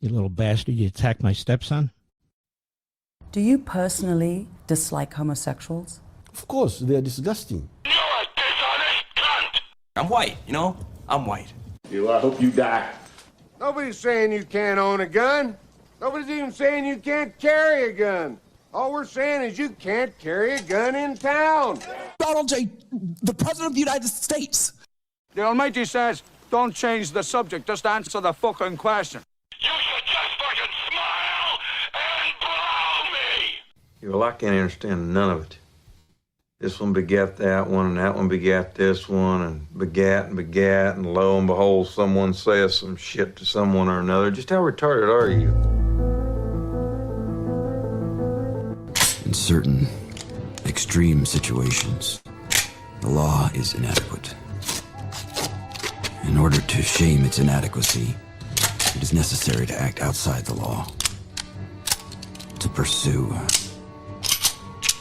You little bastard, you attacked my stepson? Do you personally dislike homosexuals? Of course, they're disgusting. You're a dishonest cunt! I'm white, you know? I'm white. I hope you die. Nobody's saying you can't own a gun. Nobody's even saying you can't carry a gun. All we're saying is you can't carry a gun in town. Donald J., the President of the United States. The Almighty says, don't change the subject, just answer the fucking question. You should just fucking smile and blow me! Well, I can't understand none of it. This one begat that one, and that one begat this one, and begat, and lo and behold, someone says some shit to someone or another. Just how retarded are you? In certain extreme situations, the law is inadequate. In order to shame its inadequacy, it is necessary to act outside the law, to pursue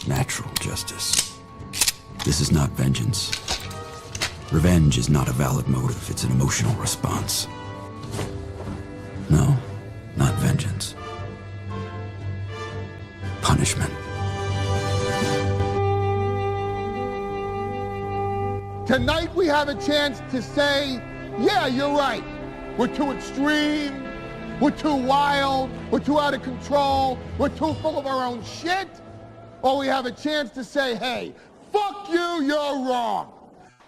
natural justice. This is not vengeance. Revenge is not a valid motive, it's an emotional response. No, not vengeance. Punishment. Tonight we have a chance to say, yeah, you're right. We're too extreme, we're too wild, we're too out of control, we're too full of our own shit. Or we have a chance to say, hey, fuck you, you're wrong.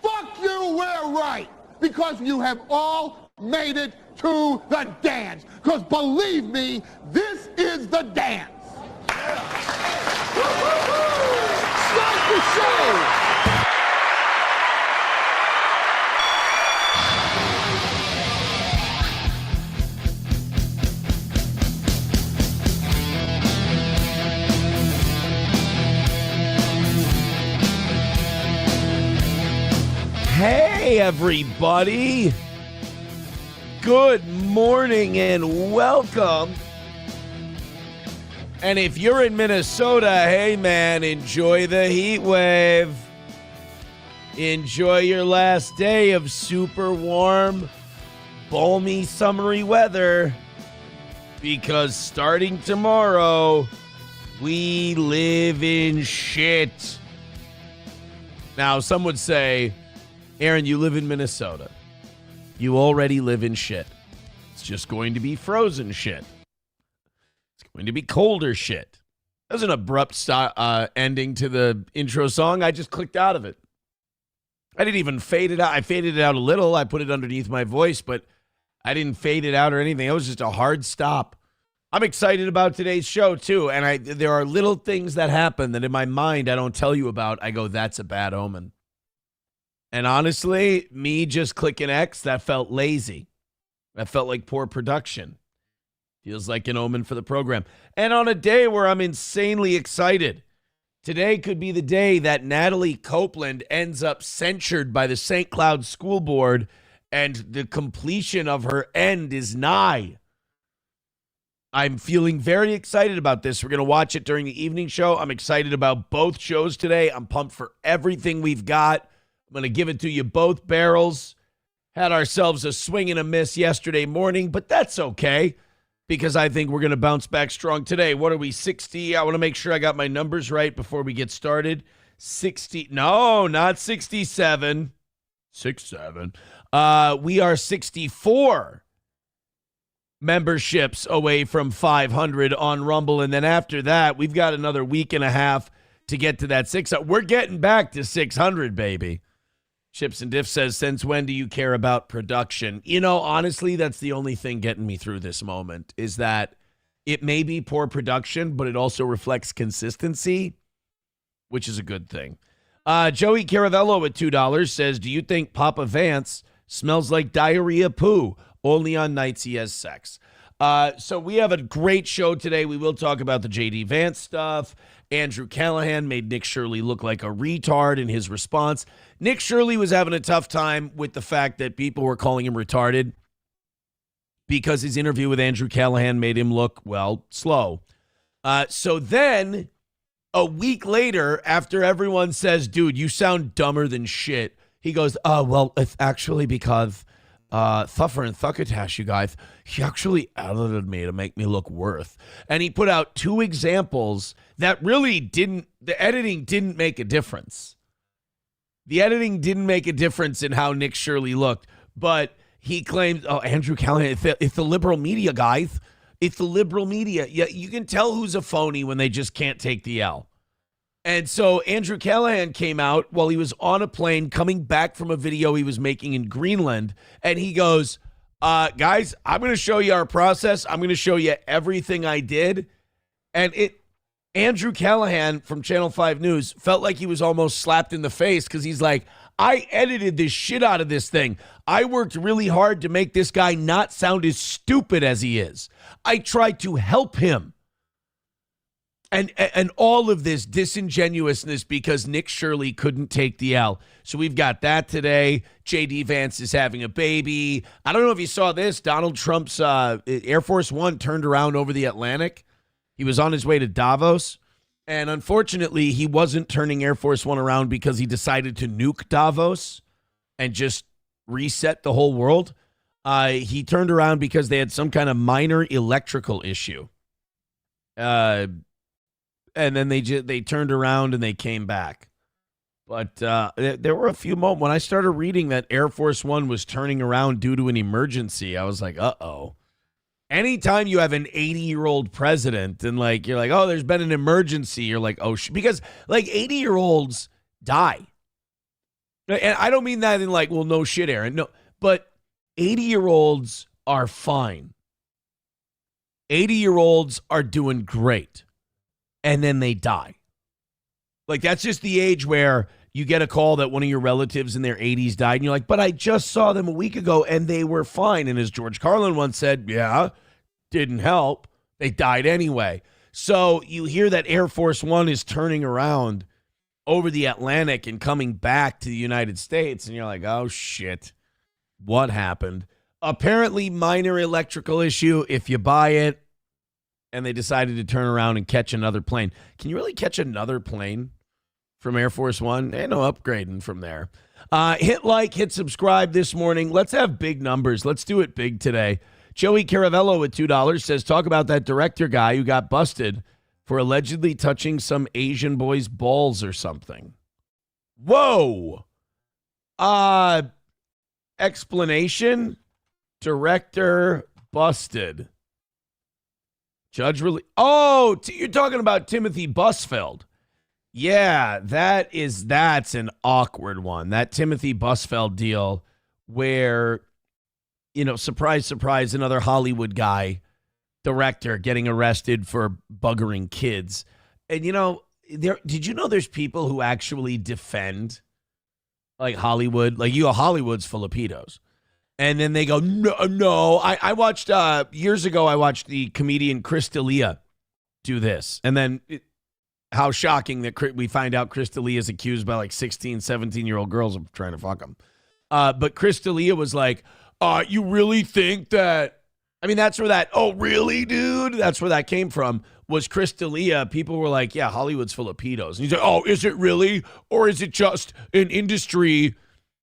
Fuck you, we're right. Because you have all made it to the dance. Because believe me, this is the dance. Start the show. Hey, everybody. Good morning and welcome. And if you're in Minnesota, hey, man, enjoy the heat wave. Enjoy your last day of super warm, balmy, summery weather. Because starting tomorrow, we live in shit. Now, some would say, Aaron, you live in Minnesota. You already live in shit. It's just going to be frozen shit. It's going to be colder shit. That was an abrupt ending to the intro song. I just clicked out of it. I didn't even fade it out. I faded it out a little. I put it underneath my voice, but I didn't fade it out or anything. It was just a hard stop. I'm excited about today's show, too. And there are little things that happen that in my mind I don't tell you about. I go, that's a bad omen. And honestly, me just clicking X, that felt lazy. That felt like poor production. Feels like an omen for the program. And on a day where I'm insanely excited, today could be the day that Natalie Copeland ends up censured by the St. Cloud School Board and the completion of her end is nigh. I'm feeling very excited about this. We're going to watch it during the evening show. I'm excited about both shows today. I'm pumped for everything we've got. I'm going to give it to you both barrels. Had ourselves a swing and a miss yesterday morning, but that's okay because I think we're going to bounce back strong today. What are we, 60? I want to make sure I got my numbers right before we get started. 60. No, not 67. 67. We are 64 memberships away from 500 on Rumble. And then after that, we've got another week and a half to get to that 600. We're getting back to 600, baby. Chips and Diff says, since when do you care about production? You know, honestly, that's the only thing getting me through this moment is that it may be poor production, but it also reflects consistency, which is a good thing. Joey Caravello at $2 says, do you think Papa Vance smells like diarrhea poo only on nights he has sex? So we have a great show today. We will talk about the JD Vance stuff. Andrew Callaghan made Nick Shirley look like a retard in his response. Nick Shirley was having a tough time with the fact that people were calling him retarded because his interview with Andrew Callaghan made him look, well, slow. So then a week later, after everyone says, dude, you sound dumber than shit, he goes, oh, well, it's actually because Thuffer and Thuckatash, you guys, he actually edited me to make me look worth. And he put out 2 examples that really the editing didn't make a difference. The editing didn't make a difference in how Nick Shirley looked, but he claimed, Andrew Callaghan, it's the liberal media, guys. It's the liberal media. Yeah, you can tell who's a phony when they just can't take the L. And so Andrew Callaghan came out while he was on a plane coming back from a video he was making in Greenland. And he goes, guys, I'm going to show you our process. I'm going to show you everything I did. And Andrew Callaghan from Channel 5 News felt like he was almost slapped in the face because he's like, I edited this shit out of this thing. I worked really hard to make this guy not sound as stupid as he is. I tried to help him. And all of this disingenuousness because Nick Shirley couldn't take the L. So we've got that today. JD Vance is having a baby. I don't know if you saw this. Donald Trump's Air Force One turned around over the Atlantic. He was on his way to Davos. And unfortunately, he wasn't turning Air Force One around because he decided to nuke Davos and just reset the whole world. He turned around because they had some kind of minor electrical issue. And then they turned around and they came back. But there were a few moments when I started reading that Air Force One was turning around due to an emergency. I was like, uh-oh. Anytime you have an 80-year-old president and you're like, oh, there's been an emergency, you're like, oh, because 80-year-olds die. And I don't mean that in well, no shit, Aaron. No, but 80-year-olds are fine. 80-year-olds are doing great. And then they die. That's just the age where you get a call that one of your relatives in their 80s died, and you're like, but I just saw them a week ago, and they were fine. And as George Carlin once said, yeah, didn't help. They died anyway. So you hear that Air Force One is turning around over the Atlantic and coming back to the United States, and you're like, oh, shit. What happened? Apparently minor electrical issue. If you buy it, and they decided to turn around and catch another plane. Can you really catch another plane from Air Force One? Ain't no upgrading from there. Hit like, hit subscribe this morning. Let's have big numbers. Let's do it big today. Joey Caravello with $2 says, talk about that director guy who got busted for allegedly touching some Asian boy's balls or something. Whoa. Explanation. Director busted. Judge really. Oh, you're talking about Timothy Busfeld. Yeah, that's an awkward one. That Timothy Busfeld deal where, surprise, surprise, another Hollywood guy, director getting arrested for buggering kids. And, did you know there's people who actually defend Hollywood? Hollywood's full of pedos. And then they go, no. I watched, years ago, I watched the comedian Chris D'Elia do this. And then how shocking that we find out Chris D'Elia is accused by 16, 17-year-old girls of trying to fuck him. But Chris D'Elia was like, you really think that, that's where that, oh, really, dude? That's where that came from, was Chris D'Elia. People were like, yeah, Hollywood's full of pedos. And he's like, oh, is it really? Or is it just an industry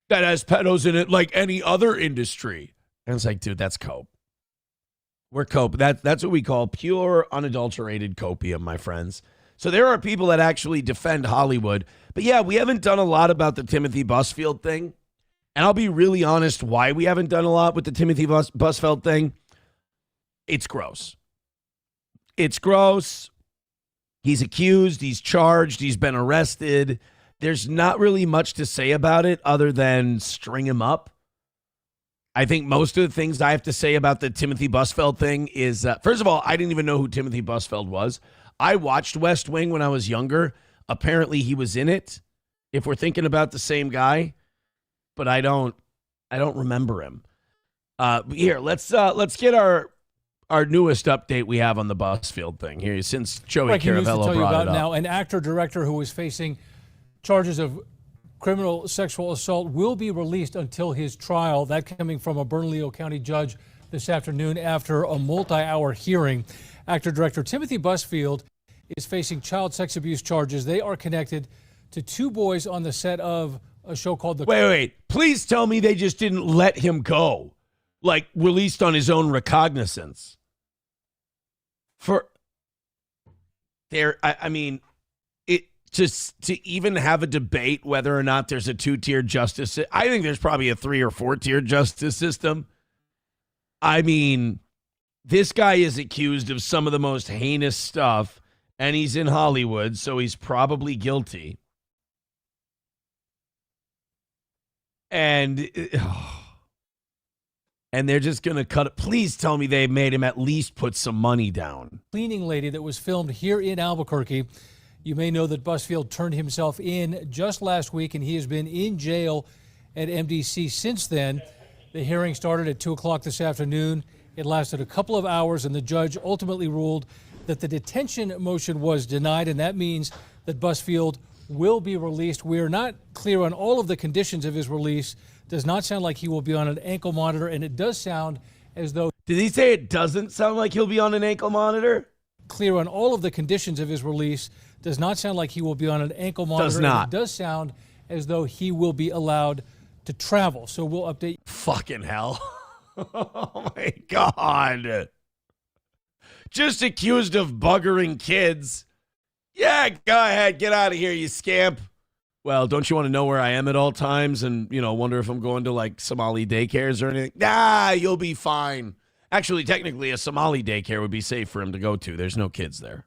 that has pedos in it like any other industry? And it's like, dude, that's cope. We're cope. That's what we call pure, unadulterated copium, my friends. So there are people that actually defend Hollywood. But yeah, we haven't done a lot about the Timothy Busfield thing. And I'll be really honest why we haven't done a lot with the Timothy Busfeld thing. It's gross. It's gross. He's accused. He's charged. He's been arrested. There's not really much to say about it other than string him up. I think most of the things I have to say about the Timothy Busfeld thing is, first of all, I didn't even know who Timothy Busfeld was. I watched West Wing when I was younger. Apparently he was in it, if we're thinking about the same guy, but I don't remember him. Here, let's get our newest update we have on the Busfield thing here, since Joey Caravello brought it up. Now, an actor-director who is facing charges of criminal sexual assault will be released until his trial. That coming from a Bernalillo County judge this afternoon after a multi-hour hearing. Actor-director Timothy Busfield is facing child sex abuse charges. They are connected to 2 boys on the set of a show called The... Wait. Please tell me they just didn't let him go. like released on his own recognizance. For there, I mean, it just to even have a debate whether or not there's a 2-tier justice. I think there's probably a 3 or 4-tier justice system. I mean, this guy is accused of some of the most heinous stuff, and he's in Hollywood, so he's probably guilty. And they're just going to cut it. Please tell me they made him at least put some money down. Cleaning lady that was filmed here in Albuquerque. You may know that Busfield turned himself in just last week, and he has been in jail at MDC since then. The hearing started at 2 o'clock this afternoon. It lasted a couple of hours, and the judge ultimately ruled that the detention motion was denied, and that means that Busfield will be released. We are not clear on all of the conditions of his release. Does not sound like he will be on an ankle monitor, and it does sound as though... Did he say it doesn't sound like he'll be on an ankle monitor? Clear on all of the conditions of his release. Does not sound like he will be on an ankle monitor. Does not. And it does sound as though he will be allowed to travel. So we'll update. Fucking hell. Oh, my God. Just accused of buggering kids. Yeah, go ahead. Get out of here, you scamp. Well, don't you want to know where I am at all times and, wonder if I'm going to, like, Somali daycares or anything? Nah, you'll be fine. Actually, technically, a Somali daycare would be safe for him to go to. There's no kids there.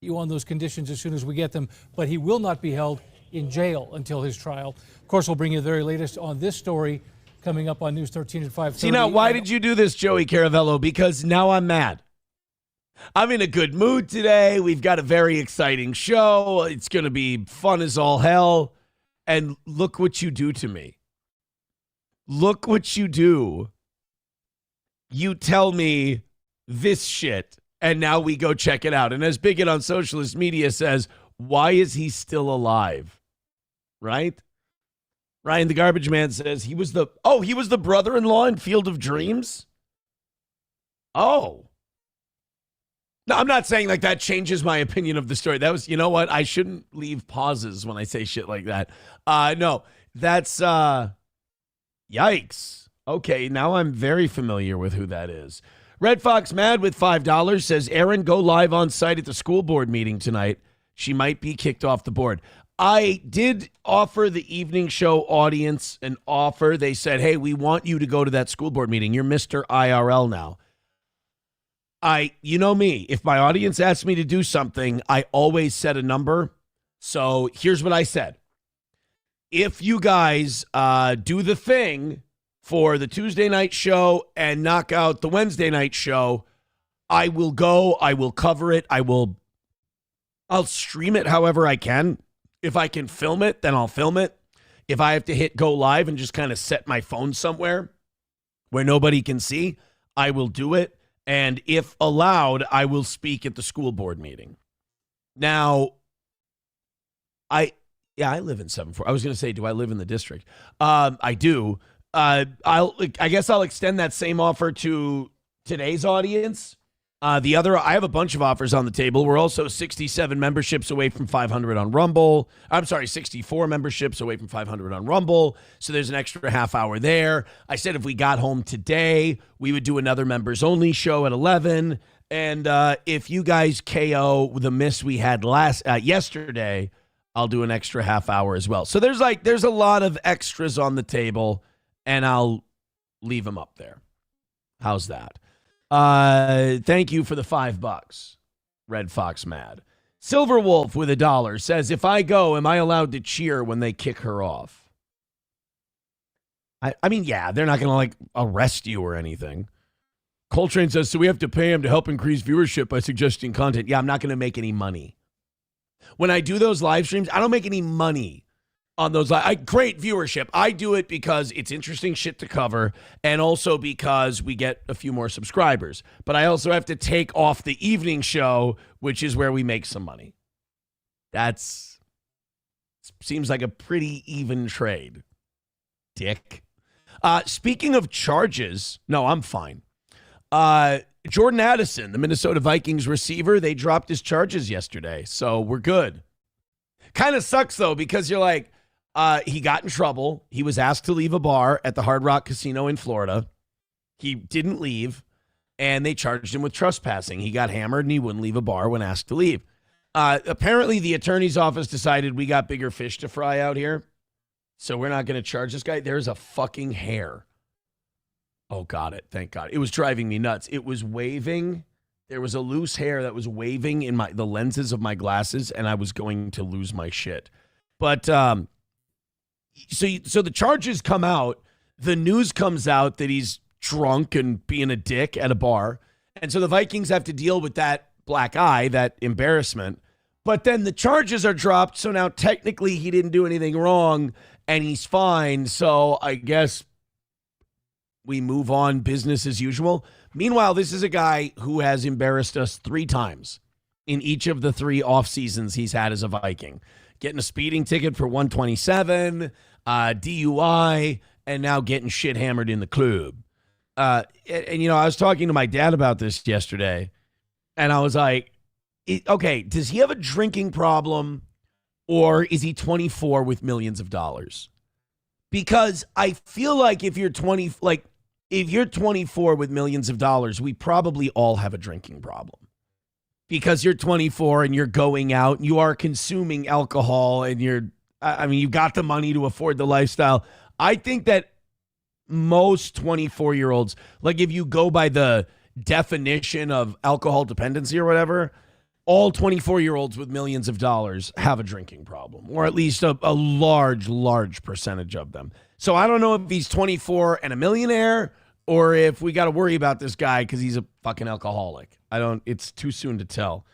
You on those conditions as soon as we get them, but he will not be held in jail until his trial. Of course, we'll bring you the very latest on this story coming up on News 13 at 5:30. See, now, why did you do this, Joey Caravello? Because now I'm mad. I'm in a good mood today. We've got a very exciting show. It's going to be fun as all hell. And look what you do to me. Look what you do. You tell me this shit, and now we go check it out. And as Bigot on Socialist Media says, why is he still alive? Right? Ryan the Garbage Man says he was the brother-in-law in Field of Dreams? Oh. No, I'm not saying like that changes my opinion of the story. That was, you know what? I shouldn't leave pauses when I say shit like that. No, that's, yikes. Okay, now I'm very familiar with who that is. Red Fox Mad with $5 says, Aaron, go live on site at the school board meeting tonight. She might be kicked off the board. I did offer the evening show audience an offer. They said, hey, we want you to go to that school board meeting. You're Mr. IRL now. You know me, if my audience asks me to do something, I always set a number. So here's what I said. If you guys do the thing for the Tuesday night show and knock out the Wednesday night show, I will go, I will cover it, I'll stream it however I can. If I can film it, then I'll film it. If I have to hit go live and just kind of set my phone somewhere where nobody can see, I will do it. And if allowed, I will speak at the school board meeting. Now, I live in 7-4. I was going to say, do I live in the district? I do. I guess I'll extend that same offer to today's audience. I have a bunch of offers on the table. We're also 67 memberships away from 500 on Rumble. I'm sorry, 64 memberships away from 500 on Rumble. So there's an extra half hour there. I said if we got home today, we would do another members only show at 11. And if you guys KO the miss we had yesterday, I'll do an extra half hour as well. So there's a lot of extras on the table, and I'll leave them up there. How's that? Thank you for the $5. Red Fox Mad. Silver Wolf with $1 says, if I go, am I allowed to cheer when they kick her off? I mean, yeah, they're not going to arrest you or anything. Coltrane says, so we have to pay him to help increase viewership by suggesting content. Yeah, I'm not going to make any money. When I do those live streams, I don't make any money on those. Great viewership. I do it because it's interesting shit to cover, and also because we get a few more subscribers. But I also have to take off the evening show, which is where we make some money. Seems like a pretty even trade. Dick. Speaking of charges, no, I'm fine. Jordan Addison, the Minnesota Vikings receiver, they dropped his charges yesterday, so we're good. Kind of sucks, though, because you're like, he got in trouble. He was asked to leave a bar at the Hard Rock Casino in Florida. He didn't leave, and they charged him with trespassing. He got hammered, and he wouldn't leave a bar when asked to leave. Apparently, the attorney's office decided we got bigger fish to fry out here, so we're not going to charge this guy. There's a fucking hair. Oh, got it. Thank God. It was driving me nuts. It was waving. There was a loose hair that was waving in the lenses of my glasses, and I was going to lose my shit. But so the charges come out. The news comes out that he's drunk and being a dick at a bar. And so the Vikings have to deal with that black eye, that embarrassment. But then the charges are dropped. So now technically he didn't do anything wrong and he's fine. So I guess we move on, business as usual. Meanwhile, this is a guy who has embarrassed us 3 times in each of the 3 off seasons he's had as a Viking. Getting a speeding ticket for 127, DUI, and now getting shit hammered in the club. And I was talking to my dad about this yesterday, and I was like, okay, does he have a drinking problem, or is he 24 with millions of dollars? Because I feel like if you're 24 with millions of dollars, we probably all have a drinking problem. Because you're 24 and you're going out and you are consuming alcohol and you've got the money to afford the lifestyle. I think that most 24-year-olds, like if you go by the definition of alcohol dependency or whatever, all 24-year-olds with millions of dollars have a drinking problem, or at least a large percentage of them. So I don't know if he's 24 and a millionaire or if we got to worry about this guy because he's a fucking alcoholic. It's too soon to tell.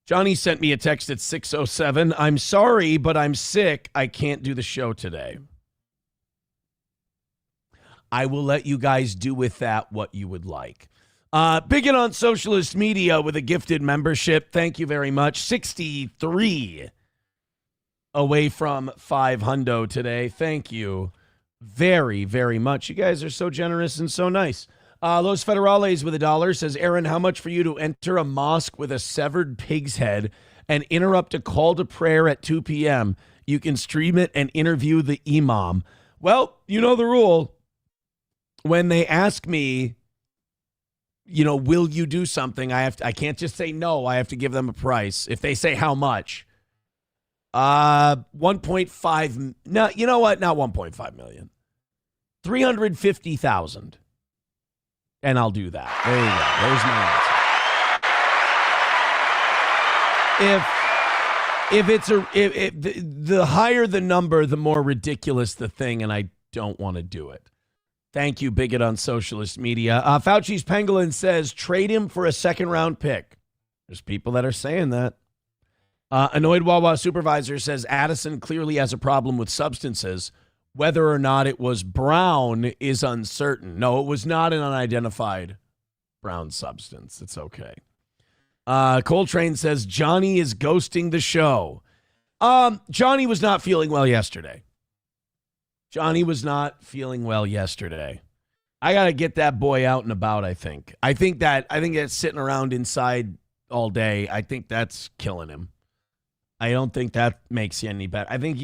Johnny sent me a text at 6:07. I'm sorry, but I'm sick. I can't do the show today. I will let you guys do with that what you would like. Bigot on Socialist Media with a gifted membership. Thank you very much. 63 away from 500 today. Thank you very, very much. You guys are so generous and so nice. Los Federales with $1 says, Aaron, how much for you to enter a mosque with a severed pig's head and interrupt a call to prayer at 2 p.m.? You can stream it and interview the imam. Well, you know the rule. When they ask me, will you do something? I can't just say no. I have to give them a price. If they say how much, 1.5. No, you know what? Not 1.5 million. 350,000. And I'll do that. There you go. There's my answer. If the higher the number, the more ridiculous the thing, and I don't want to do it. Thank you, Bigot on Socialist Media. Fauci's Pangolin says, trade him for a second-round pick. There's people that are saying that. Annoyed Wawa Supervisor says, Addison clearly has a problem with substances. Whether or not it was brown is uncertain. No, it was not an unidentified brown substance. It's okay. Coltrane says, Johnny is ghosting the show. Johnny was not feeling well yesterday. I got to get that boy out and about, I think. I think that sitting around inside all day, I think that's killing him. I don't think that makes you any better. I think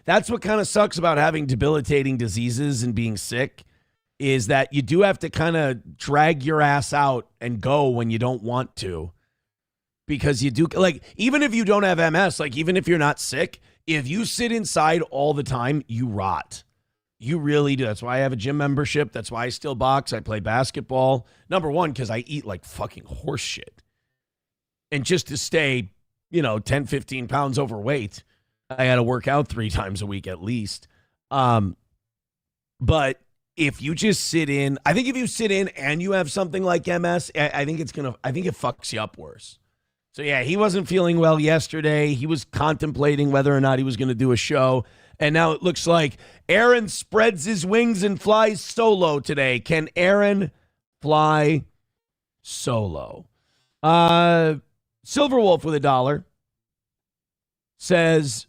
that's what kind of sucks about having debilitating diseases and being sick, is that you do have to kind of drag your ass out and go when you don't want to. Because you do, like, even if you don't have MS, like, even if you're not sick, if you sit inside all the time, you rot. You really do. That's why I have a gym membership. That's why I still box. I play basketball. Number one, because I eat like fucking horse shit. And just to stay, 10, 15 pounds overweight, I had to work out 3 times a week at least. But if you just sit in, I think if you sit in and you have something like MS, I think it fucks you up worse. So yeah, he wasn't feeling well yesterday. He was contemplating whether or not he was going to do a show. And now it looks like Aaron spreads his wings and flies solo today. Can Aaron fly solo? Silverwolf with $1 says,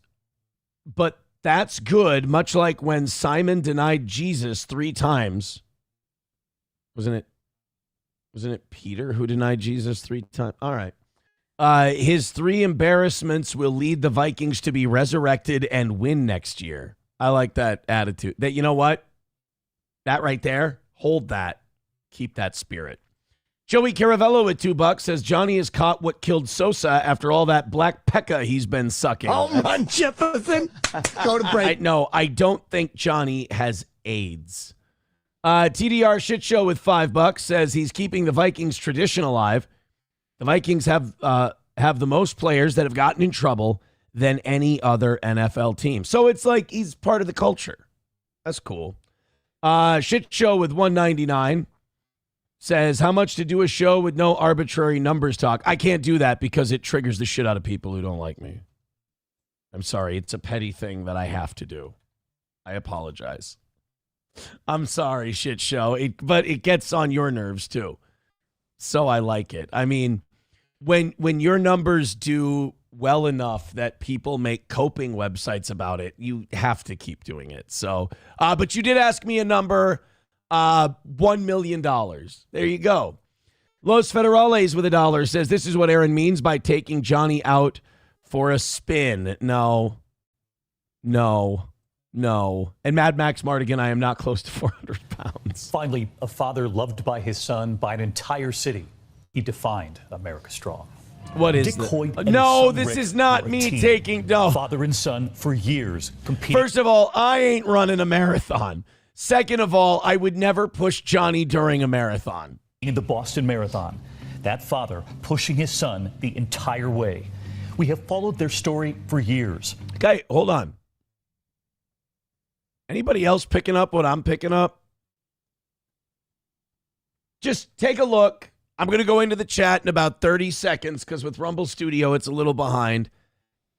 but that's good, much like when Simon denied Jesus 3 times. Wasn't it Peter who denied Jesus 3 times? All right. His 3 embarrassments will lead the Vikings to be resurrected and win next year. I like that attitude. That, you know what? That right there, hold that. Keep that spirit. Joey Caravello at $2 says Johnny has caught what killed Sosa after all that black pekka he's been sucking. Home run, Jefferson. Go to break. No, I don't think Johnny has AIDS. TDR Shit Show with $5 says he's keeping the Vikings tradition alive. The Vikings have the most players that have gotten in trouble than any other NFL team. So it's like he's part of the culture. That's cool. Shit Show with $1.99 says, how much to do a show with no arbitrary numbers talk? I can't do that because it triggers the shit out of people who don't like me. I'm sorry. It's a petty thing that I have to do. I apologize. I'm sorry, Shit Show. But it gets on your nerves too. So I like it. I mean, when your numbers do well enough that people make coping websites about it, you have to keep doing it. So, but you did ask me a number, $1 million. There you go. Los Federales with $1 says, this is what Aaron means by taking Johnny out for a spin. No. And Mad Max Mardigan, I am not close to 400 pounds. Finally, a father loved by his son, by an entire city. He defined America Strong. What is Dick Hoyt and No, his son this Rick is not were a me team. taking. No. Father and son for years competing. First of all, I ain't running a marathon. Second of all, I would never push Johnny during a marathon. In the Boston Marathon, that father pushing his son the entire way. We have followed their story for years. Okay, hold on. Anybody else picking up what I'm picking up? Just take a look. I'm going to go into the chat in about 30 seconds because with Rumble Studio, it's a little behind.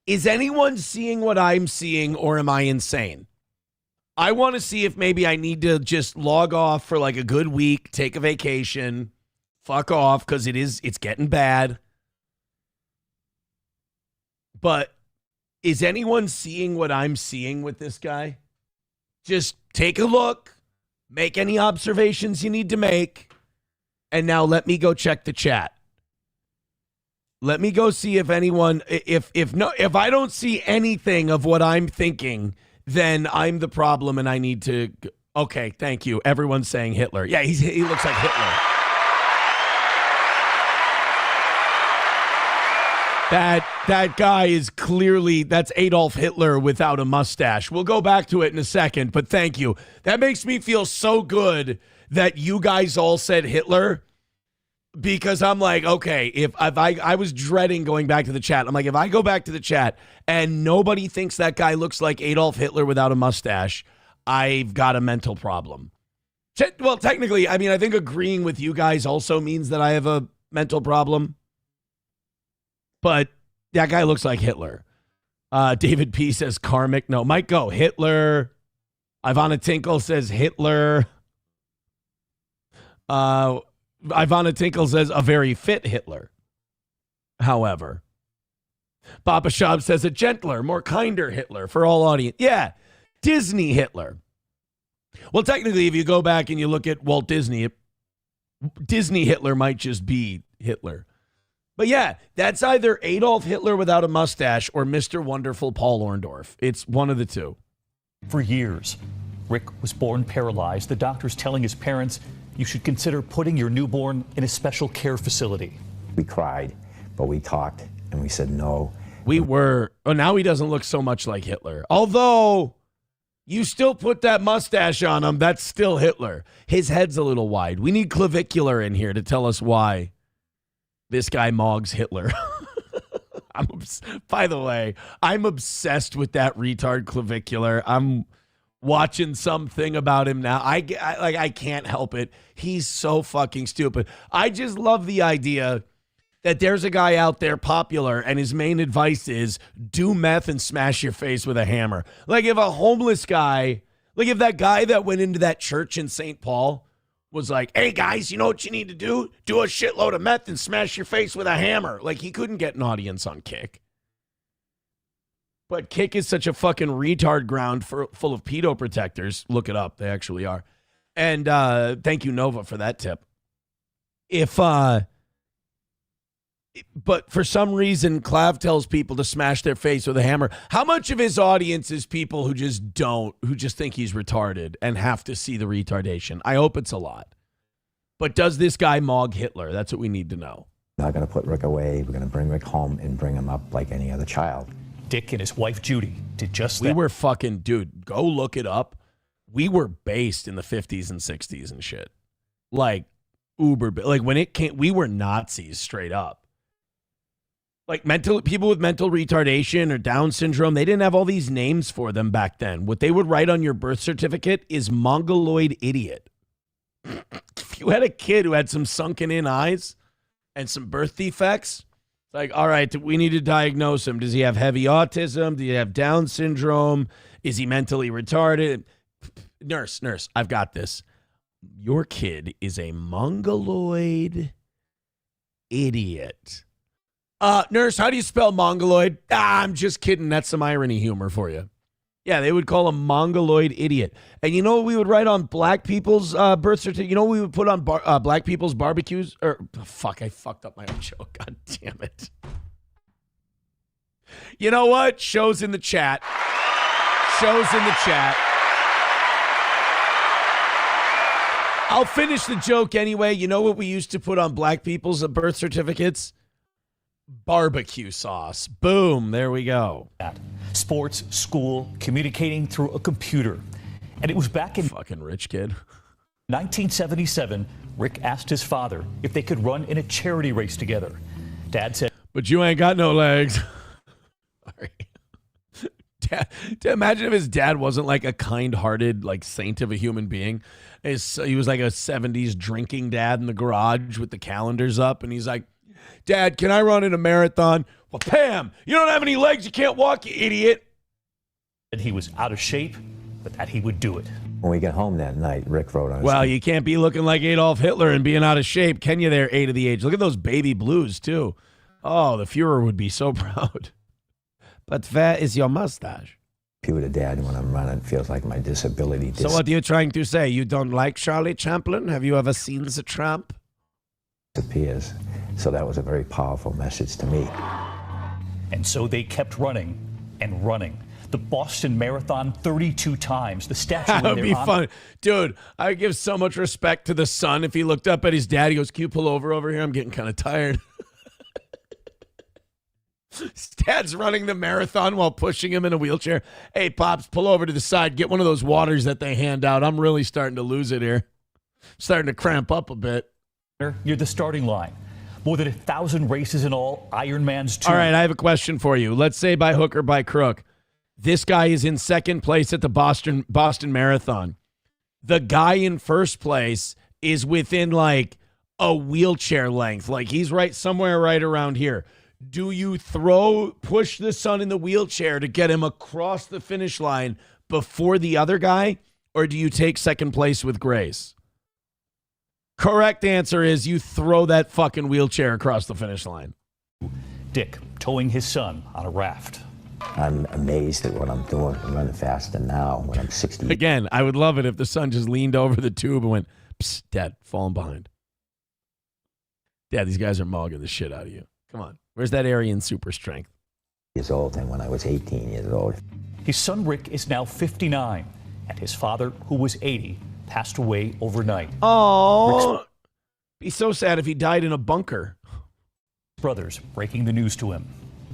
Is anyone seeing what I'm seeing, or am I insane? I want to see if maybe I need to just log off for like a good week, take a vacation, fuck off because it's getting bad. But is anyone seeing what I'm seeing with this guy? Just take a look, make any observations you need to make, and now let me go check the chat. Let me go see if anyone, if I don't see anything of what I'm thinking, then I'm the problem and I need to. Okay, thank you. Everyone's saying Hitler. Yeah, he looks like Hitler. That guy is clearly, that's Adolf Hitler without a mustache. We'll go back to it in a second, but thank you. That makes me feel so good that you guys all said Hitler, because I'm like, okay, if I was dreading going back to the chat. I'm like, if I go back to the chat and nobody thinks that guy looks like Adolf Hitler without a mustache, I've got a mental problem. Well, technically, I mean, I think agreeing with you guys also means that I have a mental problem. But that guy looks like Hitler. David P. says karmic. No, might go Hitler. Ivana Tinkle says Hitler. Ivana Tinkle says a very fit Hitler. However, Papa Shab says a gentler, more kinder Hitler for all audience. Yeah, Disney Hitler. Well, technically, if you go back and you look at Walt Disney, Disney Hitler might just be Hitler. But yeah, that's either Adolf Hitler without a mustache or Mr. Wonderful Paul Orndorff. It's one of the two. For years, Rick was born paralyzed. The doctors telling his parents, you should consider putting your newborn in a special care facility. We cried, but we talked and we said no. Now he doesn't look so much like Hitler. Although you still put that mustache on him, that's still Hitler. His head's a little wide. We need clavicular in here to tell us why this guy mogs Hitler. By the way, I'm obsessed with that retard clavicular. I'm watching something about him now. I can't help it. He's so fucking stupid. I just love the idea that there's a guy out there popular and his main advice is do meth and smash your face with a hammer. Like if a homeless guy, like if that guy that went into that church in St. Paul was like, hey guys, you know what you need to do? Do a shitload of meth and smash your face with a hammer. Like he couldn't get an audience on Kick. But Kick is such a fucking retard ground full of pedo protectors. Look it up. They actually are. And thank you, Nova, for that tip. If But for some reason, Clav tells people to smash their face with a hammer. How much of his audience is people who just think he's retarded and have to see the retardation? I hope it's a lot. But does this guy mog Hitler? That's what we need to know. Not going to put Rick away. We're going to bring Rick home and bring him up like any other child. Dick and his wife Judy did just that. We were fucking, dude, go look it up. We were based in the 50s and 60s and shit. Like, like when it came, we were Nazis straight up. Like people with mental retardation or Down syndrome, they didn't have all these names for them back then. What they would write on your birth certificate is mongoloid idiot. If you had a kid who had some sunken in eyes and some birth defects, it's like, all right, we need to diagnose him. Does he have heavy autism? Do you have Down syndrome? Is he mentally retarded? Nurse, I've got this. Your kid is a mongoloid idiot. Nurse, how do you spell mongoloid? I'm just kidding. That's some irony humor for you. Yeah, they would call him mongoloid idiot. And you know what we would write on black people's birth certificate? You know what we would put on black people's barbecues? I fucked up my own joke. God damn it. You know what? Shows in the chat. I'll finish the joke anyway. You know what we used to put on black people's birth certificates? Barbecue sauce. Boom. There we go. Sports, school, communicating through a computer. And it was back in fucking rich kid. 1977, Rick asked his father if they could run in a charity race together. Dad said, but you ain't got no legs. Sorry. Dad, imagine if his dad wasn't like a kind-hearted, like saint of a human being. He was like a 70s drinking dad in the garage with the calendars up, and he's like, Dad, can I run in a marathon? Well, Pam, you don't have any legs. You can't walk, you idiot. And he was out of shape, but that he would do it. When we got home that night, Rick wrote on his Well, you can't be looking like Adolf Hitler and being out of shape, can you there, 8 of the age? Look at those baby blues, too. Oh, the Fuhrer would be so proud. But where is your mustache? computer, Dad, when I'm running, it feels like my disability. So what are you trying to say? You don't like Charlie Chaplin? Have you ever seen The Tramp? Disappears. So that was a very powerful message to me. And so they kept running and running. The Boston Marathon 32 times. The statue that would be fun. Dude, I give so much respect to the son. If he looked up at his dad, he goes, can you pull over here? I'm getting kind of tired. His dad's running the marathon while pushing him in a wheelchair. Hey, Pops, pull over to the side. Get one of those waters that they hand out. I'm really starting to lose it here. Starting to cramp up a bit. You're the starting line. More than 1,000 races in all. Ironman's 2. All right, I have a question for you. Let's say by hook or by crook, this guy is in second place at the Boston Marathon. The guy in first place is within like a wheelchair length. Like he's right somewhere right around here. Do you push the son in the wheelchair to get him across the finish line before the other guy, or do you take second place with grace? Correct answer is you throw that fucking wheelchair across the finish line. Dick towing his son on a raft. I'm amazed at what I'm doing. I'm running faster now when I'm 60. Again, I would love it if the son just leaned over the tube and went, psst, Dad, falling behind. Dad, these guys are mogging the shit out of you. Come on. Where's that Aryan super strength? Years old, and when I was 18 years old. His son Rick is now 59, and his father, who was 80, passed away overnight. Oh, be so sad if he died in a bunker. Brothers breaking the news to him,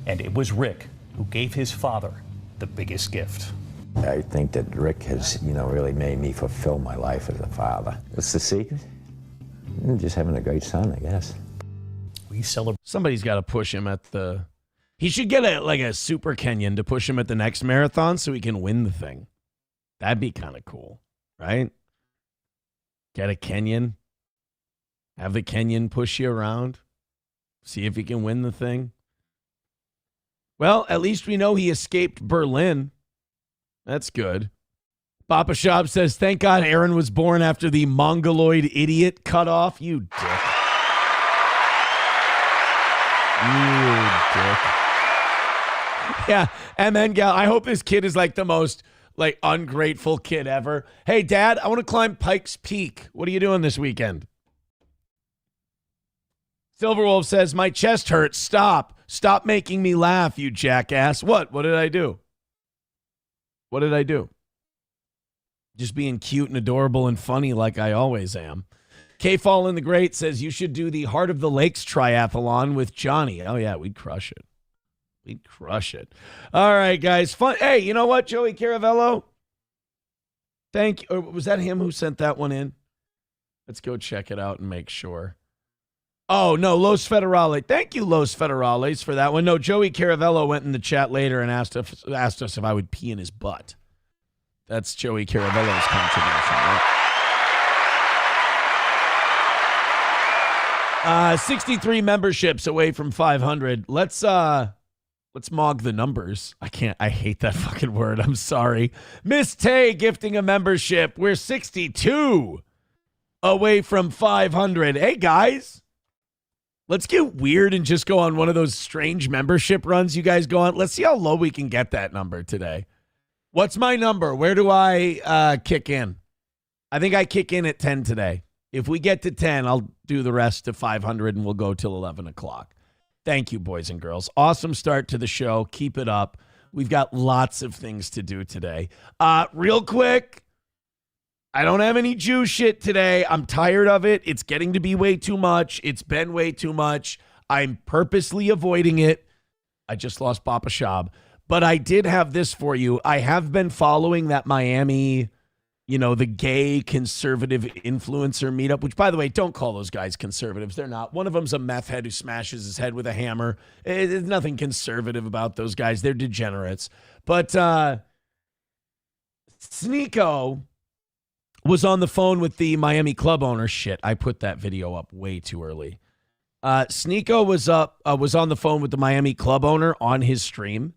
and it was Rick who gave his father the biggest gift. I think that Rick has, really made me fulfill my life as a father. What's the secret? Just having a great son, I guess. We celebrate. Somebody's got to push him at the. He should get a super Kenyan to push him at the next marathon so he can win the thing. That'd be kind of cool, right? Get a Kenyan. Have the Kenyan push you around. See if he can win the thing. Well, at least we know he escaped Berlin. That's good. Papa Shop says, thank God Aaron was born after the mongoloid idiot cutoff. You dick. You dick. Yeah, and then Gal, I hope this kid is like the most ungrateful kid ever. Hey, Dad, I want to climb Pikes Peak. What are you doing this weekend? Silverwolf says, my chest hurts. Stop making me laugh, you jackass. What did I do? What did I do? Just being cute and adorable and funny like I always am. K-Fall in the Great says, you should do the Heart of the Lakes triathlon with Johnny. Oh, yeah, we'd crush it. We'd crush it. All right, guys. Fun. Hey, you know what, Joey Caravello? Thank you. Or was that him who sent that one in? Let's go check it out and make sure. Oh, no, Los Federales. Thank you, Los Federales, for that one. No, Joey Caravello went in the chat later and asked us if I would pee in his butt. That's Joey Caravello's contribution, right? 63 memberships away from 500. Let's mog the numbers. I hate that fucking word. I'm sorry. Miss Tay gifting a membership. We're 62 away from 500. Hey, guys. Let's get weird and just go on one of those strange membership runs you guys go on. Let's see how low we can get that number today. What's my number? Where do I kick in? I think I kick in at 10 today. If we get to 10, I'll do the rest to 500 and we'll go till 11 o'clock. Thank you, boys and girls. Awesome start to the show. Keep it up. We've got lots of things to do today. Real quick, I don't have any Jew shit today. I'm tired of it. It's getting to be way too much. It's been way too much. I'm purposely avoiding it. I just lost Papa Shab. But I did have this for you. I have been following that Miami, the gay conservative influencer meetup, which, by the way, don't call those guys conservatives. They're not. One of them's a meth head who smashes his head with a hammer. There's nothing conservative about those guys. They're degenerates. But Sneeko was on the phone with the Miami club owner. Shit, I put that video up way too early. Sneeko was on the phone with the Miami club owner on his stream.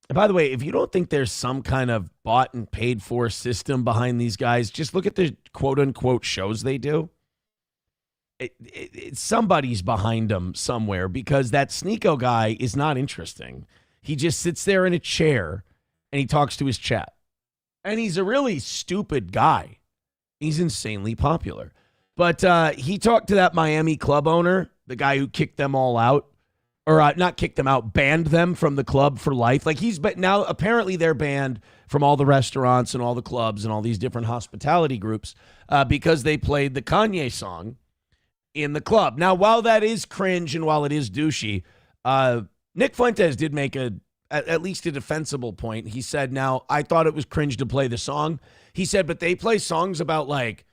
And by the way, if you don't think there's some kind of bought and paid for system behind these guys, just look at the quote unquote shows they do. Somebody's behind them somewhere, because that Sneeko guy is not interesting. He just sits there in a chair and he talks to his chat. And he's a really stupid guy. He's insanely popular. But he talked to that Miami club owner, the guy who kicked them all out. Or not kicked them out, banned them from the club for life. Like now apparently they're banned from all the restaurants and all the clubs and all these different hospitality groups because they played the Kanye song in the club. Now, while that is cringe and while it is douchey, Nick Fuentes did make at least a defensible point. He said, now, I thought it was cringe to play the song. He said, but they play songs about like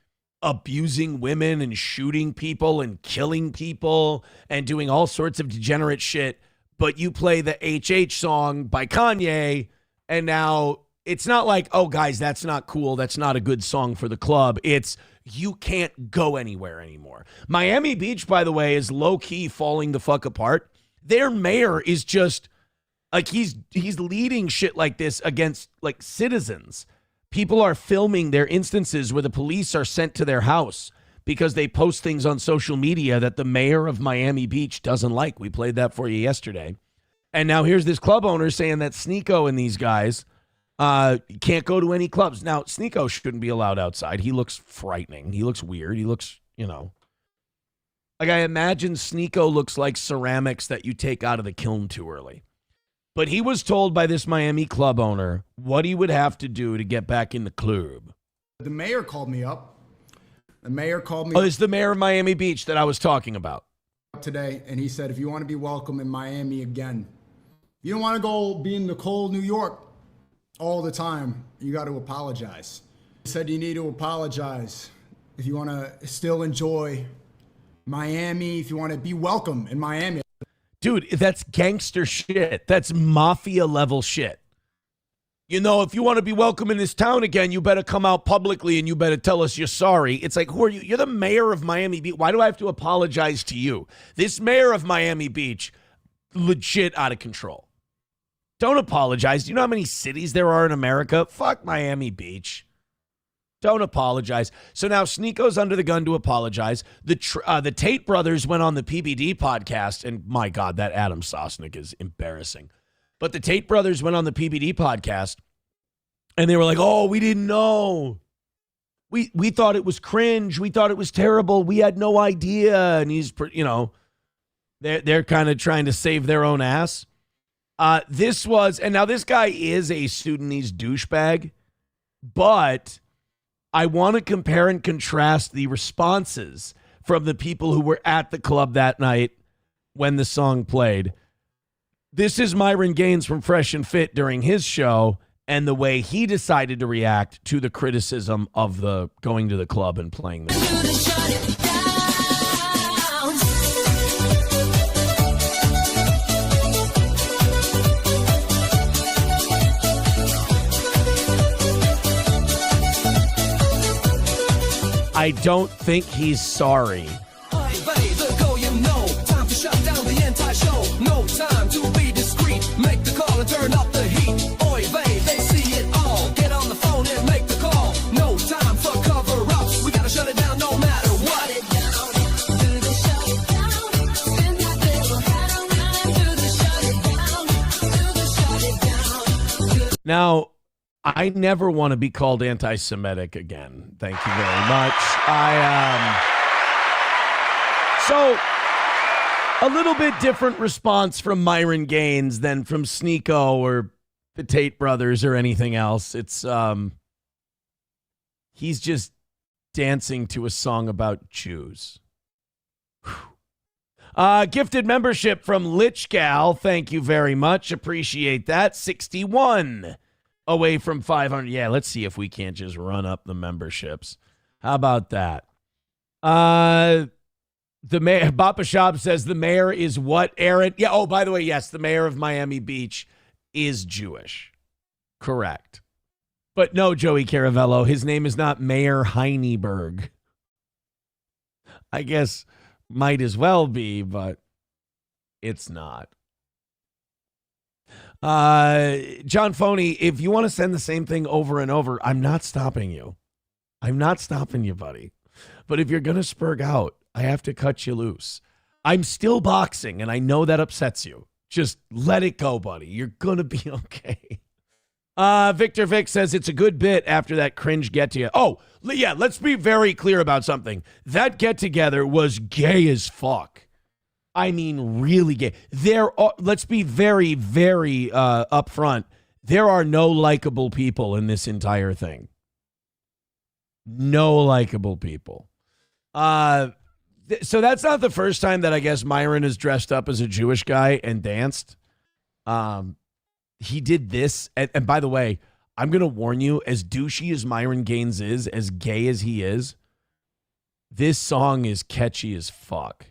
abusing women and shooting people and killing people and doing all sorts of degenerate shit. But you play the HH song by Kanye, and now it's not like, oh, guys, that's not cool. That's not a good song for the club. It's you can't go anywhere anymore. Miami Beach, by the way, is low-key falling the fuck apart. Their mayor is just like he's leading shit like this against like citizens. People are filming their instances where the police are sent to their house because they post things on social media that the mayor of Miami Beach doesn't like. We played that for you yesterday. And now here's this club owner saying that Sneeko and these guys can't go to any clubs. Now, Sneeko shouldn't be allowed outside. He looks frightening. He looks weird. He looks, like I imagine Sneeko looks like ceramics that you take out of the kiln too early. But he was told by this Miami club owner what he would have to do to get back in the club. The mayor called me up. The mayor called me up. Oh, it's the mayor of Miami Beach that I was talking about today, and he said, if you want to be welcome in Miami again, you don't want to go be in the cold New York all the time, you got to apologize. He said you need to apologize if you want to still enjoy Miami, if you want to be welcome in Miami. Dude, that's gangster shit. That's mafia level shit. If you want to be welcome in this town again, you better come out publicly and you better tell us you're sorry. It's like, who are you? You're the mayor of Miami Beach. Why do I have to apologize to you? This mayor of Miami Beach, legit out of control. Don't apologize. Do you know how many cities there are in America? Fuck Miami Beach. Don't apologize. So now Sneeko's under the gun to apologize. The Tate brothers went on the PBD podcast, and my God, that Adam Sosnick is embarrassing. But the Tate brothers went on the PBD podcast, and they were like, oh, we didn't know. we thought it was cringe. We thought it was terrible. We had no idea. And he's, they're kind of trying to save their own ass. This was, and now this guy is a Sudanese douchebag, but I want to compare and contrast the responses from the people who were at the club that night when the song played. This is Myron Gaines from Fresh and Fit during his show and the way he decided to react to the criticism of the going to the club and playing the song. I don't think he's sorry. Now, I never want to be called anti-Semitic again. Thank you very much. So a little bit different response from Myron Gaines than from Sneeko or the Tate brothers or anything else. It's he's just dancing to a song about Jews. Gifted membership from Lich Gal. Thank you very much. Appreciate that. 61 away from 500. Yeah, let's see if we can't just run up the memberships. How about that? The mayor, Bappa Shab says the mayor is what, Aaron? Yeah. Oh, by the way, yes, the mayor of Miami Beach is Jewish. Correct. But no, Joey Caravello, his name is not Mayor Heineberg. I guess might as well be, but it's not. John Foney, if you want to send the same thing over and over, I'm not stopping you. I'm not stopping you, buddy. But if you're going to spurg out, I have to cut you loose. I'm still boxing, and I know that upsets you. Just let it go, buddy. You're going to be okay. Victor Vic says it's a good bit after that cringe get-together. Oh, yeah, let's be very clear about something. That get-together was gay as fuck. I mean, really gay. Let's be very, very upfront. There are no likable people in this entire thing. No likable people. So that's not the first time that I guess Myron is dressed up as a Jewish guy and danced. He did this. And by the way, I'm going to warn you, as douchey as Myron Gaines is, as gay as he is, this song is catchy as fuck.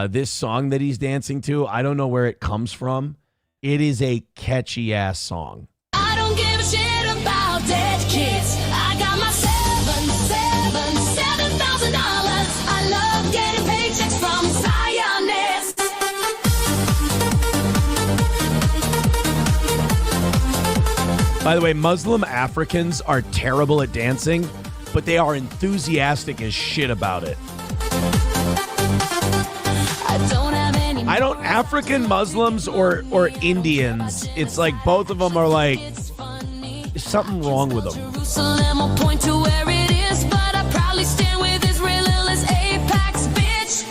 This song that he's dancing to, I don't know where it comes from. It is a catchy ass song. I don't give a shit about dead kids. I got my $7,000. I love getting paychecks from Zionists. By the way, Muslim Africans are terrible at dancing, but they are enthusiastic as shit about it. African Muslims or Indians, it's like both of them are like, there's something wrong with them. Jerusalem will point to where it is, but I probably stand with Israel as apex, bitch.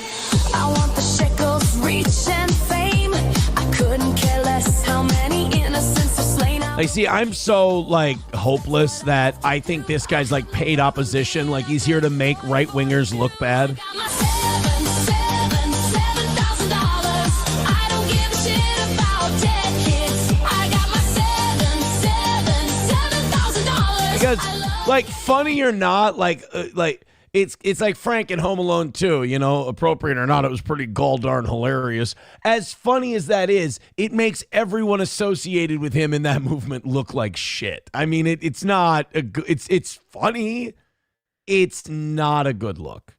I want the shekels, reach, and fame. I couldn't care less how many innocents are slain. I see, I'm so like hopeless that I think this guy's like paid opposition, like he's here to make right-wingers look bad. Because, like, funny or not, like it's like Frank in Home Alone 2, you know, appropriate or not, it was pretty gall darn hilarious. As funny as that is, it makes everyone associated with him in that movement look like shit. I mean, it's not a good. It's funny. It's not a good look.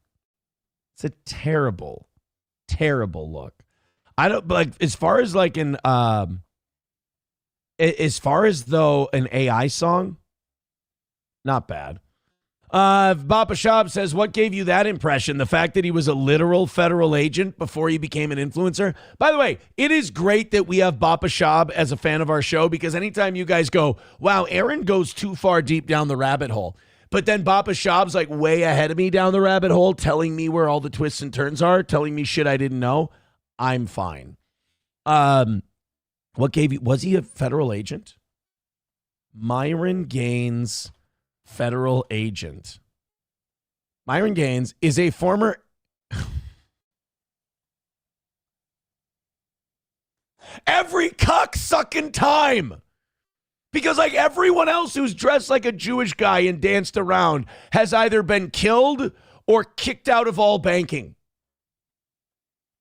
It's a terrible, terrible look. I don't like as far as like an as far as though an AI song. Not bad. Bappa Shab says, what gave you that impression? The fact that he was a literal federal agent before he became an influencer? By the way, it is great that we have Bappa Shab as a fan of our show, because anytime you guys go, wow, Aaron goes too far deep down the rabbit hole. But then Bapa Shab's like way ahead of me down the rabbit hole, telling me where all the twists and turns are, telling me shit I didn't know. I'm fine. What gave you, was he a federal agent? Myron Gaines, federal agent. Myron Gaines is a former... Every cocksucking time. Because like everyone else who's dressed like a Jewish guy and danced around has either been killed or kicked out of all banking.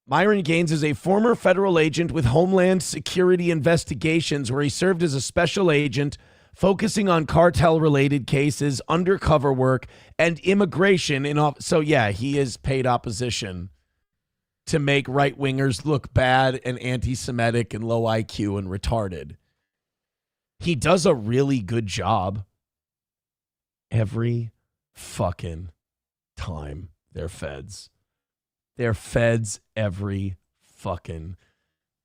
Myron Gaines is a former federal agent with Homeland Security Investigations, where he served as a special agent focusing on cartel-related cases, undercover work, and immigration. So, yeah, he is paid opposition to make right-wingers look bad and anti-Semitic and low IQ and retarded. He does a really good job every fucking time they're feds. They're feds every fucking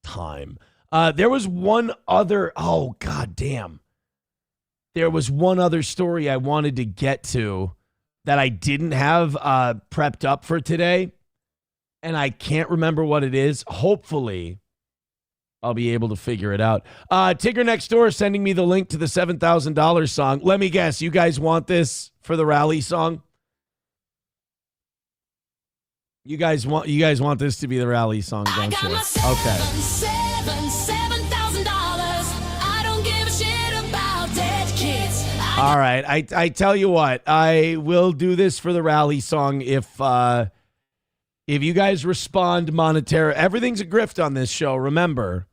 time. There was one other, oh, goddamn. There was one other story I wanted to get to that I didn't have prepped up for today, and I can't remember what it is. Hopefully, I'll be able to figure it out. Tigger next door sending me the link to the $7,000 song. Let me guess, you guys want this for the rally song? You guys want this to be the rally song, don't you? Okay. $7,000. I don't give a shit about dead kids. All right. I tell you what, I will do this for the rally song if you guys respond monetarily. Everything's a grift on this show, remember.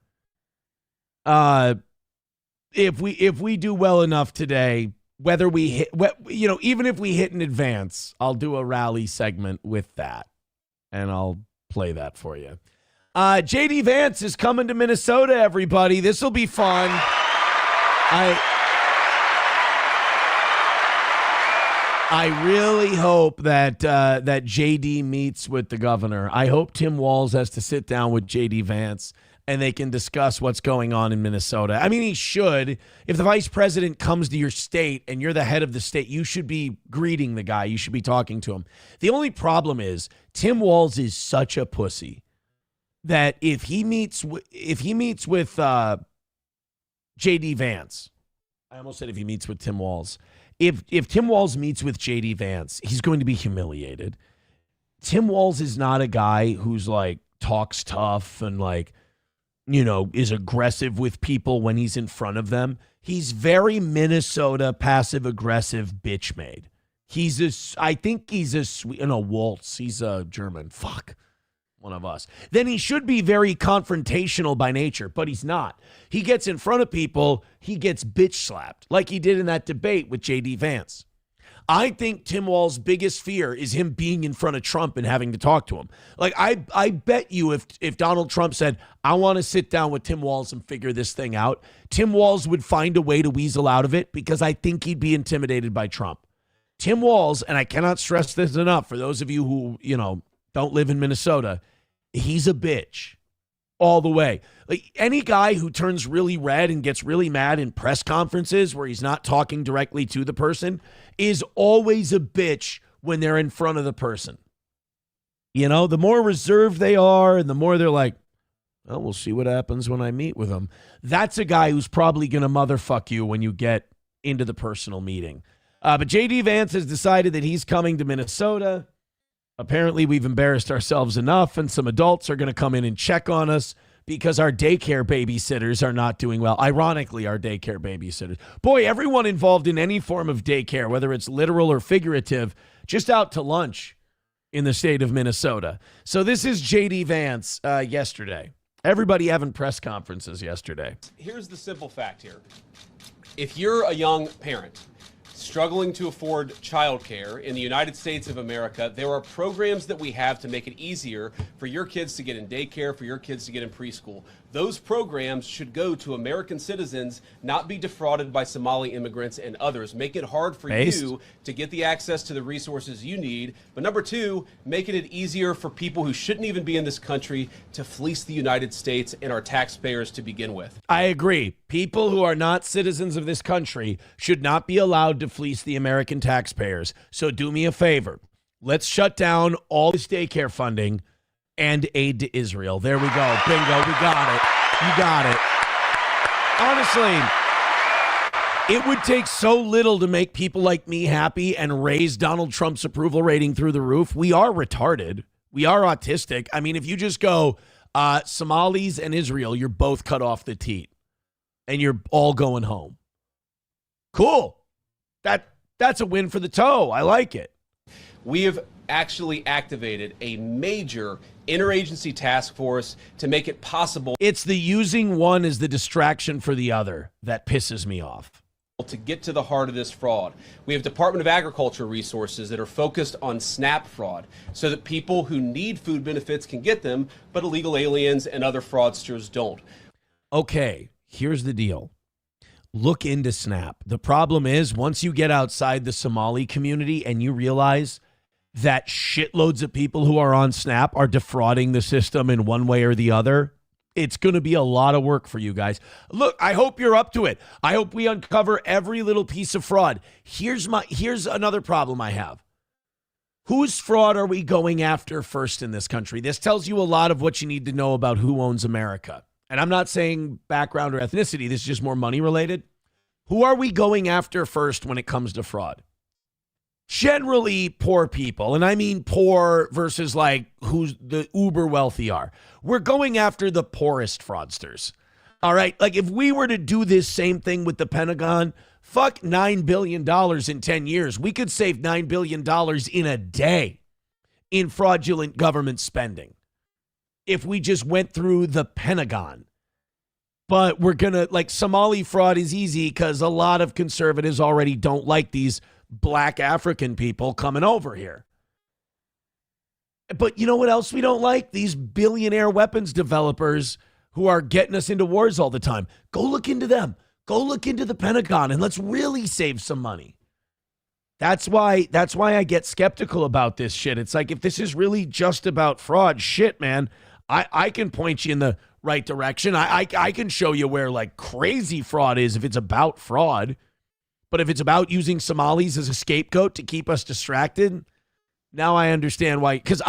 If we do well enough today, whether we hit, even if we hit in advance, I'll do a rally segment with that. And I'll play that for you. JD Vance is coming to Minnesota, everybody. This will be fun. I really hope that that JD meets with the governor. I hope Tim Walz has to sit down with JD Vance and they can discuss what's going on in Minnesota. I mean, he should. If the vice president comes to your state and you're the head of the state, you should be greeting the guy. You should be talking to him. The only problem is Tim Walz is such a pussy that if he meets with JD Vance, I almost said if he meets with Tim Walz. If Tim Walz meets with JD Vance, he's going to be humiliated. Tim Walz is not a guy who's like talks tough and like, is aggressive with people when he's in front of them. He's very Minnesota passive-aggressive bitch made. I think he's a Waltz. He's a German. Fuck. One of us. Then he should be very confrontational by nature, but he's not. He gets in front of people, he gets bitch slapped, like he did in that debate with JD Vance. I think Tim Walz's biggest fear is him being in front of Trump and having to talk to him. Like, I bet you if Donald Trump said, I want to sit down with Tim Walz and figure this thing out, Tim Walz would find a way to weasel out of it because I think he'd be intimidated by Trump. Tim Walz, and I cannot stress this enough for those of you who, don't live in Minnesota, he's a bitch all the way. Like any guy who turns really red and gets really mad in press conferences where he's not talking directly to the person is always a bitch when they're in front of the person. The more reserved they are and the more they're like, well, we'll see what happens when I meet with them. That's a guy who's probably going to motherfuck you when you get into the personal meeting. But JD Vance has decided that he's coming to Minnesota. Apparently, we've embarrassed ourselves enough, and some adults are going to come in and check on us because our daycare babysitters are not doing well. Ironically, our daycare babysitters. Boy, everyone involved in any form of daycare, whether it's literal or figurative, just out to lunch in the state of Minnesota. So this is JD Vance yesterday. Everybody having press conferences yesterday. Here's the simple fact here. If you're a young parent struggling to afford childcare in the United States of America, there are programs that we have to make it easier for your kids to get in daycare, for your kids to get in preschool. Those programs should go to American citizens, not be defrauded by Somali immigrants and others. Make it hard for you to get the access to the resources you need. But number two, making it easier for people who shouldn't even be in this country to fleece the United States and our taxpayers to begin with. I agree. People who are not citizens of this country should not be allowed to fleece the American taxpayers. So do me a favor. Let's shut down all this daycare funding and aid to Israel. There we go. Bingo. We got it. You got it. Honestly, it would take so little to make people like me happy and raise Donald Trump's approval rating through the roof. We are retarded. We are autistic. I mean, if you just go Somalis and Israel, you're both cut off the teat and you're all going home. Cool. That's a win for the toe. I like it. We have actually activated a major interagency task force to make it possible. It's the using one as the distraction for the other that pisses me off. To get to the heart of this fraud. We have Department of Agriculture resources that are focused on SNAP fraud so that people who need food benefits can get them, but illegal aliens and other fraudsters don't. Okay, here's the deal. Look into SNAP. The problem is once you get outside the Somali community and you realize that shitloads of people who are on SNAP are defrauding the system in one way or the other, it's going to be a lot of work for you guys. Look, I hope you're up to it. I hope we uncover every little piece of fraud. Here's another problem I have. Whose fraud are we going after first in this country? This tells you a lot of what you need to know about who owns America. And I'm not saying background or ethnicity. This is just more money related. Who are we going after first when it comes to fraud? Generally poor people, and I mean poor versus like who's the uber wealthy are. We're going after the poorest fraudsters. All right, like if we were to do this same thing with the Pentagon, fuck $9 billion in 10 years. We could save $9 billion in a day in fraudulent government spending if we just went through the Pentagon. But we're going to, like, Somali fraud is easy because a lot of conservatives already don't like these black African people coming over here. But you know what else we don't like? These billionaire weapons developers who are getting us into wars all the time. Go look into them. Go look into the Pentagon and let's really save some money. That's why I get skeptical about this shit. It's like, if this is really just about fraud, shit, man, I can point you in the right direction. I can show you where like crazy fraud is if it's about fraud. But if it's about using Somalis as a scapegoat to keep us distracted, now I understand why. Because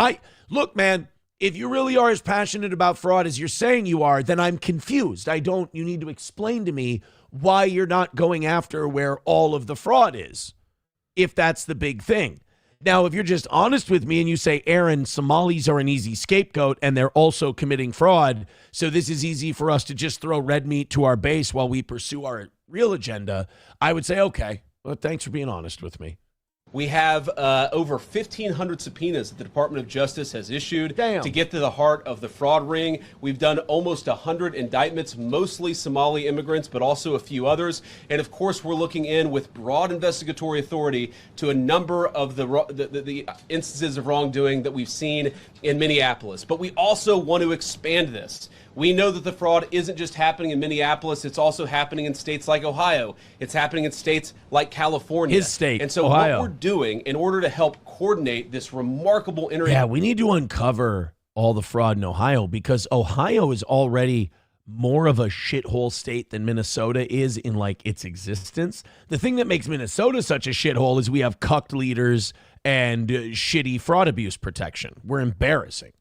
look, man, if you really are as passionate about fraud as you're saying you are, then I'm confused. You need to explain to me why you're not going after where all of the fraud is, if that's the big thing. Now, if you're just honest with me and you say, Aaron, Somalis are an easy scapegoat and they're also committing fraud, so this is easy for us to just throw red meat to our base while we pursue our real agenda, I would say, okay, well, thanks for being honest with me. We have over 1,500 subpoenas that the Department of Justice has issued to get to the heart of the fraud ring. We've done almost 100 indictments, mostly Somali immigrants, but also a few others. And of course, we're looking in with broad investigatory authority to a number of the instances of wrongdoing that we've seen in Minneapolis. But we also want to expand this. We know that the fraud isn't just happening in Minneapolis. It's also happening in states like Ohio. It's happening in states like California. His state, And so Ohio. what we're doing in order to help coordinate this remarkable Yeah, we need to uncover all the fraud in Ohio because Ohio is already more of a shithole state than Minnesota is in like its existence. The thing that makes Minnesota such a shithole is we have cucked leaders and shitty fraud abuse protection. We're embarrassing.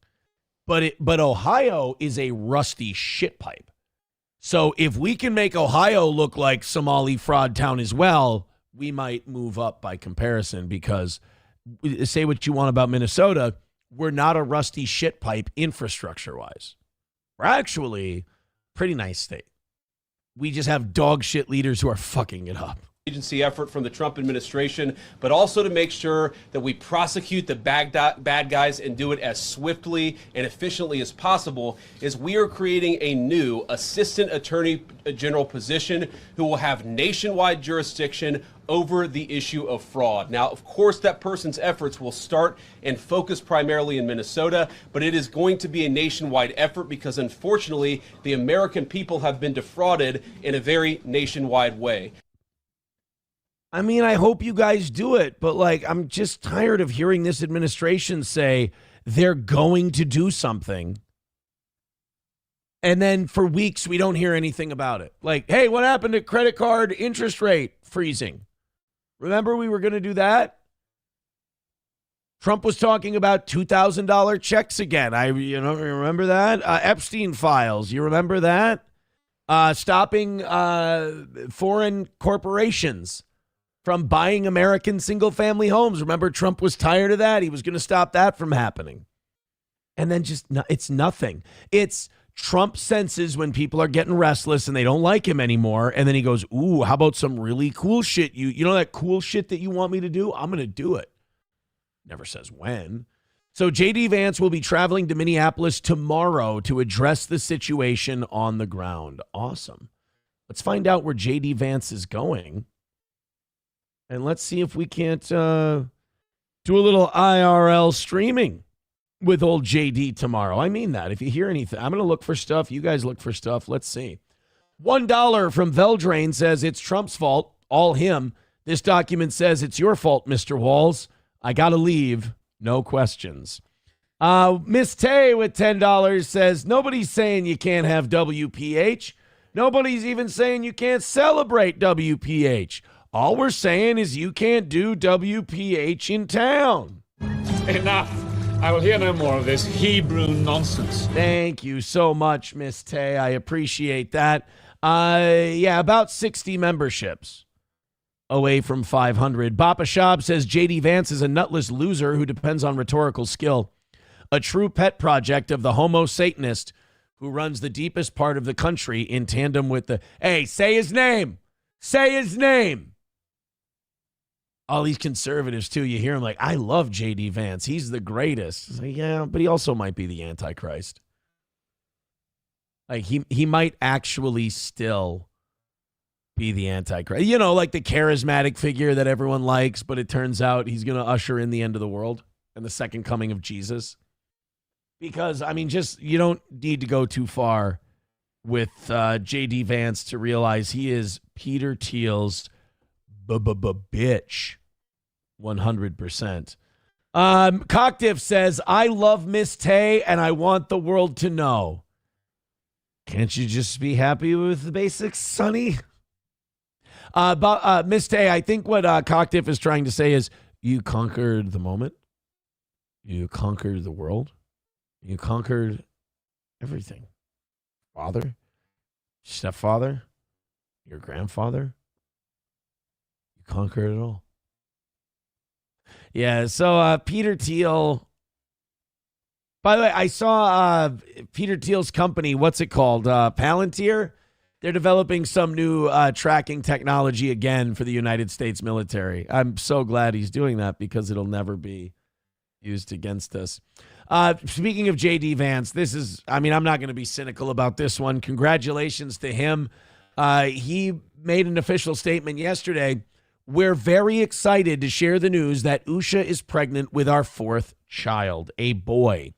But Ohio is a rusty shit pipe. So if we can make Ohio look like Somali fraud town as well, we might move up by comparison because say what you want about Minnesota, we're not a rusty shit pipe infrastructure-wise. We're actually a pretty nice state. We just have dog shit leaders who are fucking it up. agency effort from the Trump administration, but also to make sure that we prosecute the bad guys and do it as swiftly and efficiently as possible, is we are creating a new assistant attorney general position who will have nationwide jurisdiction over the issue of fraud. Now, of course, that person's efforts will start and focus primarily in Minnesota, but it is going to be a nationwide effort because, unfortunately, the American people have been defrauded in a very nationwide way. I mean, I hope you guys do it, but like, I'm just tired of hearing this administration say they're going to do something. And then for weeks, we don't hear anything about it. Like, hey, what happened to credit card interest rate freezing? Remember we were going to do that? Trump was talking about $2,000 checks again. Remember that? Epstein files. You remember that? Stopping foreign corporations from buying American single-family homes. Remember, Trump was tired of that. He was going to stop that from happening. And then it's nothing. It's Trump senses when people are getting restless and they don't like him anymore. And then he goes, ooh, how about some really cool shit? You know that cool shit that you want me to do? I'm going to do it. Never says when. So JD Vance will be traveling to Minneapolis tomorrow to address the situation on the ground. Awesome. Let's find out where JD Vance is going. And let's see if we can't do a little IRL streaming with old JD tomorrow. I mean that. If you hear anything, I'm going to look for stuff. You guys look for stuff. Let's see. $1 from Veldrain says it's Trump's fault. All him. This document says it's your fault, Mr. Walls. I got to leave. No questions. Miss Tay with $10 says nobody's saying you can't have WPH. Nobody's even saying you can't celebrate WPH. All we're saying is you can't do WPH in town. Enough. I will hear no more of this Hebrew nonsense. Thank you so much, Miss Tay. I appreciate that. About 60 memberships away from 500. Bappa Shab says JD Vance is a nutless loser who depends on rhetorical skill. A true pet project of the homo Satanist who runs the deepest part of the country in tandem with the... Hey, say his name. Say his name. All these conservatives, too, you hear them like, I love J.D. Vance. He's the greatest. It's like, yeah, but he also might be the Antichrist. Like, he might actually still be the Antichrist. You know, like the charismatic figure that everyone likes, but it turns out he's going to usher in the end of the world and the second coming of Jesus. Because, I mean, you don't need to go too far with J.D. Vance to realize he is Peter Thiel's bitch. 100%. Cocktiff says, I love Miss Tay and I want the world to know. Can't you just be happy with the basics, Sonny? Miss Tay, I think what Cocktiff is trying to say is you conquered the moment. You conquered the world. You conquered everything. Father, stepfather, your grandfather. You conquered it all. Yeah, so Peter Thiel. By the way, I saw Peter Thiel's company, what's it called? Palantir. They're developing some new tracking technology again for the United States military. I'm so glad he's doing that because it'll never be used against us. Speaking of JD Vance, I'm not going to be cynical about this one. Congratulations to him. He made an official statement yesterday. We're very excited to share the news that Usha is pregnant with our fourth child, a boy.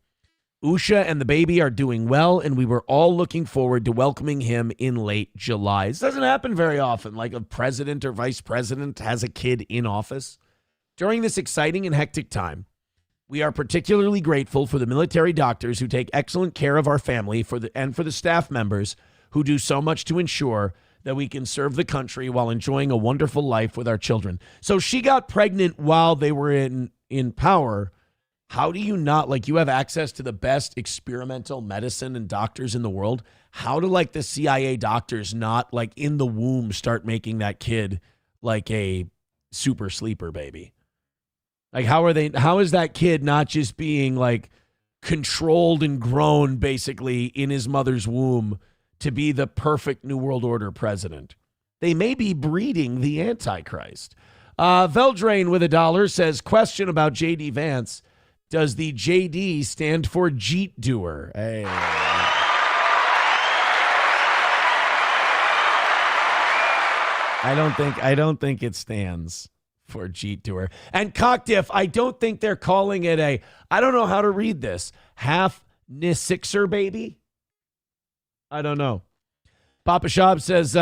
Usha and the baby are doing well, and we were all looking forward to welcoming him in late July. This doesn't happen very often, like a president or vice president has a kid in office. During this exciting and hectic time, we are particularly grateful for the military doctors who take excellent care of our family and for the staff members who do so much to ensure that we can serve the country while enjoying a wonderful life with our children. So she got pregnant while they were in power. How do you not, you have access to the best experimental medicine and doctors in the world. How do the CIA doctors not in the womb start making that kid like a super sleeper baby? How is that kid not just being controlled and grown basically in his mother's womb to be the perfect New World Order president? They may be breeding the Antichrist. Veldrain with $1 says, question about JD Vance. Does the JD stand for Jeet Doer? Hey. I don't think it stands for Jeet Doer. And Cockdiff, I don't think they're calling it I don't know how to read this. Half Nisixer baby? I don't know. Papa Shab says,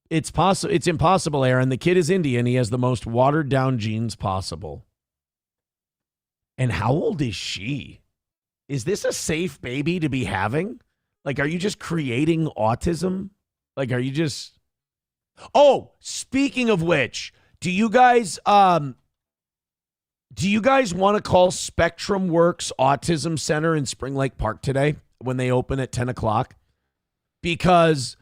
it's impossible, Aaron. The kid is Indian. He has the most watered down genes possible. And how old is she? Is this a safe baby to be having? Like, are you just creating autism? Like, are you just... Oh, speaking of which, do you guys want to call Spectrum Works Autism Center in Spring Lake Park today when they open at 10 o'clock? Because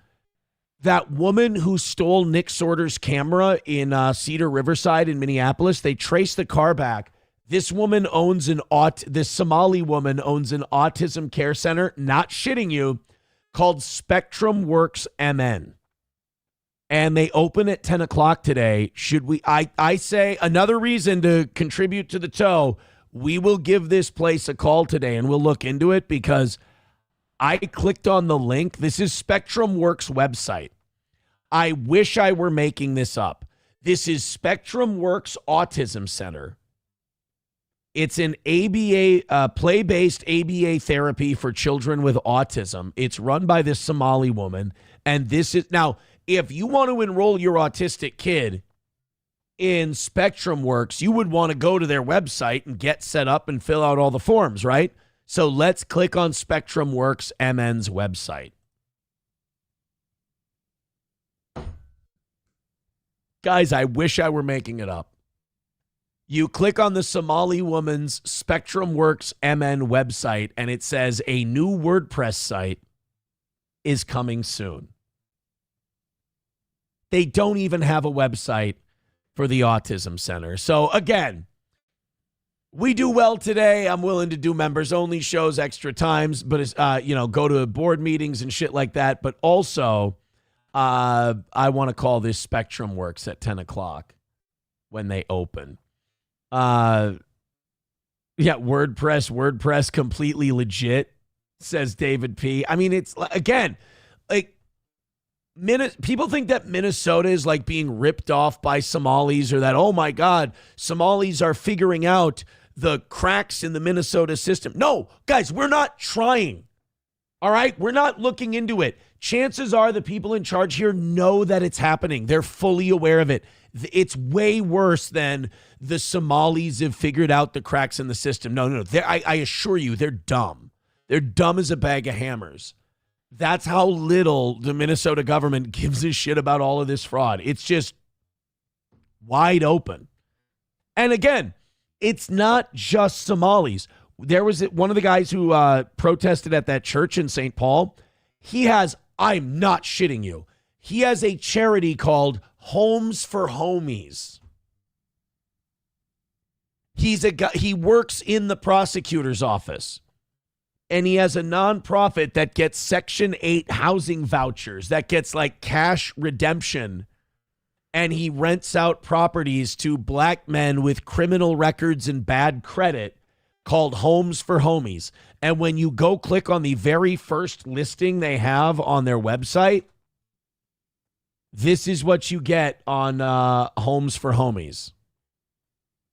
that woman who stole Nick Sorter's camera in Cedar Riverside in Minneapolis, they traced the car back. This woman owns this Somali woman owns an autism care center, not shitting you, called Spectrum Works MN. And they open at 10 o'clock today. I say another reason to contribute to the tow, we will give this place a call today and we'll look into it because I clicked on the link. This is Spectrum Works website. I wish I were making this up. This is Spectrum Works Autism Center. It's an ABA, play-based ABA therapy for children with autism. It's run by this Somali woman. And this is now, if you want to enroll your autistic kid in Spectrum Works, you would want to go to their website and get set up and fill out all the forms, right? So let's click on Spectrum Works MN's website. Guys, I wish I were making it up. You click on the Somali woman's Spectrum Works MN website, and it says a new WordPress site is coming soon. They don't even have a website for the Autism Center. So, again, we do well today. I'm willing to do members-only shows extra times, but, go to board meetings and shit like that. But also, I want to call this Spectrum Works at 10 o'clock when they open. WordPress completely legit, says David P. I mean, it's, again, like, people think that Minnesota is like being ripped off by Somalis or that, oh my God, Somalis are figuring out the cracks in the Minnesota system. No, guys, we're not trying. All right? We're not looking into it. Chances are the people in charge here know that it's happening. They're fully aware of it. It's way worse than the Somalis have figured out the cracks in the system. No. I assure you, they're dumb. They're dumb as a bag of hammers. That's how little the Minnesota government gives a shit about all of this fraud. It's just wide open. And again, it's not just Somalis. There was one of the guys who protested at that church in St. Paul. He has, I'm not shitting you, he has a charity called Homes for Homies. He's a guy, he works in the prosecutor's office. And he has a nonprofit that gets Section 8 housing vouchers, that gets like cash redemption. And he rents out properties to black men with criminal records and bad credit called Homes for Homies. And when you go click on the very first listing they have on their website, this is what you get on Homes for Homies.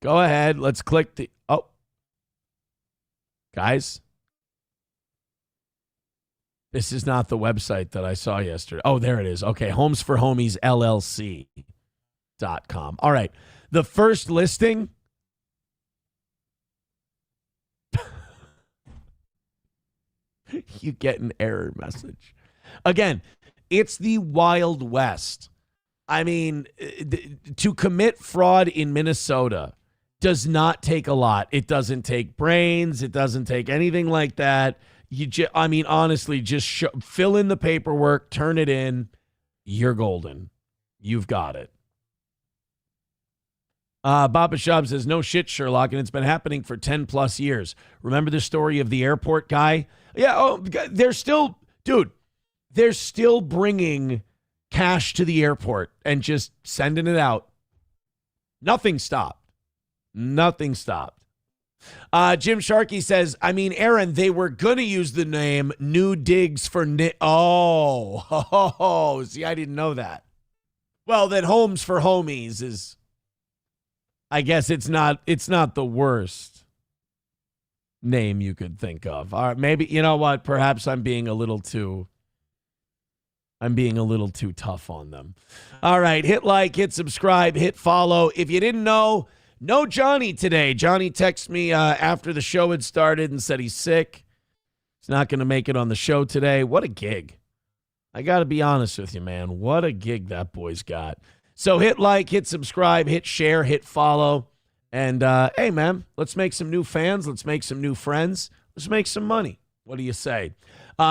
Go ahead. Let's click the... Oh. Guys. This is not the website that I saw yesterday. Oh, there it is. Okay, Homes for Homies LLC.com. All right. The first listing. You get an error message. Again, it's the Wild West. I mean, to commit fraud in Minnesota does not take a lot. It doesn't take brains. It doesn't take anything like that. Honestly, just fill in the paperwork, turn it in. You're golden. You've got it. Baba Shab says, no shit, Sherlock, and it's been happening for 10 plus years. Remember the story of the airport guy? Yeah, they're still bringing cash to the airport and just sending it out. Nothing stopped. Nothing stopped. Jim Sharkey says, I mean, Aaron, they were going to use the name New Digs for Nick. Oh, see, I didn't know that. Well, then Homes for Homies is, I guess it's not the worst name you could think of. All right, maybe, you know what? Perhaps I'm being a little too tough on them. All right, hit like, hit subscribe, hit follow. If you didn't know, no Johnny today. Johnny texted me after the show had started and said he's sick. He's not going to make it on the show today. What a gig. I got to be honest with you, man. What a gig that boy's got. So hit like, hit subscribe, hit share, hit follow. And, hey, man, let's make some new fans. Let's make some new friends. Let's make some money. What do you say?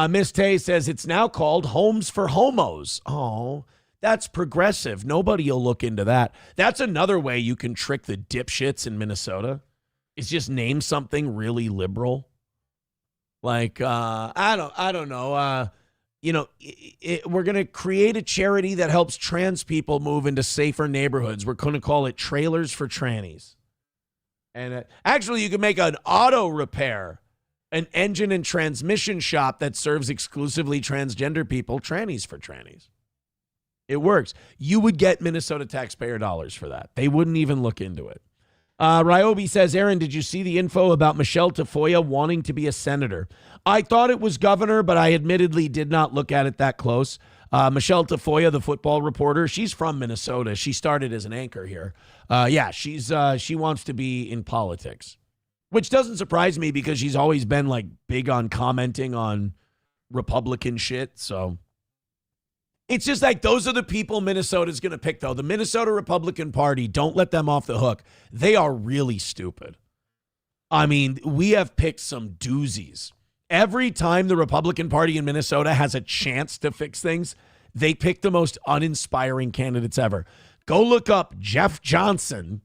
Miss Tay says it's now called Homes for Homos. Oh, that's progressive. Nobody will look into that. That's another way you can trick the dipshits in Minnesota, is just name something really liberal. Like, I don't know. We're going to create a charity that helps trans people move into safer neighborhoods. We're going to call it Trailers for Trannies. And actually, you can make an auto repair, an engine and transmission shop that serves exclusively transgender people, Trannies for Trannies. It works. You would get Minnesota taxpayer dollars for that. They wouldn't even look into it. Ryobi says, Aaron, did you see the info about Michelle Tafoya wanting to be a senator? I thought it was governor, but I admittedly did not look at it that close. Michelle Tafoya, the football reporter, she's from Minnesota. She started as an anchor here. She wants to be in politics, which doesn't surprise me because she's always been like big on commenting on Republican shit. So it's just like those are the people Minnesota's going to pick, though. The Minnesota Republican Party, don't let them off the hook. They are really stupid. I mean, we have picked some doozies. Every time the Republican Party in Minnesota has a chance to fix things, they pick the most uninspiring candidates ever. Go look up Jeff Johnson.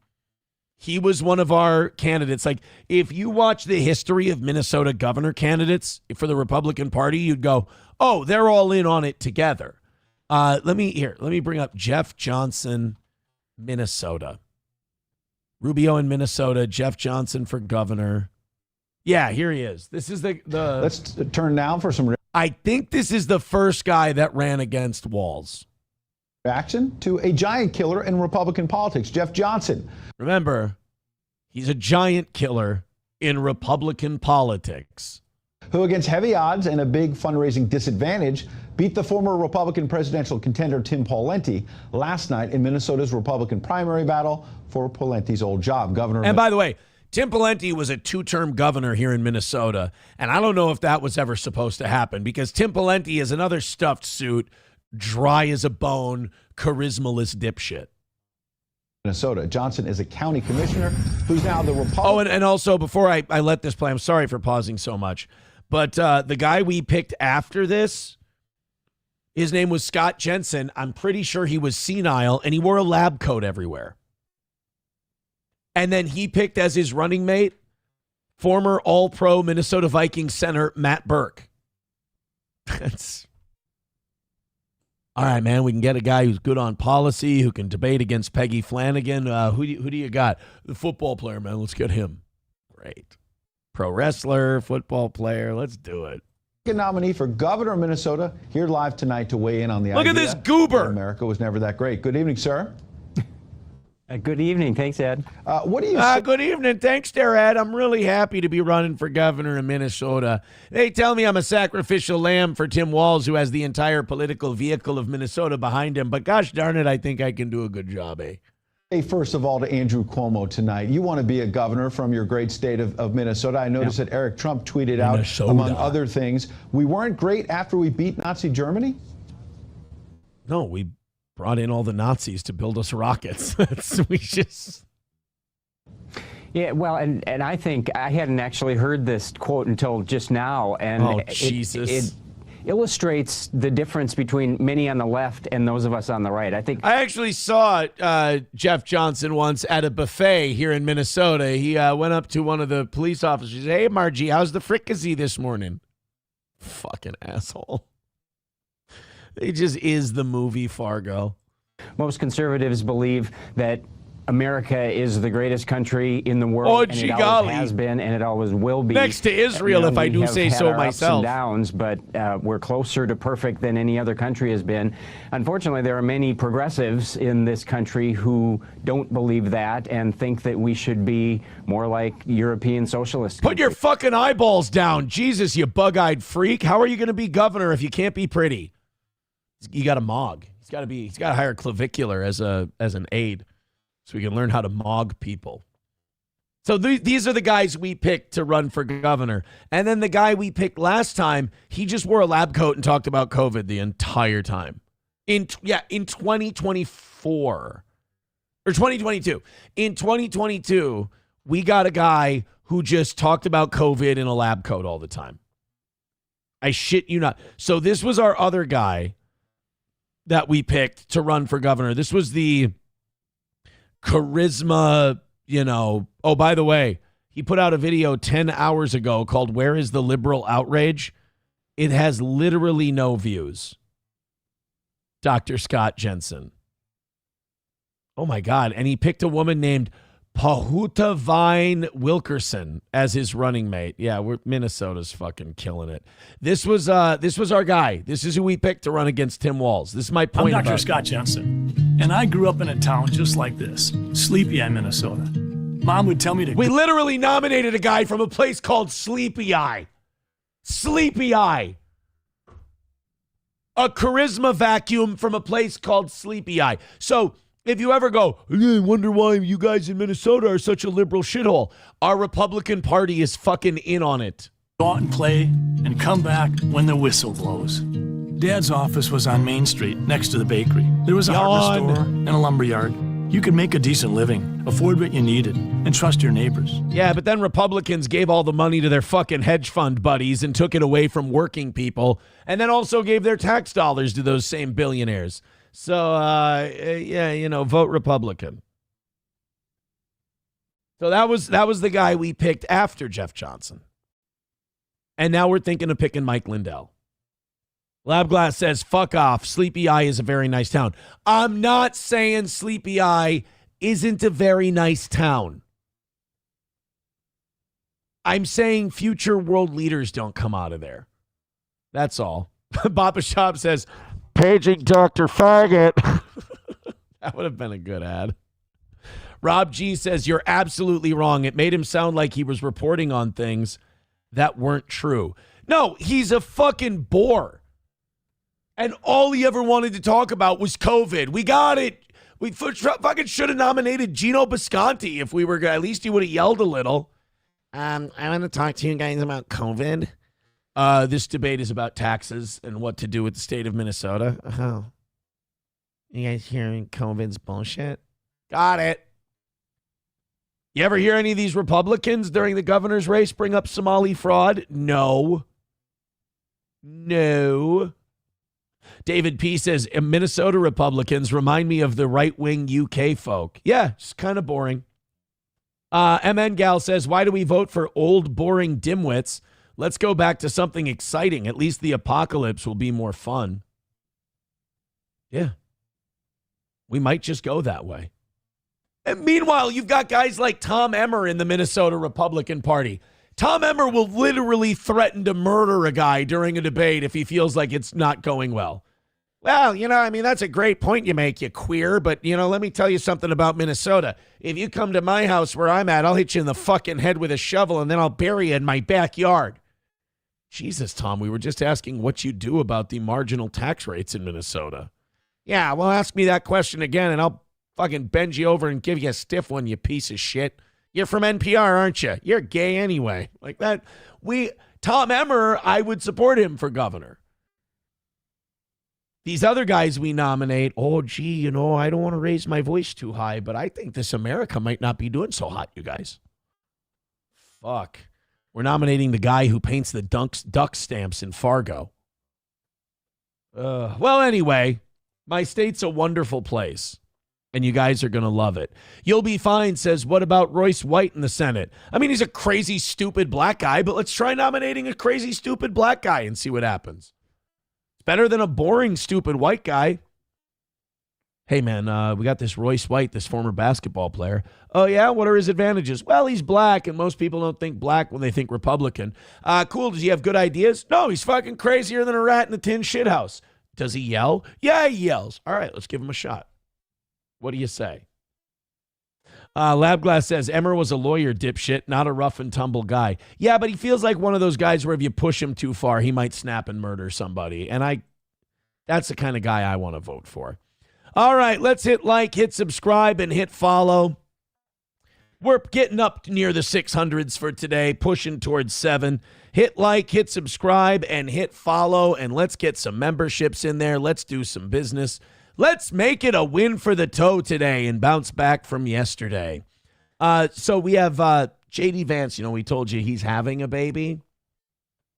He was one of our candidates. Like, if you watch the history of Minnesota governor candidates for the Republican Party, you'd go, oh, they're all in on it together. Let me bring up Jeff Johnson, Minnesota. Rubio in Minnesota, Jeff Johnson for governor. Yeah, here he is. This is the Let's turn now for some I think this is the first guy that ran against Walz. reaction to a giant killer in Republican politics, Jeff Johnson. Remember, he's a giant killer in Republican politics. Who, against heavy odds and a big fundraising disadvantage, beat the former Republican presidential contender Tim Pawlenty last night in Minnesota's Republican primary battle for Pawlenty's old job. Governor. And by the way, Tim Pawlenty was a two-term governor here in Minnesota, and I don't know if that was ever supposed to happen because Tim Pawlenty is another stuffed suit, dry as a bone, charismaless dipshit. Minnesota. Johnson is a county commissioner who's now the Republican. Oh, and also, before I let this play, I'm sorry for pausing so much, but the guy we picked after this, his name was Scott Jensen. I'm pretty sure he was senile, and he wore a lab coat everywhere. And then he picked as his running mate former All-Pro Minnesota Vikings center Matt Burke. That's all right, man. We can get a guy who's good on policy, who can debate against Peggy Flanagan. Who do you got? The football player, man. Let's get him. Great. Pro wrestler, football player. Let's do it. Nominee for governor of Minnesota here live tonight to weigh in on the Look idea at this goober. that America was never that great. Good evening, sir. Good evening. Thanks, Ed. What do you say? Good evening. Thanks, there, Ed. I'm really happy to be running for governor in Minnesota. They tell me I'm a sacrificial lamb for Tim Walz, who has the entire political vehicle of Minnesota behind him. But gosh darn it, I think I can do a good job, eh? Hey, first of all, to Andrew Cuomo tonight. You want to be a governor from your great state of Minnesota. I noticed that Eric Trump tweeted out, among other things, we weren't great after we beat Nazi Germany? No, we brought in all the Nazis to build us rockets. We just... Yeah, well, and I think I hadn't actually heard this quote until just now. And Jesus. It illustrates the difference between many on the left and those of us on the right. I actually saw Jeff Johnson once at a buffet here in Minnesota. He went up to one of the police officers. Hey, Margie, how's the fricassee this morning? Fucking asshole. It just is the movie Fargo. Most conservatives believe that America is the greatest country in the world, Oh, and gee it golly. always has been, and it always will be. Next to Israel, if I do say so we have had our ups myself. and downs, but we're closer to perfect than any other country has been. Unfortunately, there are many progressives in this country who don't believe that and think that we should be more like European socialists. Put your fucking eyeballs down. Jesus, you bug-eyed freak. How are you going to be governor if you can't be pretty? You got to mog. He's got to hire Clavicular as an aide so we can learn how to mog people. So these are the guys we picked to run for governor. And then the guy we picked last time, he just wore a lab coat and talked about COVID the entire time. In 2024 or 2022. In 2022, we got a guy who just talked about COVID in a lab coat all the time. I shit you not. So this was our other guy that we picked to run for governor. This was the charisma, oh, by the way, he put out a video 10 hours ago called Where is the Liberal Outrage? It has literally no views. Dr. Scott Jensen. Oh my God. And he picked a woman named Pahuta Vine Wilkerson as his running mate. Yeah, Minnesota's fucking killing it. This was our guy. This is who we picked to run against Tim Walz. This is my point. I'm Dr. Scott Jensen, and I grew up in a town just like this, Sleepy Eye, Minnesota. Mom would tell me to... We literally nominated a guy from a place called Sleepy Eye. Sleepy Eye. A charisma vacuum from a place called Sleepy Eye. So if you ever go, I wonder why you guys in Minnesota are such a liberal shithole, our Republican Party is fucking in on it. Go out and play and come back when the whistle blows. Dad's office was on Main Street next to the bakery. There was a hardware store and a lumber yard. You could make a decent living, afford what you needed, and trust your neighbors. Yeah, but then Republicans gave all the money to their fucking hedge fund buddies and took it away from working people, and then also gave their tax dollars to those same billionaires. So, vote Republican. So that was the guy we picked after Jeff Johnson. And now we're thinking of picking Mike Lindell. Labglass says, fuck off. Sleepy Eye is a very nice town. I'm not saying Sleepy Eye isn't a very nice town. I'm saying future world leaders don't come out of there. That's all. Baba Shop says, paging Dr. Faggot. That would have been a good ad. Rob G says, you're absolutely wrong. It made him sound like he was reporting on things that weren't true. No, he's a fucking bore. And all he ever wanted to talk about was COVID. We got it. We fucking should have nominated Gino Bisconti if we were, at least he would have yelled a little. I want to talk to you guys about COVID. This debate is about taxes and what to do with the state of Minnesota. Oh. You guys hearing COVID's bullshit? Got it. You ever hear any of these Republicans during the governor's race bring up Somali fraud? No. David P. says, Minnesota Republicans remind me of the right-wing UK folk. Yeah, it's kind of boring. MN Gal says, why do we vote for old, boring dimwits? Let's go back to something exciting. At least the apocalypse will be more fun. Yeah. We might just go that way. And meanwhile, you've got guys like Tom Emmer in the Minnesota Republican Party. Tom Emmer will literally threaten to murder a guy during a debate if he feels like it's not going well. Well, that's a great point you make, you queer, but, let me tell you something about Minnesota. If you come to my house where I'm at, I'll hit you in the fucking head with a shovel and then I'll bury you in my backyard. Jesus, Tom, we were just asking what you do about the marginal tax rates in Minnesota. Yeah, well, ask me that question again and I'll fucking bend you over and give you a stiff one, you piece of shit. You're from NPR, aren't you? You're gay anyway. Like that. Tom Emmer, I would support him for governor. These other guys we nominate, I don't want to raise my voice too high, but I think this America might not be doing so hot, you guys. Fuck. We're nominating the guy who paints the duck stamps in Fargo. Well, anyway, my state's a wonderful place, and you guys are going to love it. You'll be fine says, what about Royce White in the Senate? I mean, he's a crazy, stupid black guy, but let's try nominating a crazy, stupid black guy and see what happens. better than a boring, stupid white guy. Hey, man, we got this Royce White, this former basketball player. Oh, yeah? What are his advantages? Well, he's black, and most people don't think black when they think Republican. Cool. Does he have good ideas? No, he's fucking crazier than a rat in a tin shithouse. Does he yell? Yeah, he yells. All right, let's give him a shot. What do you say? Labglass says, Emmer was a lawyer, dipshit, not a rough and tumble guy. Yeah, but he feels like one of those guys where if you push him too far, he might snap and murder somebody. And that's the kind of guy I want to vote for. All right, let's hit like, hit subscribe, and hit follow. We're getting up near the 600s for today, pushing towards 7. Hit like, hit subscribe, and hit follow, and let's get some memberships in there. Let's do some business. Let's make it a win for the toe today and bounce back from yesterday. So we have JD Vance. You know, we told you he's having a baby.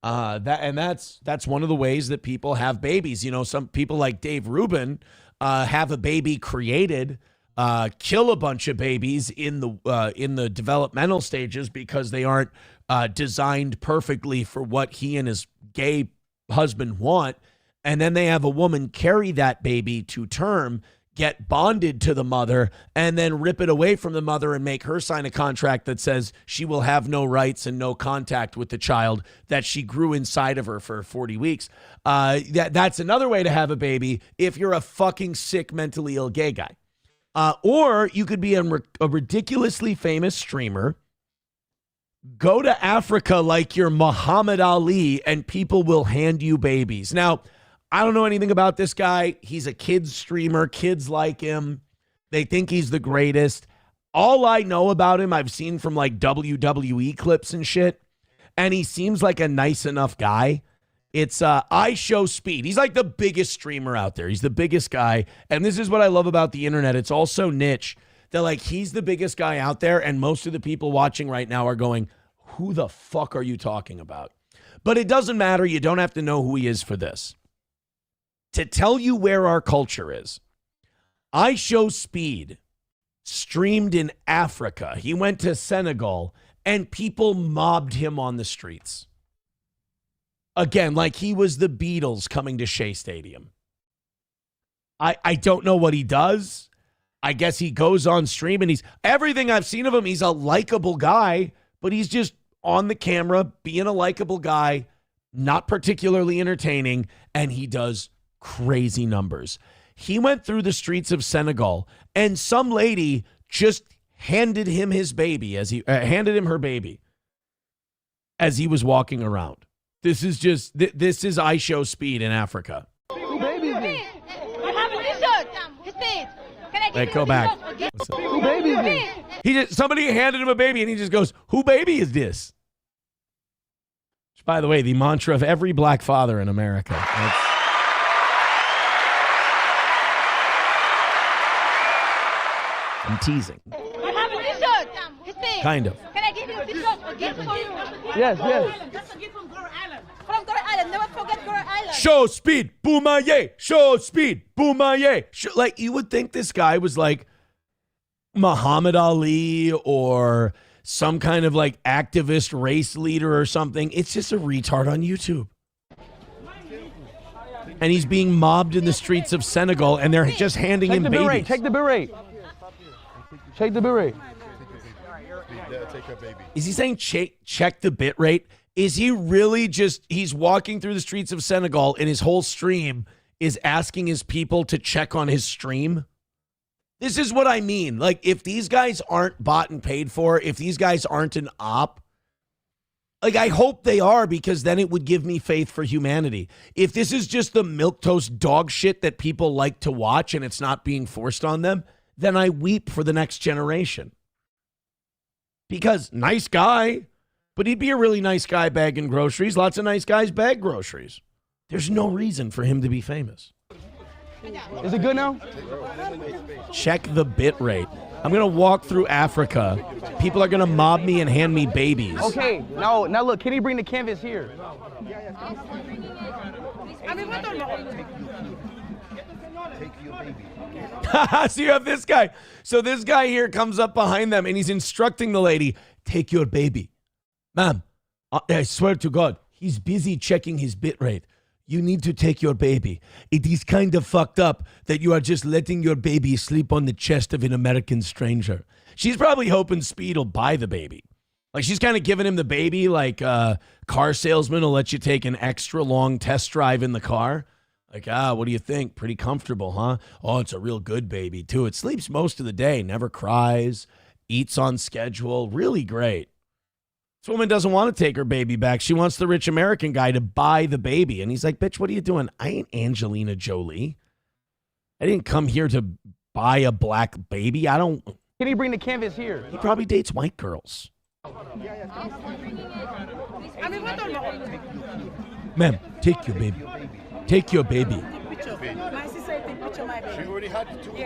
That's one of the ways that people have babies. You know, some people like Dave Rubin have a baby created, kill a bunch of babies in the developmental stages because they aren't designed perfectly for what he and his gay husband want. And then they have a woman carry that baby to term, get bonded to the mother, and then rip it away from the mother and make her sign a contract that says she will have no rights and no contact with the child that she grew inside of her for 40 weeks. That's another way to have a baby if you're a fucking sick, mentally ill gay guy. Or you could be a ridiculously famous streamer, go to Africa like you're Muhammad Ali, and people will hand you babies. Now, I don't know anything about this guy. He's a kids streamer. Kids like him. They think he's the greatest. All I know about him, I've seen from like WWE clips and shit. And he seems like a nice enough guy. It's I Show Speed. He's like the biggest streamer out there. He's the biggest guy. And this is what I love about the internet. It's all so niche that like he's the biggest guy out there. And most of the people watching right now are going, who the fuck are you talking about? But it doesn't matter. You don't have to know who he is for this. To tell you where our culture is, I Show Speed streamed in Africa. He went to Senegal, and people mobbed him on the streets. Again, like he was the Beatles coming to Shea Stadium. I don't know what he does. I guess he goes on stream, and everything I've seen of him, he's a likable guy, but he's just on the camera being a likable guy, not particularly entertaining, and he does crazy numbers. He went through the streets of Senegal, and some lady just handed him his baby handed him her baby as he was walking around. This is I Show Speed in Africa. Who baby is this? I have a t-shirt. Can I Hey, go back. Who baby is this? Somebody handed him a baby, and he just goes, "Who baby is this?" Which, by the way, the mantra of every black father in America. I'm teasing. I have a t-shirt. Kind of. Can I give you a t-shirt? A gift for you? Yes, yes. That's a gift from Girl Island. From Girl Island. Never forget Girl Island. Show Speed, Boomaye. Show Speed, Boomaye. Like, you would think this guy was like Muhammad Ali or some kind of like activist race leader or something. It's just a retard on YouTube. And he's being mobbed in the streets of Senegal, and they're just handing him babies. Take the beret. Check the bit rate. Is he saying check the bit rate? Is he really he's walking through the streets of Senegal, and his whole stream is asking his people to check on his stream? This is what I mean. Like, if these guys aren't bought and paid for, if these guys aren't an op, like, I hope they are, because then it would give me faith for humanity. If this is just the milquetoast dog shit that people like to watch and it's not being forced on them, then I weep for the next generation. Because nice guy, but he'd be a really nice guy bagging groceries. Lots of nice guys bag groceries. There's no reason for him to be famous. Is it good now? Check the bit rate. I'm going to walk through Africa. People are going to mob me and hand me babies. Okay, now look, can he bring the canvas here? So you have this guy. So this guy here comes up behind them, and he's instructing the lady, take your baby. Ma'am, I swear to God, he's busy checking his bit rate. You need to take your baby. It is kind of fucked up that you are just letting your baby sleep on the chest of an American stranger. She's probably hoping Speed will buy the baby. Like, she's kind of giving him the baby like a car salesman will let you take an extra long test drive in the car. Like, what do you think? Pretty comfortable, huh? Oh, it's a real good baby, too. It sleeps most of the day, never cries, eats on schedule. Really great. This woman doesn't want to take her baby back. She wants the rich American guy to buy the baby. And he's like, bitch, what are you doing? I ain't Angelina Jolie. I didn't come here to buy a black baby. I don't. Can he bring the canvas here? He probably dates white girls. Ma'am, take your baby. Take your baby.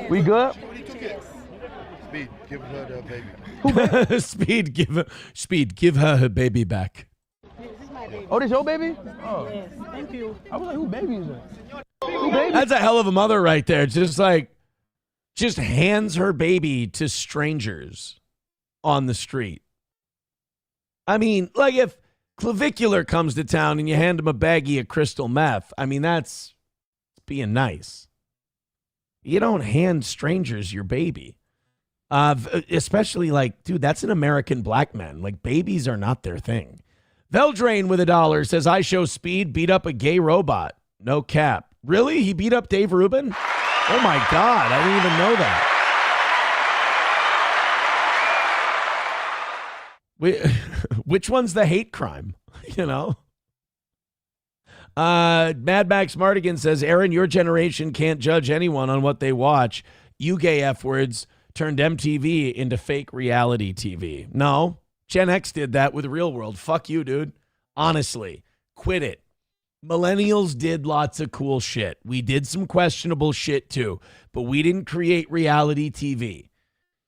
We good? Speed, give her the baby. Speed, give her her baby back. Oh, this your baby? Oh. Yes, thank you. I was like, who baby is that? Who baby? That's a hell of a mother right there. Just hands her baby to strangers on the street. I mean, like if Clavicular comes to town and you hand him a baggie of crystal meth, I mean, that's being nice. You don't hand strangers your baby. Especially like, dude, that's an American black man. Like, babies are not their thing. Veldrain with $1 says, I show Speed beat up a gay robot. No cap. Really? He beat up Dave Rubin? Oh my God, I didn't even know that. Which one's the hate crime? You know? Mad Max Mardigan says, Aaron, your generation can't judge anyone on what they watch. You gay F words turned MTV into fake reality TV. No, Gen X did that with Real World. Fuck you, dude. Honestly, quit it. Millennials did lots of cool shit. We did some questionable shit too, but we didn't create reality TV.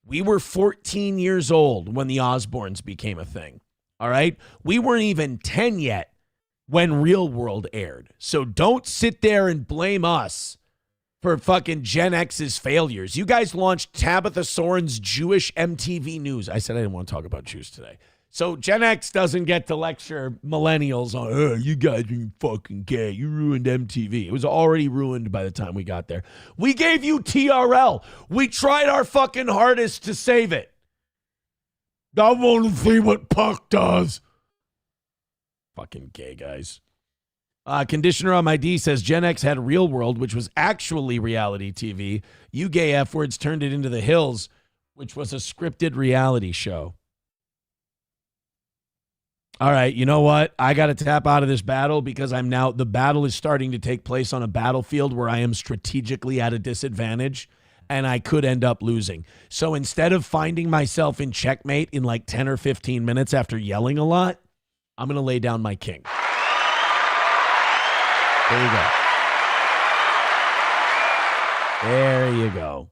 We were 14 years old when the Osbournes became a thing. All right? We weren't even 10 yet when Real World aired. So don't sit there and blame us for fucking Gen X's failures. You guys launched Tabitha Soren's Jewish MTV News. I said I didn't want to talk about Jews today. So Gen X doesn't get to lecture millennials on, oh, you guys are fucking gay. You ruined MTV. It was already ruined by the time we got there. We gave you TRL. We tried our fucking hardest to save it. I want to see what Puck does. Fucking gay guys. Conditioner on my D says Gen X had Real World, which was actually reality TV. You gay F words turned it into The Hills, which was a scripted reality show. All right, you know what? I got to tap out of this battle because the battle is starting to take place on a battlefield where I am strategically at a disadvantage and I could end up losing. So instead of finding myself in checkmate in like 10 or 15 minutes after yelling a lot, I'm going to lay down my king. There you go. There you go.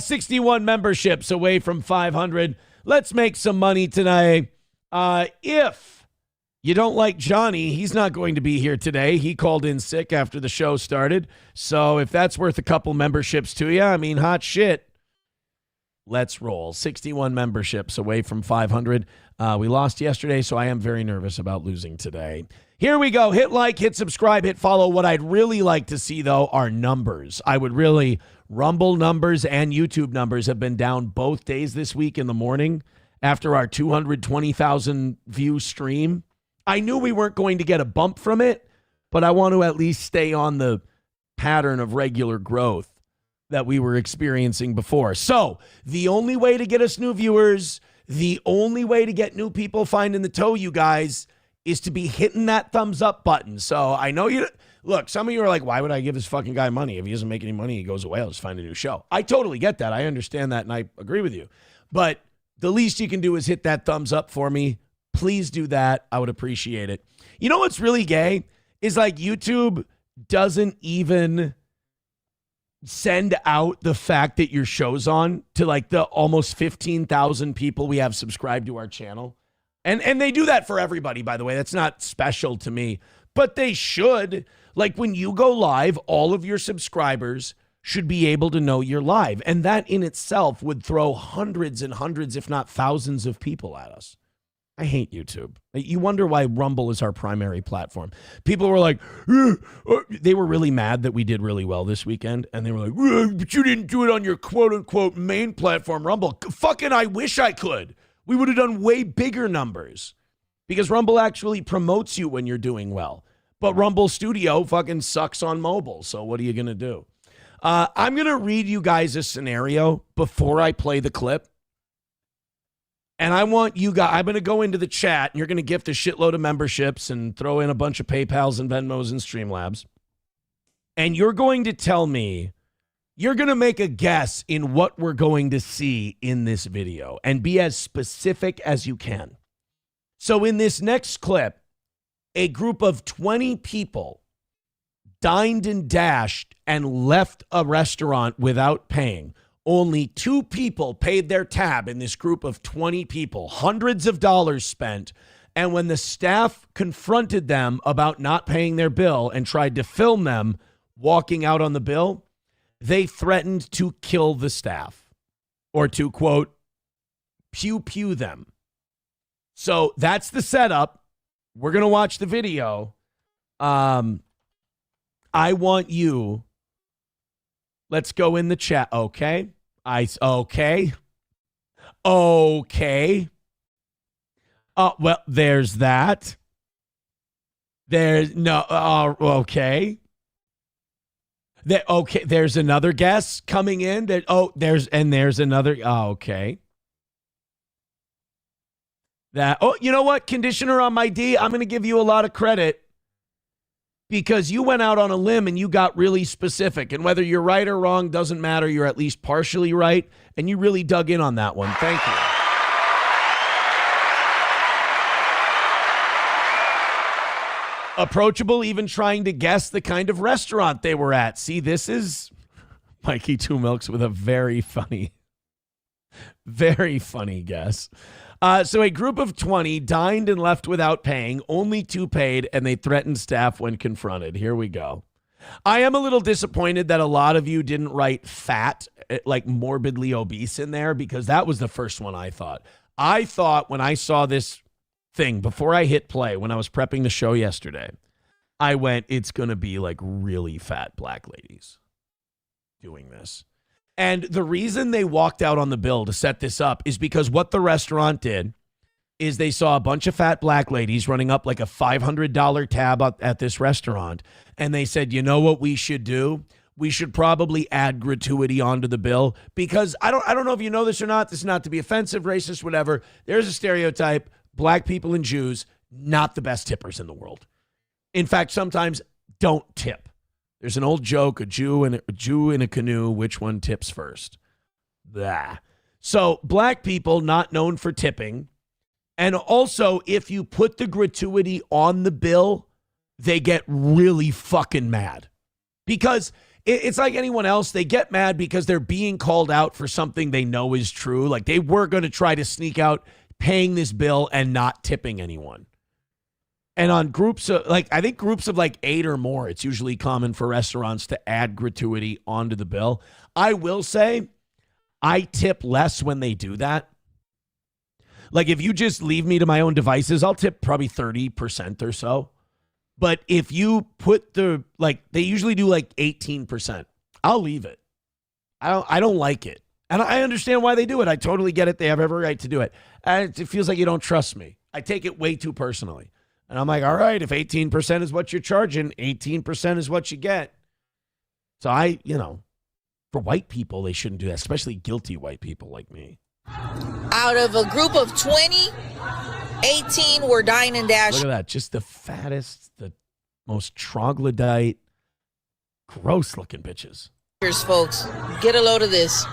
61 memberships away from 500. Let's make some money tonight. If you don't like Johnny, he's not going to be here today. He called in sick after the show started. So if that's worth a couple memberships to you, I mean, hot shit. Let's roll. 61 memberships away from 500. We lost yesterday, so I am very nervous about losing today. Here we go. Hit like, hit subscribe, hit follow. What I'd really like to see, though, are numbers. I would really, Rumble numbers and YouTube numbers have been down both days this week in the morning after our 220,000 view stream. I knew we weren't going to get a bump from it, but I want to at least stay on the pattern of regular growth that we were experiencing before. So the only way to get us new viewers, the only way to get new people finding the toe, you guys, is to be hitting that thumbs up button. So I know look, some of you are like, why would I give this fucking guy money? If he doesn't make any money, he goes away. I'll just find a new show. I totally get that. I understand that, and I agree with you. But the least you can do is hit that thumbs up for me. Please do that. I would appreciate it. You know what's really gay is like YouTube doesn't even send out the fact that your show's on to like the almost 15,000 people we have subscribed to our channel. And they do that for everybody, by the way. That's not special to me, but they should. Like when you go live, all of your subscribers should be able to know you're live. And that in itself would throw hundreds and hundreds, if not thousands of people at us. I hate YouTube. You wonder why Rumble is our primary platform. People were like, they were really mad that we did really well this weekend. And they were like, but you didn't do it on your quote unquote main platform, Rumble. Fucking I wish I could. We would have done way bigger numbers because Rumble actually promotes you when you're doing well. But Rumble Studio fucking sucks on mobile. So what are you going to do? I'm going to read you guys a scenario before I play the clip. And I want you guys, I'm going to go into the chat and you're going to gift a shitload of memberships and throw in a bunch of PayPals and Venmos and Streamlabs. And you're going to tell me, you're going to make a guess in what we're going to see in this video and be as specific as you can. So in this next clip, a group of 20 people dined and dashed and left a restaurant without paying. Only 2 people paid their tab in this group of 20 people, hundreds of dollars spent. And when the staff confronted them about not paying their bill and tried to film them walking out on the bill, they threatened to kill the staff or to, quote, pew them. So that's the setup. We're going to watch the video. I want you. Let's go in the chat. Okay. Okay. Okay. Well, there's that. There's no. Okay. Okay. There's another guess coming in. There's another. Okay. You know what? Conditioner on my D. I'm going to give you a lot of credit. Because you went out on a limb and you got really specific. And whether you're right or wrong doesn't matter. You're at least partially right. And you really dug in on that one. Thank you. Approachable, even trying to guess the kind of restaurant they were at. See, this is Mikey Two Milks with a very funny guess. So a group of 20 dined and left without paying. Only 2 paid, and they threatened staff when confronted. Here we go. I am a little disappointed that a lot of you didn't write fat, like morbidly obese in there, because that was the first one I thought. I thought when I saw this thing, before I hit play, when I was prepping the show yesterday, I went, it's going to be like really fat black ladies doing this. And the reason they walked out on the bill to set this up is because what the restaurant did is they saw a bunch of fat black ladies running up like a $500 tab at this restaurant. And they said, you know what we should do? We should probably add gratuity onto the bill because I don't know if you know this or not. This is not to be offensive, racist, whatever. There's a stereotype. Black people and Jews, not the best tippers in the world. In fact, sometimes don't tip. There's an old joke, a Jew in a canoe, which one tips first? Blah. So black people not known for tipping. And also, if you put the gratuity on the bill, they get really fucking mad. Because it's like anyone else. They get mad because they're being called out for something they know is true. Like they were going to try to sneak out paying this bill and not tipping anyone. And on groups of, I think groups of 8 or more, it's usually common for restaurants to add gratuity onto the bill. I will say, I tip less when they do that. Like, if you just leave me to my own devices, I'll tip probably 30% or so. But if you put they usually do 18%. I'll leave it. I don't like it. And I understand why they do it. I totally get it. They have every right to do it. And it feels like you don't trust me. I take it way too personally. And I'm like, all right, if 18% is what you're charging, 18% is what you get. So for white people, they shouldn't do that, especially guilty white people like me. Out of a group of 20, 18 were dying and dashing. Look at that. Just the fattest, the most troglodyte, gross-looking bitches. Here's, folks. Get a load of this.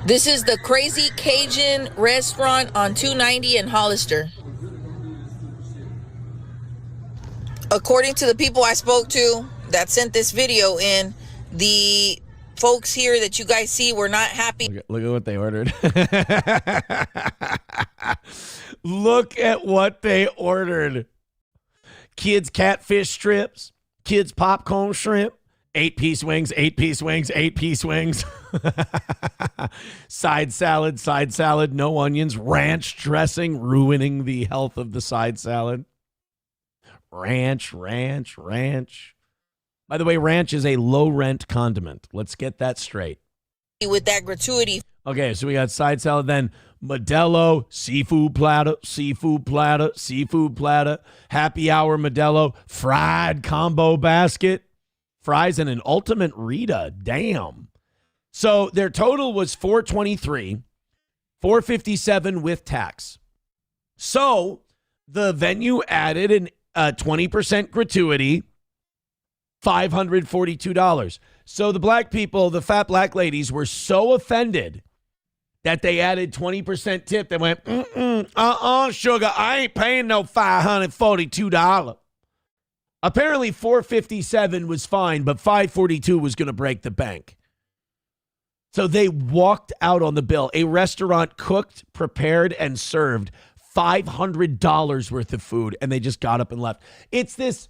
This is the Crazy Cajun restaurant on 290 in Hollister. According to the people I spoke to that sent this video in, the folks here that you guys see were not happy. Look at what they ordered. Look at what they ordered. Kids catfish strips, kids popcorn shrimp, 8-piece wings, 8-piece wings, 8-piece wings. Side salad, no onions, ranch dressing, ruining the health of the side salad. Ranch. By the way, ranch is a low-rent condiment. Let's get that straight. With that gratuity. Okay, so we got side salad, then Modelo, seafood platter, happy hour Modelo, fried combo basket, fries, and an ultimate Rita. Damn. So their total was $423, $457 with tax. So the venue added a 20% gratuity, $542. So the black people, the fat black ladies, were so offended that they added 20% tip. They went, sugar, I ain't paying no $542. Apparently $457 was fine, but $542 was going to break the bank. So they walked out on the bill. A restaurant cooked, prepared, and served $500 worth of food, and they just got up and left. It's this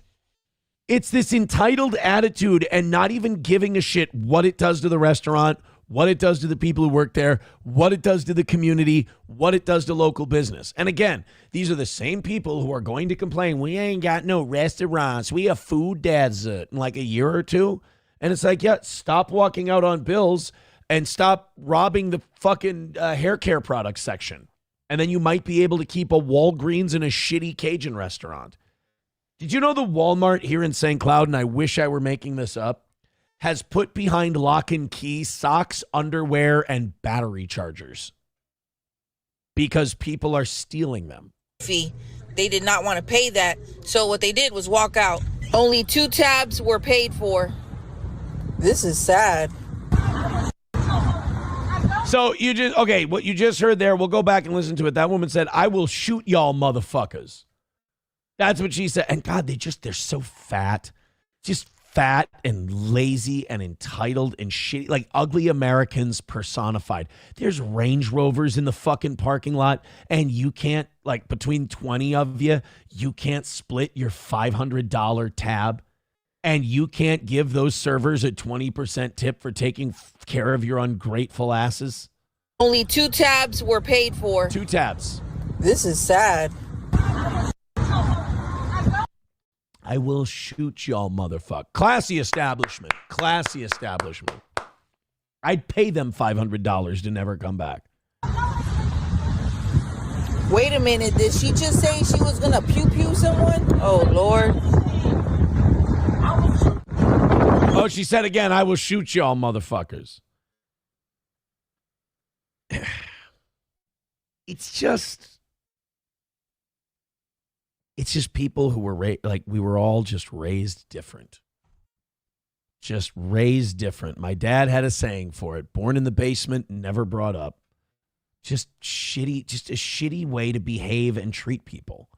entitled attitude and not even giving a shit what it does to the restaurant, what it does to the people who work there, what it does to the community, what it does to local business. And again, these are the same people who are going to complain, we ain't got no restaurants, we have food desert in like a year or two. And it's like, yeah, stop walking out on bills and stop robbing the fucking hair care products section. And then you might be able to keep a Walgreens and a shitty Cajun restaurant. Did you know the Walmart here in St. Cloud, and I wish I were making this up, has put behind lock and key socks, underwear, and battery chargers because people are stealing them? Fee. They did not want to pay that, so what they did was walk out. Only 2 tabs were paid for. This is sad. So what you just heard there, we'll go back and listen to it. That woman said, I will shoot y'all motherfuckers. That's what she said. And God, they're so fat. Just fat and lazy and entitled and shitty, like ugly Americans personified. There's Range Rovers in the fucking parking lot, and you can't, like, between 20 of you, you can't split your $500 tab, and you can't give those servers a 20% tip for taking care of your ungrateful asses. Only 2 tabs were paid for. 2 tabs. This is sad. I will shoot y'all, motherfucker. Classy establishment. I'd pay them $500 to never come back. Wait a minute. Did she just say she was going to pew-pew someone? Oh, Lord. Oh, she said again, I will shoot y'all, motherfuckers. It's just people who were we were all just raised different. Just raised different. My dad had a saying for it: born in the basement, never brought up. Just a shitty way to behave and treat people.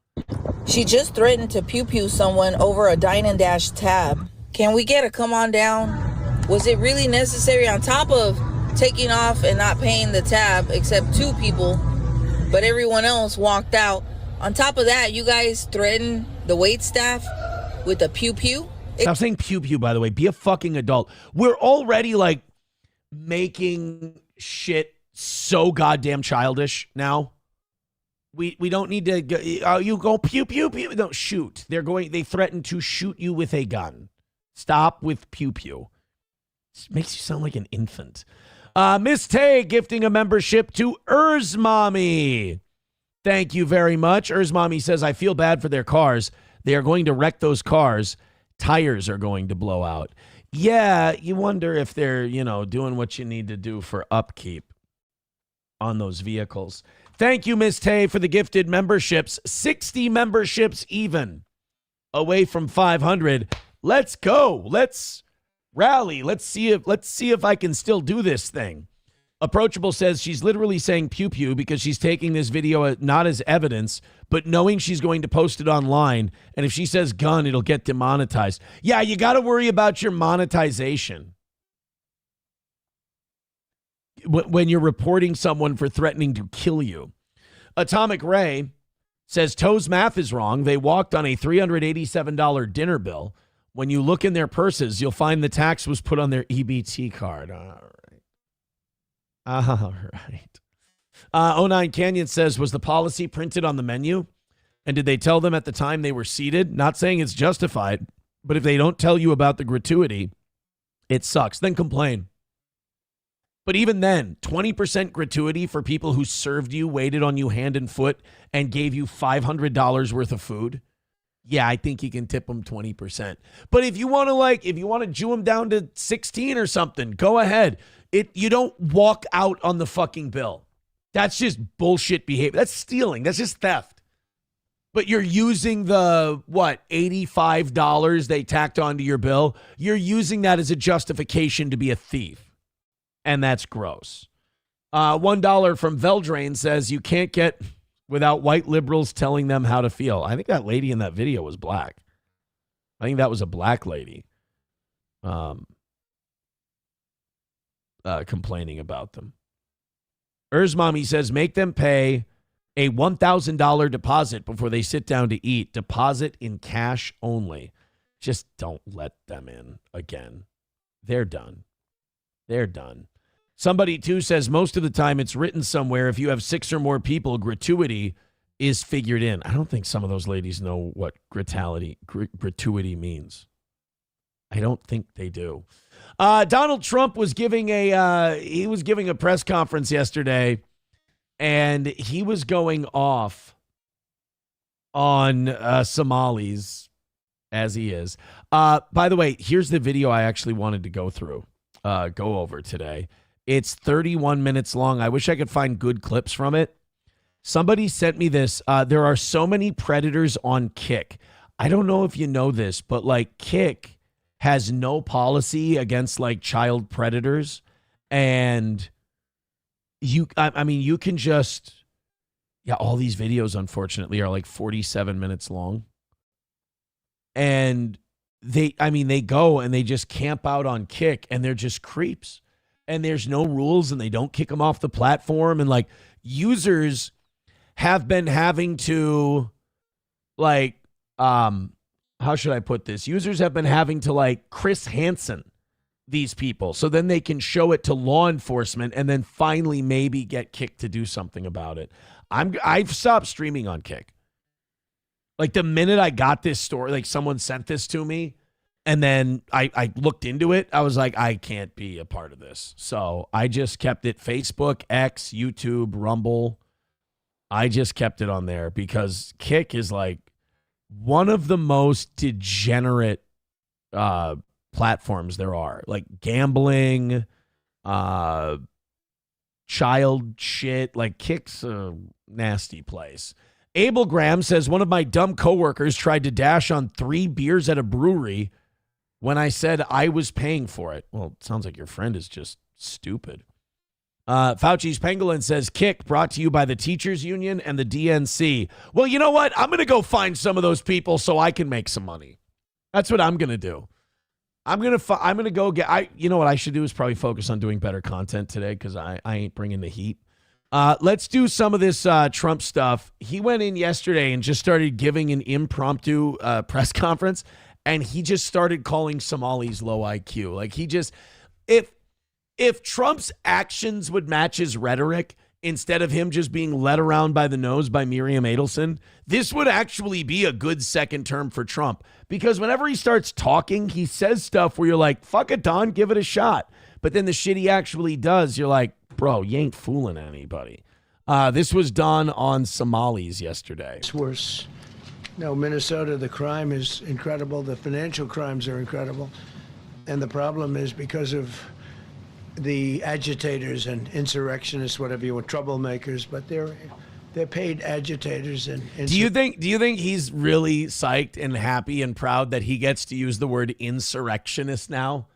She just threatened to pew-pew someone over a Dine and Dash tab. Can we get a come on down? Was it really necessary, on top of taking off and not paying the tab except 2 people, but everyone else walked out? On top of that, you guys threaten the wait staff with a pew-pew? Stop saying pew-pew, by the way. Be a fucking adult. We're already, like, making shit so goddamn childish now. We don't need to go, you go pew-pew. No, shoot. They threaten to shoot you with a gun. Stop with pew-pew. It makes you sound like an infant. Miss Tay gifting a membership to Mommy. Thank you very much. Mommy says, I feel bad for their cars. They are going to wreck those cars. Tires are going to blow out. Yeah, you wonder if they're, doing what you need to do for upkeep on those vehicles. Thank you, Miss Tay, for the gifted memberships. 60 memberships even. Away from 500. Let's go. Let's rally. Let's see if I can still do this thing. Approachable says she's literally saying pew-pew because she's taking this video not as evidence, but knowing she's going to post it online. And if she says gun, it'll get demonetized. Yeah, you got to worry about your monetization when you're reporting someone for threatening to kill you. Atomic Ray says Toe's math is wrong. They walked on a $387 dinner bill. When you look in their purses, you'll find the tax was put on their EBT card. All right. 09 Canyon says, was the policy printed on the menu? And did they tell them at the time they were seated? Not saying it's justified, but if they don't tell you about the gratuity, it sucks. Then complain. But even then, 20% gratuity for people who served you, waited on you hand and foot, and gave you $500 worth of food. Yeah, I think you can tip them 20%. But if you want to Jew them down to 16 or something, go ahead. You don't walk out on the fucking bill. That's just bullshit behavior. That's stealing. That's just theft. But you're using the, $85 they tacked onto your bill. You're using that as a justification to be a thief. And that's gross. $1 from Veldrain says you can't get without white liberals telling them how to feel. I think that lady in that video was black. I think that was a black lady complaining about them. Mommy says make them pay a $1,000 deposit before they sit down to eat. Deposit in cash only. Just don't let them in again. They're done. They're done. Somebody, too, says most of the time it's written somewhere if you have 6 or more people, gratuity is figured in. I don't think some of those ladies know what gratuity means. I don't think they do. Donald Trump was giving a press conference yesterday, and he was going off on Somalis, as he is. By the way, here's the video I actually wanted to go over today. It's 31 minutes long. I wish I could find good clips from it. Somebody sent me this. There are so many predators on Kick. I don't know if you know this, but Kick has no policy against child predators. And you can just, all these videos, unfortunately, are 47 minutes long. And they go and they just camp out on Kick, and they're just creeps. And there's no rules, and they don't kick them off the platform. And users have been having to how should I put this? Users have been having to Chris Hansen these people, so then they can show it to law enforcement and then finally maybe get Kick to do something about it. I've stopped streaming on Kick. The minute I got this story, someone sent this to me, and then I looked into it. I was like, I can't be a part of this. So I just kept it Facebook, X, YouTube, Rumble. I just kept it on there because Kick is one of the most degenerate platforms there are. Gambling, child shit. Kick's a nasty place. Abel Graham says one of my dumb coworkers tried to dash on 3 beers at a brewery when I said I was paying for it. Well, it sounds like your friend is just stupid. Fauci's Pangolin says, Kick brought to you by the Teachers Union and the DNC. Well, you know what? I'm going to go find some of those people so I can make some money. That's what I'm going to do. I'm going to go get, you know what I should do is probably focus on doing better content today because I ain't bringing the heat. Let's do some of this Trump stuff. He went in yesterday and just started giving an impromptu press conference. And he just started calling Somalis low IQ. If Trump's actions would match his rhetoric, instead of him just being led around by the nose by Miriam Adelson, this would actually be a good second term for Trump. Because whenever he starts talking, he says stuff where you're like, fuck it, Don, give it a shot. But then the shit he actually does, you're like, bro, you ain't fooling anybody. This was done on Somalis yesterday. It's worse. No, Minnesota, the crime is incredible. The financial crimes are incredible. And the problem is because of the agitators and insurrectionists, whatever you want, troublemakers, but they're paid agitators. And do you think he's really psyched and happy and proud that he gets to use the word insurrectionist now?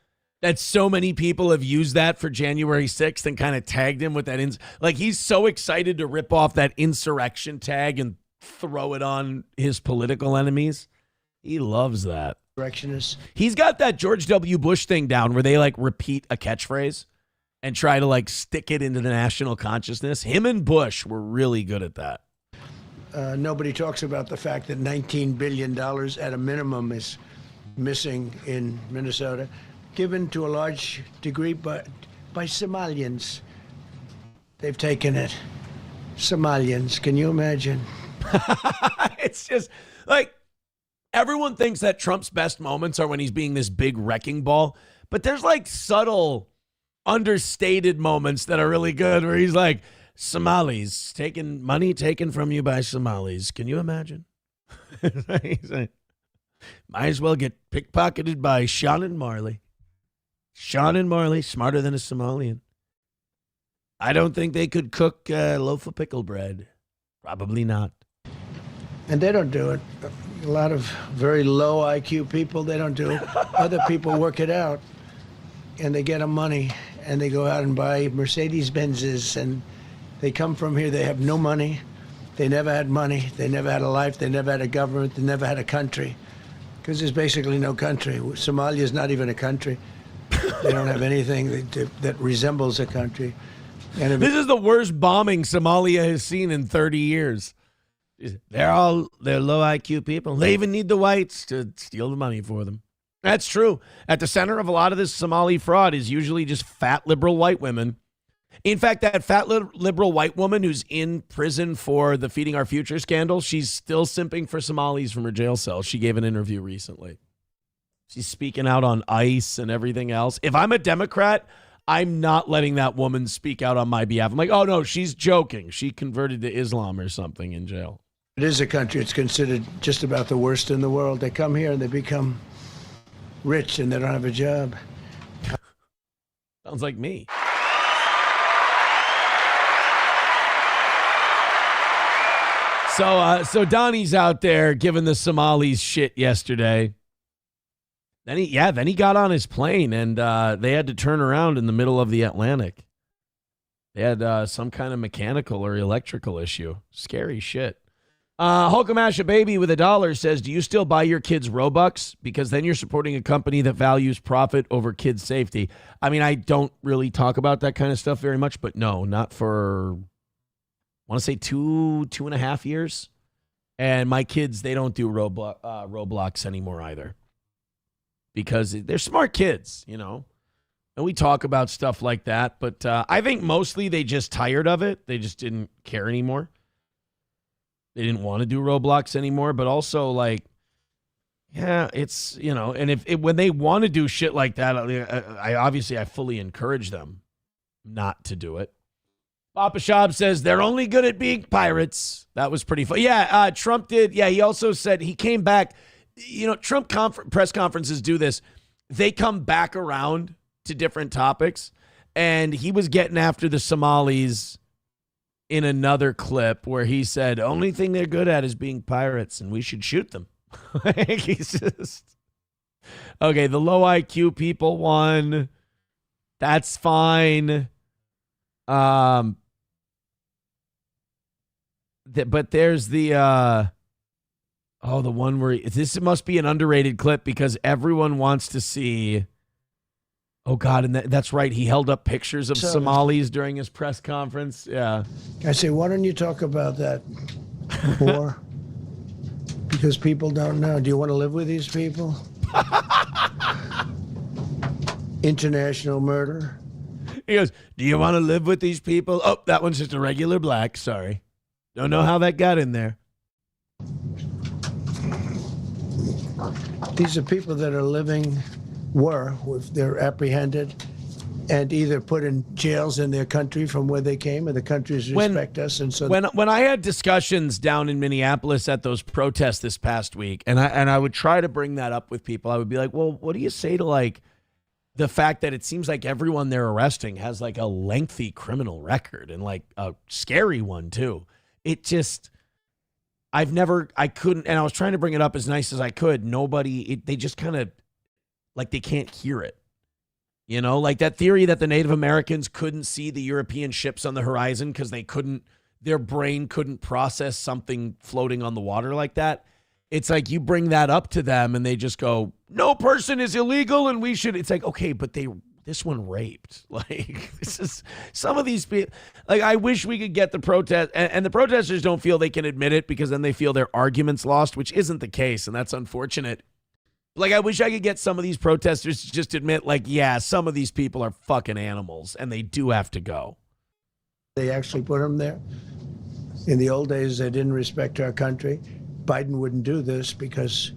That so many people have used that for January 6th and kind of tagged him with that. He's so excited to rip off that insurrection tag and throw it on his political enemies. He loves that. He's got that George W. Bush thing down where they repeat a catchphrase and try to stick it into the national consciousness. Him and Bush were really good at that. Nobody talks about the fact that $19 billion at a minimum missing in Minnesota, given to a large degree by Somalians. They've taken it. Somalians, can you imagine? It's just like everyone thinks that Trump's best moments are when he's being this big wrecking ball, but there's like subtle, understated moments that are really good where he's like, Somalis, taking money taken from you by Somalis. Can you imagine? He's like, might as well get pickpocketed by Sean and Marley. Sean and Marley, smarter than a Somalian. I don't think they could cook a loaf of pickle bread. Probably not. And they don't do it. A lot of very low IQ people, they don't do it. Other people work it out, and they get them money, and they go out and buy Mercedes-Benzes, and they come from here, they have no money. They never had money. They never had a life. They never had a government. They never had a country. Because there's basically no country. Somalia is not even a country. They don't have anything that resembles a country. And this is the worst bombing Somalia has seen in 30 years. They're low IQ people. They even need the whites to steal the money for them. That's true. At the center of a lot of this Somali fraud is usually just fat liberal white women. In fact, that fat liberal white woman who's in prison for the Feeding Our Future scandal, she's still simping for Somalis from her jail cell. She gave an interview recently. She's speaking out on ICE and everything else. If I'm a Democrat, I'm not letting that woman speak out on my behalf. I'm like, oh, no, she's joking. She converted to Islam or something in jail. it is a country. It's considered just about the worst in the world. They come here and they become rich and they don't have a job. Sounds like me. So Donnie's out there giving the Somalis shit yesterday. Then he got on his plane and they had to turn around in the middle of the Atlantic. They had some kind of mechanical or electrical issue. Scary shit. Hulkamasha Baby with $1 says, do you still buy your kids Robux? Because then you're supporting a company that values profit over kids' safety. I mean, I don't really talk about that kind of stuff very much, but no, not for, I want to say 2.5 years. And my kids, they don't do Roblox anymore either. Because they're smart kids, you know. And we talk about stuff like that. But I think mostly they just tired of it. They just didn't care anymore. They didn't want to do Roblox anymore. But also, like, yeah, it's, you know. And when they want to do shit like that, I fully encourage them not to do it. Papa Shab says they're only good at being pirates. That was pretty fun. Yeah, Trump did. Yeah, he also said he came back. You know, Trump press conferences do this. They come back around to different topics. And he was getting after the Somalis in another clip where he said, only thing they're good at is being pirates and we should shoot them. He's just, okay, the low IQ people won. That's fine. But there's the, the one where this must be an underrated clip because everyone wants to see. Oh, God. And that's right. He held up pictures of Somalis during his press conference. Yeah. I say, why don't you talk about that more? Because people don't know. Do you want to live with these people? International murder. He goes, do you want to live with these people? Oh, that one's just a regular black. Sorry. Don't know how that got in there. These are people that are they're apprehended and either put in jails in their country from where they came, and the countries respect us. And so when I had discussions down in Minneapolis at those protests this past week, and I would try to bring that up with people, I would be like, well, what do you say to like the fact that it seems like everyone they're arresting has like a lengthy criminal record and like a scary one too? It just, I couldn't, and I was trying to bring it up as nice as I could. They just kind of, like they can't hear it. You know, like that theory that the Native Americans couldn't see the European ships on the horizon because their brain couldn't process something floating on the water like that. It's like you bring that up to them and they just go, no person is illegal and we should. It's like, okay, but this one raped. Like, this is some of these people. Like, I wish we could get the protest, and the protesters don't feel they can admit it because then they feel their argument's lost, which isn't the case, and that's unfortunate. Like, I wish I could get some of these protesters to just admit, like, yeah, some of these people are fucking animals, and they do have to go. They actually put them there. In the old days, they didn't respect our country. Biden wouldn't do this because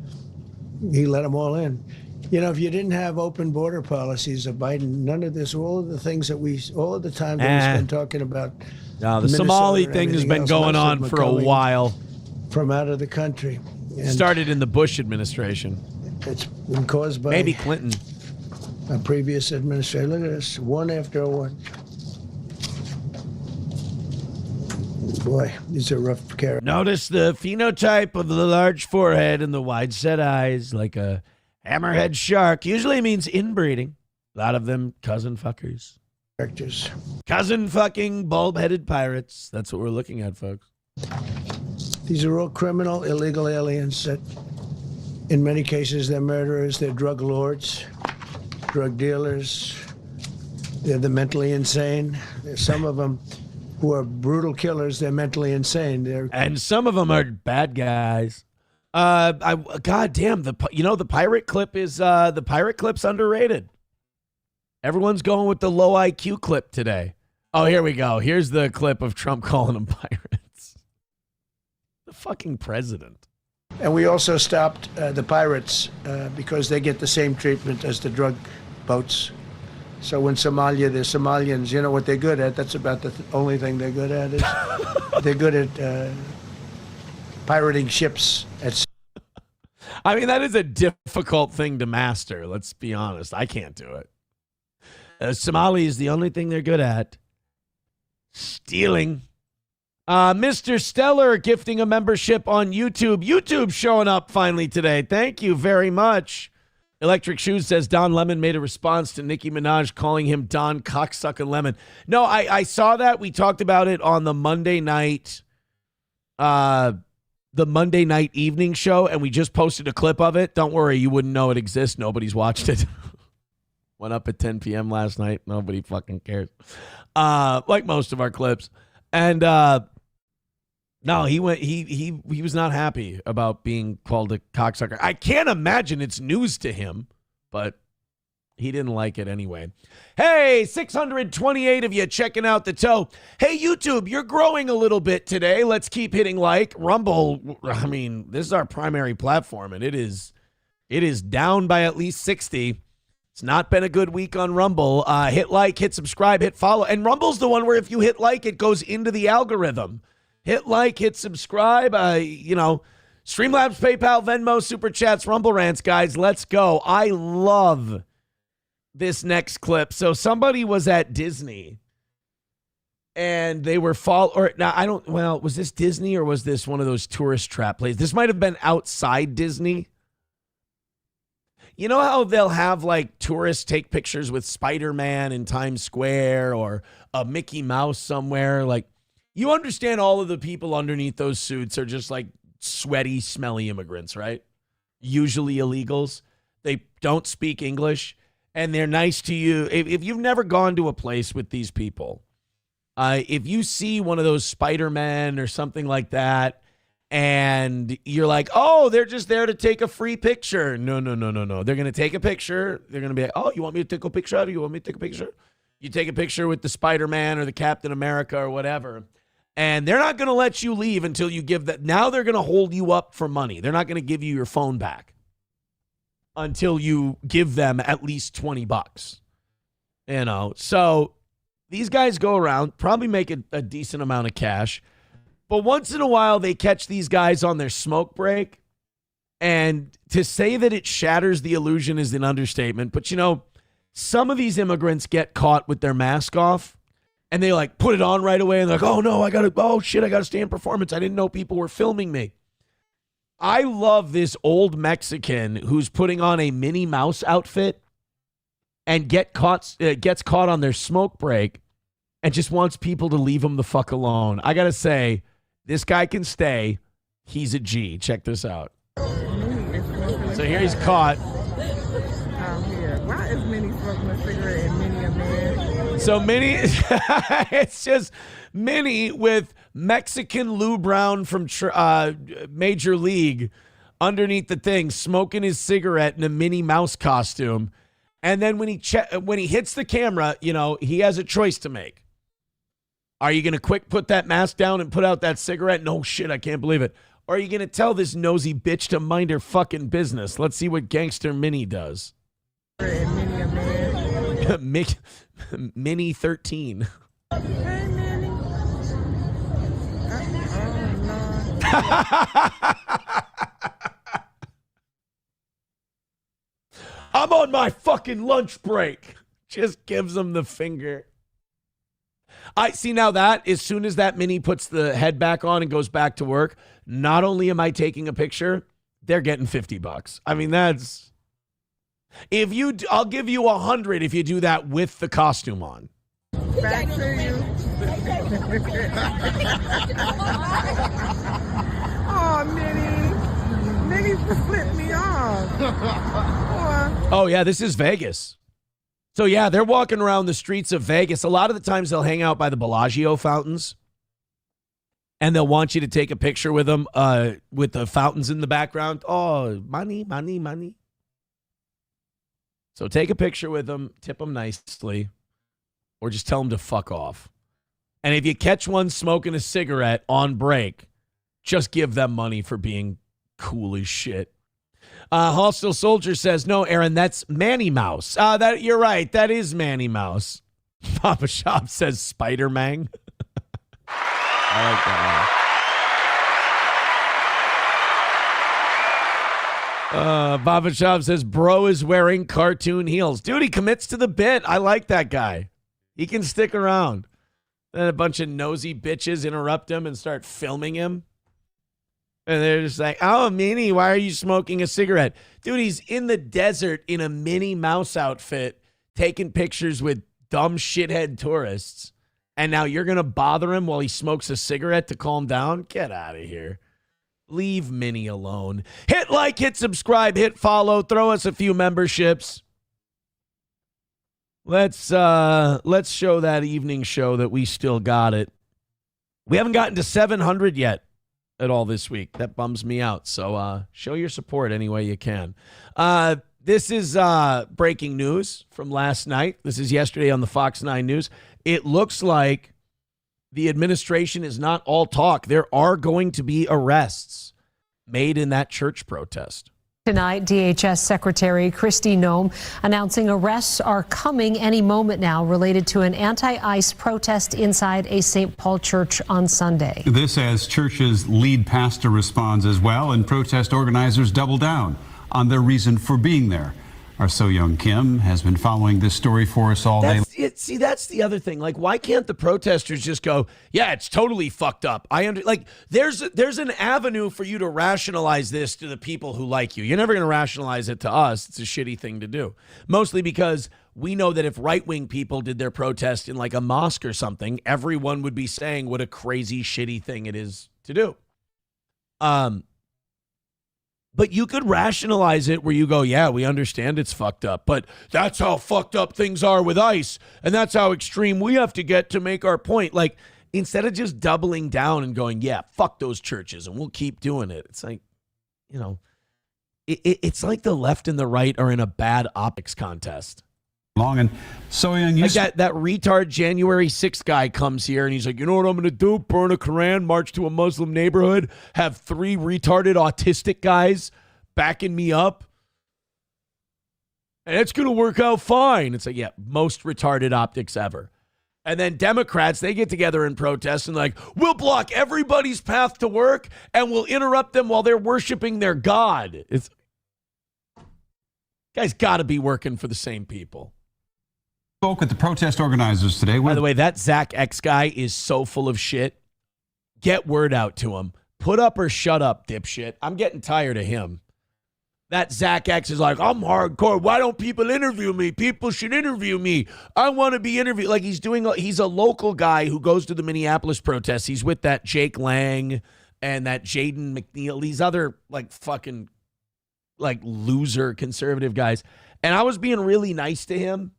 he let them all in. You know, if you didn't have open border policies of Biden, none of this, all of the things that all of the time that we've been talking about. No, the Somali thing has been going on for a while. From out of the country. And started in the Bush administration. It's been caused by maybe Clinton. A previous administration. Look at this, one after one. Boy, these are rough characters. Notice the phenotype of the large forehead and the wide-set eyes, like a hammerhead shark. Usually means inbreeding. A lot of them cousin fuckers. Characters. Cousin fucking bulb-headed pirates. That's what we're looking at, folks. These are all criminal, illegal aliens that, in many cases, they're murderers, they're drug lords, drug dealers, they're the mentally insane. There's some of them who are brutal killers, they're mentally insane. And some of them are bad guys. God damn, the pirate clip is the pirate clip's underrated. Everyone's going with the low IQ clip today. Oh, here we go. Here's the clip of Trump calling them pirates. The fucking president. And we also stopped the pirates because they get the same treatment as the drug boats. So in Somalia, the Somalians, you know what they're good at? That's about the only thing they're good at is they're good at pirating ships at sea. I mean, that is a difficult thing to master. Let's be honest. I can't do it. Somali is the only thing they're good at. Stealing. Mr. Stellar gifting a membership on YouTube. YouTube showing up finally today. Thank you very much. Electric Shoes says Don Lemon made a response to Nicki Minaj calling him Don Cocksuckin' Lemon. No, I saw that. We talked about it on the Monday night evening show, and we just posted a clip of it. Don't worry, you wouldn't know it exists. Nobody's watched it. Went up at 10 p.m. last night. Nobody fucking cares. Like most of our clips. And no, he was not happy about being called a cocksucker. I can't imagine it's news to him, but he didn't like it anyway. Hey, 628 of you checking out the toe. Hey, YouTube, you're growing a little bit today. Let's keep hitting like. Rumble, I mean, this is our primary platform, and it is down by at least 60. It's not been a good week on Rumble. Hit like, hit subscribe, hit follow. And Rumble's the one where if you hit like, it goes into the algorithm. Hit like, hit subscribe. Streamlabs, PayPal, Venmo, Super Chats, Rumble Rants, guys. Let's go. I love this next clip. So somebody was at Disney and they were was this Disney or was this one of those tourist trap places? This might have been outside Disney. You know how they'll have like tourists take pictures with Spider-Man in Times Square or a Mickey Mouse somewhere? Like, you understand all of the people underneath those suits are just like sweaty, smelly immigrants, right? Usually illegals. They don't speak English and they're nice to you. If you've never gone to a place with these people, if you see one of those Spider-Man or something like that, and you're like, oh, they're just there to take a free picture. No. They're going to take a picture. They're going to be like, oh, you want me to take a picture of you? You want me to take a picture? You take a picture with the Spider-Man or the Captain America or whatever. And they're not going to let you leave until you give that. Now they're going to hold you up for money. They're not going to give you your phone back until you give them at least $20. So these guys go around, probably make a decent amount of cash. But once in a while, they catch these guys on their smoke break. And to say that it shatters the illusion is an understatement. But, some of these immigrants get caught with their mask off. And they, put it on right away. And they're like, oh, no, I got to stay in performance. I didn't know people were filming me. I love this old Mexican who's putting on a Minnie Mouse outfit and gets caught on their smoke break and just wants people to leave him the fuck alone. I got to say, this guy can stay. He's a G. Check this out. So here he's caught. Why is Minnie smoking a cigarette and Minnie a man? So Minnie, it's just Minnie with Mexican Lou Brown from Major League underneath the thing, smoking his cigarette in a Minnie Mouse costume. And then when he hits the camera, you know, he has a choice to make. Are you going to quick put that mask down and put out that cigarette? No shit, I can't believe it. Or are you going to tell this nosy bitch to mind her fucking business? Let's see what Gangster Minnie does. Minnie 13. Hey, Minnie. I'm on my fucking lunch break. Just gives him the finger. I see now that as soon as that Minnie puts the head back on and goes back to work, not only am I taking a picture, they're getting $50. I mean, that's I'll give you 100 if you do that with the costume on. Back to you. Oh, Minnie. Minnie flipped me off. Oh, yeah, this is Vegas. So, yeah, they're walking around the streets of Vegas. A lot of the times they'll hang out by the Bellagio fountains, and they'll want you to take a picture with them with the fountains in the background. Oh, money, money, money. So take a picture with them, tip them nicely, or just tell them to fuck off. And if you catch one smoking a cigarette on break, just give them money for being cool as shit. Hostile Soldier says, no, Aaron, that's Manny Mouse. That you're right. That is Manny Mouse. Papa Shop says Spider-Man. I like that one. Baba Shop says, bro is wearing cartoon heels. Dude, he commits to the bit. I like that guy. He can stick around. Then a bunch of nosy bitches interrupt him and start filming him. And they're just like, oh, Minnie, why are you smoking a cigarette? Dude, he's in the desert in a Minnie Mouse outfit taking pictures with dumb shithead tourists. And now you're going to bother him while he smokes a cigarette to calm down? Get out of here. Leave Minnie alone. Hit like, hit subscribe, hit follow, throw us a few memberships. Let's show that evening show that we still got it. We haven't gotten to 700 yet at all this week. That bums me out. So show your support any way you can. This is breaking news from last night. This is yesterday on the Fox 9 News. It looks like the administration is not all talk. There are going to be arrests made in that church protest. Tonight, DHS Secretary Kristi Noem announcing arrests are coming any moment now related to an anti-ICE protest inside a St. Paul church on Sunday. This as church's lead pastor responds as well, and protest organizers double down on their reason for being there. Our So Young Kim has been following this story for us all day. See, that's the other thing. Like, why can't the protesters just go, yeah, it's totally fucked up. There's an avenue for you to rationalize this to the people who like you. You're never going to rationalize it to us. It's a shitty thing to do. Mostly because we know that if right-wing people did their protest in like a mosque or something, everyone would be saying what a crazy, shitty thing it is to do. But you could rationalize it where you go, yeah, we understand it's fucked up, but that's how fucked up things are with ICE, and that's how extreme we have to get to make our point. Like, instead of just doubling down and going, yeah, fuck those churches, and we'll keep doing it. It's like, you know, it's like the left and the right are in a bad optics contest. Long and so young. Like that retard January 6th guy comes here and he's like, you know what I'm going to do? Burn a Koran, march to a Muslim neighborhood, have 3 retarded autistic guys backing me up. And it's going to work out fine. It's like, yeah, most retarded optics ever. And then Democrats, they get together and protest and like, we'll block everybody's path to work and we'll interrupt them while they're worshiping their God. It's, guys got to be working for the same people. Spoke with the protest organizers today. By the way, that Zach X guy is so full of shit. Get word out to him. Put up or shut up, dipshit. I'm getting tired of him. That Zach X is like, I'm hardcore. Why don't people interview me? People should interview me. I want to be interviewed. Like he's a local guy who goes to the Minneapolis protests. He's with that Jake Lang and that Jaden McNeil. These other like fucking like loser conservative guys. And I was being really nice to him.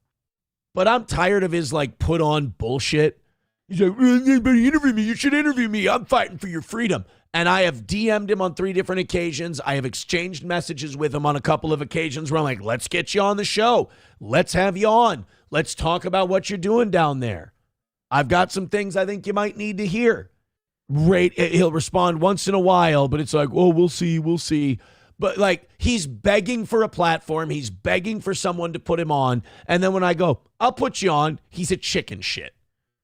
But I'm tired of his like put on bullshit. He's like, anybody interview me? You should interview me. I'm fighting for your freedom. And I have DM'd him on 3 different occasions. I have exchanged messages with him on a couple of occasions where I'm like, let's get you on the show. Let's have you on. Let's talk about what you're doing down there. I've got some things I think you might need to hear. He'll respond once in a while, but it's like, oh, we'll see. But like, he's begging for a platform. He's begging for someone to put him on. And then when I go, I'll put you on, he's a chicken shit.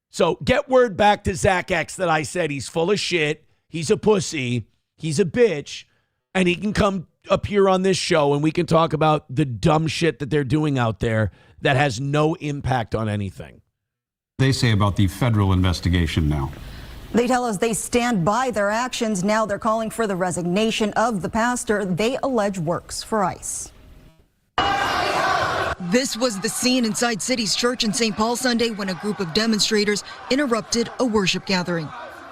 So get word back to Zach X that I said he's full of shit. He's a pussy. He's a bitch. And he can come appear on this show and we can talk about the dumb shit that they're doing out there that has no impact on anything. They say about the federal investigation now. They tell us they stand by their actions. Now they're calling for the resignation of the pastor they allege works for ICE. This was the scene inside City's church in St. Paul Sunday when a group of demonstrators interrupted a worship gathering.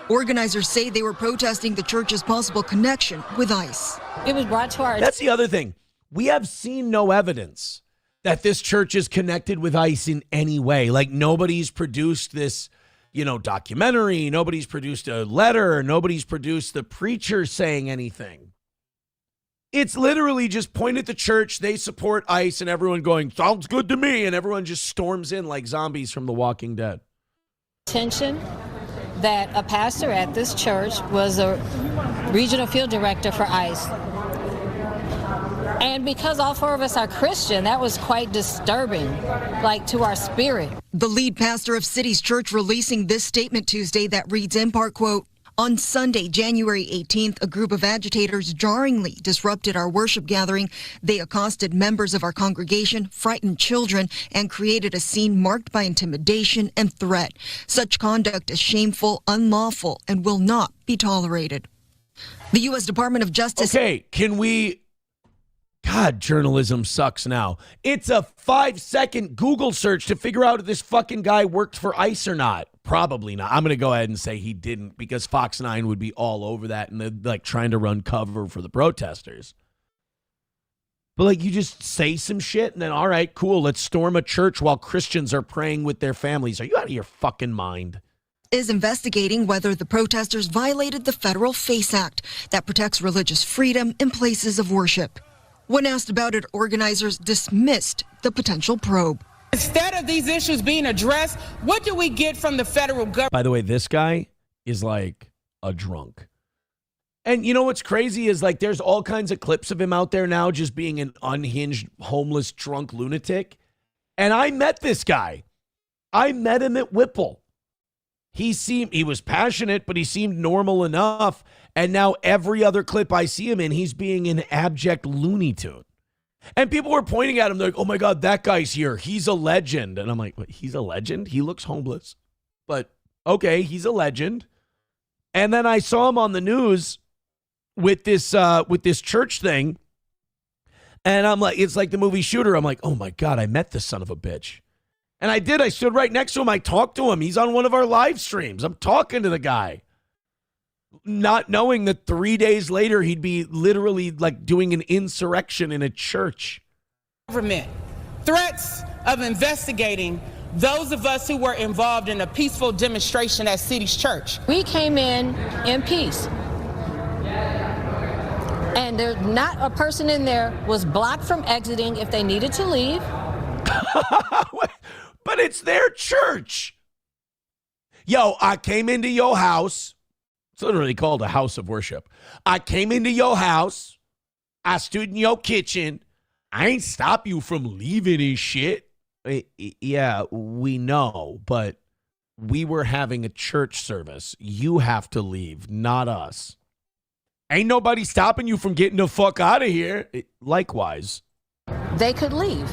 Organizers say they were protesting the church's possible connection with ICE. It was brought to our... That's the other thing. We have seen no evidence that this church is connected with ICE in any way. Like, nobody's produced this, documentary. Nobody's produced a letter. Nobody's produced the preacher saying anything. It's literally just point at the church. They support ICE and everyone going, sounds good to me. And everyone just storms in like zombies from The Walking Dead. Attention that a pastor at this church was a regional field director for ICE. And because all 4 of us are Christian, that was quite disturbing, to our spirit. The lead pastor of City's church releasing this statement Tuesday that reads in part, quote, on Sunday, January 18th, a group of agitators jarringly disrupted our worship gathering. They accosted members of our congregation, frightened children, and created a scene marked by intimidation and threat. Such conduct is shameful, unlawful, and will not be tolerated. The U.S. Department of Justice... Okay, can we... God, journalism sucks now. It's a 5-second Google search to figure out if this fucking guy worked for ICE or not. Probably not. I'm going to go ahead and say he didn't because Fox 9 would be all over that and they're trying to run cover for the protesters. But you just say some shit and then, all right, cool, let's storm a church while Christians are praying with their families. Are you out of your fucking mind? Is investigating whether the protesters violated the federal FACE Act that protects religious freedom in places of worship. When asked about it, organizers dismissed the potential probe. Instead of these issues being addressed, what do we get from the federal government? By the way, this guy is like a drunk. And you know what's crazy is there's all kinds of clips of him out there now just being an unhinged, homeless, drunk lunatic. And I met this guy. I met him at Whipple. He was passionate, but he seemed normal enough. And now every other clip I see him in, he's being an abject Looney Tune. And people were pointing at him, they're like, oh my God, that guy's here. He's a legend. And I'm like, what, he's a legend? He looks homeless. But okay, he's a legend. And then I saw him on the news with this church thing. And I'm like, it's like the movie Shooter. I'm like, oh my God, I met this son of a bitch. And I did. I stood right next to him. I talked to him. He's on one of our live streams. I'm talking to the guy. Not knowing that 3 days later, he'd be literally doing an insurrection in a church. Government threats of investigating those of us who were involved in a peaceful demonstration at City's church. We came in peace. And there's not a person in there was blocked from exiting if they needed to leave. But it's their church. Yo, I came into your house. It's literally called a house of worship. I came into your house. I stood in your kitchen. I ain't stop you from leaving and shit. Yeah, we know, but we were having a church service. You have to leave, not us. Ain't nobody stopping you from getting the fuck out of here. Likewise. They could leave.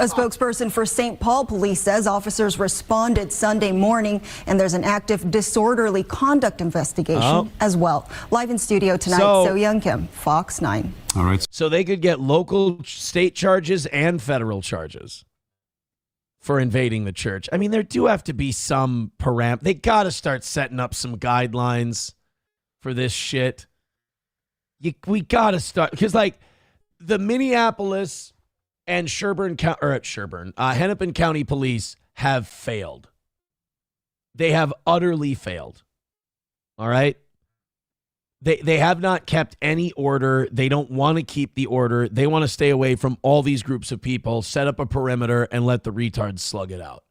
A spokesperson for St. Paul Police says officers responded Sunday morning and there's an active disorderly conduct investigation as well. Live in studio tonight, So Young Kim, Fox 9. All right. So they could get local state charges and federal charges for invading the church. I mean, there do have to be some They got to start setting up some guidelines for this shit. We got to start because the Minneapolis and Hennepin County Police have failed. They have utterly failed. All right? They have not kept any order. They don't want to keep the order. They want to stay away from all these groups of people, set up a perimeter, and let the retards slug it out.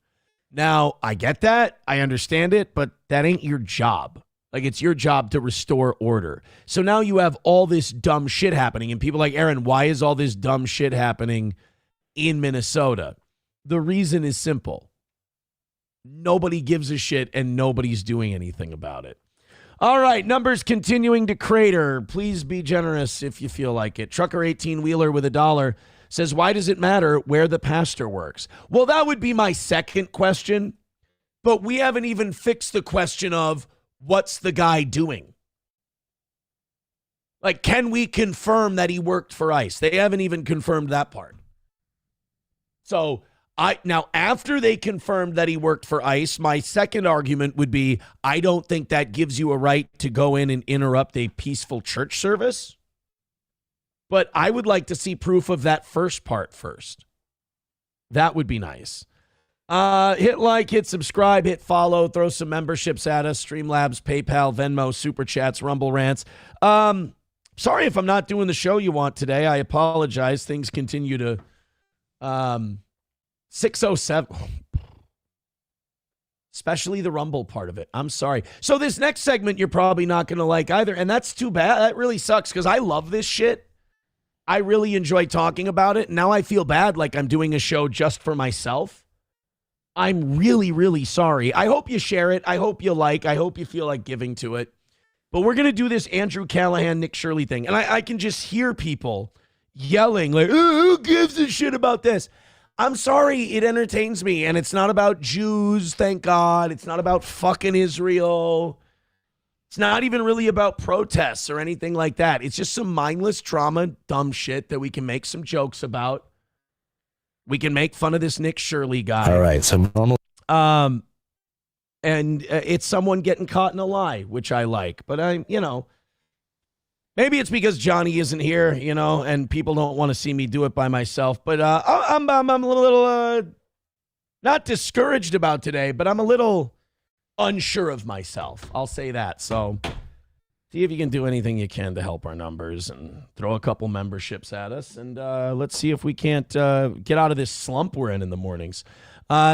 Now, I get that. I understand it, but that ain't your job. Like, it's your job to restore order. So now you have all this dumb shit happening, and people like, Aaron, why is all this dumb shit happening in Minnesota? The reason is simple. Nobody gives a shit, and nobody's doing anything about it. All right, numbers continuing to crater. Please be generous if you feel like it. Trucker 18-wheeler with $1 says, why does it matter where the pastor works? Well, that would be my second question, but we haven't even fixed the question of what's the guy doing? Like, can we confirm that he worked for ICE? They haven't even confirmed that part. So now, after they confirmed that he worked for ICE, my second argument would be, I don't think that gives you a right to go in and interrupt a peaceful church service. But I would like to see proof of that first part first. That would be nice. Hit like, hit subscribe, hit follow, throw some memberships at us. Streamlabs, PayPal, Venmo, Super Chats, Rumble Rants. Sorry if I'm not doing the show you want today. I apologize. Things continue to... 607, especially the Rumble part of it. I'm sorry. So this next segment you're probably not going to like either, and that's too bad. That really sucks because I love this shit. I really enjoy talking about it. Now I feel bad like I'm doing a show just for myself. I'm really, really sorry. I hope you share it. I hope you like. I hope you feel like giving to it. But we're going to do this Andrew Callaghan, Nick Shirley thing, and I can just hear people yelling like, who gives a shit about this? I'm sorry, it entertains me, and it's not about Jews, thank God. It's not about fucking Israel. It's not even really about protests or anything like that. It's just some mindless drama, dumb shit that we can make some jokes about. We can make fun of this Nick Shirley guy. All right, so normal. And it's someone getting caught in a lie, which I like. But maybe it's because Johnny isn't here, and people don't want to see me do it by myself. But I'm a little not discouraged about today, but I'm a little unsure of myself. I'll say that. So see if you can do anything you can to help our numbers and throw a couple memberships at us. And let's see if we can't get out of this slump we're in the mornings.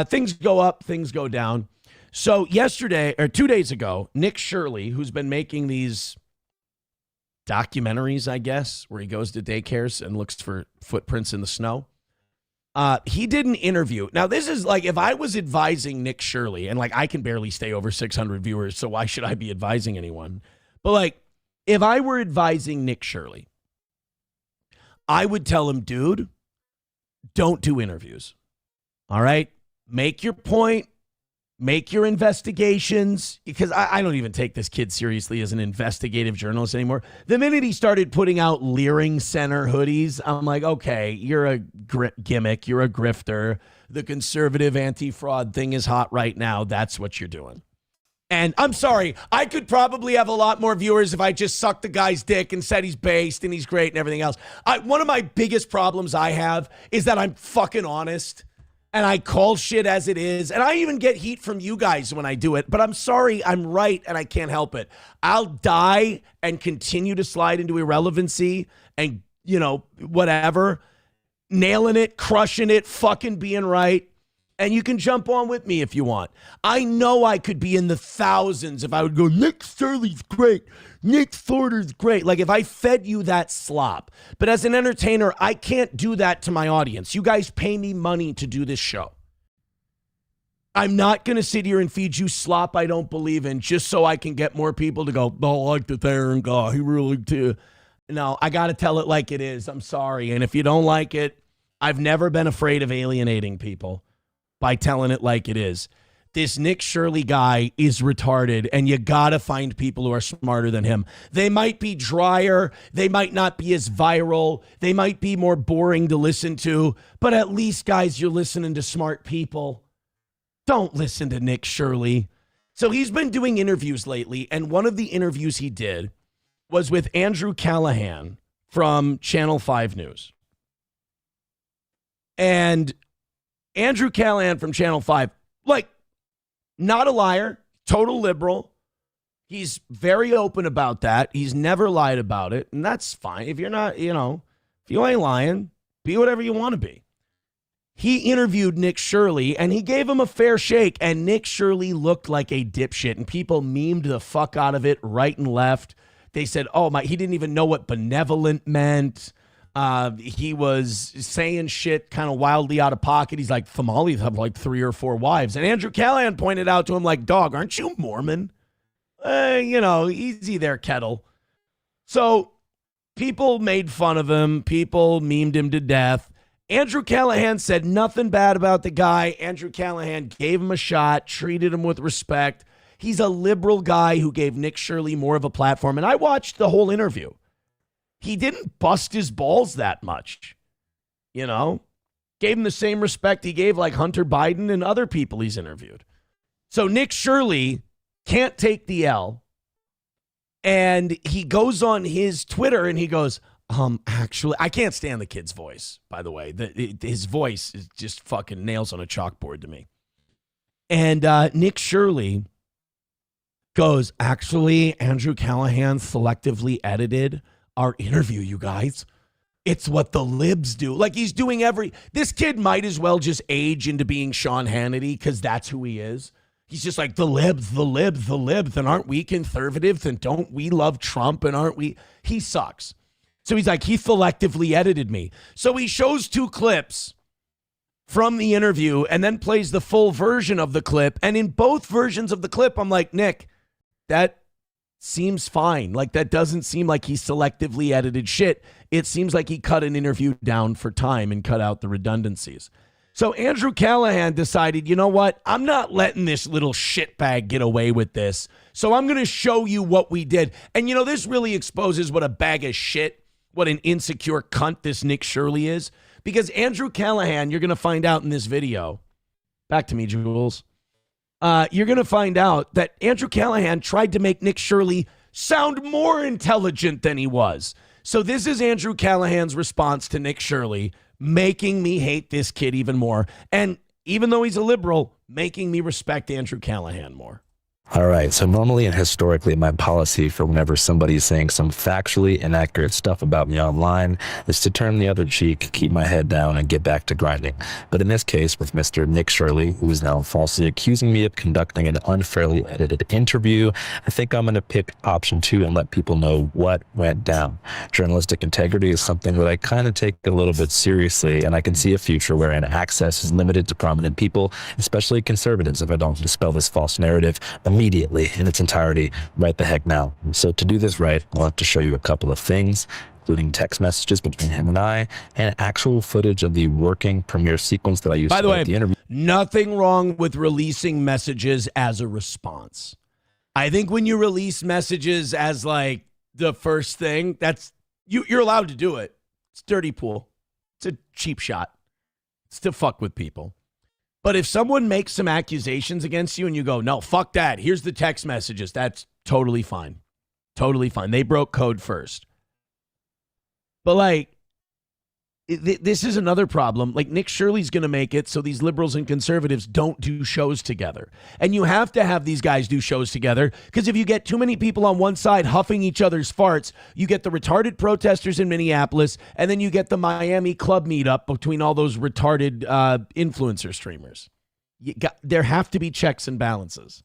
Things go up, things go down. So yesterday, or 2 days ago, Nick Shirley, who's been making these documentaries, I guess, where he goes to daycares and looks for footprints in the snow. He did an interview. Now, this is like, if I was advising Nick Shirley, and like, I can barely stay over 600 viewers, so why should I be advising anyone? But like, if I were advising Nick Shirley, I would tell him, dude, don't do interviews. All right? Make your point. Make your investigations, because I don't even take this kid seriously as an investigative journalist anymore. The minute he started putting out Leering Center hoodies, I'm like, okay, you're a gimmick. You're a grifter. The conservative anti-fraud thing is hot right now. That's what you're doing. And I'm sorry, I could probably have a lot more viewers if I just sucked the guy's dick and said he's based and he's great and everything else. One of my biggest problems I have is that I'm fucking honest. And I call shit as it is. And I even get heat from you guys when I do it. But I'm sorry, I'm right, and I can't help it. I'll die and continue to slide into irrelevancy and, whatever. Nailing it, crushing it, fucking being right. And you can jump on with me if you want. I know I could be in the thousands if I would go, Nick Shirley's great. Nick Thorder's great. Like, if I fed you that slop. But as an entertainer, I can't do that to my audience. You guys pay me money to do this show. I'm not going to sit here and feed you slop I don't believe in just so I can get more people to go, oh, I like the Aaron guy. He really did. No, I got to tell it like it is. I'm sorry. And if you don't like it, I've never been afraid of alienating people by telling it like it is. This Nick Shirley guy is retarded, and you got to find people who are smarter than him. They might be drier. They might not be as viral. They might be more boring to listen to, but at least, guys, you're listening to smart people. Don't listen to Nick Shirley. So he's been doing interviews lately, and one of the interviews he did was with Andrew Callaghan from Channel 5 News. And Andrew Callaghan from Channel 5, like, not a liar, total liberal. He's very open about that. He's never lied about it, and that's fine. If you're not, you know, if you ain't lying, be whatever you want to be. He interviewed Nick Shirley, and he gave him a fair shake, and Nick Shirley looked like a dipshit, and people memed the fuck out of it right and left. They said, oh, my, he didn't even know what benevolent meant. He was saying shit kind of wildly out of pocket. He's like, Somalis have like 3 or 4 wives. And Andrew Callaghan pointed out to him like, dog, aren't you Mormon? You know, easy there, kettle. So people made fun of him. People memed him to death. Andrew Callaghan said nothing bad about the guy. Andrew Callaghan gave him a shot, treated him with respect. He's a liberal guy who gave Nick Shirley more of a platform. And I watched the whole interview. He didn't bust his balls that much, you know, gave him the same respect he gave like Hunter Biden and other people he's interviewed. So Nick Shirley can't take the L. And he goes on his Twitter and he goes, actually, I can't stand the kid's voice, by the way. His voice is just fucking nails on a chalkboard to me. And Nick Shirley goes, actually, Andrew Callaghan selectively edited our interview, you guys. It's what the libs do. Like he's doing this kid might as well just age into being Sean Hannity because that's who he is. He's just like the libs. And aren't we conservatives? And don't we love Trump? And aren't we? He sucks. So he's like, he selectively edited me. So he shows 2 clips from the interview and then plays the full version of the clip. And in both versions of the clip, I'm like, Nick, that seems fine. Like that doesn't seem like he selectively edited shit. It seems like he cut an interview down for time and cut out the redundancies. So Andrew Callaghan decided, you know what? I'm not letting this little shitbag get away with this. So I'm going to show you what we did. And you know, this really exposes what a bag of shit, what an insecure cunt this Nick Shirley is. Because Andrew Callaghan, you're going to find out in this video. Back to me, Jules. You're going to find out that Andrew Callaghan tried to make Nick Shirley sound more intelligent than he was. So this is Andrew Callaghan's response to Nick Shirley, making me hate this kid even more. And even though he's a liberal, making me respect Andrew Callaghan more. All right, so normally and historically, my policy for whenever somebody's saying some factually inaccurate stuff about me online is to turn the other cheek, keep my head down, and get back to grinding. But in this case, with Mr. Nick Shirley, who is now falsely accusing me of conducting an unfairly edited interview, I think I'm going to pick option 2 and let people know what went down. Journalistic integrity is something that I kind of take a little bit seriously, and I can see a future wherein access is limited to prominent people, especially conservatives, if I don't dispel this false narrative immediately in its entirety right the heck now. So to do this right, I'll have to show you a couple of things, including text messages between him and I, and actual footage of the working premiere sequence that I used By to the way, make the interview. Nothing wrong with releasing messages as a response. I think when you release messages as like the first thing, that's you're allowed to do it. It's dirty pool. It's a cheap shot. It's to fuck with people. But if someone makes some accusations against you and you go, no, fuck that. Here's the text messages. That's totally fine. Totally fine. They broke code first. But like, this is another problem. Like Nick Shirley's going to make it so these liberals and conservatives don't do shows together. And you have to have these guys do shows together because if you get too many people on one side huffing each other's farts, you get the retarded protesters in Minneapolis, and then you get the Miami club meetup between all those retarded influencer streamers. There have to be checks and balances.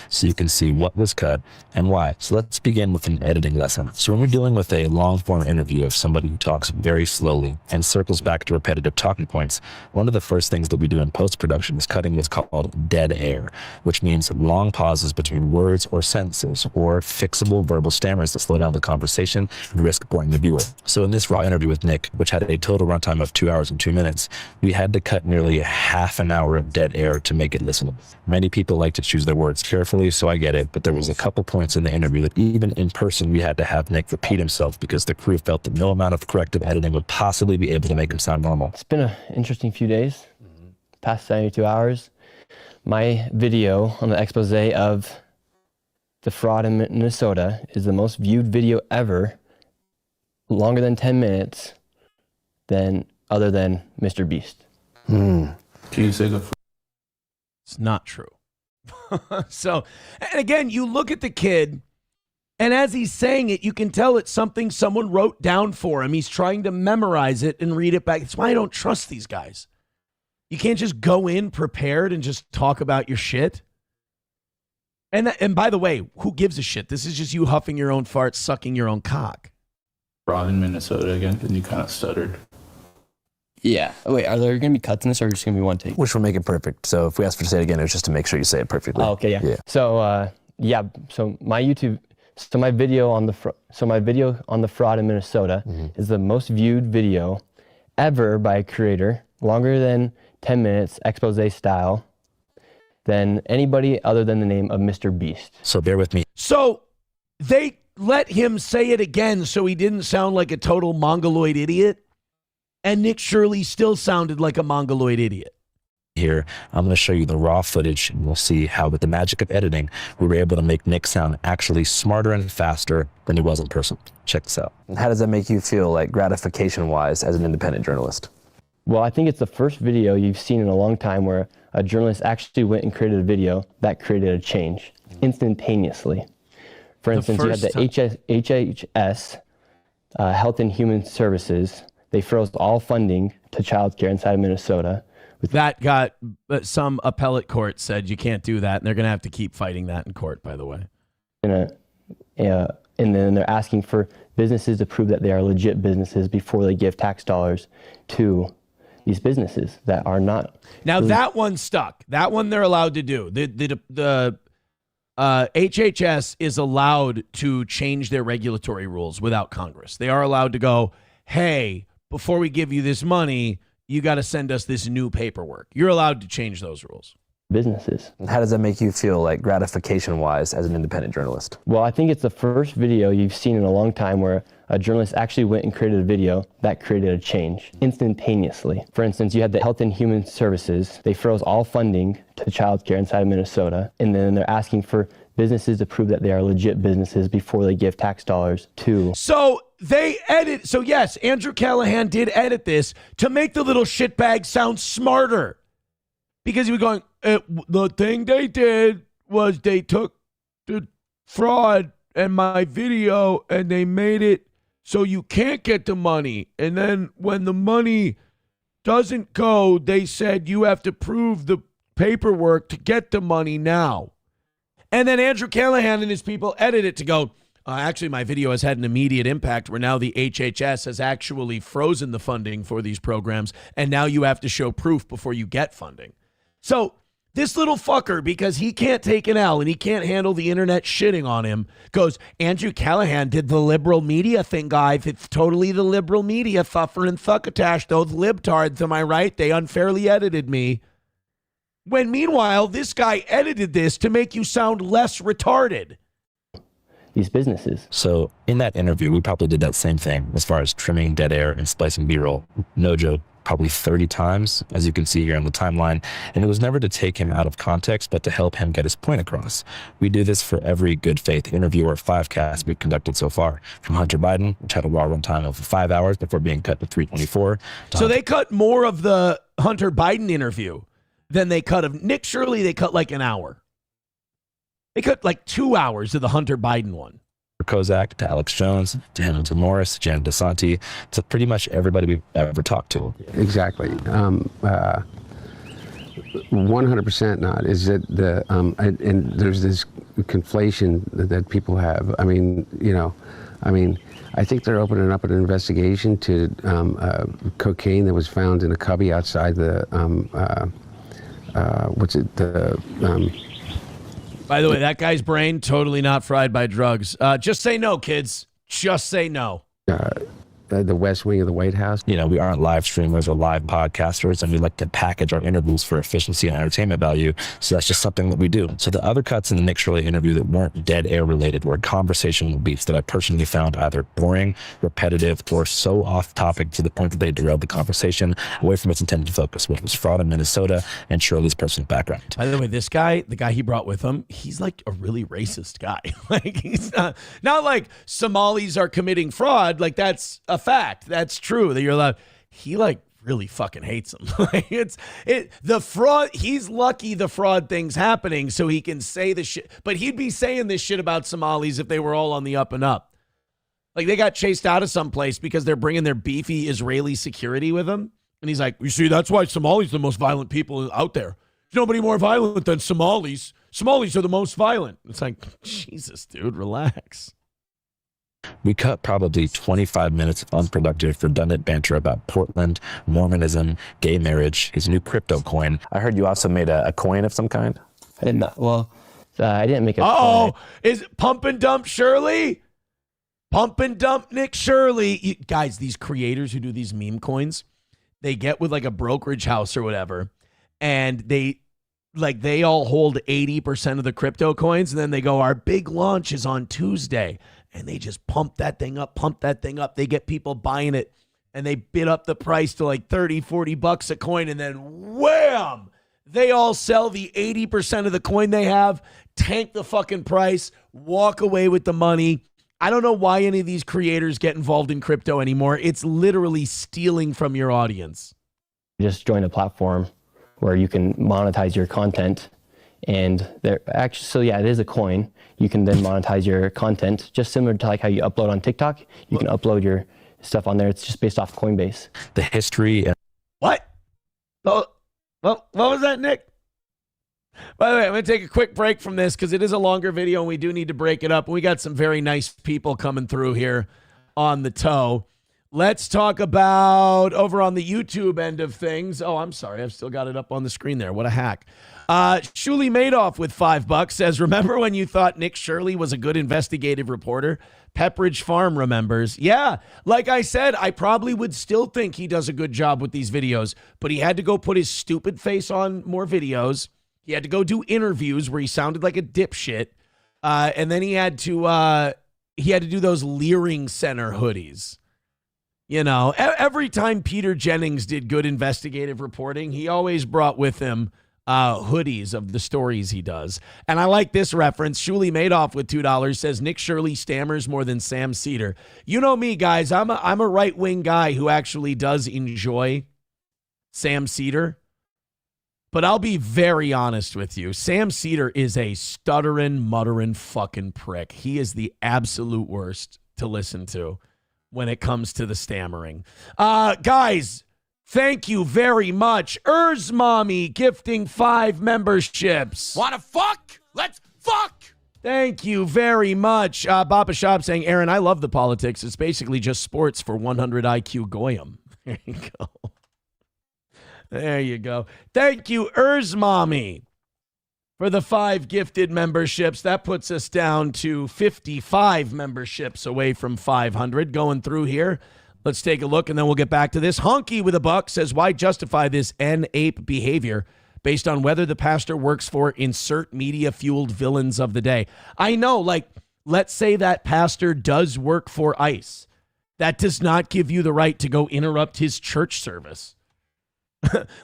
So you can see what was cut and why. So let's begin with an editing lesson. So when we're dealing with a long-form interview of somebody who talks very slowly and circles back to repetitive talking points, one of the first things that we do in post-production is cutting what's called dead air, which means long pauses between words or sentences or fixable verbal stammers that slow down the conversation and risk boring the viewer. So in this raw interview with Nick, which had a total runtime of 2 hours and 2 minutes, we had to cut nearly half an hour of dead air to make it listenable. Many people like to choose their words carefully, so I get it, but there was a couple points in the interview that even in person we had to have Nick repeat himself because the crew felt that no amount of corrective editing would possibly be able to make him sound normal. It's been an interesting few days, past 72 hours. My video on the expose of the fraud in Minnesota is the most viewed video ever, longer than 10 minutes, other than Mr. Beast. Can you say that? It's not true. So, and again, you look at the kid, and as he's saying it, you can tell it's something someone wrote down for him. He's trying to memorize it and read it back. That's why I don't trust these guys. You can't just go in prepared and just talk about your shit. And by the way, who gives a shit? This is just you huffing your own farts, sucking your own cock. Fraud in Minnesota again, and you kind of stuttered. Yeah. Wait, are there going to be cuts in this, or just going to be one take? Which will make it perfect. So if we ask for to say it again, it's just to make sure you say it perfectly. Oh, okay, yeah. So, so my YouTube, so my video on the fraud in Minnesota is the most viewed video ever by a creator, longer than 10 minutes, expose style, than anybody other than the name of Mr. Beast. So bear with me. So they let him say it again so he didn't sound like a total mongoloid idiot. And Nick Shirley still sounded like a mongoloid idiot. Here, I'm going to show you the raw footage, and we'll see how with the magic of editing, we were able to make Nick sound actually smarter and faster than he was in person. Check this out. How does that make you feel, like gratification-wise, as an independent journalist? Well, I think it's the first video you've seen in a long time where a journalist actually went and created a video that created a change instantaneously. For instance, you had the HHS, Health and Human Services. They froze all funding to childcare inside of Minnesota. That got, some appellate court said you can't do that, and they're going to have to keep fighting that in court, by the way. And then they're asking for businesses to prove that they are legit businesses before they give tax dollars to these businesses that are not. Now, that one stuck. That one they're allowed to do. The HHS is allowed to change their regulatory rules without Congress. They are allowed to go, hey, before we give you this money, you got to send us this new paperwork. You're allowed to change those rules. Businesses. How does that make you feel, like gratification-wise, as an independent journalist? Well, I think it's the first video you've seen in a long time where a journalist actually went and created a video that created a change instantaneously. For instance, you had the Health and Human Services. They froze all funding to childcare inside of Minnesota, and then they're asking for businesses to prove that they are legit businesses before they give tax dollars to. So yes, Andrew Callaghan did edit this to make the little shitbag sound smarter. Because he was going, the thing they did was they took the fraud and my video and they made it so you can't get the money. And then when the money doesn't go, they said you have to prove the paperwork to get the money now. And then Andrew Callaghan and his people edit it to go, actually, my video has had an immediate impact where now the HHS has actually frozen the funding for these programs, and now you have to show proof before you get funding. So this little fucker, because he can't take an L and he can't handle the internet shitting on him, goes, Andrew Callaghan did the liberal media thing, guys. It's totally the liberal media, thuffer and thuckatash, those libtards, am I right? They unfairly edited me. When meanwhile, this guy edited this to make you sound less retarded. These businesses. So in that interview, we probably did that same thing as far as trimming dead air and splicing B-roll. No joke, probably 30 times, as you can see here on the timeline. And it was never to take him out of context, but to help him get his point across. We do this for every good faith interview or 5-cast we've conducted so far. From Hunter Biden, which had a raw runtime of 5 hours before being cut to 324. So they cut more of the Hunter Biden interview than they cut of Nick Shirley. They cut like an hour. They cut like 2 hours of the Hunter Biden one. Kozak, to Alex Jones, to Hamilton Morris, Jen DeSanti, to pretty much everybody we've ever talked to. Exactly. 100% not. Is that the and there's this conflation that people have. I mean, I think they're opening up an investigation to cocaine that was found in a cubby outside the By the way, that guy's brain totally not fried by drugs. Just say no, kids. Just say no. The West Wing of the White House. You know, we aren't live streamers or live podcasters, and we like to package our interviews for efficiency and entertainment value. So that's just something that we do. So the other cuts in the Nick Shirley interview that weren't dead air related were conversational beats that I personally found either boring, repetitive, or so off topic to the point that they derailed the conversation away from its intended focus, which was fraud in Minnesota and Shirley's personal background. By the way, this guy, the guy he brought with him, he's like a really racist guy. Like, he's not like Somalis are committing fraud. Like, that's a fact. That's true that you're allowed. He like really fucking hates him. The fraud. He's lucky the fraud thing's happening so he can say the shit. But he'd be saying this shit about Somalis if they were all on the up and up. Like they got chased out of some place because they're bringing their beefy Israeli security with them. And he's like, you see, that's why Somalis are the most violent people out there. There's nobody more violent than Somalis. Somalis are the most violent. It's like, Jesus, dude, relax. We cut probably 25 minutes of unproductive, redundant banter about Portland, Mormonism, gay marriage, his new crypto coin. I heard you also made a coin of some kind. I did not. Well, I didn't make a coin. Is it Pump and Dump Shirley? Pump and Dump Nick Shirley. Guys, these creators who do these meme coins, they get with like a brokerage house or whatever, and they all hold 80% of the crypto coins, and then they go, our big launch is on Tuesday. And they just pump that thing up. They get people buying it, and they bid up the price to like 30, 40 bucks a coin, and then wham! They all sell the 80% of the coin they have, tank the fucking price, walk away with the money. I don't know why any of these creators get involved in crypto anymore. It's literally stealing from your audience. Just join a platform where you can monetize your content. And it is a coin. You can then monetize your content, just similar to like how you upload on TikTok. You can upload your stuff on there. It's just based off Coinbase. The history. What? Well, what was that, Nick? By the way, I'm going to take a quick break from this because it is a longer video and we do need to break it up. We got some very nice people coming through here on the toe. Let's talk about over on the YouTube end of things. Oh, I'm sorry. I've still got it up on the screen there. What a hack. Shuli Madoff with $5 says, remember when you thought Nick Shirley was a good investigative reporter? Pepperidge Farm remembers. Yeah, like I said, I probably would still think he does a good job with these videos, but he had to go put his stupid face on more videos. He had to go do interviews where he sounded like a dipshit. And then he had to do those Leering Center hoodies. You know, every time Peter Jennings did good investigative reporting, he always brought with him hoodies of the stories he does. And I like this reference. Shuli Madoff with $2 says Nick Shirley stammers more than Sam Cedar. You know me, guys. I'm a right-wing guy who actually does enjoy Sam Cedar. But I'll be very honest with you. Sam Cedar is a stuttering, muttering fucking prick. He is the absolute worst to listen to when it comes to the stammering. Guys, thank you very much. Mommy gifting 5 memberships. Wanna fuck? Let's fuck! Thank you very much. Baba Shop saying, Aaron, I love the politics. It's basically just sports for 100 IQ Goyim. There you go. There you go. Thank you, Mommy, for the 5 gifted memberships. That puts us down to 55 memberships away from 500. Going through here. Let's take a look, and then we'll get back to this. Honky with $1 says, why justify this N-ape behavior based on whether the pastor works for insert media-fueled villains of the day? I know, like, let's say that pastor does work for ICE. That does not give you the right to go interrupt his church service.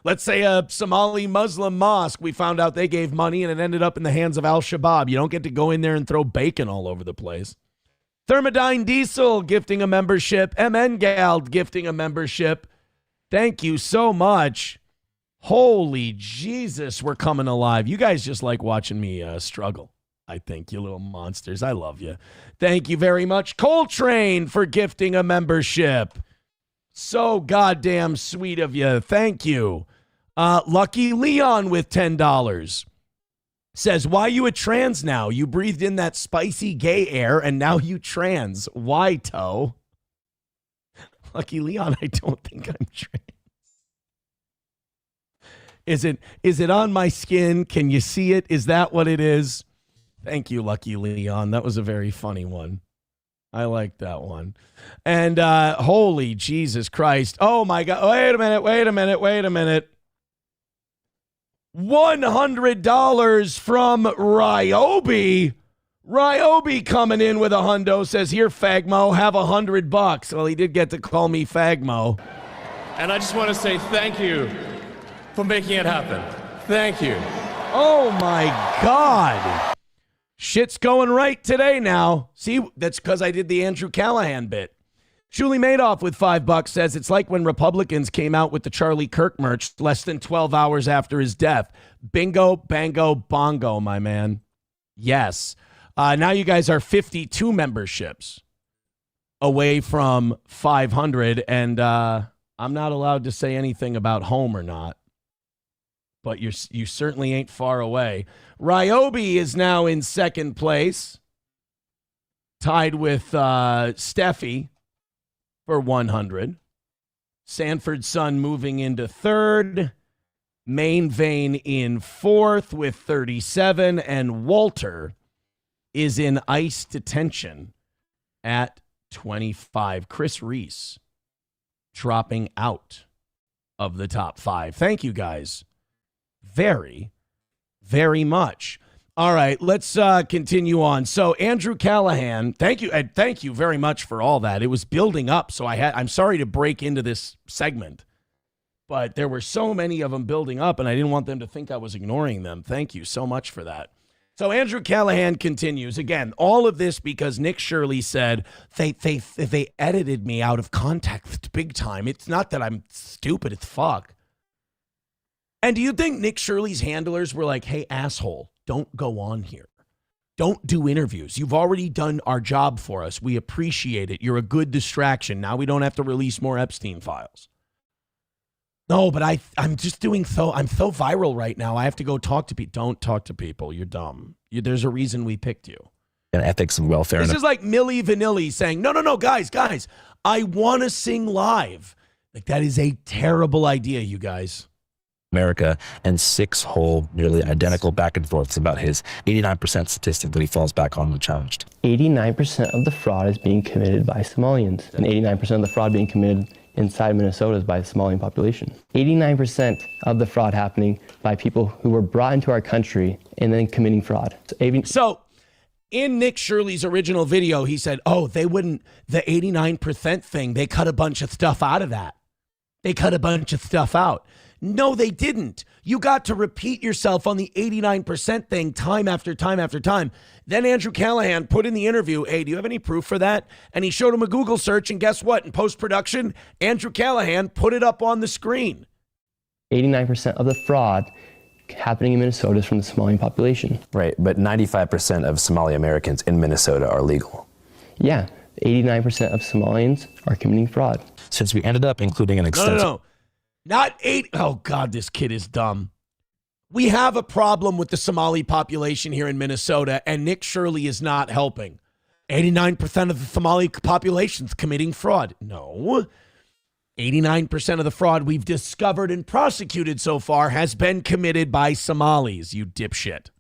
Let's say a Somali Muslim mosque, we found out they gave money and it ended up in the hands of Al-Shabaab. You don't get to go in there and throw bacon all over the place. Thermodyne Diesel gifting a membership. MN Gald gifting a membership. Thank you so much. Holy Jesus, we're coming alive. You guys just like watching me struggle, I think, you little monsters. I love you. Thank you very much. Coltrane for gifting a membership. So goddamn sweet of you. Thank you. Lucky Leon with $10 says, why you a trans now? You breathed in that spicy gay air and now you trans. Why, Toe? Lucky Leon, I don't think I'm trans. Is it on my skin? Can you see it? Is that what it is? Thank you, Lucky Leon. That was a very funny one. I like that one. And holy Jesus Christ. Oh my God. Wait a minute. $100 from Ryobi. Ryobi coming in with a hundo says, here, Fagmo, have $100. Well, he did get to call me Fagmo. And I just want to say thank you for making it happen. Thank you. Oh my God. Shit's going right today now. See, that's because I did the Andrew Callaghan bit. Julie Madoff with $5 says it's like when Republicans came out with the Charlie Kirk merch less than 12 hours after his death. Bingo, bango, bongo, my man. Yes. Now you guys are 52 memberships away from 500, and I'm not allowed to say anything about home or not, but you certainly ain't far away. Ryobi is now in second place, tied with Steffi for 100. Sanford Son moving into third. Main Vein in fourth with 37. And Walter is in ICE detention at 25. Chris Reese dropping out of the top 5. Thank you guys very, very much. All right, let's continue on. So Andrew Callaghan, thank you very much for all that. It was building up, so I'm sorry to break into this segment, but there were so many of them building up, and I didn't want them to think I was ignoring them. Thank you so much for that. So Andrew Callaghan continues. Again, all of this because Nick Shirley said they edited me out of context big time. It's not that I'm stupid, it's fuck. And do you think Nick Shirley's handlers were like, hey, asshole, don't go on here. Don't do interviews. You've already done our job for us. We appreciate it. You're a good distraction. Now we don't have to release more Epstein files. No, but I'm just I'm so viral right now. I have to go talk to people. Don't talk to people. You're dumb. There's a reason we picked you. And ethics and welfare. This is like Milli Vanilli saying, no, guys, I want to sing live. Like, that is a terrible idea, you guys. America, and 6 whole, nearly identical back and forths about his 89% statistic that he falls back on unchallenged. 89% of the fraud is being committed by Somalians, and 89% of the fraud being committed inside Minnesota is by the Somalian population. 89% of the fraud happening by people who were brought into our country and then committing fraud. So in Nick Shirley's original video, he said, they wouldn't, the 89% thing, they cut a bunch of stuff out of that. They cut a bunch of stuff out. No, they didn't. You got to repeat yourself on the 89% thing time after time after time. Then Andrew Callaghan put in the interview, hey, do you have any proof for that? And he showed him a Google search, and guess what? In post-production, Andrew Callaghan put it up on the screen. 89% of the fraud happening in Minnesota is from the Somalian population. Right, but 95% of Somali Americans in Minnesota are legal. Yeah, 89% of Somalians are committing fraud. Since we ended up including an extensive... No. Not 8. Oh, God, this kid is dumb. We have a problem with the Somali population here in Minnesota, and Nick Shirley is not helping. 89% of the Somali population's committing fraud. No. 89% of the fraud we've discovered and prosecuted so far has been committed by Somalis, you dipshit.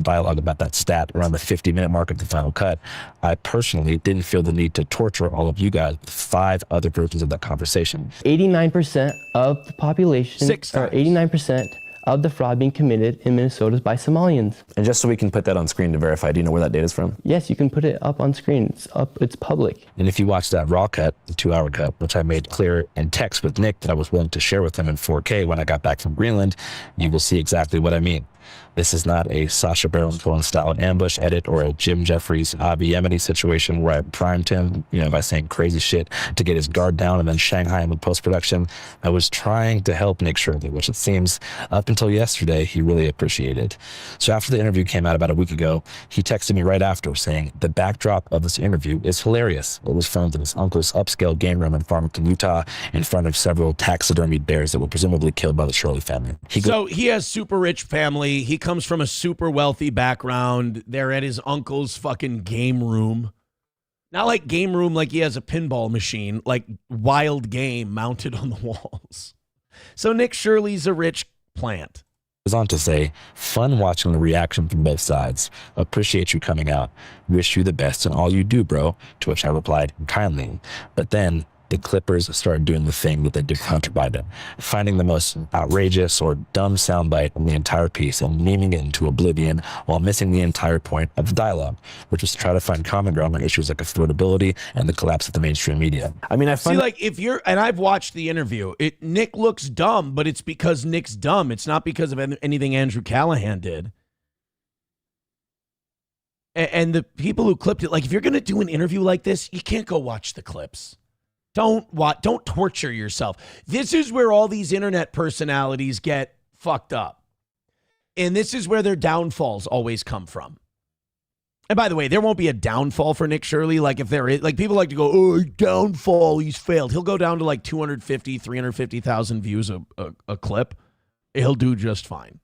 Dialogue about that stat around the 50-minute mark of the final cut. I personally didn't feel the need to torture all of you guys with 5 other versions of that conversation. 89% of the population, or 89% of the fraud being committed in Minnesota is by Somalians. And just so we can put that on screen to verify, do you know where that data is from? Yes, you can put it up on screen. It's public. And if you watch that raw cut, the 2-hour cut, which I made clear in text with Nick that I was willing to share with him in 4K when I got back from Greenland, you will see exactly what I mean. This is not a Sacha Baron Cohen style ambush edit or a Jim Jeffries Avi Yemeni situation where I primed him, by saying crazy shit to get his guard down and then Shanghai him with post-production. I was trying to help Nick Shirley, which it seems up until yesterday he really appreciated. So after the interview came out about a week ago, he texted me right after saying the backdrop of this interview is hilarious. It was filmed in his uncle's upscale game room in Farmington, Utah, in front of several taxidermied bears that were presumably killed by the Shirley family. So he has super rich family. He comes from a super wealthy background. They're at his uncle's fucking game room. Not like game room like he has a pinball machine, like wild game mounted on the walls. So Nick Shirley's a rich plant. Goes on to say, fun watching the reaction from both sides. Appreciate you coming out. Wish you the best in all you do, bro. To which I replied kindly. But then the Clippers started doing the thing that they did with Hunter Biden, finding the most outrageous or dumb soundbite in the entire piece and memeing it into oblivion while missing the entire point of the dialogue, which was to try to find common ground on issues like affordability and the collapse of the mainstream media. I mean, I find and I've watched the interview, Nick looks dumb, but it's because Nick's dumb. It's not because of anything Andrew Callaghan did. And the people who clipped it, like, if you're going to do an interview like this, you can't go watch the clips. Don't torture yourself. This is where all these internet personalities get fucked up. And this is where their downfalls always come from. And by the way, there won't be a downfall for Nick Shirley. Like if there is, like people like to go, oh, downfall, he's failed. He'll go down to like 250, 350,000 views a clip. He'll do just fine.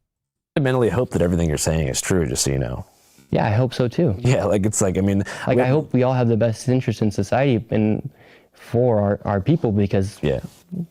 I mentally hope that everything you're saying is true, just so you know. Yeah, I hope so too. Yeah, like it's like, I mean. Like I hope we all have the best interest in society and for our people, because the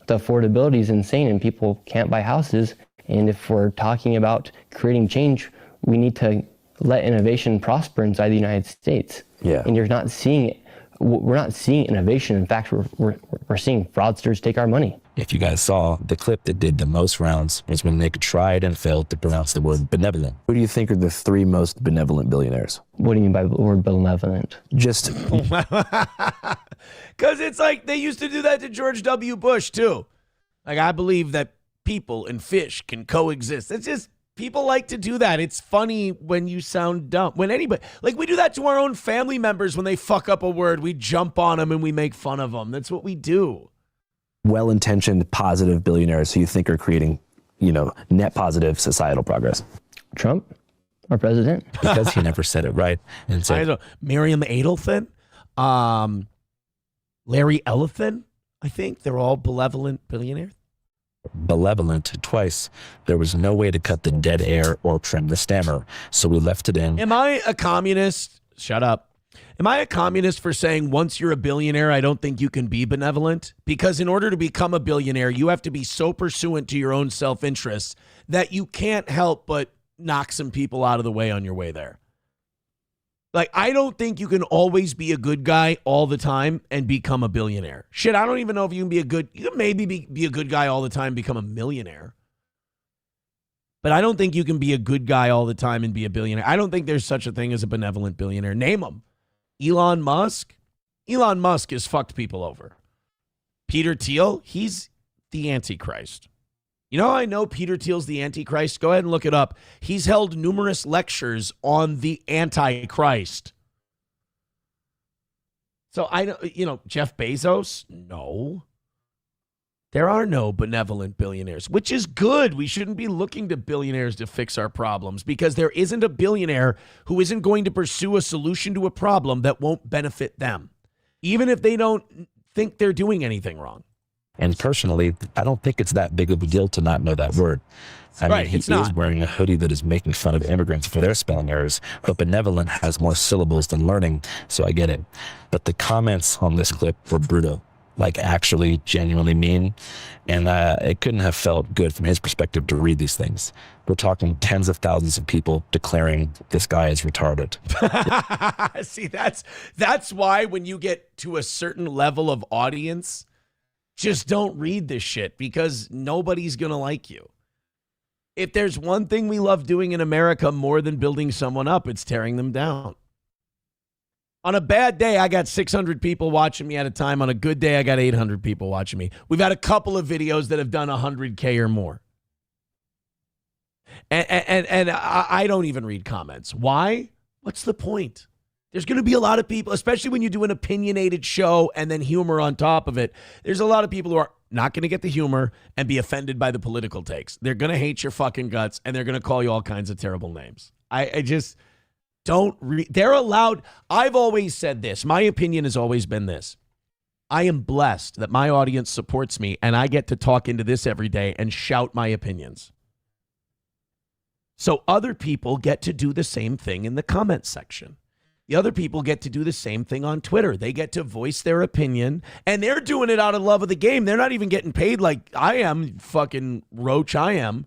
affordability is insane and people can't buy houses. And if we're talking about creating change, we need to let innovation prosper inside the United States. Yeah. And you're not seeing it. We're not seeing innovation. In fact, we're seeing fraudsters take our money. If you guys saw, the clip that did the most rounds was when Nick tried and failed to pronounce the word benevolent. Who do you think are the 3 most benevolent billionaires? What do you mean by the word benevolent? Just because it's like they used to do that to George W. Bush too. Like, I believe that people and fish can coexist. It's just, people like to do that. It's funny when you sound dumb. When anybody, like we do that to our own family members when they fuck up a word. We jump on them and we make fun of them. That's what we do. Well-intentioned, positive billionaires who you think are creating, net positive societal progress. Trump, our president, because he never said it right. And so, I know Miriam Adelson, Larry Ellison. I think they're all benevolent billionaires. Benevolent twice. There was no way to cut the dead air or trim the stammer, so we left it in. Am I a communist? Shut up. Am I a communist for saying once you're a billionaire, I don't think you can be benevolent? Because in order to become a billionaire, you have to be so pursuant to your own self-interest that you can't help but knock some people out of the way on your way there. Like, I don't think you can always be a good guy all the time and become a billionaire. Shit, I don't even know if you can you can maybe be a good guy all the time and become a millionaire. But I don't think you can be a good guy all the time and be a billionaire. I don't think there's such a thing as a benevolent billionaire. Name them. Elon Musk? Elon Musk has fucked people over. Peter Thiel? He's the Antichrist. You know how I know Peter Thiel's the Antichrist? Go ahead and look it up. He's held numerous lectures on the Antichrist. So Jeff Bezos? No. There are no benevolent billionaires, which is good. We shouldn't be looking to billionaires to fix our problems because there isn't a billionaire who isn't going to pursue a solution to a problem that won't benefit them, even if they don't think they're doing anything wrong. And personally, I don't think it's that big of a deal to not know that word. I mean, he is wearing a hoodie that is making fun of immigrants for their spelling errors, but benevolent has more syllables than learning, so I get it. But the comments on this clip were brutal. Like actually genuinely mean, and it couldn't have felt good from his perspective to read these things. We're talking tens of thousands of people declaring this guy is retarded. See, that's why when you get to a certain level of audience, just don't read this shit because nobody's gonna like you. If there's one thing we love doing in America more than building someone up, it's tearing them down. On a bad day, I got 600 people watching me at a time. On a good day, I got 800 people watching me. We've had a couple of videos that have done 100K or more. And I don't even read comments. Why? What's the point? There's going to be a lot of people, especially when you do an opinionated show and then humor on top of it. There's a lot of people who are not going to get the humor and be offended by the political takes. They're going to hate your fucking guts and they're going to call you all kinds of terrible names. I just... They're allowed. I've always said this. My opinion has always been this. I am blessed that my audience supports me and I get to talk into this every day and shout my opinions. So other people get to do the same thing in the comment section. The other people get to do the same thing on Twitter. They get to voice their opinion and they're doing it out of love of the game. They're not even getting paid like I am, fucking roach I am.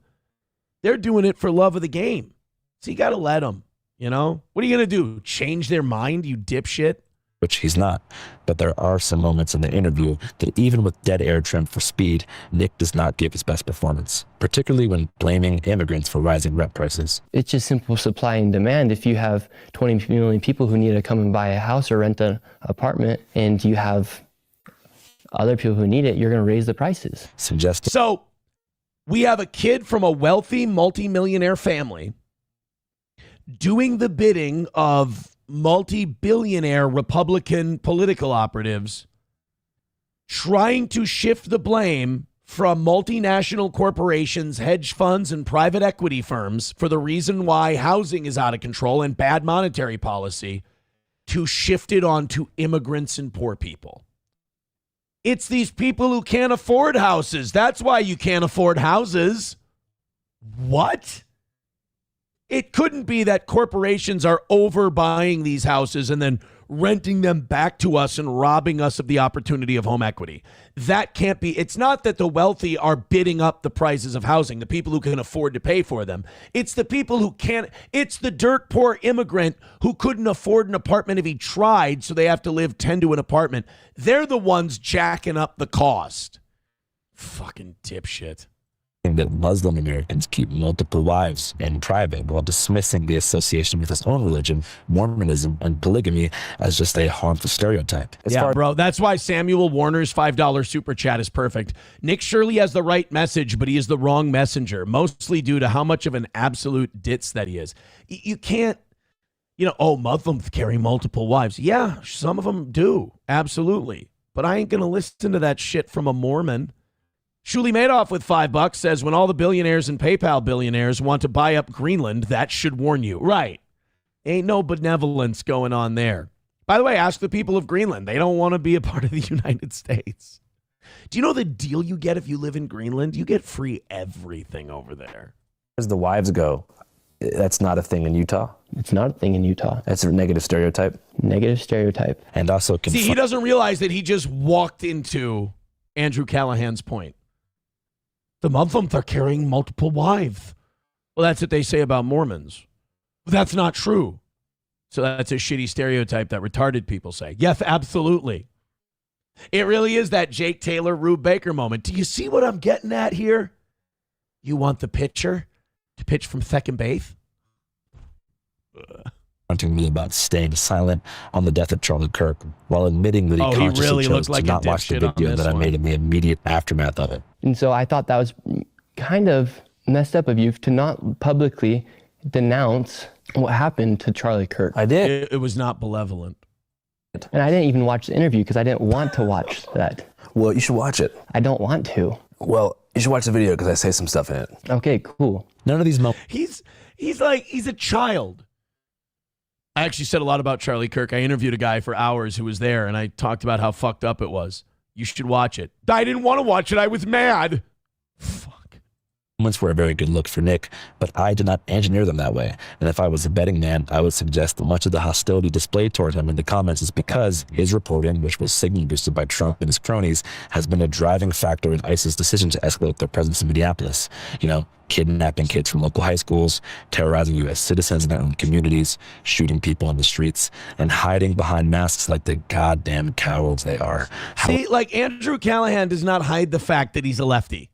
They're doing it for love of the game. So you got to let them. You know, what are you going to do? Change their mind, you dipshit? Which he's not. But there are some moments in the interview that even with dead air trimmed for speed, Nick does not give his best performance, particularly when blaming immigrants for rising rent prices. It's just simple supply and demand. If you have 20 million people who need to come and buy a house or rent an apartment, and you have other people who need it, you're going to raise the prices. So we have a kid from a wealthy multimillionaire family doing the bidding of multi-billionaire Republican political operatives trying to shift the blame from multinational corporations, hedge funds, and private equity firms for the reason why housing is out of control and bad monetary policy to shift it on to immigrants and poor people. It's these people who can't afford houses. That's why you can't afford houses. What? It couldn't be that corporations are overbuying these houses and then renting them back to us and robbing us of the opportunity of home equity. That can't be. It's not that the wealthy are bidding up the prices of housing, the people who can afford to pay for them. It's the people who can't. It's the dirt poor immigrant who couldn't afford an apartment if he tried, so they have to live 10 to an apartment. They're the ones jacking up the cost. Fucking dipshit. That Muslim Americans keep multiple wives in private while dismissing the association with his own religion, Mormonism, and polygamy as just a harmful stereotype. Bro, that's why Samuel Warner's $5 super chat is perfect. Nick Shirley has the right message, but he is the wrong messenger, mostly due to how much of an absolute ditz that he is. You can't, Muslims carry multiple wives. Yeah, some of them do, absolutely. But I ain't going to listen to that shit from a Mormon. Shuli Madoff with $5 says, when all the billionaires and PayPal billionaires want to buy up Greenland, that should warn you. Right. Ain't no benevolence going on there. By the way, ask the people of Greenland. They don't want to be a part of the United States. Do you know the deal you get if you live in Greenland? You get free everything over there. As the wives go, that's not a thing in Utah. It's not a thing in Utah. That's a negative stereotype. Negative stereotype. And also, see, he doesn't realize that he just walked into Andrew Callaghan's point. The Muslims are carrying multiple wives. Well, that's what they say about Mormons. But that's not true. So that's a shitty stereotype that retarded people say. Yes, absolutely. It really is that Jake Taylor, Rube Baker moment. Do you see what I'm getting at here? You want the pitcher to pitch from second base? Confronting me about staying silent on the death of Charlie Kirk while admitting that he consciously really chose like to not watch the video that I made in the immediate aftermath of it. And so I thought that was kind of messed up of you to not publicly denounce what happened to Charlie Kirk. I did. It was not benevolent. And I didn't even watch the interview because I didn't want to watch that. Well, you should watch it. I don't want to. Well, you should watch the video because I say some stuff in it. Okay, cool. None of these moments. He's a child. I actually said a lot about Charlie Kirk. I interviewed a guy for hours who was there, and I talked about how fucked up it was. You should watch it. I didn't want to watch it. I was mad. Fuck. Moments were a very good look for Nick, but I did not engineer them that way. And if I was a betting man, I would suggest that much of the hostility displayed toward him in the comments is because his reporting, which was signal boosted by Trump and his cronies, has been a driving factor in ISIS's decision to escalate their presence in Minneapolis. Kidnapping kids from local high schools, terrorizing U.S. citizens in their own communities, shooting people on the streets, and hiding behind masks like the goddamn cowards they are. See, like Andrew Callaghan does not hide the fact that he's a lefty.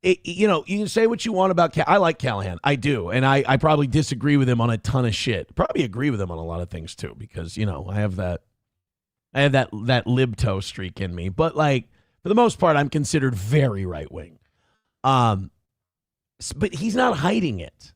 You can say what you want about I like Callaghan. I do. And I probably disagree with him on a ton of shit. Probably agree with him on a lot of things too, because, I have that libto streak in me. But for the most part, I'm considered very right wing. But he's not hiding it.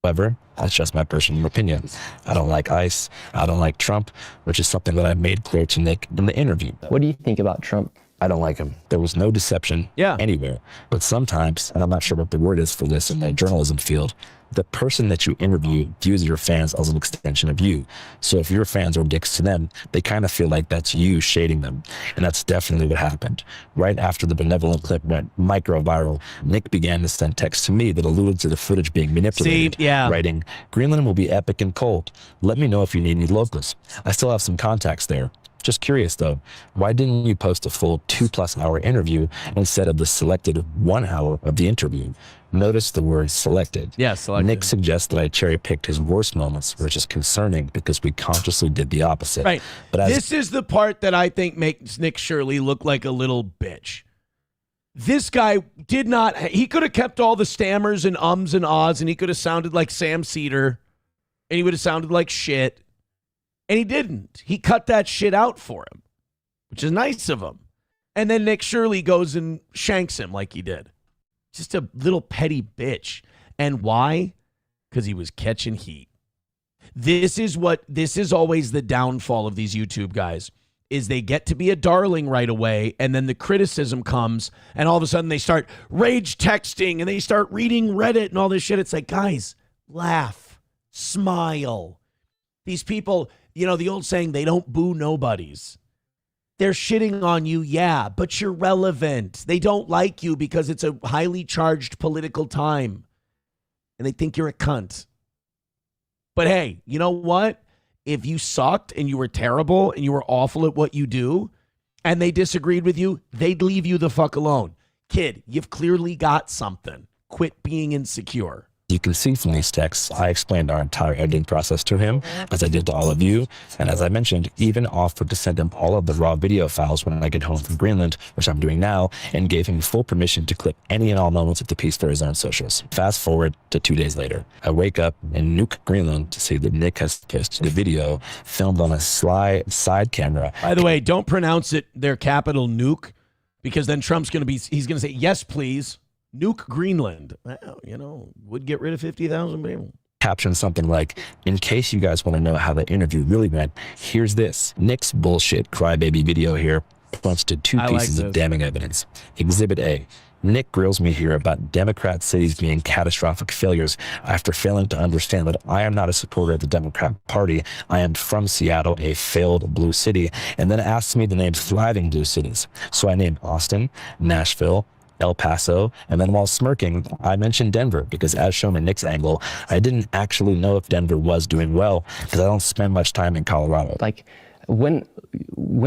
However, that's just my personal opinion. I don't like ICE. I don't like Trump, which is something that I made clear to Nick in the interview. What do you think about Trump? I don't like him. There was no deception anywhere. But sometimes, and I'm not sure what the word is for this in the journalism field, the person that you interview views your fans as an extension of you. So if your fans are dicks to them, they kind of feel like that's you shading them. And that's definitely what happened. Right after the benevolent clip went micro-viral, Nick began to send texts to me that alluded to the footage being manipulated, writing, "Greenland will be epic and cold. Let me know if you need any locals. I still have some contacts there. Just curious though, why didn't you post a full 2+ hour interview instead of the selected 1 hour of the interview?" Notice the word selected. Yeah, selected. Nick suggests that I cherry-picked his worst moments, which is concerning because we consciously did the opposite. Right. But this is the part that I think makes Nick Shirley look like a little bitch. This guy did not, he could have kept all the stammers and ums and ahs, and he could have sounded like Sam Cedar, and he would have sounded like shit. And he didn't. He cut that shit out for him, which is nice of him. And then Nick Shirley goes and shanks him like he did. Just a little petty bitch. And why? Because he was catching heat. This is always the downfall of these YouTube guys, is they get to be a darling right away, and then the criticism comes, and all of a sudden they start rage texting, and they start reading Reddit and all this shit. It's like, guys, laugh, smile. These people, the old saying, they don't boo nobodies. They're shitting on you, yeah, but you're relevant. They don't like you because it's a highly charged political time, and they think you're a cunt. But hey, you know what? If you sucked and you were terrible and you were awful at what you do and they disagreed with you, they'd leave you the fuck alone. Kid, you've clearly got something. Quit being insecure. You can see from these texts, I explained our entire editing process to him, as I did to all of you. And as I mentioned, even offered to send him all of the raw video files when I get home from Greenland, which I'm doing now, and gave him full permission to clip any and all moments of the piece for his own socials. Fast forward to 2 days later. I wake up in Nuuk, Greenland to see that Nick has kissed the video filmed on a side camera. By the way, don't pronounce it their capital Nuuk, because then Trump's going to he's going to say, yes, please. Nuke Greenland. Well, would get rid of 50,000 people. Caption something like, in case you guys want to know how the interview really went, here's this. Nick's bullshit crybaby video here points to two pieces of damning evidence. Exhibit A. Nick grills me here about Democrat cities being catastrophic failures after failing to understand that I am not a supporter of the Democrat Party. I am from Seattle, a failed blue city, and then asks me to name thriving blue cities. So I named Austin, Nashville, El Paso, and then while smirking, I mentioned Denver because as shown in Nick's angle, I didn't actually know if Denver was doing well because I don't spend much time in Colorado. Like, when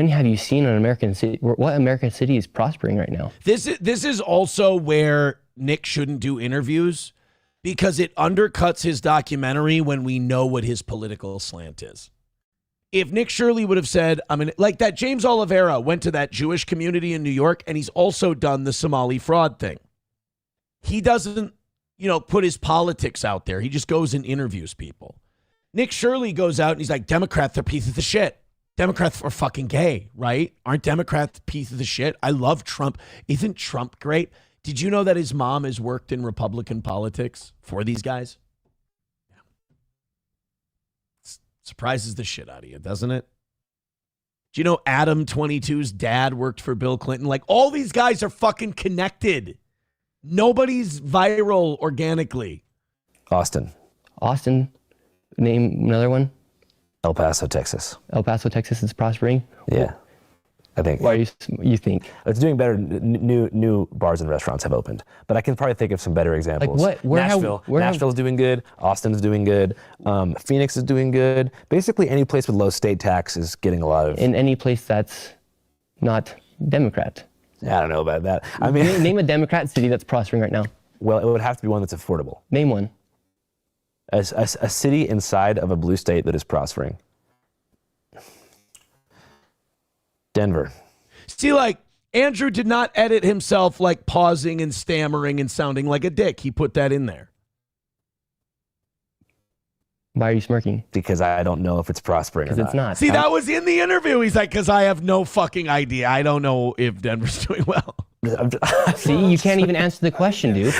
have you seen an American city? What American city is prospering right now? This is also where Nick shouldn't do interviews because it undercuts his documentary when we know what his political slant is. If Nick Shirley would have said, like that James Oliveira went to that Jewish community in New York, and he's also done the Somali fraud thing. He doesn't, put his politics out there. He just goes and interviews people. Nick Shirley goes out and he's like, Democrats are pieces of shit. Democrats are fucking gay, right? Aren't Democrats pieces of shit? I love Trump. Isn't Trump great? Did you know that his mom has worked in Republican politics for these guys? Surprises the shit out of you, doesn't it? Do you know Adam 22's dad worked for Bill Clinton? Like, all these guys are fucking connected. Nobody's viral organically. Austin. Name another one. El Paso, Texas. El Paso, Texas is prospering? Yeah. I think. Why you think? It's doing better. New bars and restaurants have opened. But I can probably think of some better examples. Like what? Nashville's doing good. Austin's doing good. Phoenix is doing good. Basically, any place with low state tax is getting a lot of... In any place that's not Democrat. I don't know about that. Name a Democrat city that's prospering right now. Well, it would have to be one that's affordable. Name one. A city inside of a blue state that is prospering. Denver. See, like, Andrew did not edit himself like pausing and stammering and sounding like a dick. He put that in there. Why are you smirking? Because I don't know if it's prospering or not. Because it's not. See, that was in the interview. He's like, because I have no fucking idea. I don't know if Denver's doing well. See, you can't even answer the question, dude.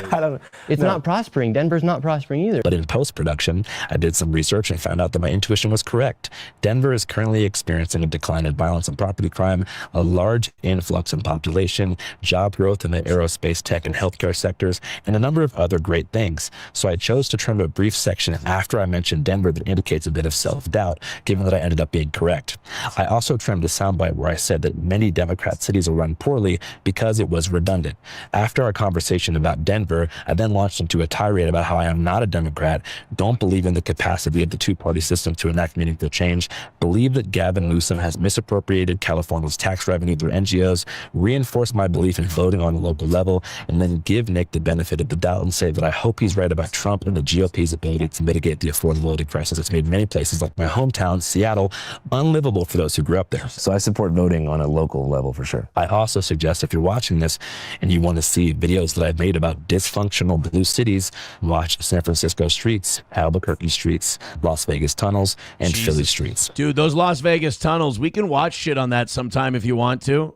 It's not prospering. Denver's not prospering either. But in post-production, I did some research and found out that my intuition was correct. Denver is currently experiencing a decline in violence and property crime, a large influx in population, job growth in the aerospace, tech, and healthcare sectors, and a number of other great things. So I chose to trim a brief section after I mentioned Denver that indicates a bit of self-doubt, given that I ended up being correct. I also trimmed a soundbite where I said that many Democrat cities will run poorly because it was redundant. After our conversation about Denver, I then launched into a tirade about how I am not a Democrat, don't believe in the capacity of the two-party system to enact meaningful change, believe that Gavin Newsom has misappropriated California's tax revenue through NGOs, reinforce my belief in voting on a local level, and then give Nick the benefit of the doubt and say that I hope he's right about Trump and the GOP's ability to mitigate the affordability crisis that's made many places like my hometown, Seattle, unlivable for those who grew up there. So I support voting on a local level for sure. I also suggest if you're watching this and you want to see videos that I've made about dysfunctional blue cities, watch San Francisco streets, Albuquerque streets, Las Vegas tunnels, and Philly streets. Dude, those Las Vegas tunnels, we can watch shit on that sometime if you want to.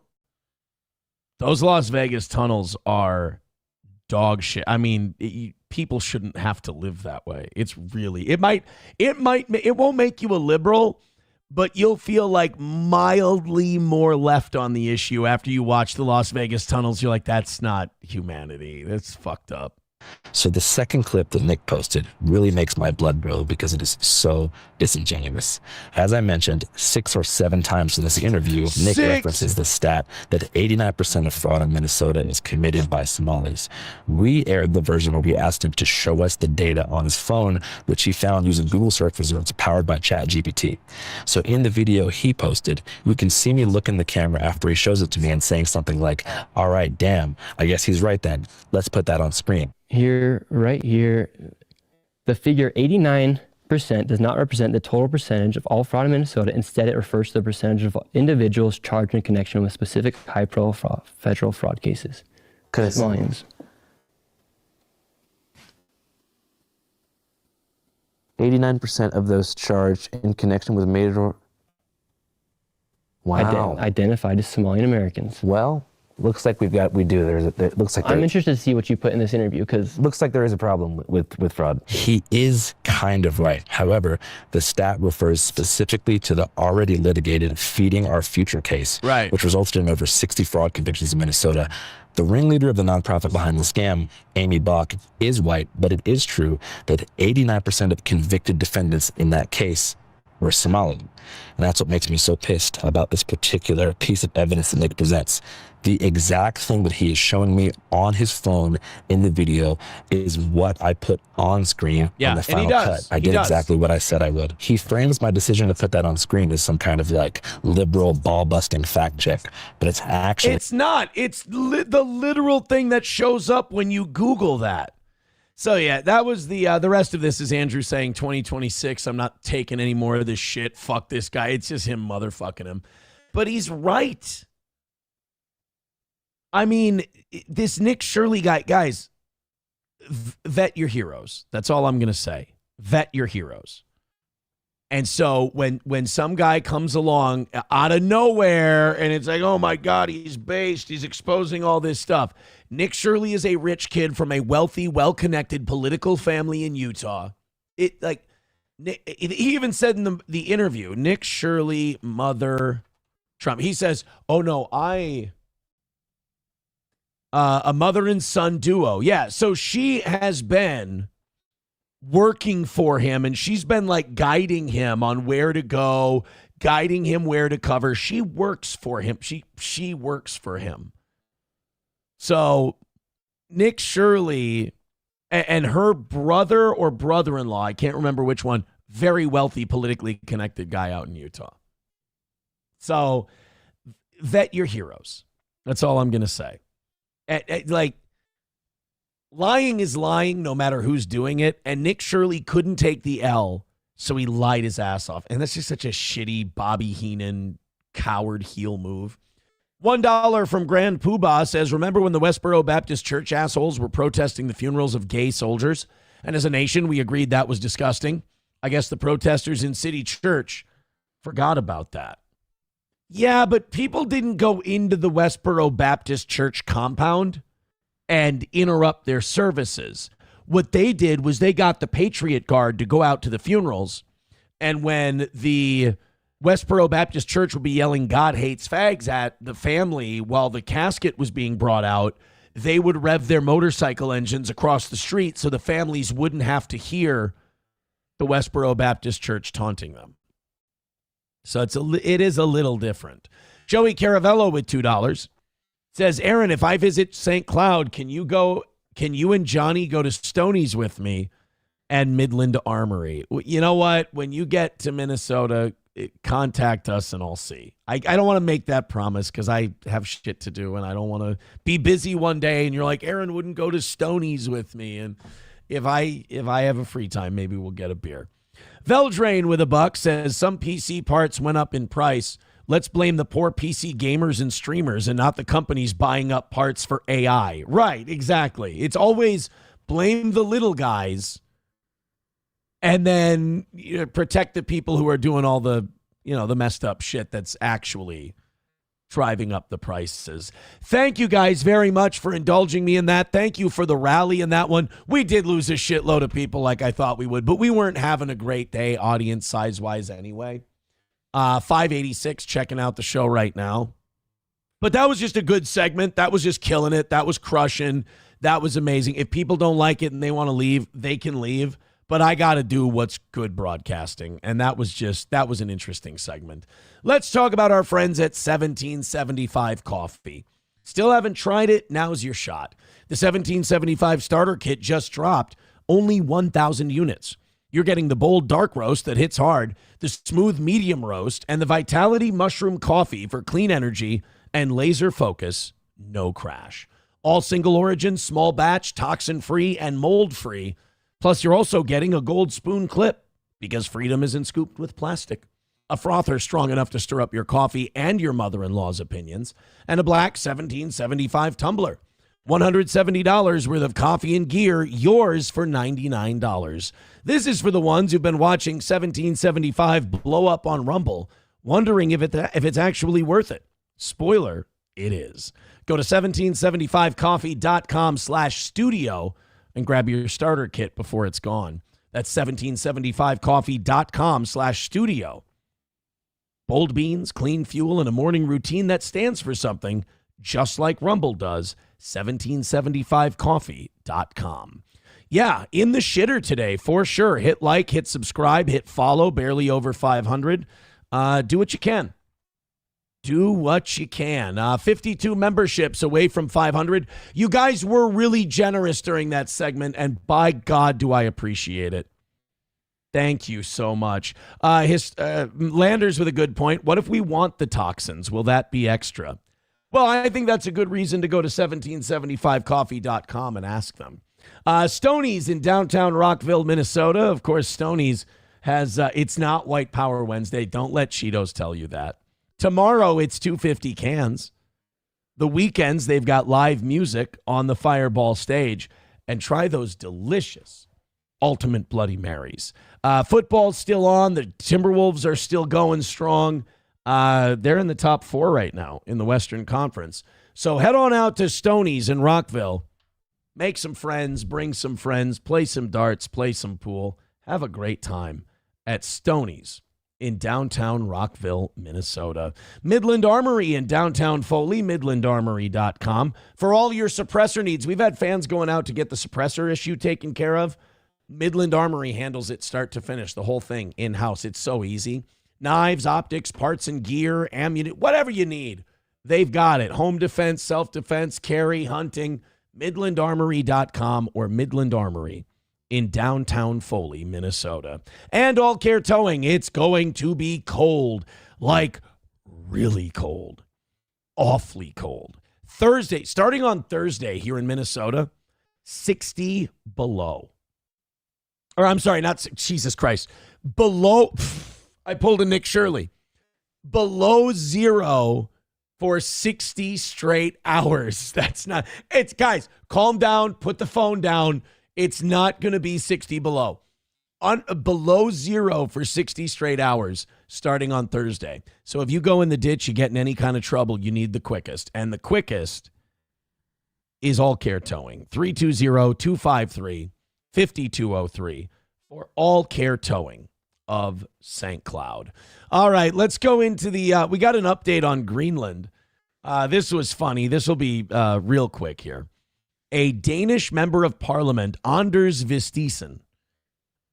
Those Las Vegas tunnels are dog shit. I mean, people shouldn't have to live that way. It's really, it won't make you a liberal, but you'll feel like mildly more left on the issue after you watch the Las Vegas tunnels. You're like, that's not humanity. That's fucked up. So the second clip that Nick posted really makes my blood boil because it is so disingenuous. As I mentioned, 6 or 7 times in this interview, Nick references the stat that 89% of fraud in Minnesota is committed by Somalis. We aired the version where we asked him to show us the data on his phone, which he found using Google search results powered by ChatGPT. So in the video he posted, you can see me look in the camera after he shows it to me and saying something like, all right, damn, I guess he's right then. Let's put that on screen. Here, right here, the figure 89% does not represent the total percentage of all fraud in Minnesota. Instead, it refers to the percentage of individuals charged in connection with specific high-profile federal fraud cases. Millions. 89% of those charged in connection with major... Wow. Identified as Somalian Americans. Well, looks like I'm interested to see what you put in this interview because looks like there is a problem with fraud. He is kind of right. However, the stat refers specifically to the already litigated Feeding Our Future case, right, which resulted in over 60 fraud convictions in Minnesota. The ringleader of the nonprofit behind the scam, Amy Bach, is white, but it is true that 89% of convicted defendants in that case were Somali. And that's what makes me so pissed about this particular piece of evidence that Nick presents. The exact thing that he is showing me on his phone in the video is what I put on screen in the final cut. I did exactly what I said I would. He frames my decision to put that on screen as some kind of like liberal ball-busting fact check, but it's actually... It's not. It's the literal thing that shows up when you Google that. So yeah, that was the rest of this is Andrew saying 2026, I'm not taking any more of this shit. Fuck this guy. It's just him motherfucking him. But he's right. I mean, this Nick Shirley guy, guys, vet your heroes. That's all I'm going to say. Vet your heroes. And so when some guy comes along out of nowhere and it's like, oh my God, he's based, he's exposing all this stuff. Nick Shirley is a rich kid from a wealthy, well-connected political family in Utah. He even said in the interview, Nick Shirley, mother, Trump. He says, oh no, a mother and son duo. Yeah, so she has been working for him and she's been like guiding him on where to go, guiding him where to cover. She works for him. She works for him. So Nick Shirley and her brother or brother-in-law, I can't remember which one, very wealthy, politically connected guy out in Utah. So vet your heroes. That's all I'm going to say. Like, lying is lying no matter who's doing it, and Nick Shirley couldn't take the L, so he lied his ass off. And that's just such a shitty Bobby Heenan coward heel move. $1 from Grand Poobah says, remember when the Westboro Baptist Church assholes were protesting the funerals of gay soldiers? And as a nation, we agreed that was disgusting. I guess the protesters in City Church forgot about that. Yeah, but people didn't go into the Westboro Baptist Church compound and interrupt their services. What they did was they got the Patriot Guard to go out to the funerals. And when the Westboro Baptist Church would be yelling God hates fags at the family while the casket was being brought out, they would rev their motorcycle engines across the street so the families wouldn't have to hear the Westboro Baptist Church taunting them. So it is a little different. Joey Caravello with $2 says, Aaron, if I visit St. Cloud, can you and Johnny go to Stoney's with me and Midland Armory? You know what? When you get to Minnesota, contact us and I'll see. I don't want to make that promise because I have shit to do and I don't want to be busy one day and you're like, Aaron wouldn't go to Stoney's with me. And if I have a free time, maybe we'll get a beer. Veldrain with $1 says some PC parts went up in price. Let's blame the poor PC gamers and streamers and not the companies buying up parts for AI. Right, exactly. It's always blame the little guys and then protect the people who are doing all the, the messed up shit that's actually driving up the prices. Thank you guys very much for indulging me in that. Thank you for the rally in that one. We did lose a shitload of people like I thought we would, but we weren't having a great day audience size-wise anyway. 586 checking out the show right now. But that was just a good segment. That was just killing it. That was crushing. That was amazing. If people don't like it and they want to leave, they can leave. But I got to do what's good broadcasting. And that was an interesting segment. Let's talk about our friends at 1775 Coffee. Still haven't tried it? Now's your shot. The 1775 starter kit just dropped. Only 1,000 units. You're getting the bold dark roast that hits hard, the smooth medium roast, and the Vitality Mushroom Coffee for clean energy and laser focus, no crash. All single origin, small batch, toxin-free, and mold-free. Plus, you're also getting a gold spoon clip because freedom isn't scooped with plastic. A frother strong enough to stir up your coffee and your mother-in-law's opinions. And a black 1775 tumbler. $170 worth of coffee and gear, yours for $99. This is for the ones who've been watching 1775 blow up on Rumble, wondering if it's actually worth it. Spoiler, it is. Go to 1775coffee.com/studio and grab your starter kit before it's gone. That's 1775coffee.com/studio. Bold beans, clean fuel, and a morning routine that stands for something, just like Rumble does. 1775coffee.com. Yeah, in the shitter today, for sure. Hit like, hit subscribe, hit follow, barely over 500. Do what you can. Do what you can. 52 memberships away from 500. You guys were really generous during that segment, and by God, do I appreciate it. Thank you so much. Landers with a good point. What if we want the toxins? Will that be extra? Well, I think that's a good reason to go to 1775coffee.com and ask them. Stoney's in downtown Rockville, Minnesota. Of course, Stoney's has, it's not White Power Wednesday. Don't let Cheetos tell you that. Tomorrow, it's 250 cans. The weekends, they've got live music on the Fireball stage. And try those delicious Ultimate Bloody Marys. Football's still on. The Timberwolves are still going strong. They're in the top 4 right now in the Western Conference. So head on out to Stoney's in Rockville. Make some friends, bring some friends, play some darts, play some pool. Have a great time at Stoney's in downtown Rockville, Minnesota. Midland Armory in downtown Foley, midlandarmory.com. For all your suppressor needs, we've had fans going out to get the suppressor issue taken care of. Midland Armory handles it start to finish, the whole thing in-house. It's so easy. Knives, optics, parts and gear, ammunition, whatever you need, they've got it. Home defense, self-defense, carry, hunting, midlandarmory.com or Midland Armory in downtown Foley, Minnesota. And All Care Towing, it's going to be cold, like really cold, awfully cold. Thursday, starting on Thursday here in Minnesota, 60 below. Or I'm sorry, not Jesus Christ. Below, I pulled a Nick Shirley. Below zero for 60 straight hours. That's not, it's guys, calm down, put the phone down. It's not going to be 60 below. Below zero for 60 straight hours starting on Thursday. So if you go in the ditch, you get in any kind of trouble, you need the quickest. And the quickest is All Care Towing. 320-253-5203 for All Care Towing of St. Cloud. All right, let's go into the, we got an update on Greenland. This was funny. This will be real quick here. A Danish member of parliament, Anders Vistisen,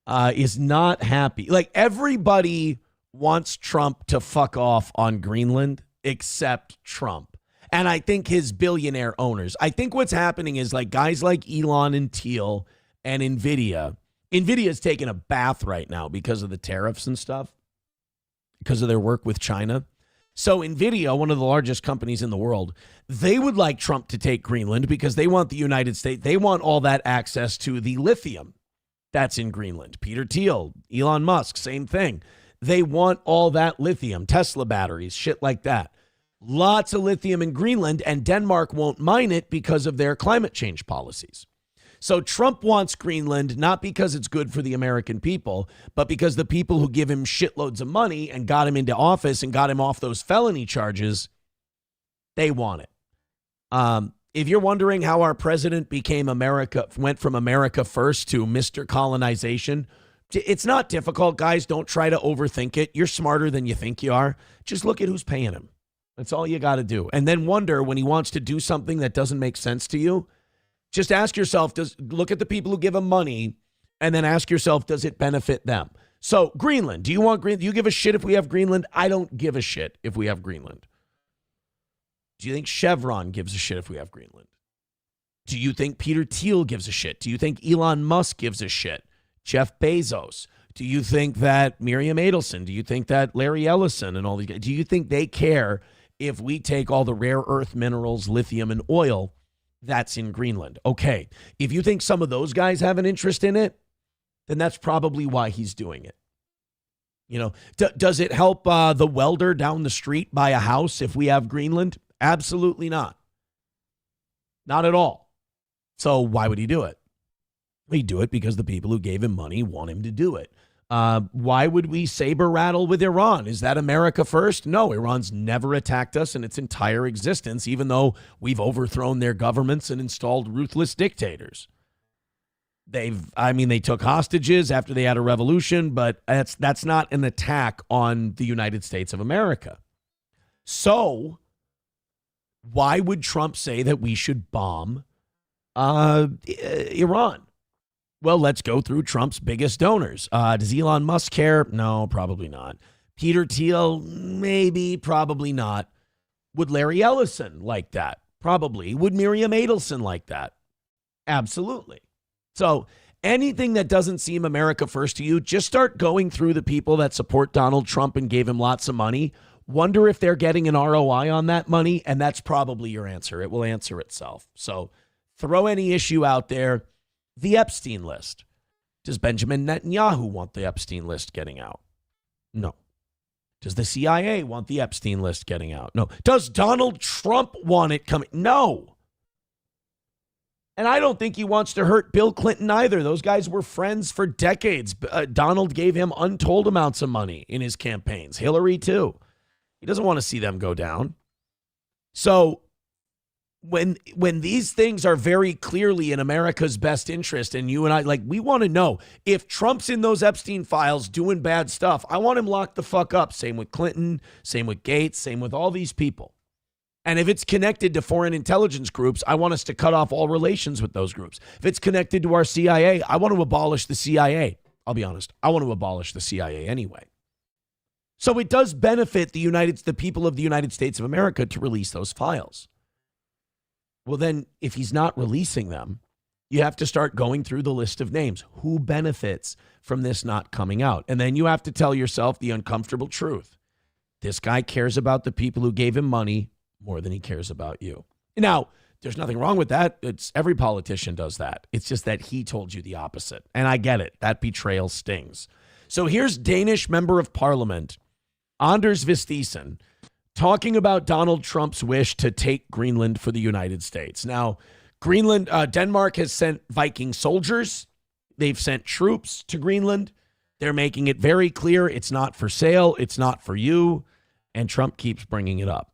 is not happy. Like, everybody wants Trump to fuck off on Greenland except Trump. And I think his billionaire owners. I think what's happening is like guys like Elon and Thiel and NVIDIA. NVIDIA's taking a bath right now because of the tariffs and stuff, because of their work with China. So NVIDIA, one of the largest companies in the world, they would like Trump to take Greenland because they want the United States. They want all that access to the lithium that's in Greenland. Peter Thiel, Elon Musk, same thing. They want all that lithium, Tesla batteries, shit like that. Lots of lithium in Greenland, and Denmark won't mine it because of their climate change policies. So Trump wants Greenland not because it's good for the American people, but because the people who give him shitloads of money and got him into office and got him off those felony charges, they want it. If you're wondering how our president became went from America first to Mr. Colonization, It's not difficult, guys. Don't try to overthink it. You're smarter than you think you are. Just look at who's paying him. That's all you got to do. And then wonder when he wants to do something that doesn't make sense to you. Just ask yourself, look at the people who give him money and then ask yourself, does it benefit them? So Greenland, do you want Greenland? Do you give a shit if we have Greenland? I don't give a shit if we have Greenland. Do you think Chevron gives a shit if we have Greenland? Do you think Peter Thiel gives a shit? Do you think Elon Musk gives a shit? Jeff Bezos? Do you think that Miriam Adelson? Do you think that Larry Ellison and all these guys? Do you think they care if we take all the rare earth minerals, lithium, and oil that's in Greenland? Okay, if you think some of those guys have an interest in it, then that's probably why he's doing it. You know, does it help the welder down the street buy a house if we have Greenland? Absolutely not. Not at all. So why would he do it? He'd do it because the people who gave him money want him to do it. Why would we saber rattle with Iran? Is that America first? No, Iran's never attacked us in its entire existence, even though we've overthrown their governments and installed ruthless dictators. They took hostages after they had a revolution, but that's not an attack on the United States of America. So why would Trump say that we should bomb Iran? Well, let's go through Trump's biggest donors. Does Elon Musk care? No, probably not. Peter Thiel? Maybe, probably not. Would Larry Ellison like that? Probably. Would Miriam Adelson like that? Absolutely. So anything that doesn't seem America first to you, just start going through the people that support Donald Trump and gave him lots of money. Wonder if they're getting an ROI on that money, and that's probably your answer. It will answer itself. So throw any issue out there. The Epstein list. Does Benjamin Netanyahu want the Epstein list getting out? No. Does the CIA want the Epstein list getting out? No. Does Donald Trump want it coming? No. And I don't think he wants to hurt Bill Clinton either. Those guys were friends for decades. Donald gave him untold amounts of money in his campaigns. Hillary, too. He doesn't want to see them go down. So when these things are very clearly in America's best interest, and you and I, we want to know if Trump's in those Epstein files doing bad stuff, I want him locked the fuck up. Same with Clinton, same with Gates, same with all these people. And if it's connected to foreign intelligence groups, I want us to cut off all relations with those groups. If it's connected to our CIA, I want to abolish the CIA. I'll be honest. I want to abolish the CIA anyway. So it does benefit the people of the United States of America to release those files. Well, then, if he's not releasing them, you have to start going through the list of names. Who benefits from this not coming out? And then you have to tell yourself the uncomfortable truth. This guy cares about the people who gave him money more than he cares about you. Now, there's nothing wrong with that. Every politician does that. It's just that he told you the opposite. And I get it. That betrayal stings. So here's Danish member of parliament, Anders Vistisen, talking about Donald Trump's wish to take Greenland for the United States. Now, Denmark has sent Viking soldiers. They've sent troops to Greenland. They're making it very clear it's not for sale. It's not for you. And Trump keeps bringing it up.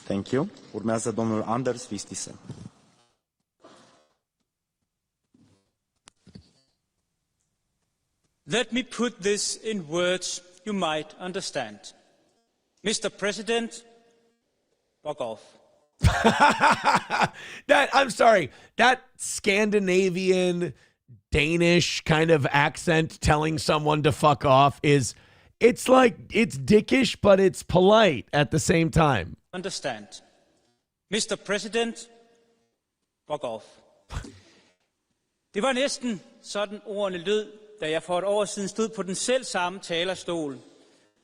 Thank you. Urmează domnul Anders Vistisen. Let me put this in words you might understand. Mr. President, fuck off. That Scandinavian, Danish kind of accent telling someone to fuck off it's dickish, but it's polite at the same time. Understand. Mr. President, fuck off. Det var næsten sådan ordene lød, da jeg for et år siden stod på den selv samme talerstol.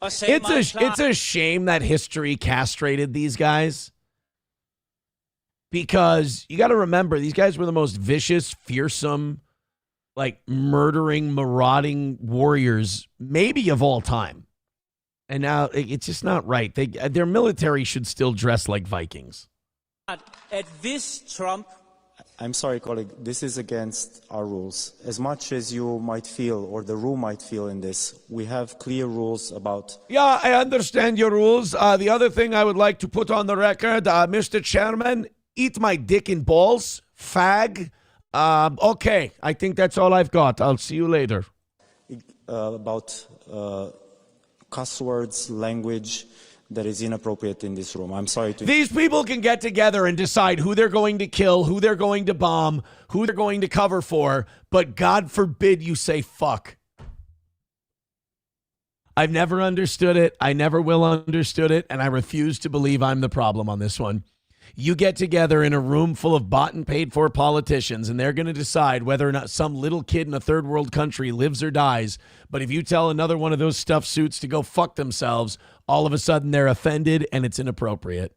It's a shame that history castrated these guys, because you got to remember, these guys were the most vicious, fearsome, murdering, marauding warriors maybe of all time. And now it's just not right. Their military should still dress like Vikings. At this Trump. I'm sorry, colleague. This is against our rules. As much as you might feel, or the room might feel in this, we have clear rules about... Yeah, I understand your rules. The other thing I would like to put on the record, Mr. Chairman, eat my dick and balls, fag. Okay, I think that's all I've got. I'll see you later. about cuss words, language that is inappropriate in this room. I'm sorry to... These people can get together and decide who they're going to kill, who they're going to bomb, who they're going to cover for, but God forbid you say fuck. I've never understood it. I never will understood it, and I refuse to believe I'm the problem on this one. You get together in a room full of bought and paid for politicians, and they're going to decide whether or not some little kid in a third world country lives or dies. But if you tell another one of those stuffed suits to go fuck themselves, all of a sudden they're offended and it's inappropriate.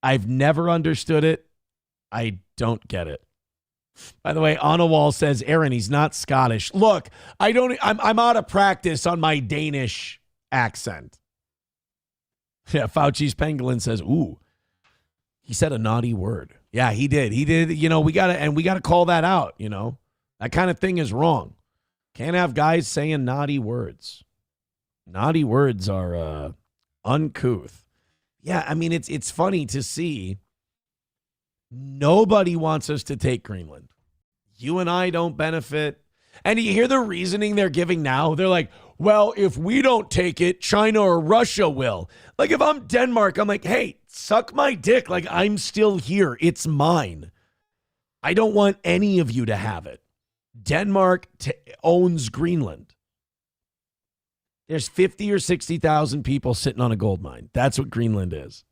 I've never understood it. I don't get it. By the way, On a Wall says, Aaron, he's not Scottish. Look, I'm out of practice on my Danish accent. Yeah, Fauci's Pangolin says, ooh, he said a naughty word. Yeah, he did. He did. You know, we gotta call that out. You know, that kind of thing is wrong. Can't have guys saying naughty words. Naughty words are uncouth. Yeah, I mean, it's funny to see. Nobody wants us to take Greenland. You and I don't benefit. And you hear the reasoning they're giving now. They're like, well, if we don't take it, China or Russia will. Like, if I'm Denmark, I'm like, hey, suck my dick. Like, I'm still here. It's mine. I don't want any of you to have it. Denmark owns Greenland. There's 50 or 60,000 people sitting on a gold mine. That's what Greenland is.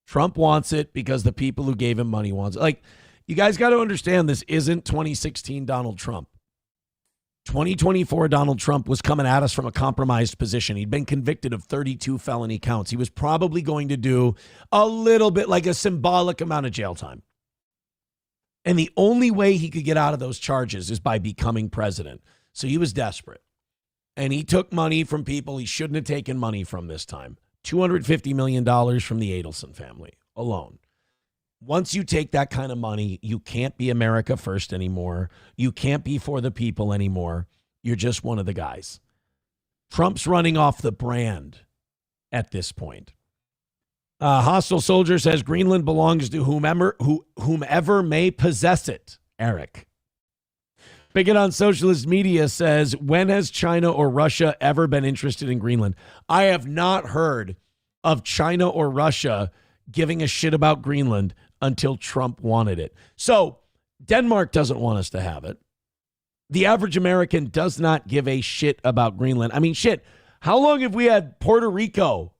Trump wants it because the people who gave him money wants it. Like, you guys got to understand, this isn't 2016 Donald Trump. 2024 Donald Trump was coming at us from a compromised position. He'd been convicted of 32 felony counts. He was probably going to do a little bit, like a symbolic amount of jail time. And the only way he could get out of those charges is by becoming president. So he was desperate. And he took money from people he shouldn't have taken money from this time. $250 million from the Addison family alone. Once you take that kind of money, you can't be America first anymore. You can't be for the people anymore. You're just one of the guys. Trump's running off the brand at this point. Hostile Soldier says Greenland belongs to whomever may possess it. Eric. Bigot on Socialist Media says, when has China or Russia ever been interested in Greenland? I have not heard of China or Russia giving a shit about Greenland until Trump wanted it. So Denmark doesn't want us to have it. The average American does not give a shit about Greenland. I mean, shit, how long have we had Puerto Rico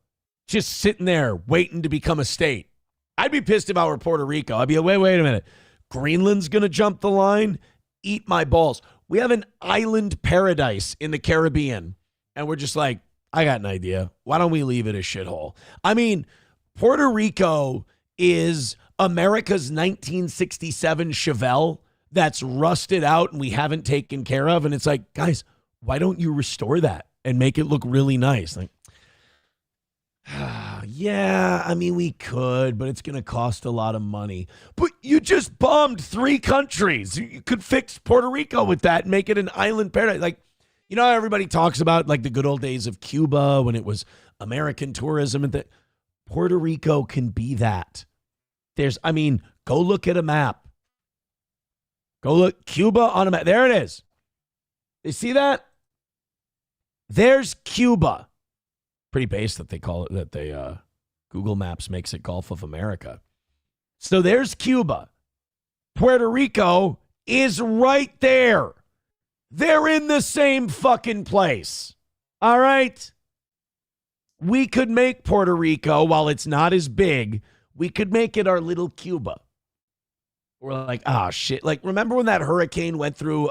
just sitting there waiting to become a state? I'd be pissed if I were Puerto Rico. I'd be like, wait a minute. Greenland's going to jump the line? Eat my balls. We have an island paradise in the Caribbean, and we're just like, I got an idea. Why don't we leave it a shithole? I mean, Puerto Rico is America's 1967 Chevelle that's rusted out and we haven't taken care of. And it's like, guys, why don't you restore that and make it look really nice? Like, yeah, I mean, we could, but it's going to cost a lot of money. But you just bombed 3 countries. You could fix Puerto Rico with that and make it an island paradise. Like, you know how everybody talks about like the good old days of Cuba when it was American tourism and that? Puerto Rico can be that. Go look at a map. Go look Cuba on a map. There it is. You see that? There's Cuba. Pretty base that they call it, Google Maps makes it Gulf of America. So there's Cuba. Puerto Rico is right there. They're in the same fucking place. All right? We could make Puerto Rico, while it's not as big, we could make it our little Cuba. We're like, oh, shit. Like, remember when that hurricane went through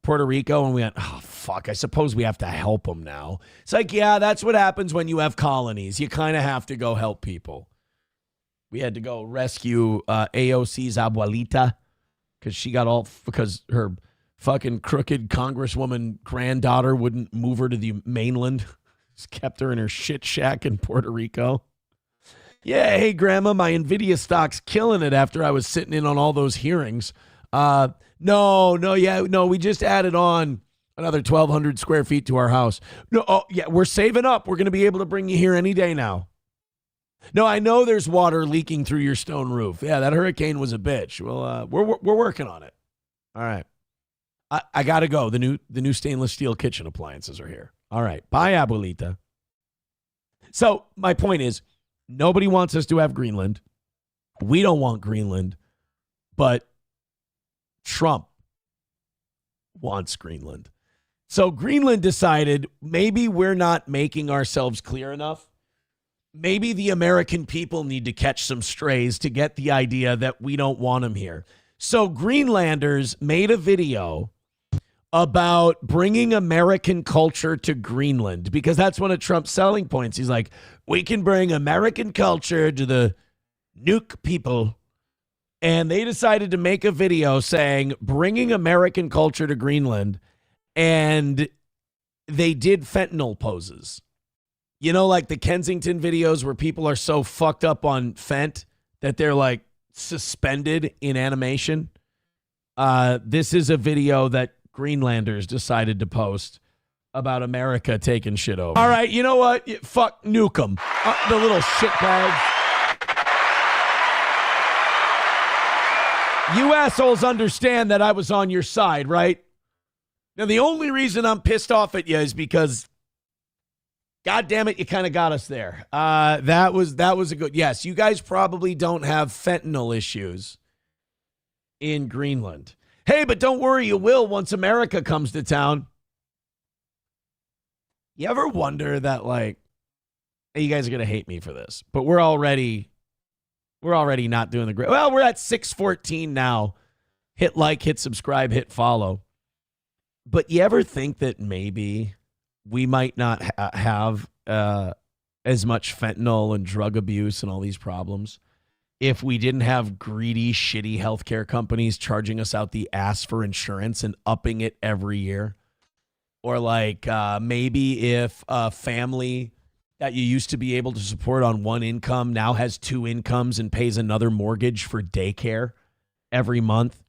Puerto Rico and we went, oh, fuck, I suppose we have to help them now. It's like, yeah, that's what happens when you have colonies. You kind of have to go help people. We had to go rescue AOC's abuelita because her fucking crooked congresswoman granddaughter wouldn't move her to the mainland. Just kept her in her shit shack in Puerto Rico. Yeah, hey, Grandma, my NVIDIA stock's killing it after I was sitting in on all those hearings. No, we just added on another 1,200 square feet to our house. No, we're saving up. We're going to be able to bring you here any day now. No, I know there's water leaking through your stone roof. Yeah, that hurricane was a bitch. Well, we're working on it. All right. I got to go. The new stainless steel kitchen appliances are here. All right. Bye, Abuelita. So my point is, nobody wants us to have Greenland. We don't want Greenland, but Trump wants Greenland. So Greenland decided maybe we're not making ourselves clear enough. Maybe the American people need to catch some strays to get the idea that we don't want them here. So Greenlanders made a video about bringing American culture to Greenland, because that's one of Trump's selling points. He's like, we can bring American culture to the nuke people. And they decided to make a video saying bringing American culture to Greenland. And they did fentanyl poses. You know, like the Kensington videos where people are so fucked up on fent that they're like suspended in animation. This is a video that Greenlanders decided to post about America taking shit over. All right, you know what? Fuck, nuke them. The little shitbags. You assholes understand that I was on your side, right? Now, the only reason I'm pissed off at you is because, God damn it, you kind of got us there. That was a good, yes, you guys probably don't have fentanyl issues in Greenland. Hey, but don't worry, you will once America comes to town. You ever wonder that, like, hey, you guys are going to hate me for this, but we're already not doing the great. Well, we're at 614 now. Hit like, hit subscribe, hit follow. But you ever think that maybe we might not have as much fentanyl and drug abuse and all these problems if we didn't have greedy, shitty healthcare companies charging us out the ass for insurance and upping it every year? Or like maybe if a family that you used to be able to support on one income now has two incomes and pays another mortgage for daycare every month?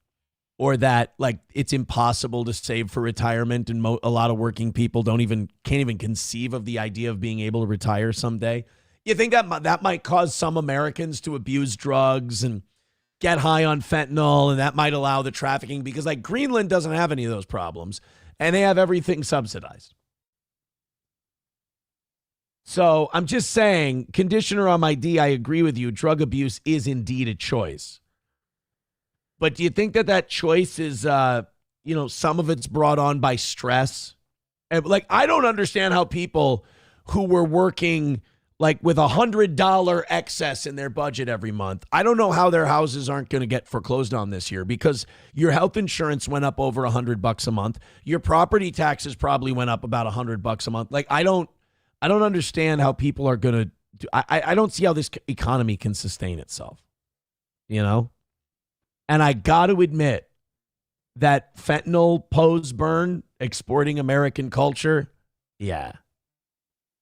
Or that like it's impossible to save for retirement and a lot of working people can't even conceive of the idea of being able to retire someday? You think that might cause some Americans to abuse drugs and get high on fentanyl, and that might allow the trafficking, because like Greenland doesn't have any of those problems and they have everything subsidized. So I'm just saying, conditioner on my D, I agree with you. Drug abuse is indeed a choice. But do you think that choice is, some of it's brought on by stress? And like, I don't understand how people who were working like with $100 excess in their budget every month, I don't know how their houses aren't going to get foreclosed on this year, because your health insurance went up over $100 a month. Your property taxes probably went up about $100 a month. Like, I don't understand how people are going to do. I don't see how this economy can sustain itself, you know? And I got to admit that fentanyl pose burn, exporting American culture, yeah,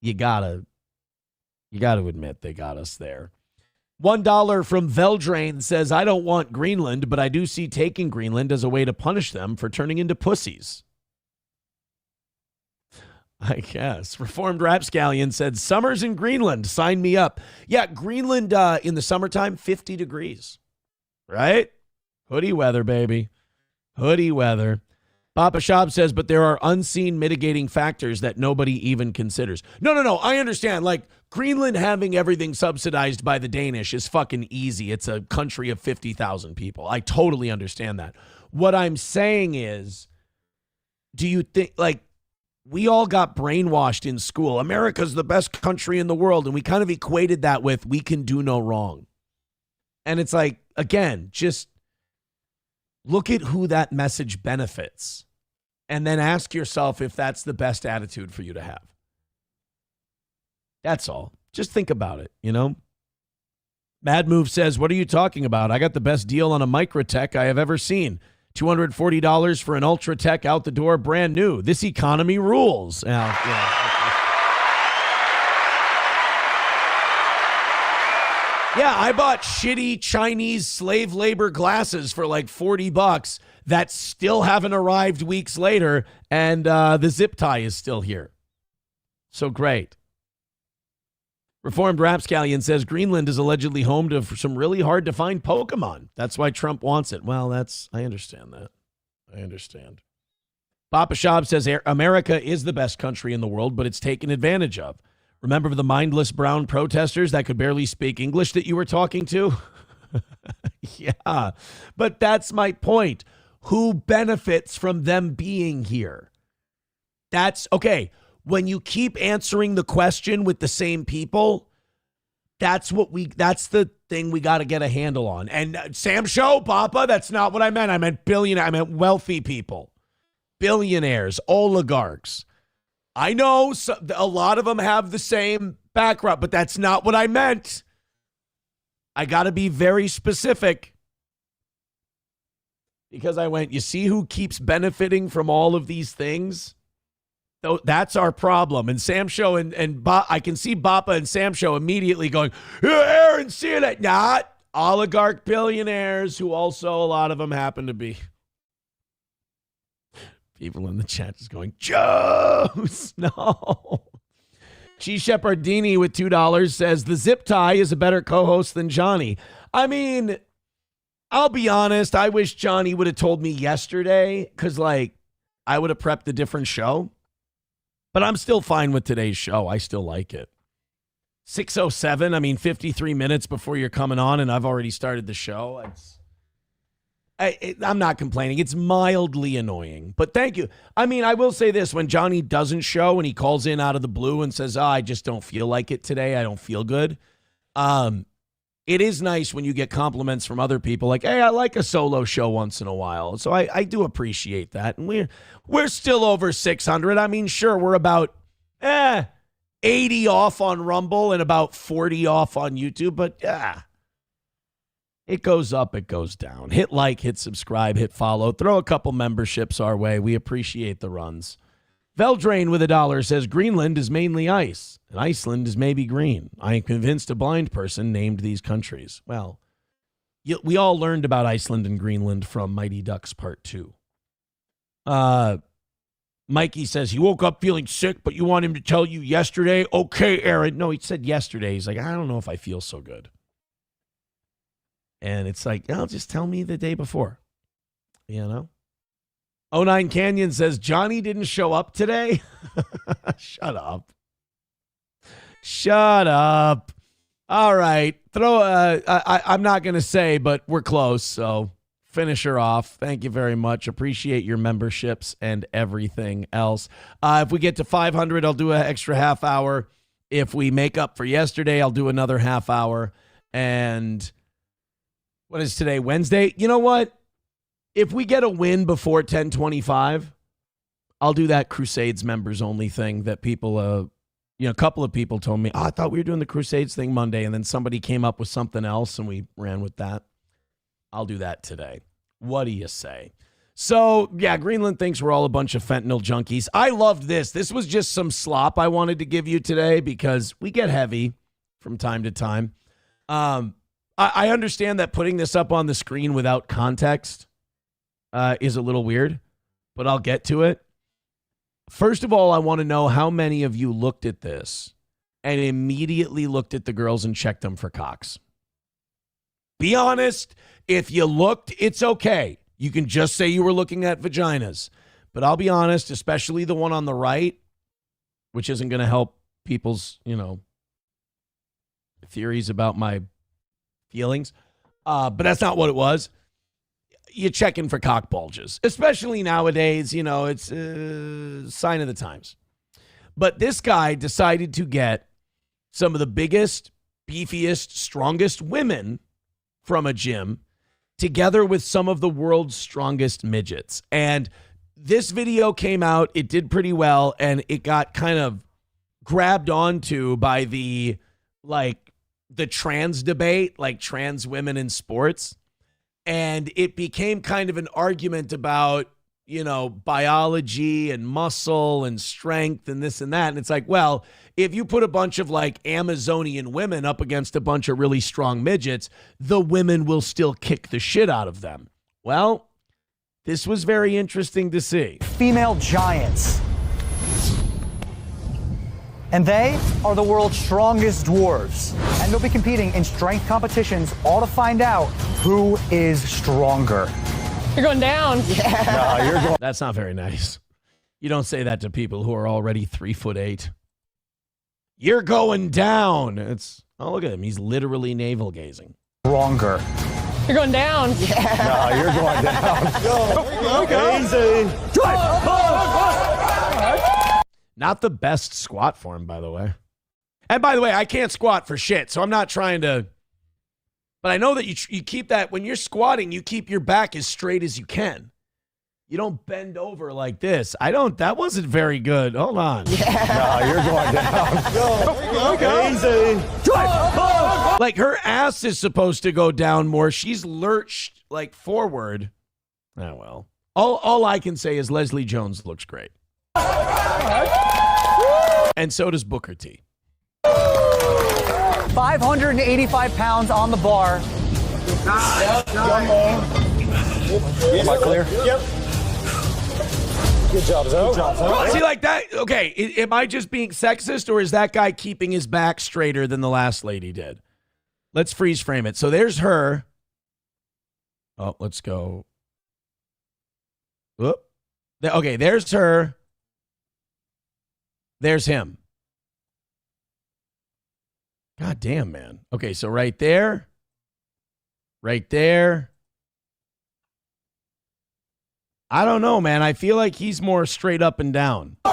you gotta admit they got us there. $1 from Veldrain says, I don't want Greenland, but I do see taking Greenland as a way to punish them for turning into pussies. I guess. Reformed Rapscallion said, summers in Greenland, sign me up. Yeah, Greenland in the summertime, 50 degrees, right? Hoodie weather, baby. Hoodie weather. Papa Shop says, but there are unseen mitigating factors that nobody even considers. No. I understand. Like, Greenland having everything subsidized by the Danish is fucking easy. It's a country of 50,000 people. I totally understand that. What I'm saying is, do you think, like, we all got brainwashed in school. America's the best country in the world. And we kind of equated that with we can do no wrong. And it's like, again, just look at who that message benefits, and then ask yourself if that's the best attitude for you to have. That's all. Just think about it, you know? Mad Move says, what are you talking about? I got the best deal on a Microtech I have ever seen. $240 for an Ultratech out the door, brand new. This economy rules. Yeah, I bought shitty Chinese slave labor glasses for like $40 that still haven't arrived weeks later, and the zip tie is still here. So great. Reformed Rapscallion says Greenland is allegedly home to some really hard to find Pokemon. That's why Trump wants it. Well, I understand that. I understand. Papa Shab says America is the best country in the world, but it's taken advantage of. Remember the mindless brown protesters that could barely speak English that you were talking to? Yeah, but that's my point. Who benefits from them being here? That's okay. When you keep answering the question with the same people, that's the thing we got to get a handle on. And Sam Show, Papa, that's not what I meant. I meant billionaire. I meant wealthy people, billionaires, oligarchs. I know a lot of them have the same background, but that's not what I meant. I got to be very specific because I went, you see who keeps benefiting from all of these things? That's our problem. And Sam Show and I can see Bappa and Sam Show immediately going, Aaron, see that? Not oligarch billionaires who also a lot of them happen to be. People in the chat is going, Joe's, no. G. Shepardini with $2 says, the zip tie is a better co-host than Johnny. I mean, I'll be honest. I wish Johnny would have told me yesterday because, I would have prepped a different show. But I'm still fine with today's show. I still like it. 6:07, 53 minutes before you're coming on, and I've already started the show. I'm not complaining. It's mildly annoying, but thank you. I will say this. When Johnny doesn't show and he calls in out of the blue and says, I just don't feel like it today. I don't feel good. It is nice when you get compliments from other people like, hey, I like a solo show once in a while. So I do appreciate that. And we're still over 600. Sure, we're about 80 off on Rumble and about 40 off on YouTube, but it goes up, it goes down. Hit like, hit subscribe, hit follow. Throw a couple memberships our way. We appreciate the runs. Veldrain with $1 says Greenland is mainly ice, and Iceland is maybe green. I am convinced a blind person named these countries. Well, we all learned about Iceland and Greenland from Mighty Ducks Part 2. Mikey says he woke up feeling sick, but you want him to tell you yesterday? Okay, Aaron. No, he said yesterday. He's like, I don't know if I feel so good. And it's like, just tell me the day before, 09 Canyon says, Johnny didn't show up today. Shut up. All right. I'm not going to say, but we're close. So finish her off. Thank you very much. Appreciate your memberships and everything else. If we get to 500, I'll do an extra half hour. If we make up for yesterday, I'll do another half hour. And what is today? Wednesday? You know what? If we get a win before 10:25, I'll do that Crusades members only thing that people, a couple of people told me, I thought we were doing the Crusades thing Monday, and then somebody came up with something else, and we ran with that. I'll do that today. What do you say? So, yeah, Greenland thinks we're all a bunch of fentanyl junkies. I loved this. This was just some slop I wanted to give you today because we get heavy from time to time. I understand that putting this up on the screen without context is a little weird, but I'll get to it. First of all, I want to know how many of you looked at this and immediately looked at the girls and checked them for cocks. Be honest. If you looked, it's okay. You can just say you were looking at vaginas. But I'll be honest, especially the one on the right, which isn't going to help people's, theories about my feelings. But that's not what it was. You're checking for cock bulges, especially nowadays. It's a sign of the times. But this guy decided to get some of the biggest, beefiest, strongest women from a gym together with some of the world's strongest midgets. And this video came out. It did pretty well. And it got kind of grabbed onto by the trans debate, like trans women in sports. And it became kind of an argument about, biology and muscle and strength and this and that. And it's like, well, if you put a bunch of Amazonian women up against a bunch of really strong midgets, the women will still kick the shit out of them. Well, this was very interesting to see. Female giants. And they are the world's strongest dwarves. And they'll be competing in strength competitions, all to find out who is stronger. You're going down. Yeah. No, you're going. That's not very nice. You don't say that to people who are already 3'8". You're going down. Oh, look at him. He's literally navel gazing. Stronger. You're going down. No, you're going down. Go. Easy. Not the best squat form, by the way. And by the way, I can't squat for shit, so I'm not trying to. But I know that you keep that, when you're squatting, you keep your back as straight as you can. You don't bend over like this. That wasn't very good. Hold on. Yeah. No, you're going down. Go. Easy. Like, her ass is supposed to go down more. She's lurched, like, forward. Oh, well. All I can say is Leslie Jones looks great. And so does Booker T. 585 pounds on the bar. Am I clear? Yep. Good job, Zoe. See, like that, okay, am I just being sexist, or is that guy keeping his back straighter than the last lady did? Let's freeze frame it. So there's her. Oh, let's go. Whoop. Okay, there's her. There's him. God damn, man. Okay, so right there. Right there. I don't know, man. I feel like he's more straight up and down. 2.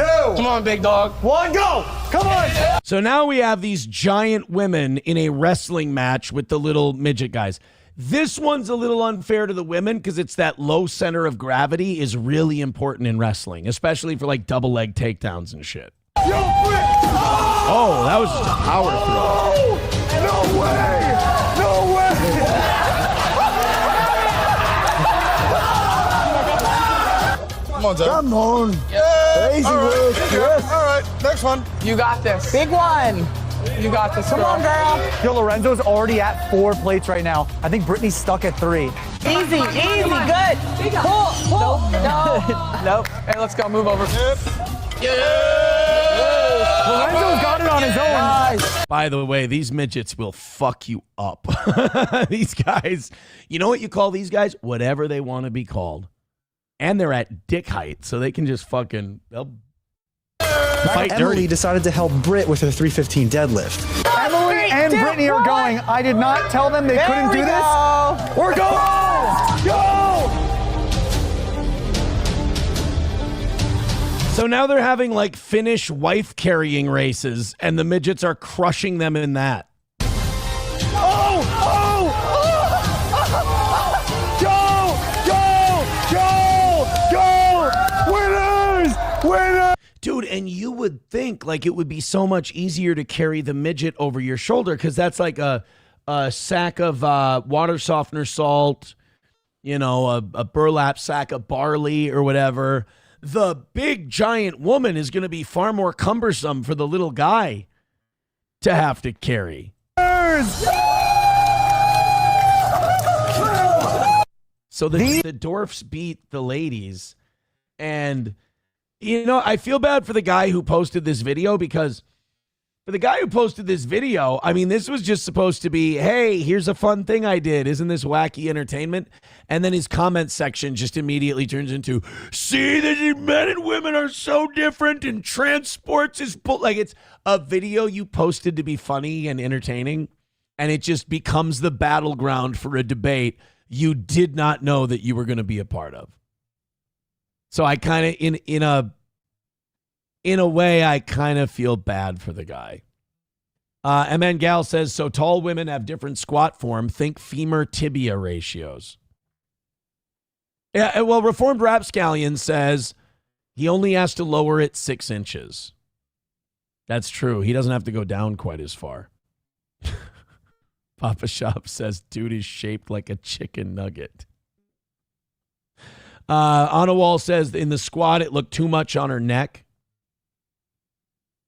Come on, big dog. 1, go. Come on. So now we have these giant women in a wrestling match with the little midget guys. This one's a little unfair to the women because it's that low center of gravity is really important in wrestling, especially for like double leg takedowns and shit. Oh, that was just a power throw. No way. No way. Come on, Zach. Come on. Yeah. Crazy All right. work. Yes. All right. Next one. You got this. Big one. You got this. Come on, girl. Yo, Lorenzo's already at 4 plates right now. I think Brittany's stuck at 3. Easy, good. Pull. No. Nope. Hey, let's go. Move over. Lorenzo's got it on his own. Nice. By the way, these midgets will fuck you up. These guys, you know what you call these guys? Whatever they want to be called. And they're at dick height, so they can just fucking, they'll fight Emily dirty. decided to help Britt with her 315 deadlift. Emily and Brittany are going. I did not tell them they couldn't do this. We're going. Go! So now they're having like Finnish wife carrying races, and the midgets are crushing them in that. Winner! Dude, and you would think like it would be so much easier to carry the midget over your shoulder because that's like a sack of water softener salt, you know, a burlap sack of barley or whatever. The big giant woman is going to be far more cumbersome for the little guy to have to carry. So the dwarfs beat the ladies, and you know, I feel bad for the guy who posted this video because for the guy who posted this video, I mean, this was just supposed to be, hey, here's a fun thing I did. Isn't this wacky entertainment? And then his comment section just immediately turns into, see, the men and women are so different and transports is like it's a video you posted to be funny and entertaining. And it just becomes the battleground for a debate you did not know that you were going to be a part of. So I kind of, in a way, I kind of feel bad for the guy. MN Gal says, so tall women have different squat form. Think femur tibia ratios. Yeah, well, Reformed Rapscallion says he only has to lower it 6 inches. That's true. He doesn't have to go down quite as far. Papa Shop says, dude is shaped like a chicken nugget. Anna Wall says in the squat it looked too much on her neck.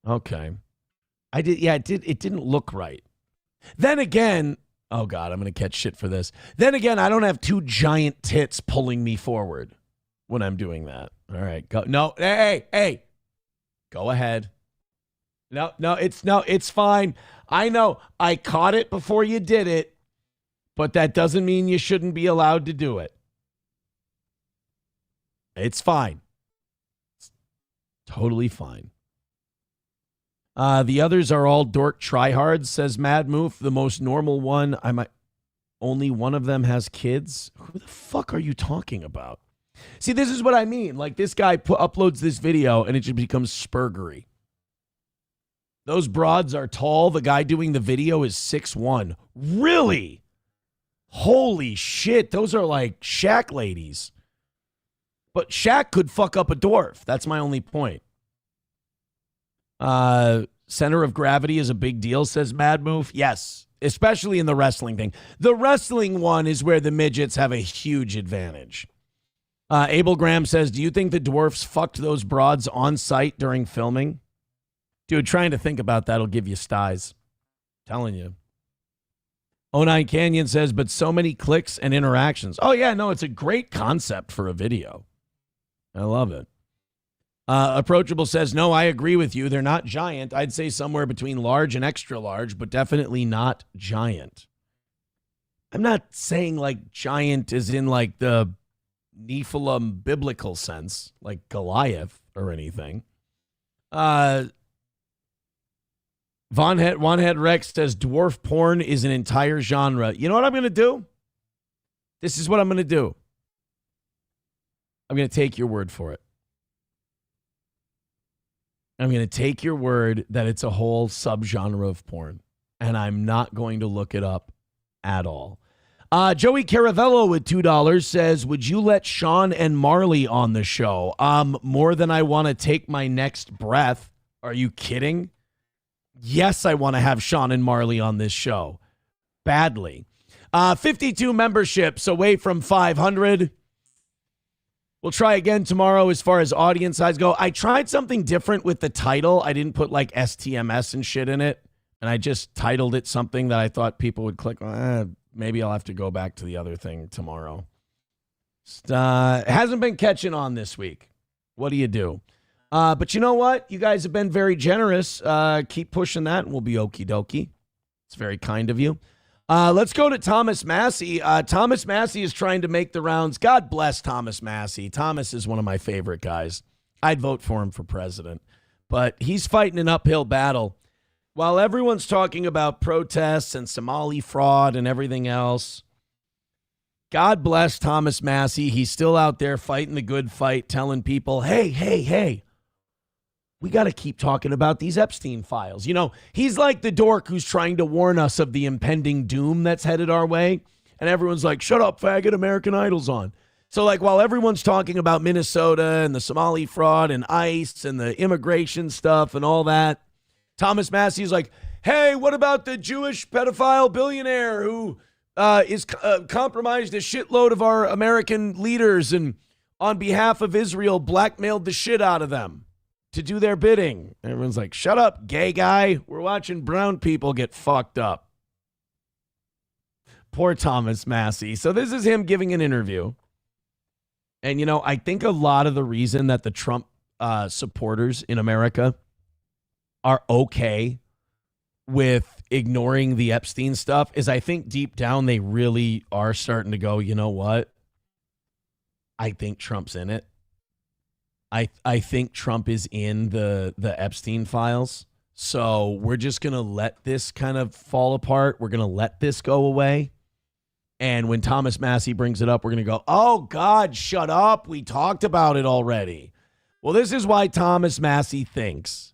Okay. It didn't look right. Then again, oh God, I'm going to catch shit for this. Then again, I don't have 2 giant tits pulling me forward when I'm doing that. All right, go. No, hey. Go ahead. No, it's fine. I know I caught it before you did it, but that doesn't mean you shouldn't be allowed to do it. It's fine. It's totally fine. The others are all dork tryhards, says Mad Moof. The most normal one, only one of them has kids. Who the fuck are you talking about? See, this is what I mean. Like, this guy uploads this video, and it just becomes spurgery. Those broads are tall. The guy doing the video is 6'1". Really? Holy shit. Those are like Shaq ladies. But Shaq could fuck up a dwarf. That's my only point. Center of gravity is a big deal, says Mad Move. Yes, especially in the wrestling thing. The wrestling one is where the midgets have a huge advantage. Abel Graham says, do you think the dwarfs fucked those broads on site during filming? Dude, trying to think about that will give you styes. Telling you. 09 Canyon says, but so many clicks and interactions. Oh, yeah, no, it's a great concept for a video. I love it. Approachable says, no, I agree with you. They're not giant. I'd say somewhere between large and extra large, but definitely not giant. I'm not saying like giant is in like the Nephilim biblical sense, like Goliath or anything. Von Head Rex says, dwarf porn is an entire genre. You know what I'm going to do? This is what I'm going to do. I'm going to take your word for it. I'm going to take your word that it's a whole subgenre of porn, and I'm not going to look it up at all. Joey Caravello with $2 says, would you let Sean and Marley on the show? More than I want to take my next breath. Are you kidding? Yes, I want to have Sean and Marley on this show. Badly. 52 memberships away from 500. We'll try again tomorrow as far as audience size go. I tried something different with the title. I didn't put like STMS and shit in it. And I just titled it something that I thought people would click on. Maybe I'll have to go back to the other thing tomorrow. It hasn't been catching on this week. What do you do? But you know what? You guys have been very generous. Keep pushing that and we'll be okie dokie. It's very kind of you. Let's go to Thomas Massey. Thomas Massey is trying to make the rounds. God bless Thomas Massey. Thomas is one of my favorite guys. I'd vote for him for president. But he's fighting an uphill battle. While everyone's talking about protests and Somali fraud and everything else, God bless Thomas Massey. He's still out there fighting the good fight, telling people, hey, we got to keep talking about these Epstein files. You know, he's like the dork who's trying to warn us of the impending doom that's headed our way. And everyone's like, shut up, faggot, American Idol's on. So like while everyone's talking about Minnesota and the Somali fraud and ICE and the immigration stuff and all that, Thomas Massey is like, hey, what about the Jewish pedophile billionaire who is compromised a shitload of our American leaders and on behalf of Israel blackmailed the shit out of them to do their bidding? And everyone's like, shut up, gay guy. We're watching brown people get fucked up. Poor Thomas Massey. So this is him giving an interview. And, you know, I think a lot of the reason that the Trump supporters in America are okay with ignoring the Epstein stuff is I think deep down they really are starting to go, you know what? I think Trump's in it. I think Trump is in the Epstein files. So we're just going to let this kind of fall apart. We're going to let this go away. And when Thomas Massey brings it up, we're going to go, oh, God, shut up. We talked about it already. Well, this is why Thomas Massey thinks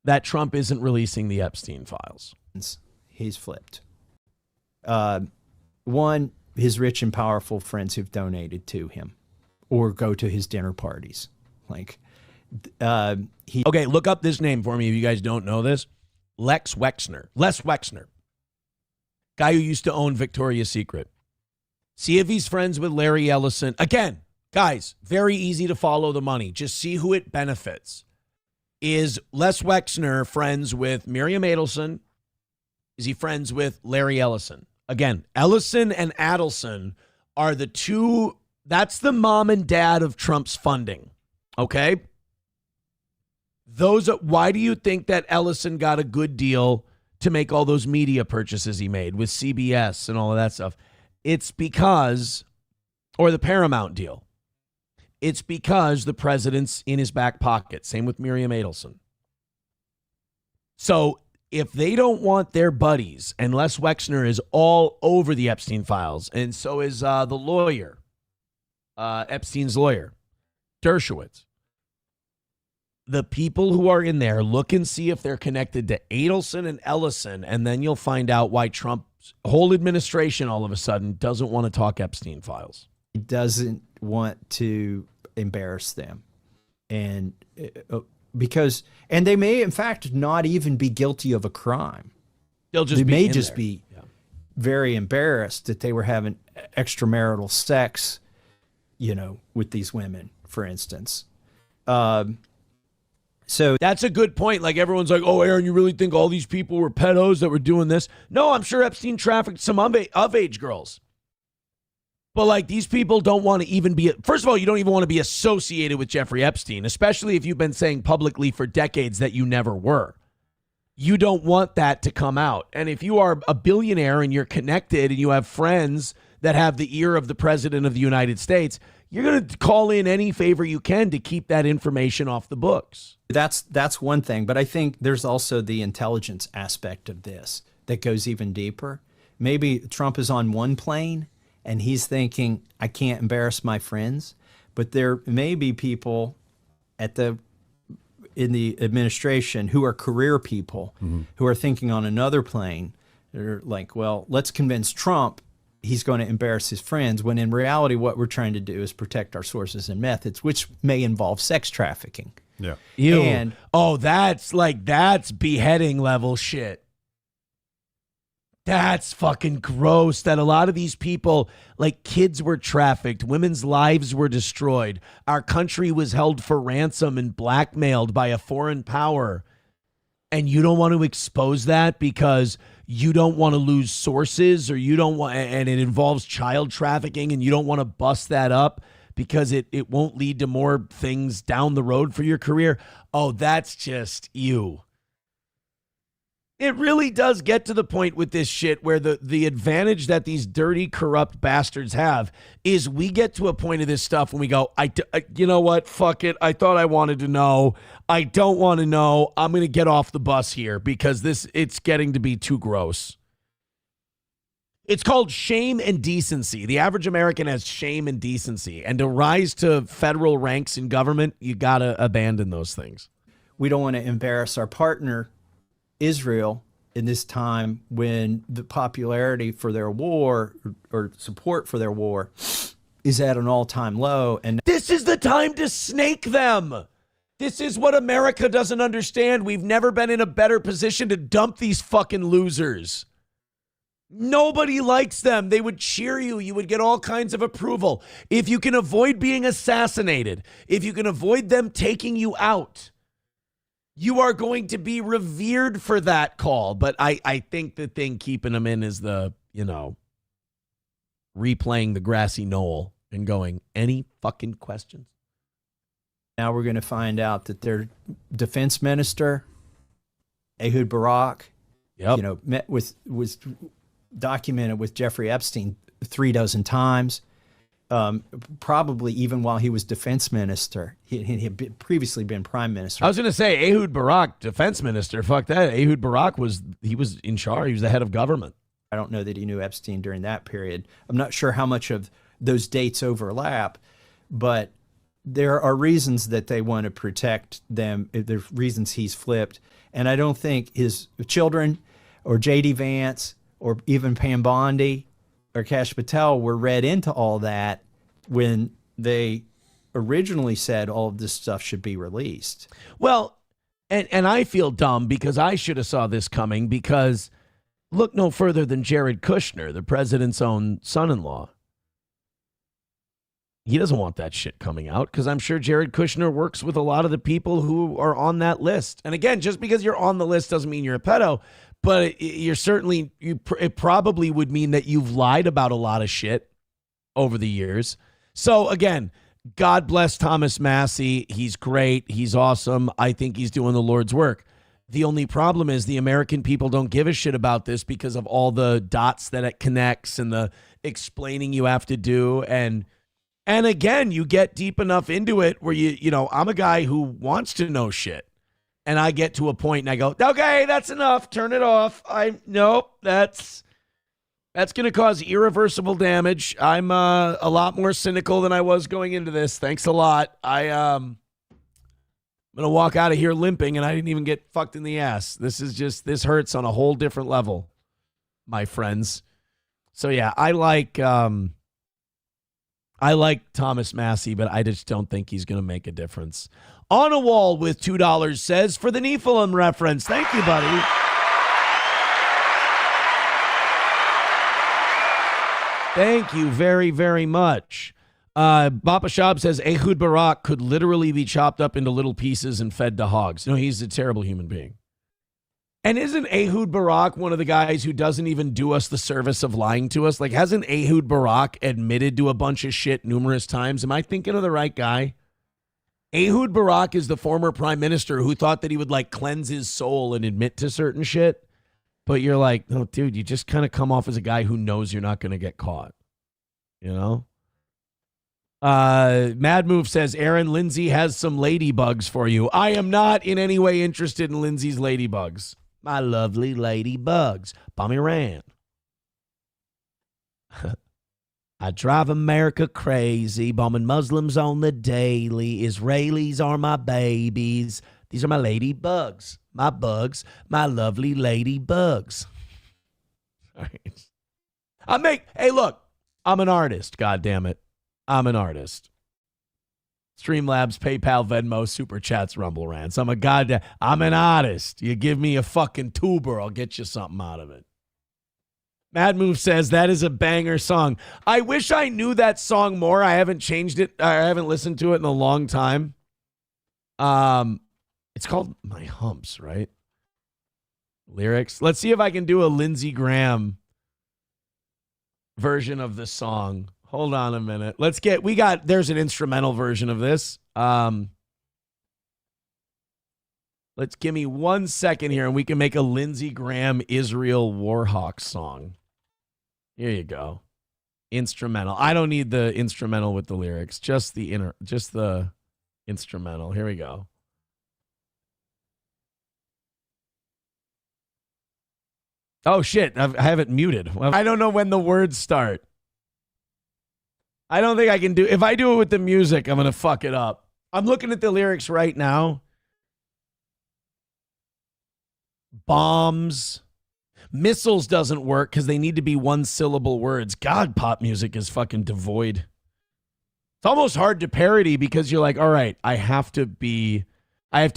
that Trump isn't releasing the Epstein files. He's flipped. One, his rich and powerful friends who've donated to him or go to his dinner parties. Like, okay, look up this name for me if you guys don't know this. Les Wexner. Guy who used to own Victoria's Secret. See if he's friends with Larry Ellison. Again, guys, very easy to follow the money. Just see who it benefits. Is Les Wexner friends with Miriam Adelson? Is he friends with Larry Ellison? Again, Ellison and Adelson are the two. That's the mom and dad of Trump's funding. Okay? Why do you think that Ellison got a good deal to make all those media purchases he made with CBS and all of that stuff? It's because, or the Paramount deal. It's because the president's in his back pocket. Same with Miriam Adelson. So if they don't want their buddies, and Les Wexner is all over the Epstein files, and so is the lawyer, Epstein's lawyer, Dershowitz. The people who are in there, look and see if they're connected to Adelson and Ellison, and then you'll find out why Trump's whole administration all of a sudden doesn't want to talk Epstein files. He doesn't want to embarrass them. And and they may, in fact, not even be guilty of a crime. They may just be very embarrassed that they were having extramarital sex, with these women, for instance. So that's a good point. Like everyone's like, oh, Aaron, you really think all these people were pedos that were doing this? No, I'm sure Epstein trafficked some of age girls. But like these people don't want to even be, first of all, you don't even want to be associated with Jeffrey Epstein, especially if you've been saying publicly for decades that you never were. You don't want that to come out. And if you are a billionaire and you're connected and you have friends that have the ear of the president of the United States, you're going to call in any favor you can to keep that information off the books. That's one thing. But I think there's also the intelligence aspect of this that goes even deeper. Maybe Trump is on one plane and he's thinking, I can't embarrass my friends. But there may be people in the administration who are career people who are thinking on another plane. They're like, well, let's convince Trump he's going to embarrass his friends, when in reality what we're trying to do is protect our sources and methods, which may involve sex trafficking. Yeah. And that's beheading level shit. That's fucking gross that a lot of these people, like kids were trafficked, women's lives were destroyed. Our country was held for ransom and blackmailed by a foreign power. And you don't want to expose that because you don't want to lose sources, or you don't want, and it involves child trafficking, and you don't want to bust that up because it won't lead to more things down the road for your career. Oh, that's just you. It really does get to the point with this shit where the advantage that these dirty, corrupt bastards have is we get to a point of this stuff when we go, you know what? Fuck it. I thought I wanted to know. I don't want to know. I'm going to get off the bus here because it's getting to be too gross. It's called shame and decency. The average American has shame and decency. And to rise to federal ranks in government, you got to abandon those things. We don't want to embarrass our partner, Israel, in this time when the popularity for their war or support for their war is at an all-time low. And this is the time to snake them. This is what America doesn't understand. We've never been in a better position to dump these fucking losers. Nobody likes them. They would cheer you. You would get all kinds of approval. If you can avoid being assassinated, if you can avoid them taking you out, you are going to be revered for that call. But I think the thing keeping them in is replaying the grassy knoll and going, any fucking questions? Now we're going to find out that their defense minister, Ehud Barak, was documented with Jeffrey Epstein 36 times. Probably even while he was defense minister. He had previously been prime minister. I was going to say Ehud Barak, defense minister. Fuck that. Ehud Barak was in charge. He was the head of government. I don't know that he knew Epstein during that period. I'm not sure how much of those dates overlap, but there are reasons that they want to protect them. There's reasons he's flipped. And I don't think his children or JD Vance or even Pam Bondi or Kash Patel were read into all that when they originally said all of this stuff should be released. Well, and I feel dumb because I should have saw this coming, because look no further than Jared Kushner, the president's own son-in-law. He doesn't want that shit coming out because I'm sure Jared Kushner works with a lot of the people who are on that list. And again, just because you're on the list doesn't mean you're a pedo. But you're certainly, it probably would mean that you've lied about a lot of shit over the years. So again, God bless Thomas Massey. He's great. He's awesome. I think he's doing the Lord's work. The only problem is the American people don't give a shit about this because of all the dots that it connects and the explaining you have to do. And And again, you get deep enough into it where I'm a guy who wants to know shit. And I get to a point and I go, okay, that's enough. Turn it off. Nope, that's going to cause irreversible damage. I'm a lot more cynical than I was going into this. Thanks a lot. I'm going to walk out of here limping, and I didn't even get fucked in the ass. This hurts on a whole different level, my friends. So yeah, I like Thomas Massey, but I just don't think he's going to make a difference. On a Wall with $2 says, for the Nephilim reference. Thank you, buddy. Thank you very, very much. Bapa Shab says, Ehud Barak could literally be chopped up into little pieces and fed to hogs. No, he's a terrible human being. And isn't Ehud Barak one of the guys who doesn't even do us the service of lying to us? Like, hasn't Ehud Barak admitted to a bunch of shit numerous times? Am I thinking of the right guy? Ehud Barak is the former prime minister who thought that he would, like, cleanse his soul and admit to certain shit. But you're like, no, dude, you just kind of come off as a guy who knows you're not going to get caught. You know? Mad Move says, Aaron, Lindsay has some ladybugs for you. I am not in any way interested in Lindsay's ladybugs. My lovely ladybugs. Bommy Ran. I drive America crazy, bombing Muslims on the daily. Israelis are my babies. These are my ladybugs. My bugs. My lovely ladybugs. All right. Hey, look. I'm an artist, goddammit. I'm an artist. Streamlabs, PayPal, Venmo, Super Chats, Rumble Rants. I'm an artist. You give me a fucking tuber, I'll get you something out of it. Mad Move says, that is a banger song. I wish I knew that song more. I haven't changed it. I haven't listened to it in a long time. It's called My Humps, right? Lyrics. Let's see if I can do a Lindsey Graham version of the song. Hold on a minute. There's an instrumental version of this. Let's give me 1 second here and we can make a Lindsey Graham Israel Warhawk song. Here you go. Instrumental. I don't need the instrumental with the lyrics, just the instrumental. Here we go. Oh shit, I have it muted. I don't know when the words start. I don't think I can do. If I do it with the music, I'm going to fuck it up. I'm looking at the lyrics right now. Bombs. Missiles doesn't work because they need to be one syllable words. God, pop music is fucking devoid. It's almost hard to parody because you're like, all right, I have to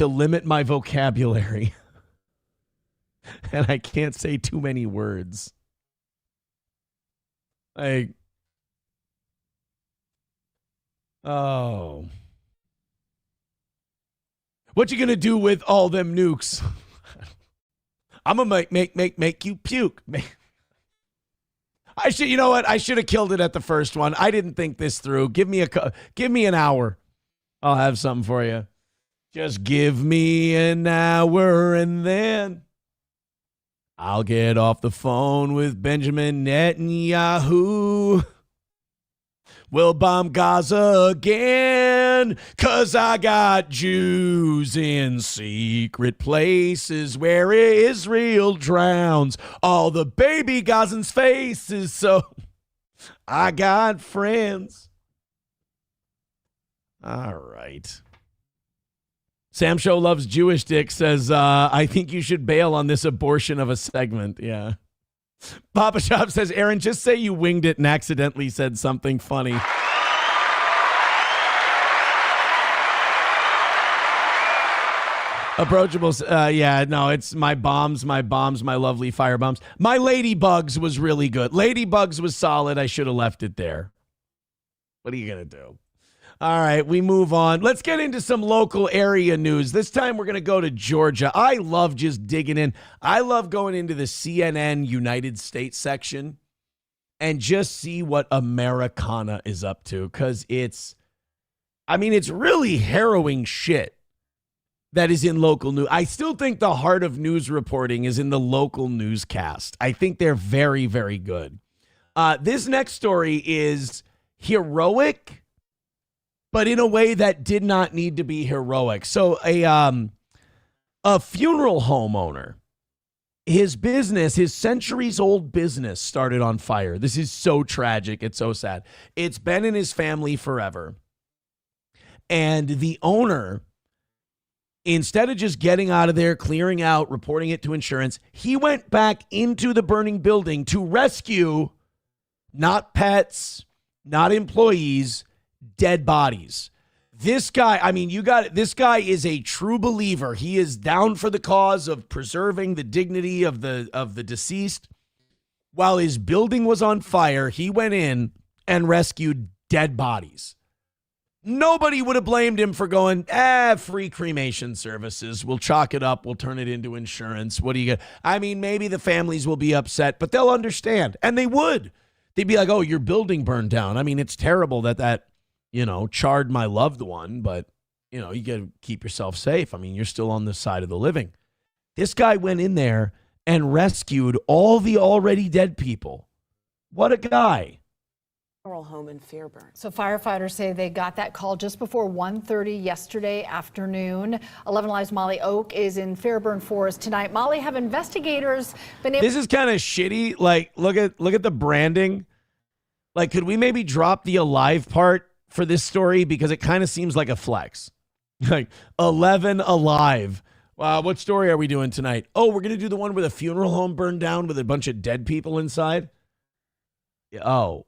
limit my vocabulary. And I can't say too many words. Like, oh. What you gonna do with all them nukes? I'm gonna make you puke. You know what? I should have killed it at the first one. I didn't think this through. Give me an hour. I'll have something for you. Just give me an hour and then I'll get off the phone with Benjamin Netanyahu. We'll bomb Gaza again, 'cause I got Jews in secret places where Israel drowns all the baby Gazans' faces. So I got friends. All right. Sam Show Loves Jewish Dick says, I think you should bail on this abortion of a segment. Yeah. Papa Shop says, Aaron, just say you winged it and accidentally said something funny. Approachable. Yeah, no, it's my bombs, my lovely fire bombs. My Ladybugs was really good. Ladybugs was solid. I should have left it there. What are you going to do? All right, we move on. Let's get into some local area news. This time we're going to go to Georgia. I love just digging in. I love going into the CNN United States section and just see what Americana is up to, because it's really harrowing shit that is in local news. I still think the heart of news reporting is in the local newscast. I think they're very, very good. This next story is heroic but in a way that did not need to be heroic. So a funeral home owner, his business, his centuries-old business started on fire. This is so tragic. It's so sad. It's been in his family forever. And the owner, instead of just getting out of there, clearing out, reporting it to insurance, he went back into the burning building to rescue not pets, not employees, dead bodies. This guy, I mean, this guy is a true believer. He is down for the cause of preserving the dignity of the deceased. While his building was on fire, he went in and rescued dead bodies. Nobody would have blamed him for going, free cremation services. We'll chalk it up. We'll turn it into insurance. What do you get? I mean, maybe the families will be upset, but they'll understand. And they would. They'd be like, oh, your building burned down. I mean, it's terrible that charred my loved one, but, you got to keep yourself safe. I mean, you're still on the side of the living. This guy went in there and rescued all the already dead people. What a guy. Home in Fairburn. So firefighters say they got that call just before 1:30 yesterday afternoon. 11 Live's Molly Oak is in Fairburn Forest tonight. Molly, have investigators been able... This is kind of shitty. Like, look at the branding. Like, could we maybe drop the alive part for this story? Because it kind of seems like a flex. Like, 11 alive. Wow, what story are we doing tonight? Oh, we're going to do the one where the funeral home burned down with a bunch of dead people inside? Oh.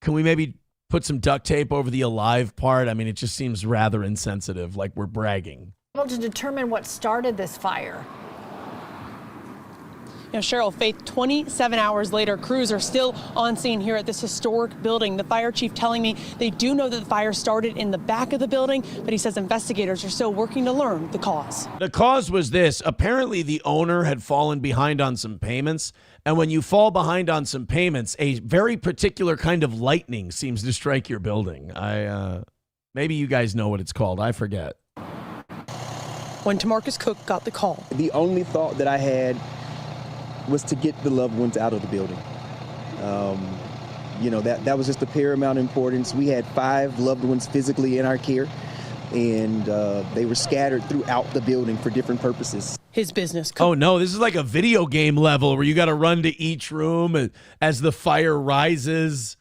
Can we maybe put some duct tape over the alive part? I mean, it just seems rather insensitive, like we're bragging. Able to determine what started this fire. Cheryl, Faith, 27 hours later, crews are still on scene here at this historic building. The fire chief telling me they do know that the fire started in the back of the building, but he says investigators are still working to learn the cause. The cause was this. Apparently, the owner had fallen behind on some payments. And when you fall behind on some payments, a very particular kind of lightning seems to strike your building. Maybe you guys know what it's called. I forget. When Tamarcus Cook got the call. The only thought that I had was to get the loved ones out of the building. That was just the paramount importance. We had 5 loved ones physically in our care, and they were scattered throughout the building for different purposes. His business. Oh, no, this is like a video game level where you got to run to each room as the fire rises.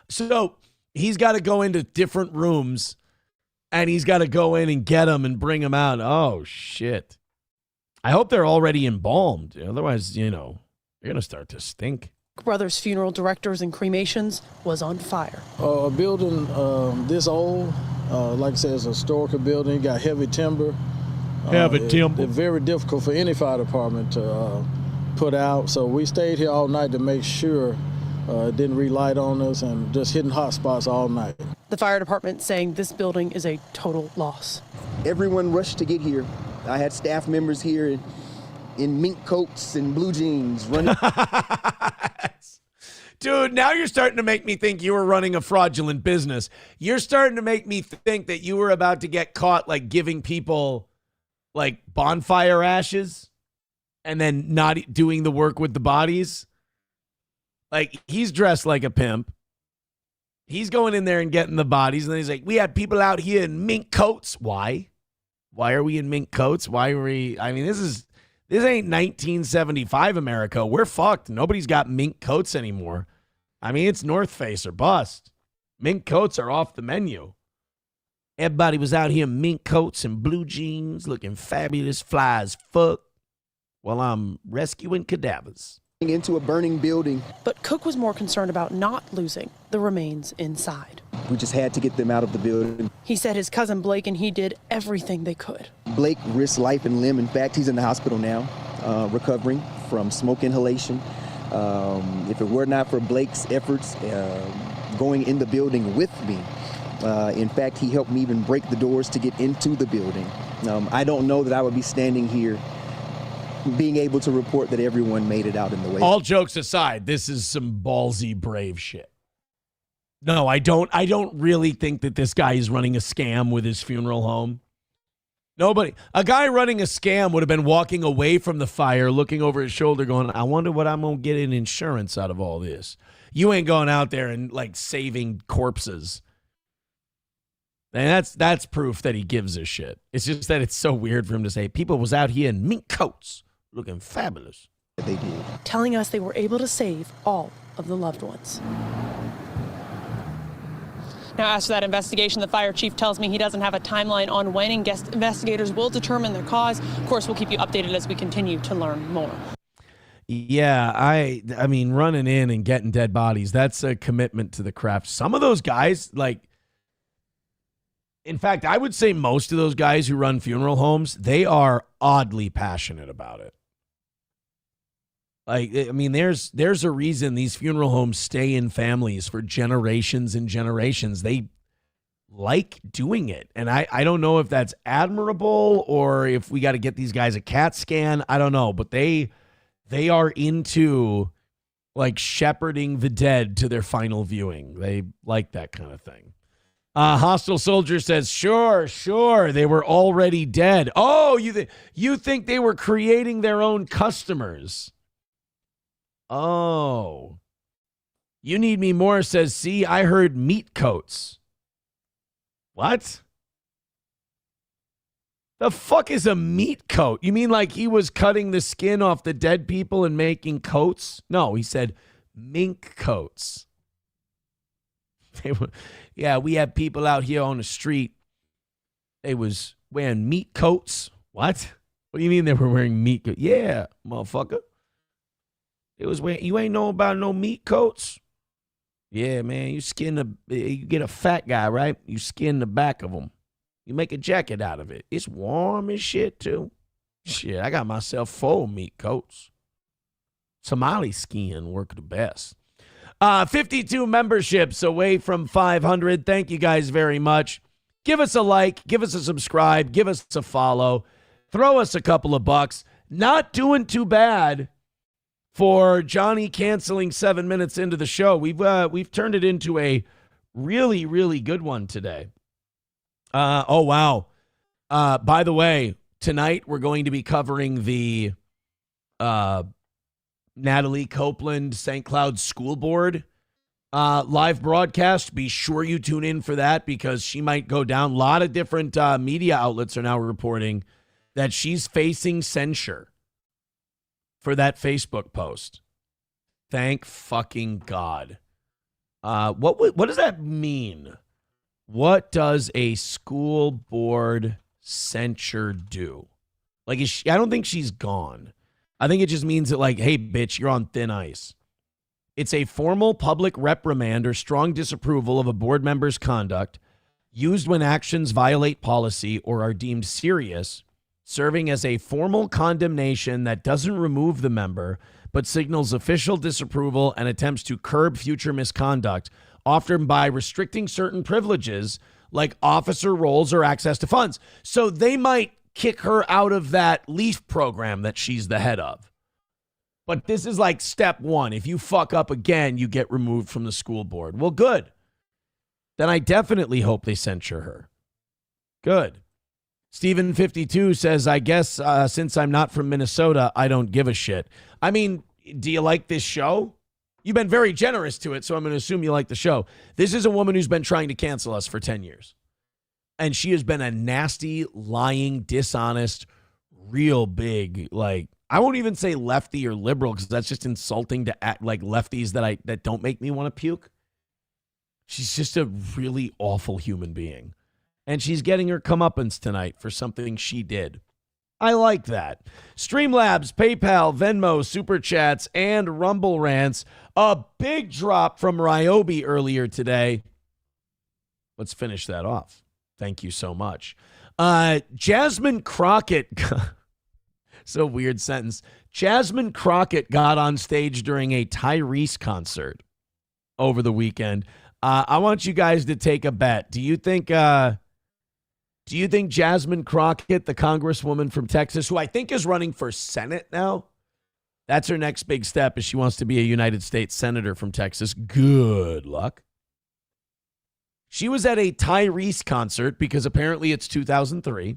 So he's got to go into different rooms, and he's got to go in and get them and bring them out. Oh, shit. I hope they're already embalmed. Otherwise, they're going to start to stink. Brothers Funeral Directors and Cremations was on fire. A building this old, like I said, it's a historical building. Got heavy timber. Timber. It's very difficult for any fire department to put out. So we stayed here all night to make sure it didn't relight on us and just hitting hot spots all night. The fire department saying this building is a total loss. Everyone rushed to get here. I had staff members here in mink coats and blue jeans running. Dude, now you're starting to make me think you were running a fraudulent business. You're starting to make me think that you were about to get caught, like, giving people, like, bonfire ashes and then not doing the work with the bodies. Like, he's dressed like a pimp. He's going in there and getting the bodies, and then he's like, we had people out here in mink coats. Why? Why are we in mink coats? Why are we? I mean, this ain't 1975 America. We're fucked. Nobody's got mink coats anymore. I mean, it's North Face or bust. Mink coats are off the menu. Everybody was out here in mink coats and blue jeans, looking fabulous, fly as fuck, while I'm rescuing cadavers. Into a burning building. But Cook was more concerned about not losing the remains inside. We just had to get them out of the building. He said his cousin Blake and he did everything they could. Blake risked life and limb. In fact, he's in the hospital now, recovering from smoke inhalation. If it were not for Blake's efforts going in the building with me, in fact, he helped me even break the doors to get into the building. I don't know that I would be standing here being able to report that everyone made it out in the way. All jokes aside, this is some ballsy, brave shit. No, I don't really think that this guy is running a scam with his funeral home. Nobody. A guy running a scam would have been walking away from the fire, looking over his shoulder going, I wonder what I'm going to get in insurance out of all this. You ain't going out there and like saving corpses. And that's proof that he gives a shit. It's just that it's so weird for him to say, people was out here in mink coats looking fabulous. They did. Telling us they were able to save all of the loved ones. Now, as for that investigation, the fire chief tells me he doesn't have a timeline on when investigators will determine the cause. Of course, we'll keep you updated as we continue to learn more. Yeah, I mean, running in and getting dead bodies, that's a commitment to the craft. Some of those guys, like, in fact, I would say most of those guys who run funeral homes, they are oddly passionate about it. Like, I mean, there's a reason these funeral homes stay in families for generations and generations. They like doing it. And I don't know if that's admirable or if we got to get these guys a CAT scan. I don't know. But they are into, like, shepherding the dead to their final viewing. They like that kind of thing. Hostile Soldier says, sure, they were already dead. Oh, you think they were creating their own customers? Oh. You Need Me More says, see, I heard meat coats. What? The fuck is a meat coat? You mean like he was cutting the skin off the dead people and making coats? No, he said mink coats. Yeah, we had people out here on the street. They was wearing meat coats. What? What do you mean they were wearing meat coats? Yeah, motherfucker. It was wearing, you ain't know about no meat coats? Yeah, man, you get a fat guy, right? You skin the back of them. You make a jacket out of it. It's warm as shit, too. Shit, I got myself 4 meat coats. Somali skin work the best. 52 memberships away from 500. Thank you guys very much. Give us a like, give us a subscribe, give us a follow. Throw us a couple of bucks. Not doing too bad for Johnny canceling 7 minutes into the show. We've turned it into a really, really good one today. Oh, wow. By the way, tonight we're going to be covering the Natalie Copeland St. Cloud School Board live broadcast. Be sure you tune in for that because she might go down. A lot of different media outlets are now reporting that she's facing censure for that Facebook post. Thank fucking God. What does that mean? What does a school board censure do? Like, I don't think she's gone. I think it just means that, like, hey, bitch, you're on thin ice. It's a formal public reprimand or strong disapproval of a board member's conduct used when actions violate policy or are deemed serious, serving as a formal condemnation that doesn't remove the member, but signals official disapproval and attempts to curb future misconduct, often by restricting certain privileges like officer roles or access to funds. So they might kick her out of that LEAF program that she's the head of. But this is like step one. If you fuck up again, you get removed from the school board. Well, good. Then I definitely hope they censure her. Good. Steven52 says, I guess since I'm not from Minnesota, I don't give a shit. I mean, do you like this show? You've been very generous to it, so I'm going to assume you like the show. This is a woman who's been trying to cancel us for 10 years. And she has been a nasty, lying, dishonest, real big, like, I won't even say lefty or liberal because that's just insulting to act like lefties that don't make me want to puke. She's just a really awful human being. And she's getting her comeuppance tonight for something she did. I like that. Streamlabs, PayPal, Venmo, Super Chats, and Rumble Rants. A big drop from Ryobi earlier today. Let's finish that off. Thank you so much. Jasmine Crockett. So weird sentence. Jasmine Crockett got on stage during a Tyrese concert over the weekend. I want you guys to take a bet. Do you think Jasmine Crockett, the congresswoman from Texas, who I think is running for Senate now, that's her next big step, is she wants to be a United States senator from Texas. Good luck. She was at a Tyrese concert because apparently it's 2003.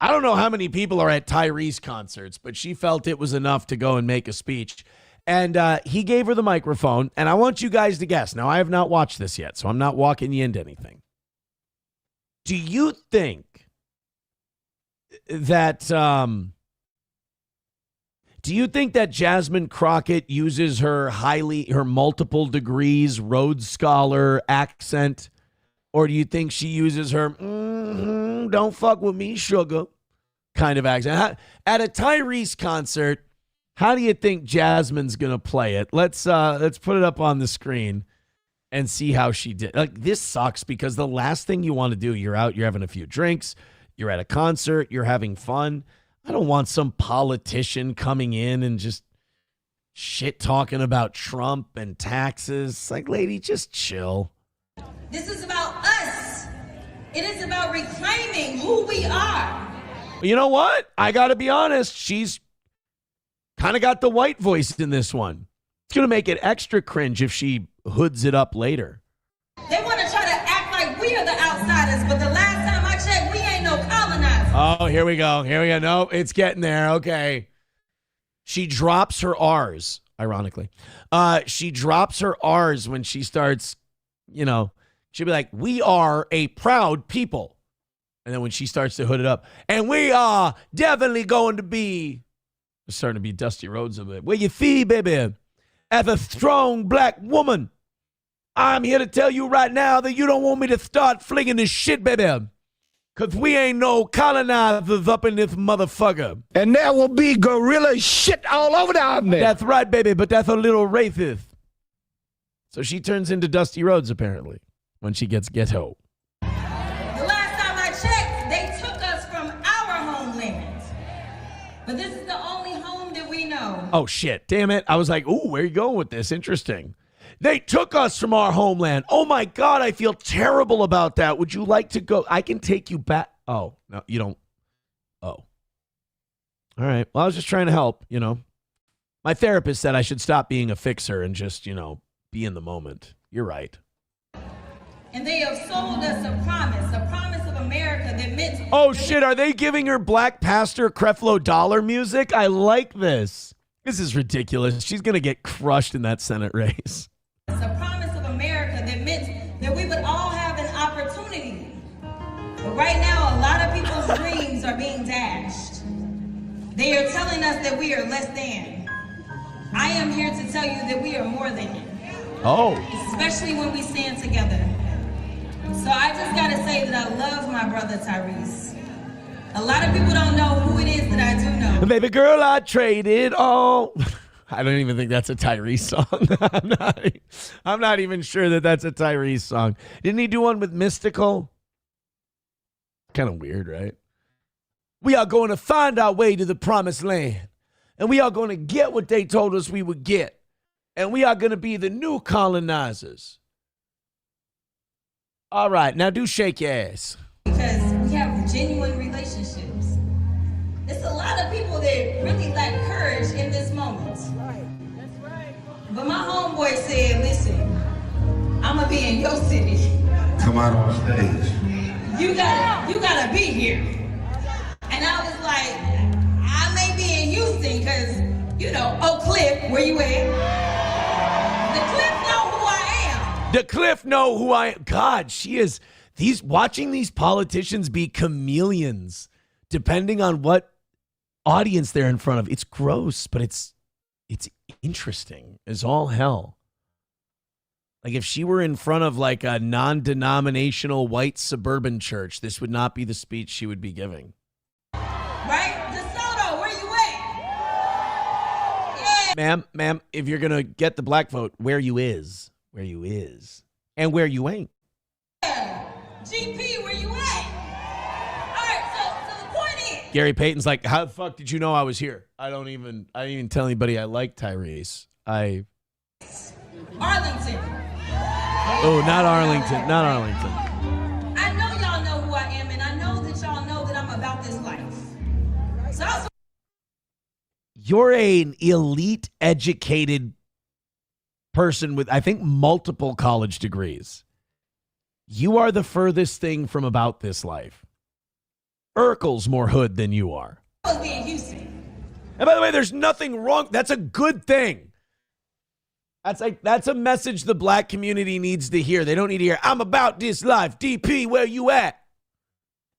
I don't know how many people are at Tyrese concerts, but she felt it was enough to go and make a speech. And he gave her the microphone, and I want you guys to guess. Now, I have not watched this yet, so I'm not walking you into anything. Do you think that Jasmine Crockett uses her multiple degrees, Rhodes Scholar accent? Or do you think she uses her don't fuck with me, sugar kind of accent? At a Tyrese concert, how do you think Jasmine's going to play it? Let's put it up on the screen and see how she did. Like, this sucks because the last thing you want to do, you're out, you're having a few drinks, you're at a concert, you're having fun. I don't want some politician coming in and just shit talking about Trump and taxes. It's like, lady, just chill. This is about us. It is about reclaiming who we are. You know what? I got to be honest. She's kind of got the white voice in this one. It's going to make it extra cringe if she hoods it up later. They want to try to act like we are the outsiders, but the last time I checked, we ain't no colonizers. Oh, here we go. No, it's getting there. Okay. She drops her R's, ironically. She drops her R's when she starts, she'll be like, we are a proud people. And then when she starts to hood it up, and we are definitely going to be, it's starting to be Dusty Rhodes a bit. Where you see, baby, as a strong black woman, I'm here to tell you right now that you don't want me to start flinging this shit, baby. Because we ain't no colonizers up in this motherfucker. And there will be gorilla shit all over down there. That's right, baby, but that's a little racist. So she turns into Dusty Rhodes, apparently, when she gets ghetto. The last time I checked, they took us from our homeland. But this is the only home that we know. Oh, shit. Damn it. I was like, ooh, where are you going with this? Interesting. They took us from our homeland. Oh, my God, I feel terrible about that. Would you like to go? I can take you back. Oh, no, you don't. Oh. All right. Well, I was just trying to help, My therapist said I should stop being a fixer and just, be in the moment. You're right. And they have sold us a promise of America that meant... Oh, shit, are they giving her Black Pastor Creflo Dollar music? I like this. This is ridiculous. She's going to get crushed in that Senate race. It's a promise of America that meant that we would all have an opportunity. But right now, a lot of people's dreams are being dashed. They are telling us that we are less than. I am here to tell you that we are more than. Oh. Especially when we stand together. So I just gotta say that I love my brother Tyrese. A lot of people don't know who it is that I do know. Baby girl, I traded all. I don't even think that's a Tyrese song. I'm not even sure that that's a Tyrese song. Didn't he do one with Mystical? Kind of weird, right? We are going to find our way to the promised land. And we are going to get what they told us we would get. And we are going to be the new colonizers. All right, now do shake your ass. Because we have genuine relationships. There's a lot of people that really lack courage in this moment. That's right. That's right. But my homeboy said, listen, I'm going to be in your city. Come out on stage. You gotta be here. And I was like, I may be in Houston because, Oak Cliff, where you at? The Cliff know who I am. The Cliff know who I am. God, she is. Watching these politicians be chameleons, depending on what audience they're in front of. It's gross, but it's interesting as all hell. Like if she were in front of like a non-denominational white suburban church, this would not be the speech she would be giving. Right? DeSoto, where you at? Yeah. Ma'am, if you're going to get the black vote, where you is, and where you ain't. Yeah. GP, where you at? All right, so the point is. Gary Payton's like, how the fuck did you know I was here? I didn't even tell anybody I like Tyrese. Arlington. Oh, not Arlington. I know y'all know who I am, and I know that y'all know that I'm about this life. So you're an elite educated person with, I think, multiple college degrees. You are the furthest thing from about this life. Urkel's more hood than you are. I was being Houston. And by the way, there's nothing wrong. That's a good thing. That's a message the black community needs to hear. They don't need to hear, I'm about this life. DP, where you at?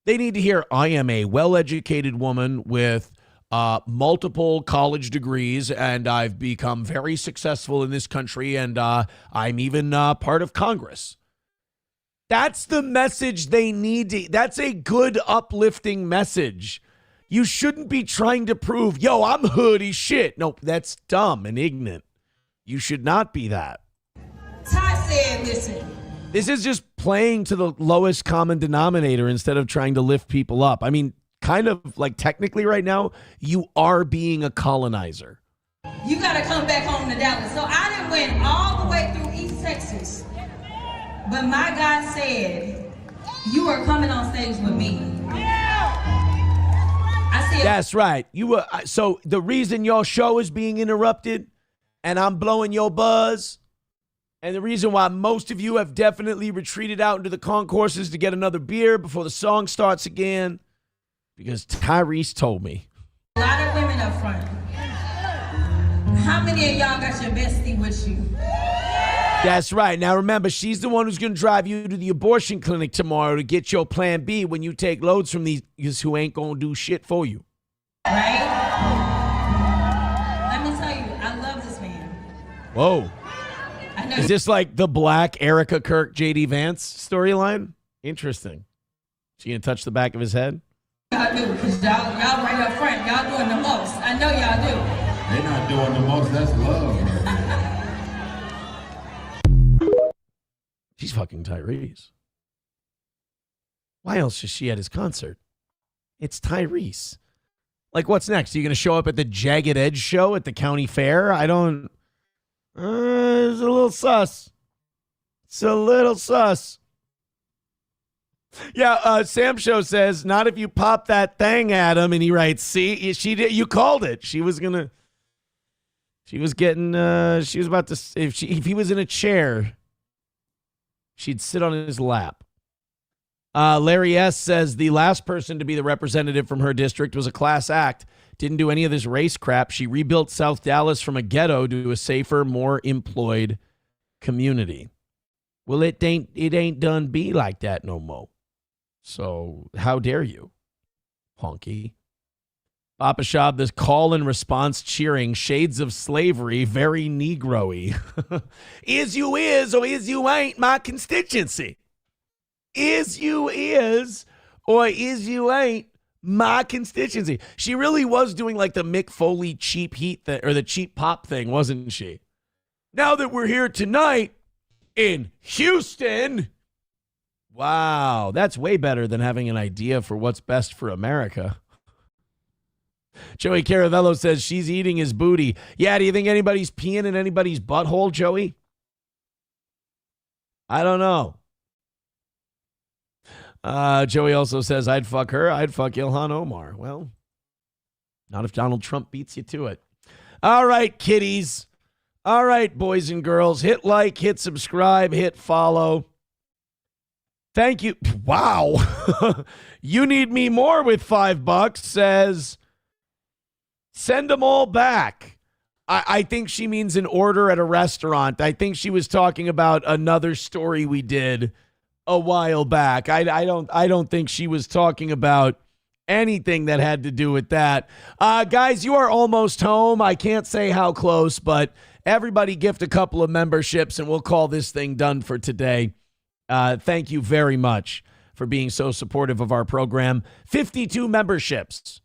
They need to hear, I am a well-educated woman with multiple college degrees, and I've become very successful in this country, and I'm even part of Congress. That's the message they need. That's a good, uplifting message. You shouldn't be trying to prove, yo, I'm hoodie shit. No, that's dumb and ignorant. You should not be that. Todd said, listen. This is just playing to the lowest common denominator instead of trying to lift people up. I mean, kind of like technically right now, you are being a colonizer. You got to come back home to Dallas. So I done went all the way through East Texas. But my God said, you are coming on stage with me. I said, that's right. You were. So the reason your show is being interrupted and I'm blowing your buzz, and the reason why most of you have definitely retreated out into the concourses to get another beer before the song starts again, because Tyrese told me. A lot of women up front. How many of y'all got your bestie with you? That's right. Now remember, she's the one who's going to drive you to the abortion clinic tomorrow to get your plan B when you take loads from these who ain't going to do shit for you. Right? Let me tell you, I love this man. Whoa. Is this like the black Erica Kirk, JD Vance storyline? Interesting. She going to touch the back of his head? Y'all do, because y'all right up front. Y'all doing the most. I know y'all do. They're not doing the most. That's love. She's fucking Tyrese. Why else is she at his concert? It's Tyrese. Like, what's next? Are you going to show up at the Jagged Edge show at the county fair? I don't... it's a little sus. It's a little sus. Yeah, Sam Show says, not if you pop that thing at him. And he writes, see, she did. You called it. She was going to... She was getting... she was about to... If he was in a chair... She'd sit on his lap. Larry S. says the last person to be the representative from her district was a class act. Didn't do any of this race crap. She rebuilt South Dallas from a ghetto to a safer, more employed community. Well, it ain't done be like that no more. So how dare you, honky? Papa Shab, this call and response cheering, shades of slavery, very Negro-y. Is you is or is you ain't my constituency. Is you is or is you ain't my constituency. She really was doing like the Mick Foley cheap heat thing, or the cheap pop thing, wasn't she? Now that we're here tonight in Houston. Wow, that's way better than having an idea for what's best for America. Joey Caravello says she's eating his booty. Yeah, do you think anybody's peeing in anybody's butthole, Joey? I don't know. Joey also says, I'd fuck her. I'd fuck Ilhan Omar. Well, not if Donald Trump beats you to it. All right, kiddies. All right, boys and girls. Hit like, hit subscribe, hit follow. Thank you. Wow. You need me more with $5, says... Send them all back. I think she means an order at a restaurant. I think she was talking about another story we did a while back. I don't think she was talking about anything that had to do with that. Guys, you are almost home. I can't say how close, but everybody gift a couple of memberships and we'll call this thing done for today. Thank you very much for being so supportive of our program. 52 memberships.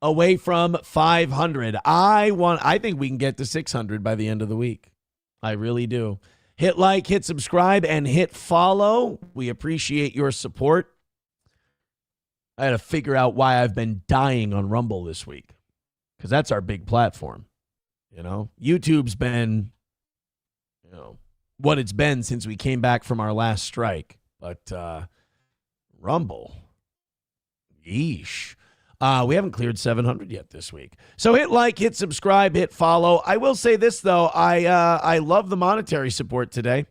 Away from 500. I think we can get to 600 by the end of the week. I really do. Hit like, hit subscribe, and hit follow. We appreciate your support. I had to figure out why I've been dying on Rumble this week, because that's our big platform. You know, YouTube's been, what it's been since we came back from our last strike. But Rumble, yeesh. We haven't cleared 700 yet this week. So hit like, hit subscribe, hit follow. I will say this, though. I love the monetary support today.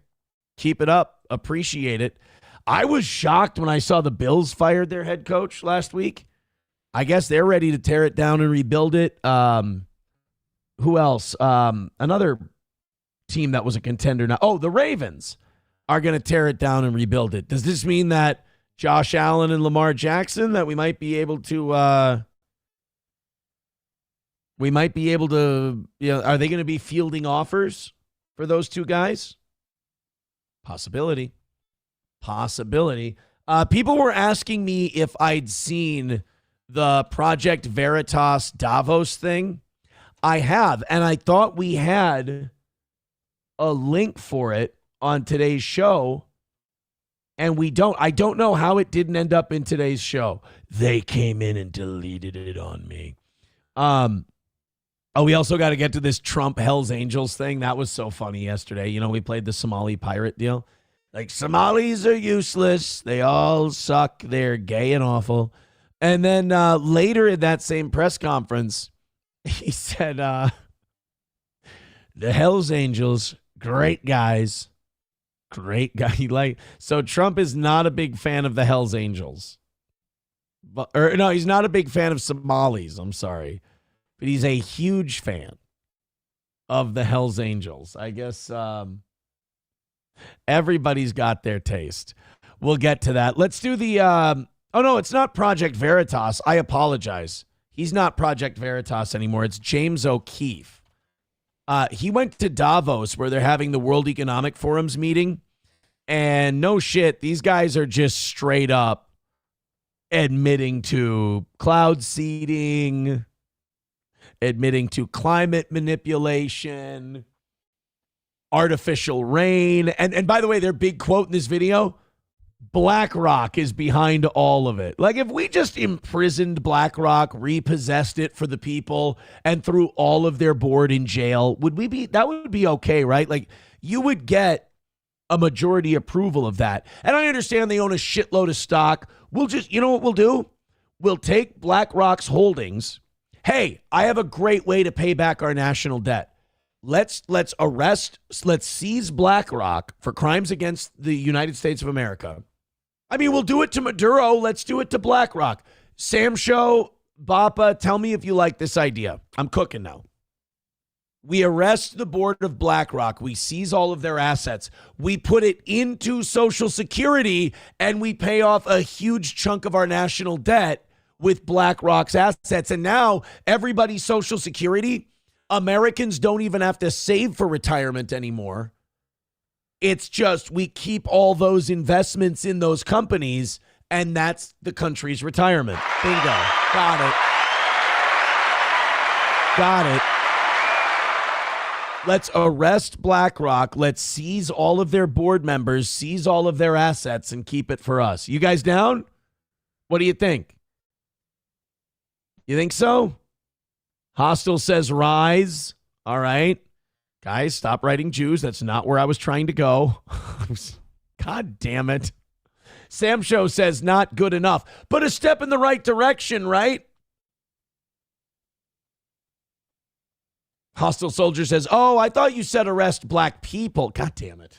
Keep it up. Appreciate it. I was shocked when I saw the Bills fired their head coach last week. I guess they're ready to tear it down and rebuild it. Who else? Another team that was a contender now. Oh, the Ravens are going to tear it down and rebuild it. Does this mean that Josh Allen and Lamar Jackson, that we might be able to, are they going to be fielding offers for those two guys? Possibility. People were asking me if I'd seen the Project Veritas Davos thing. I have, and I thought we had a link for it on today's show, and we don't. I don't know how it didn't end up in today's show. They came in and deleted it on me. We also got to get to this Trump Hells Angels thing. That was so funny yesterday. You know, we played the Somali pirate deal. Like, Somalis are useless. They all suck. They're gay and awful. And then later in that same press conference, he said, the Hells Angels, great guys. Great guy. So Trump is not a big fan of the Hells Angels. He's not a big fan of Somalis. I'm sorry. But he's a huge fan of the Hells Angels. I guess everybody's got their taste. We'll get to that. Let's do the... oh, no, it's not Project Veritas. I apologize. He's not Project Veritas anymore. It's James O'Keefe. He went to Davos, where they're having the World Economic Forum's meeting. And no shit, these guys are just straight up admitting to cloud seeding, admitting to climate manipulation, artificial rain. And by the way, their big quote in this video, BlackRock is behind all of it. Like, if we just imprisoned BlackRock, repossessed it for the people, and threw all of their board in jail, that would be okay, right? Like, you would get a majority approval of that. And I understand they own a shitload of stock. We'll just, you know what we'll do? We'll take BlackRock's holdings. Hey, I have a great way to pay back our national debt. Let's seize BlackRock for crimes against the United States of America. I mean, we'll do it to Maduro. Let's do it to BlackRock. Sam Show, Bappa, tell me if you like this idea. I'm cooking now. We arrest the board of BlackRock. We seize all of their assets. We put it into Social Security, and we pay off a huge chunk of our national debt with BlackRock's assets. And now everybody's Social Security, Americans don't even have to save for retirement anymore. It's just we keep all those investments in those companies, and that's the country's retirement. Bingo. Got it. Let's arrest BlackRock. Let's seize all of their board members, seize all of their assets, and keep it for us. You guys down? What do you think? You think so? Hostile says rise. All right. Guys, stop writing Jews. That's not where I was trying to go. God damn it. Sam Show says not good enough, but a step in the right direction, right? Hostile Soldier says, oh, I thought you said arrest black people. God damn it.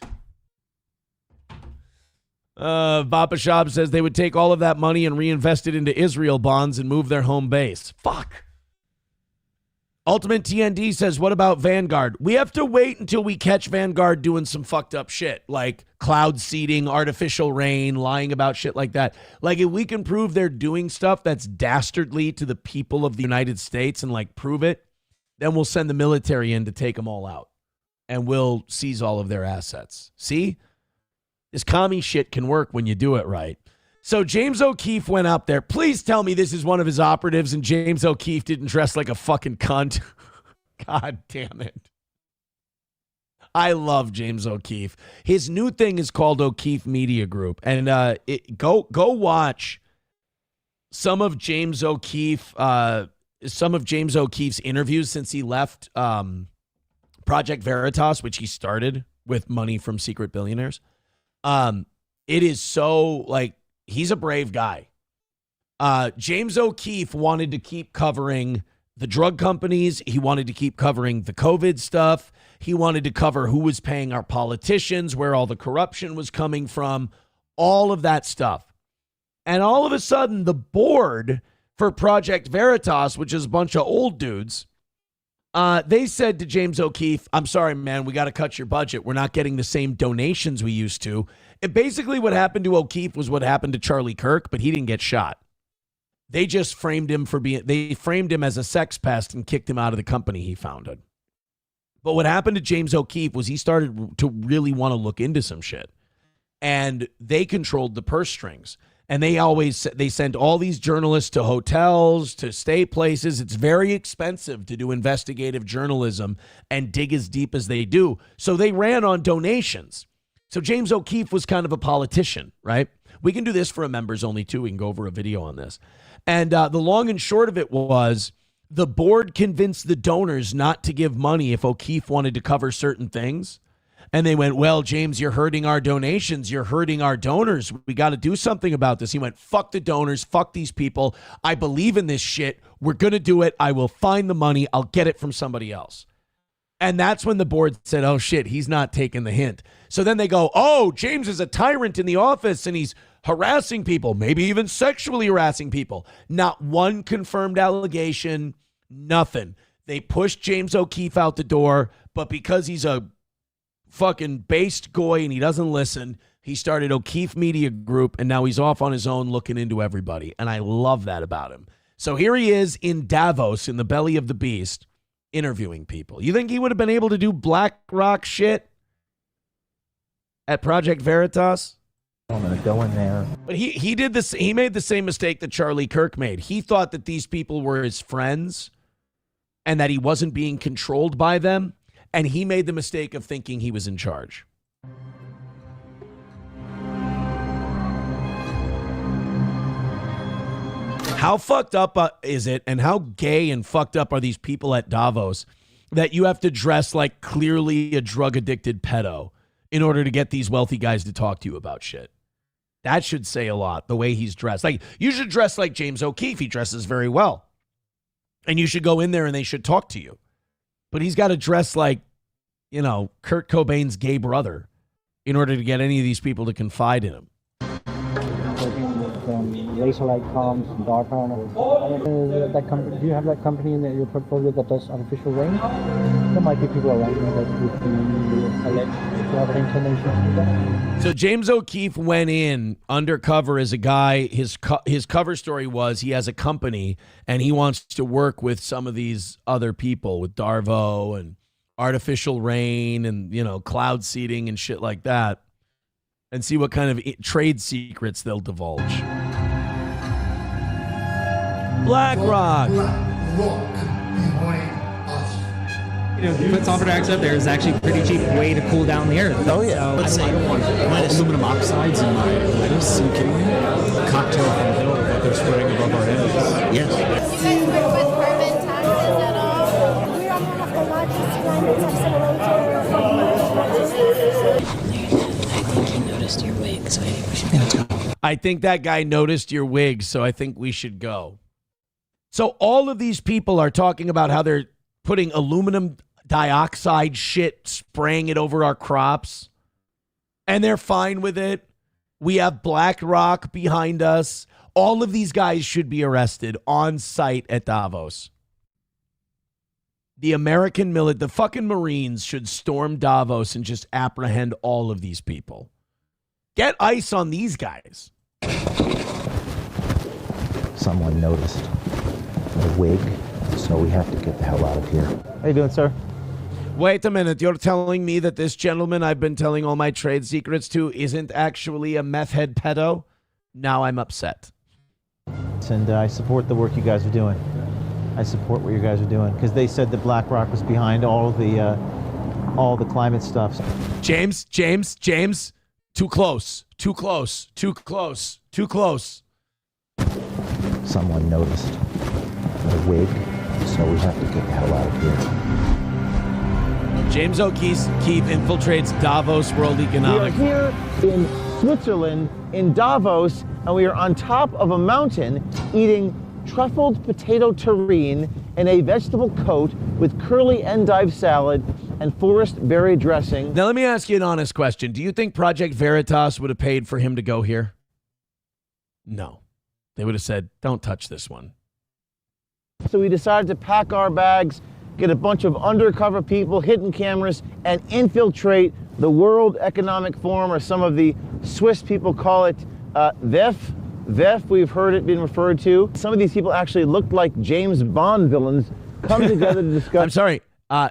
Bappa Shab says they would take all of that money and reinvest it into Israel bonds and move their home base. Fuck. Ultimate TND says, what about Vanguard? We have to wait until we catch Vanguard doing some fucked up shit, like cloud seeding, artificial rain, lying about shit like that. Like, if we can prove they're doing stuff that's dastardly to the people of the United States and, like, prove it, then we'll send the military in to take them all out. And we'll seize all of their assets. See? This commie shit can work when you do it right. So James O'Keefe went up there. Please tell me this is one of his operatives and James O'Keefe didn't dress like a fucking cunt. God damn it. I love James O'Keefe. His new thing is called O'Keefe Media Group. And go watch some of James O'Keefe's interviews since he left Project Veritas, which he started with money from secret billionaires. It is so, like, he's a brave guy. James O'Keefe wanted to keep covering the drug companies. He wanted to keep covering the COVID stuff. He wanted to cover who was paying our politicians, where all the corruption was coming from, all of that stuff. And all of a sudden, the board for Project Veritas, which is a bunch of old dudes, they said to James O'Keefe, I'm sorry, man, we got to cut your budget. We're not getting the same donations we used to. And basically what happened to O'Keefe was what happened to Charlie Kirk, but he didn't get shot. They just framed him they framed him as a sex pest and kicked him out of the company he founded. But what happened to James O'Keefe was he started to really want to look into some shit. And they controlled the purse strings. And they sent all these journalists to hotels, to stay places. It's very expensive to do investigative journalism and dig as deep as they do. So they ran on donations. So James O'Keefe was kind of a politician, right? We can do this for a members only too. We can go over a video on this. And the long and short of it was the board convinced the donors not to give money if O'Keefe wanted to cover certain things. And they went, well, James, you're hurting our donations. You're hurting our donors. We got to do something about this. He went, fuck the donors. Fuck these people. I believe in this shit. We're going to do it. I will find the money. I'll get it from somebody else. And that's when the board said, oh, shit, he's not taking the hint. So then they go, oh, James is a tyrant in the office and he's harassing people, maybe even sexually harassing people. Not one confirmed allegation, nothing. They pushed James O'Keefe out the door, but because he's a fucking based goy and he doesn't listen, he started O'Keefe Media Group, and now he's off on his own looking into everybody. And I love that about him. So here he is in Davos, in the belly of the beast, interviewing people. You think he would have been able to do BlackRock shit at Project Veritas? I'm going to go in there. But he did this. He made the same mistake that Charlie Kirk made. He thought that these people were his friends and that he wasn't being controlled by them. And he made the mistake of thinking he was in charge. How fucked up is it, and how gay and fucked up are these people at Davos that you have to dress like clearly a drug-addicted pedo in order to get these wealthy guys to talk to you about shit? That should say a lot, the way he's dressed. Like, you should dress like James O'Keefe. He dresses very well. And you should go in there and they should talk to you. But he's got to dress like, you know, Kurt Cobain's gay brother in order to get any of these people to confide in him. Laser light comms and dark power. Do you have that company in your portfolio that does artificial rain? There might be people around you that would be alleged to have an inclination to do that. So James O'Keefe went in undercover as a guy. His cover story was he has a company and he wants to work with some of these other people with Darvo and artificial rain and, you know, cloud seeding and shit like that, and see what kind of trade secrets they'll divulge. BlackRock. You know, put sulfur dioxide up there is actually a pretty cheap way to cool down the earth. Oh yeah. Let's say I don't want aluminum oxides in my lettuce. Are you kidding me? A cocktail from the hill that they're spraying above our heads. Yes. You guys work with carbon taxes at all? We don't have the largest climate accelerator. I think that guy noticed your wig, so I think we should go. So all of these people are talking about how they're putting aluminum dioxide shit, spraying it over our crops, and they're fine with it. We have BlackRock behind us. All of these guys should be arrested on site at Davos. The American the fucking Marines should storm Davos and just apprehend all of these people. Get ICE on these guys. Someone noticed the wig, so we have to get the hell out of here. How you doing, sir? Wait a minute. You're telling me that this gentleman I've been telling all my trade secrets to isn't actually a meth head pedo? Now I'm upset. And I support the work you guys are doing. I support what you guys are doing because they said that BlackRock was behind all the climate stuff. James, too close. Someone noticed the wig, so we have to get the hell out of here. James O'Keefe infiltrates Davos World Economic. We are here in Switzerland, in Davos, and we are on top of a mountain eating truffled potato terrine in a vegetable coat with curly endive salad and forest berry dressing. Now let me ask you an honest question. Do you think Project Veritas would have paid for him to go here? No. They would have said, don't touch this one. So we decided to pack our bags, get a bunch of undercover people, hidden cameras, and infiltrate the World Economic Forum, or some of the Swiss people call it WEF. WEF, we've heard it being referred to. Some of these people actually looked like James Bond villains come together to discuss... I'm sorry,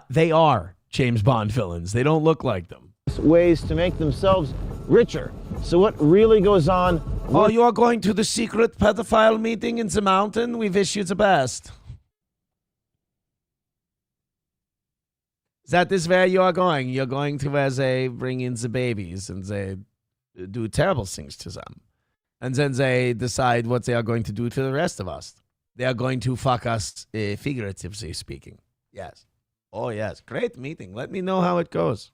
they are James Bond villains. They don't look like them. ...ways to make themselves richer. So what really goes on... Oh, you are going to the secret pedophile meeting in the mountain? We wish you the best. That is where you are going. You're going to where they bring in the babies and they do terrible things to them. And then they decide what they are going to do to the rest of us. They are going to fuck us, figuratively speaking. Yes. Oh, yes. Great meeting. Let me know how it goes.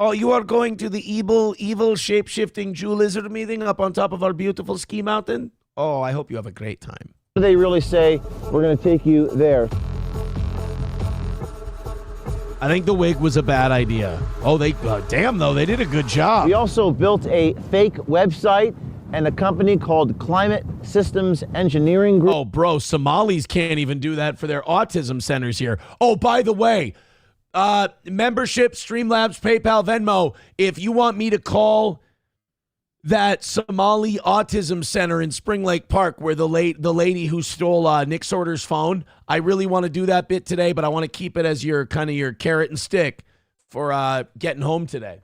Oh, you are going to the evil shape-shifting Jew lizard meeting up on top of our beautiful ski mountain? Oh, I hope you have a great time. They really say, we're going to take you there. I think the wig was a bad idea. Oh, damn, though, they did a good job. We also built a fake website and a company called Climate Systems Engineering Group. Oh, bro, Somalis can't even do that for their autism centers here. Oh, by the way, membership, Streamlabs, PayPal, Venmo. If you want me to call that Somali autism center in Spring Lake Park where the lady who stole Nick Sorter's phone, I really want to do that bit today, but I want to keep it as your carrot and stick for getting home today.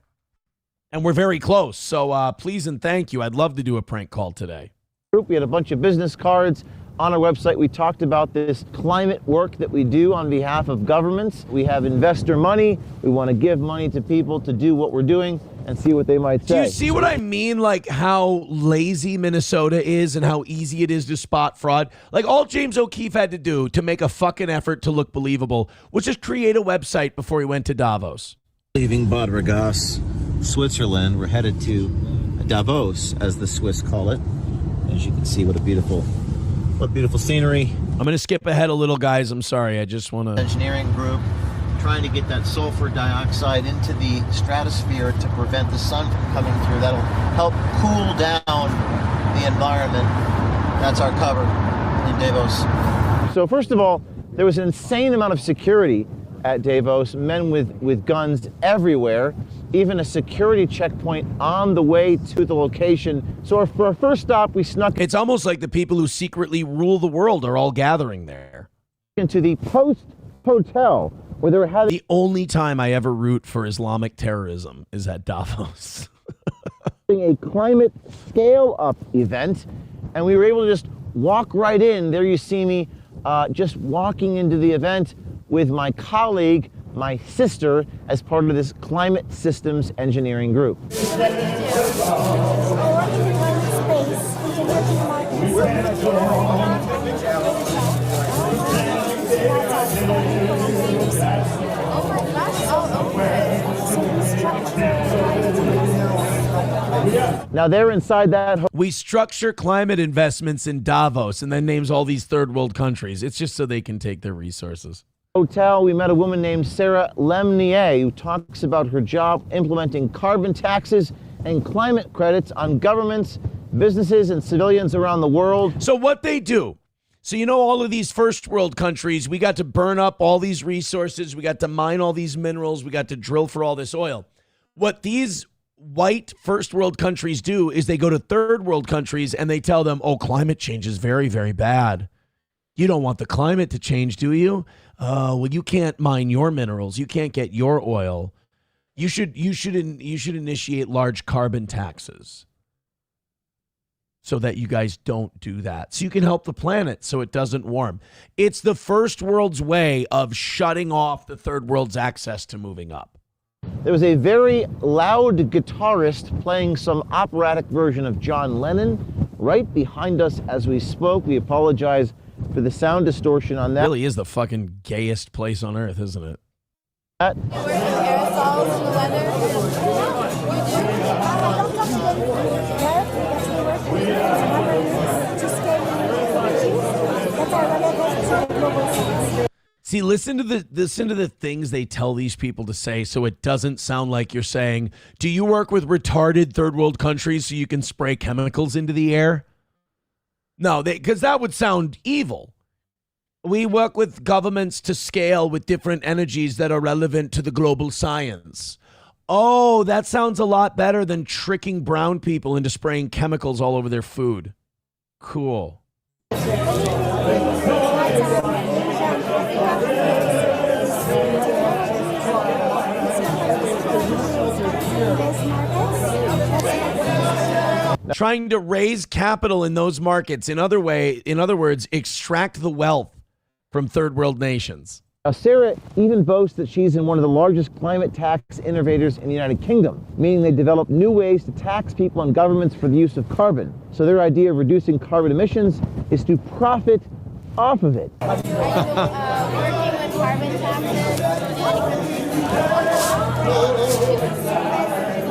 And we're very close, so please and thank you. I'd love to do a prank call today. We had a bunch of business cards on our website. We talked about this climate work that we do on behalf of governments. We have investor money. We want to give money to people to do what we're doing and see what they might say. Do you see what I mean? Like how lazy Minnesota is and how easy it is to spot fraud. Like all James O'Keefe had to do to make a fucking effort to look believable was just create a website before he went to Davos. Leaving Bad Ragaz, Switzerland, we're headed to Davos, as the Swiss call it. As you can see, what beautiful scenery. I'm going to skip ahead a little, guys. I'm sorry. I just want to... Engineering group trying to get that sulfur dioxide into the stratosphere to prevent the sun from coming through. That'll help cool down the environment. That's our cover in Davos. So first of all, there was an insane amount of security at Davos, men with guns everywhere, even a security checkpoint on the way to the location. So for our first stop, we snuck... It's almost like the people who secretly rule the world are all gathering there. ...into the Post Hotel, where they were having... The only time I ever root for Islamic terrorism is at Davos. ...a climate scale-up event, and we were able to just walk right in. There you see me just walking into the event with my colleague, my sister, as part of this Climate Systems Engineering Group. Now they're inside that. We structure climate investments in Davos and then names all these third world countries. It's just so they can take their resources. Hotel, we met a woman named Sarah Lemnier who talks about her job implementing carbon taxes and climate credits on governments, businesses, and civilians around the world. So what they do, so you know all of these first world countries, we got to burn up all these resources, we got to mine all these minerals, we got to drill for all this oil. What these white first world countries do is they go to third world countries and they tell them, oh, climate change is very, very bad. You don't want the climate to change, do you? Well, you can't mine your minerals. You can't get your oil. You should initiate large carbon taxes so that you guys don't do that. So you can help the planet so it doesn't warm. It's the first world's way of shutting off the third world's access to moving up. There was a very loud guitarist playing some operatic version of John Lennon right behind us as we spoke. We apologize for the sound distortion on that. It really is the fucking gayest place on earth, isn't it? See, listen to the things they tell these people to say so it doesn't sound like you're saying, do you work with retarded third world countries so you can spray chemicals into the air? No, because that would sound evil. We work with governments to scale with different energies that are relevant to the global science. Oh, that sounds a lot better than tricking brown people into spraying chemicals all over their food. Cool. Trying to raise capital in those markets. In other words, extract the wealth from third world nations. Now, Sarah even boasts that she's in one of the largest climate tax innovators in the United Kingdom, meaning they develop new ways to tax people and governments for the use of carbon. So their idea of reducing carbon emissions is to profit off of it. Working with carbon taxes.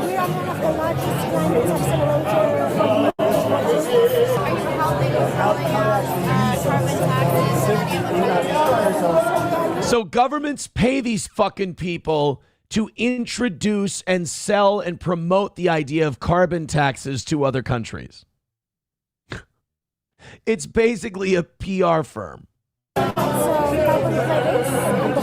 We are one of the largest climate accelerators. Are you helping with carbon taxes? So governments pay these fucking people to introduce and sell and promote the idea of carbon taxes to other countries. It's basically a PR firm. So carbon credits and the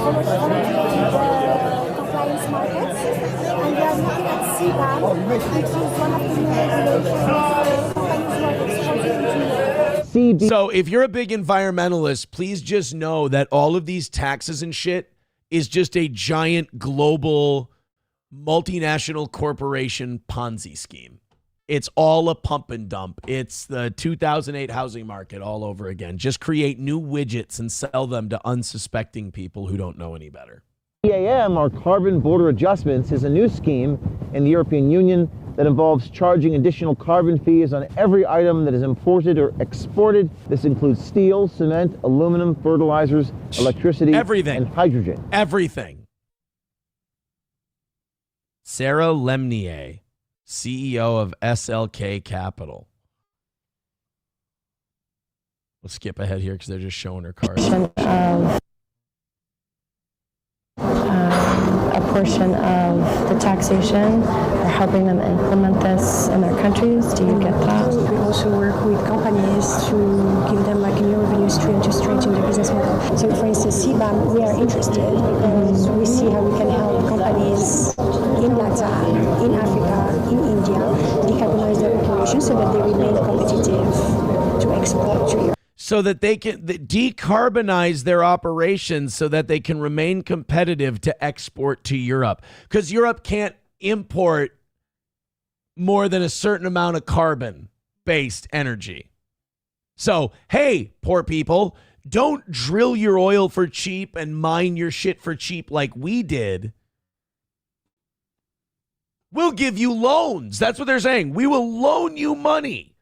compliance markets, and we are looking at CBAM, which is one of the new regulations. So if you're a big environmentalist, please just know that all of these taxes and shit is just a giant global multinational corporation Ponzi scheme. It's all a pump and dump. It's the 2008 housing market all over again. Just create new widgets and sell them to unsuspecting people who don't know any better. CAM, or carbon border adjustments, is a new scheme in the European Union that involves charging additional carbon fees on every item that is imported or exported. This includes steel, cement, aluminum, fertilizers, electricity, everything, and hydrogen. Everything. Sarah Lemnier, CEO of SLK Capital. We'll skip ahead here because they're just showing her card. A portion of the taxation or helping them implement this in their countries. Do you get that? We also work with companies to give them like a new revenue stream to strengthen their business model. So for instance, CBAM, we are interested because we see how we can help companies in Latin, in Africa, in India, decarbonize their operations so that they remain competitive to export to Europe. So that they can decarbonize their operations so that they can remain competitive to export to Europe. Because Europe can't import more than a certain amount of carbon-based energy. So, hey, poor people, don't drill your oil for cheap and mine your shit for cheap like we did. We'll give you loans. That's what they're saying. We will loan you money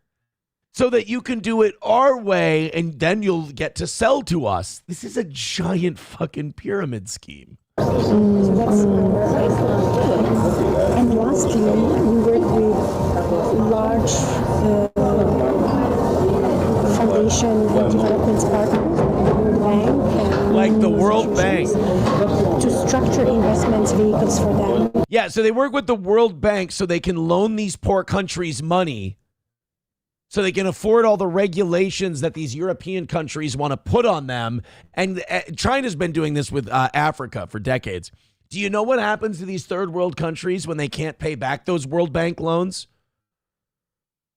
so that you can do it our way, and then you'll get to sell to us. This is a giant fucking pyramid scheme. And lastly, we work with large foundation development partners, World Bank, and like the World Bank, to structure investment vehicles for them. Yeah, so they work with the World Bank so they can loan these poor countries money, so they can afford all the regulations that these European countries want to put on them. And China's been doing this with Africa for decades. Do you know what happens to these third world countries when they can't pay back those World Bank loans?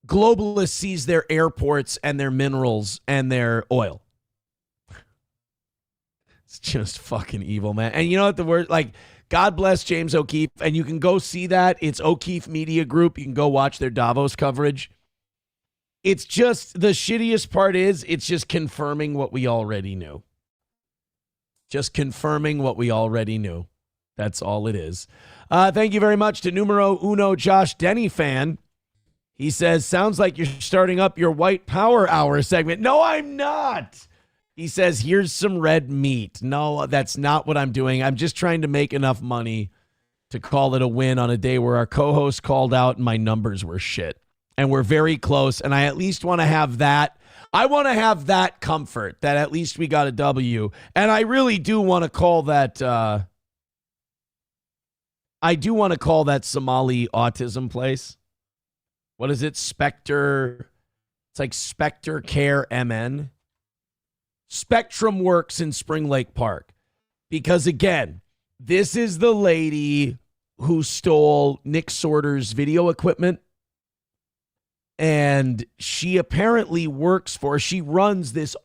Globalists seize their airports and their minerals and their oil. It's just fucking evil, man. And you know what the word, like, God bless James O'Keefe. And you can go see that. It's O'Keefe Media Group. You can go watch their Davos coverage. It's just, the shittiest part is it's just confirming what we already knew. Just confirming what we already knew. That's all it is. Thank you very much to numero uno Josh Denny fan. He says, sounds like you're starting up your white power hour segment. No, I'm not. He says, here's some red meat. No, that's not what I'm doing. I'm just trying to make enough money to call it a win on a day where our co-host called out and my numbers were shit. And we're very close, and I at least want to have that. I want to have that comfort that at least we got a W. And I really do want to call that, Somali autism place. What is it? Spectre. It's like Spectre Care MN. Spectrum Works in Spring Lake Park. Because, again, this is the lady who stole Nick Sorter's video equipment. And she apparently she runs this,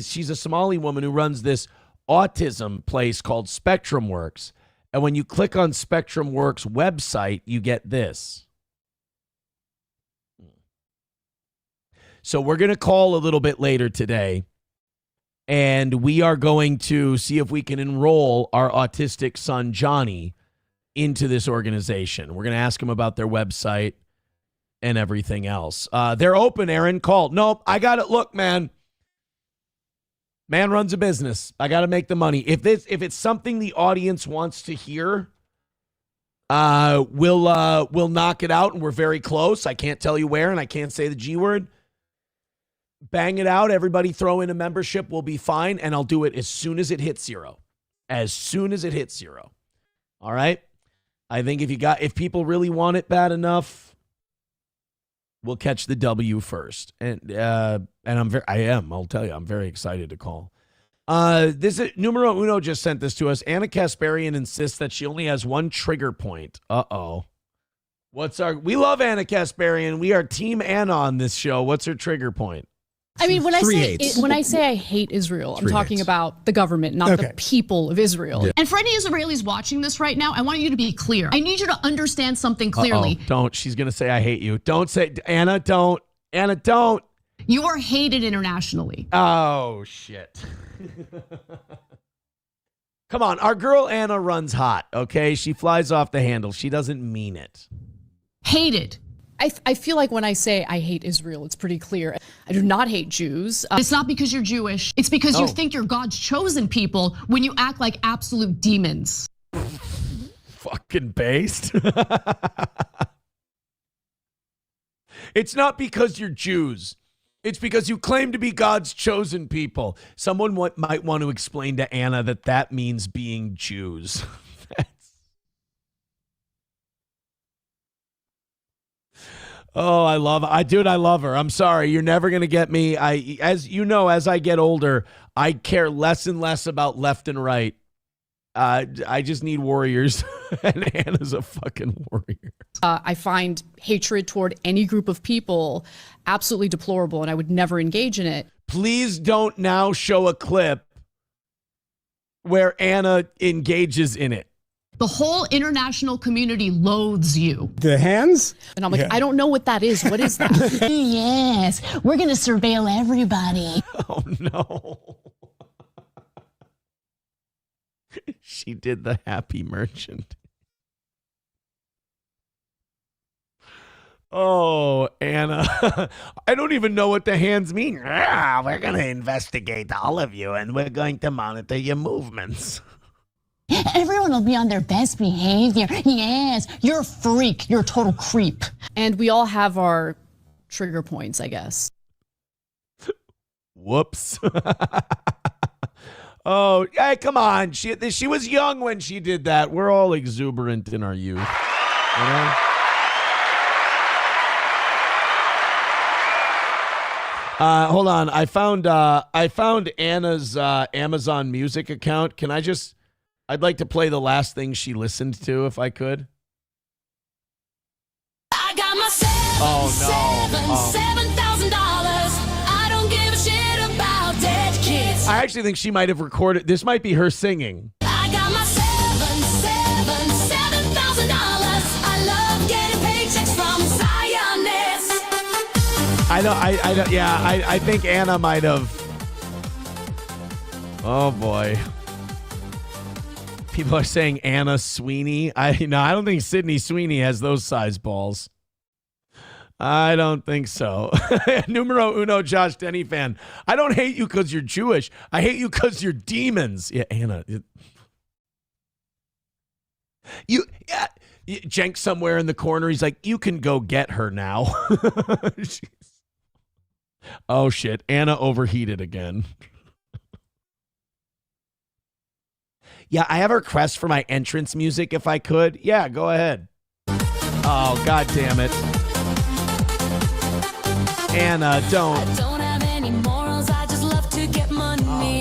she's a Somali woman who runs this autism place called Spectrum Works. And when you click on Spectrum Works website, you get this. So we're going to call a little bit later today, and we are going to see if we can enroll our autistic son, Johnny, into this organization. We're going to ask him about their website and everything else. They're open, Aaron. Call. Nope, I got it. Look, man. Man runs a business. I got to make the money. If it's something the audience wants to hear, we'll knock it out, and we're very close. I can't tell you where, and I can't say the G word. Bang it out. Everybody throw in a membership. We'll be fine, and I'll do it as soon as it hits zero. As soon as it hits zero. All right? I think if people really want it bad enough, we'll catch the W first. And I'll tell you, I'm very excited to call. This is Numero Uno just sent this to us. Anna Kasparian insists that she only has one trigger point. Uh-oh. We love Anna Kasparian. We are Team Anna on this show. What's her trigger point? I mean, when I say I hate Israel, I'm talking about the government, not the people of Israel. Yeah. And for any Israelis watching this right now, I want you to be clear. I need you to understand something clearly. Don't. She's going to say, I hate you. Don't say, Anna, don't. Anna, don't. You are hated internationally. Oh, shit. Come on. Our girl Anna runs hot, okay? She flies off the handle. She doesn't mean it. Hated. I feel like when I say I hate Israel, it's pretty clear. I do not hate Jews. It's not because you're Jewish. It's because you think you're God's chosen people when you act like absolute demons. Fucking based. It's not because you're Jews. It's because you claim to be God's chosen people. Someone might want to explain to Anna that means being Jews. Oh, I love her. I'm sorry. You're never going to get me. As you know, as I get older, I care less and less about left and right. I just need warriors, and Anna's a fucking warrior. I find hatred toward any group of people absolutely deplorable, and I would never engage in it. Please don't now show a clip where Anna engages in it. The whole international community loathes you. The hands? And I'm like, I don't know what that is. What is that? Yes, we're going to surveil everybody. Oh, no. She did the happy merchant. Oh, Anna. I don't even know what the hands mean. We're going to investigate all of you, and we're going to monitor your movements. Everyone will be on their best behavior. Yes, you're a freak. You're a total creep. And we all have our trigger points, I guess. Whoops. Oh, hey, come on. She was young when she did that. We're all exuberant in our youth. You know? Hold on. I found Anna's Amazon Music account. I'd like to play the last thing she listened to, if I could. I got my $7,000. I don't give a shit about dead kids. I actually think she might have recorded. This might be her singing. I got my $7,000. I love getting paychecks from Zionists. I think Anna might have. Oh boy. People are saying Anna Sweeney. I don't think Sydney Sweeney has those size balls. I don't think so. Numero uno, Josh Denny fan. I don't hate you because you're Jewish. I hate you because you're demons. Yeah, Anna. Jenk somewhere in the corner. He's like, you can go get her now. Oh, shit. Anna overheated again. Yeah, I have a request for my entrance music if I could. Yeah, go ahead. Oh, God damn it. Anna, don't. I don't have any morals. I just love to get money.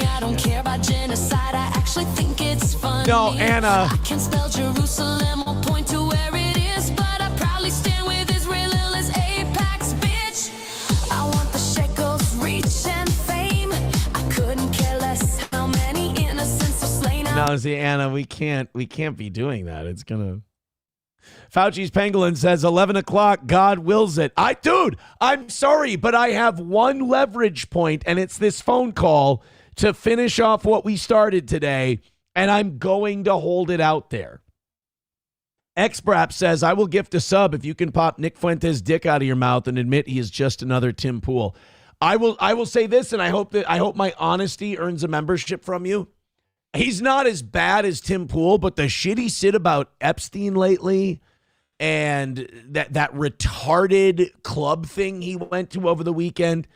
swear by genocide. I actually think it's funny. No, Anna. I can spell Jerusalem or point to where it is, but I proudly stand with Israel as apex, bitch. I want the shekels, reach, and fame. I couldn't care less how many innocents are slain. No, see, Anna, we can't be doing that. It's gonna. Fauci's Pangolin says 11 o'clock, God wills it. Dude, I'm sorry, but I have one leverage point, and it's this phone call to finish off what we started today, and I'm going to hold it out there. Xbrap says, I will gift a sub if you can pop Nick Fuentes' dick out of your mouth and admit he is just another Tim Pool. I will say this, and I hope my honesty earns a membership from you. He's not as bad as Tim Pool, but the shit he said about Epstein lately and that retarded club thing he went to over the weekend.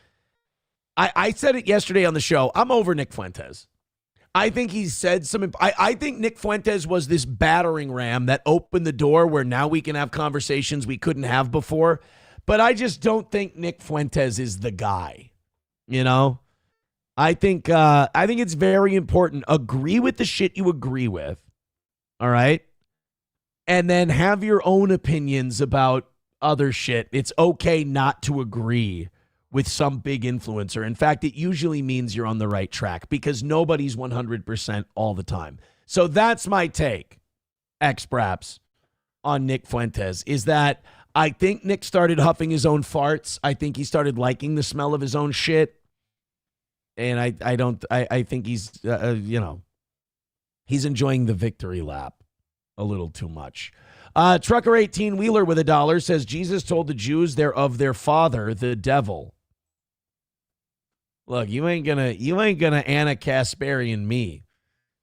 I said it yesterday on the show. I'm over Nick Fuentes. I think he's said some. I think Nick Fuentes was this battering ram that opened the door where now we can have conversations we couldn't have before. But I just don't think Nick Fuentes is the guy. You know, I think it's very important. Agree with the shit you agree with. All right. And then have your own opinions about other shit. It's okay not to agree with some big influencer. In fact, it usually means you're on the right track because nobody's 100% all the time. So that's my take, X-Braps, on Nick Fuentes, is that I think Nick started huffing his own farts. I think he started liking the smell of his own shit. And I think he's, he's enjoying the victory lap a little too much. Trucker 18-wheeler with $1 says Jesus told the Jews they're of their father, the devil. Look, you ain't gonna Anna Kasparian me.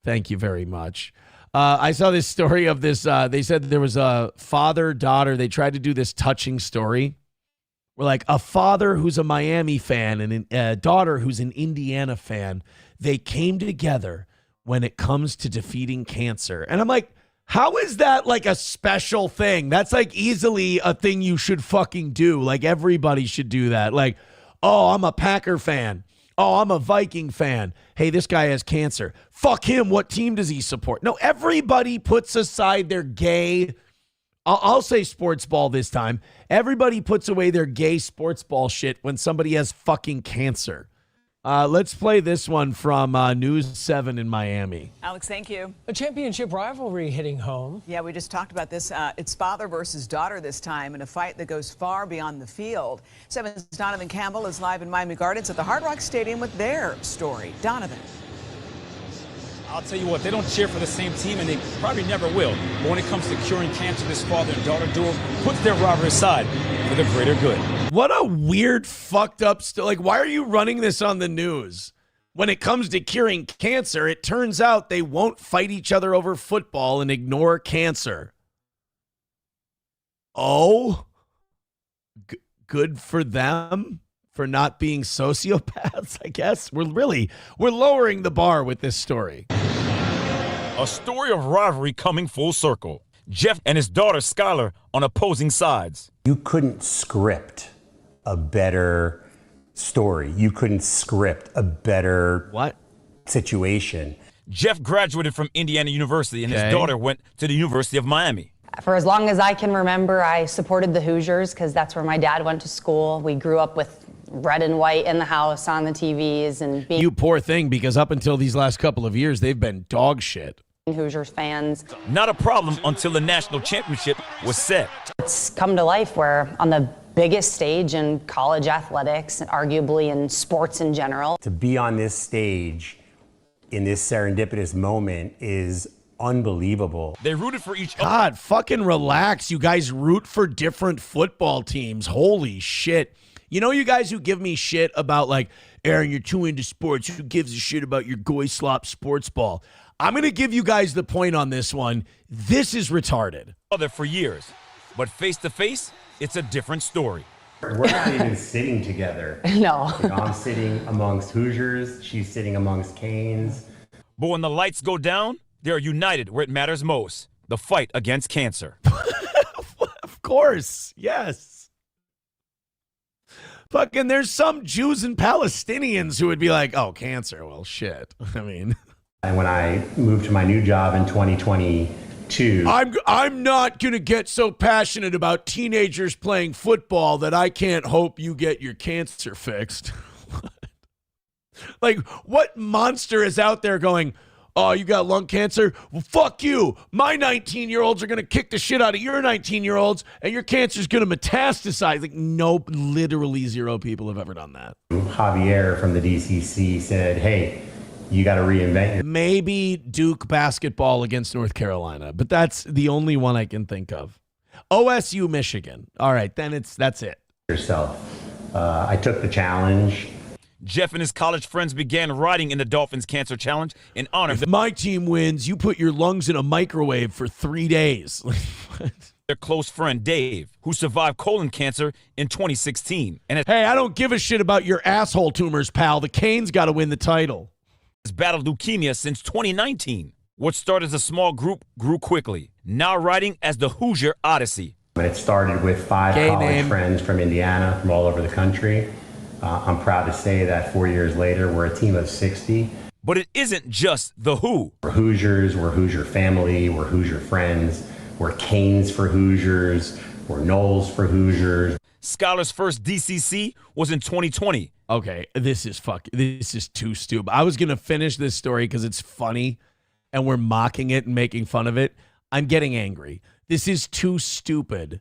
Thank you very much. I saw this story of this. They said there was a father-daughter. They tried to do this touching story. Where like a father who's a Miami fan and a daughter who's an Indiana fan, they came together when it comes to defeating cancer. And I'm like, how is that like a special thing? That's like easily a thing you should fucking do. Like everybody should do that. Like, oh, I'm a Packer fan. Oh, I'm a Viking fan. Hey, this guy has cancer. Fuck him. What team does he support? No, everybody puts aside their gay. I'll say sports ball this time. Everybody puts away their gay sports ball shit when somebody has fucking cancer. Let's play this one from News 7 in Miami. Alex, thank you. A championship rivalry hitting home. Yeah, we just talked about this. It's father versus daughter this time in a fight that goes far beyond the field. 7's Donovan Campbell is live in Miami Gardens at the Hard Rock Stadium with their story. Donovan. I'll tell you what, they don't cheer for the same team, and they probably never will. But when it comes to curing cancer, this father and daughter duo puts their rivalry aside for the greater good. What a weird, fucked up like, why are you running this on the news? When it comes to curing cancer, it turns out they won't fight each other over football and ignore cancer. Oh, good for them for not being sociopaths, I guess. We're lowering the bar with this story. A story of rivalry coming full circle. Jeff and his daughter Skylar on opposing sides. You couldn't script a better story. You couldn't script a better situation. Jeff graduated from Indiana University, and his daughter went to the University of Miami. For as long as I can remember, I supported the Hoosiers because that's where my dad went to school. We grew up with red and white in the house on the TVs and being you poor thing, because up until these last couple of years, they've been dog shit. Hoosiers fans. Not a problem until the national championship was set. It's come to life where on the biggest stage in college athletics, arguably in sports in general. To be on this stage in this serendipitous moment is unbelievable. They rooted for each other. God, fucking relax. You guys root for different football teams. Holy shit. You know, you guys who give me shit about like, Aaron, you're too into sports. Who gives a shit about your goy slop sports ball? I'm going to give you guys the point on this one. This is retarded. For years, but face to face, it's a different story. We're not even sitting together. No. You know, I'm sitting amongst Hoosiers. She's sitting amongst Canes. But when the lights go down, they're united where it matters most. The fight against cancer. Of course. Yes. Fucking, there's some Jews and Palestinians who would be like, oh, cancer. Well, shit. I mean. And when I moved to my new job in 2022, I'm not going to get so passionate about teenagers playing football that I can't hope you get your cancer fixed. Like, what monster is out there going, oh, you got lung cancer? Well, fuck you. My 19-year-olds are going to kick the shit out of your 19-year-olds, and your cancer's going to metastasize. Like, nope, literally zero people have ever done that. Javier from the DCC said, hey, you got to reinvent your... Maybe Duke basketball against North Carolina, but that's the only one I can think of. OSU, Michigan. All right, then that's it. Yourself. I took the challenge. Jeff and his college friends began riding in the Dolphins Cancer Challenge in honor of if my team wins, you put your lungs in a microwave for 3 days. their close friend Dave, who survived colon cancer in 2016. And hey, I don't give a shit about your asshole tumors, pal. The Canes got to win the title. Has battled leukemia since 2019. What started as a small group grew quickly, now riding as the Hoosier Odyssey. It started with 5 college friends from Indiana, from all over the country. I'm proud to say that 4 years later, we're a team of 60. But it isn't just the who. We're Hoosiers, we're Hoosier family, we're Hoosier friends, we're Canes for Hoosiers, we're Knowles for Hoosiers. Skylar's first DCC was in 2020. Okay, this is too stupid. I was going to finish this story because it's funny and we're mocking it and making fun of it. I'm getting angry. This is too stupid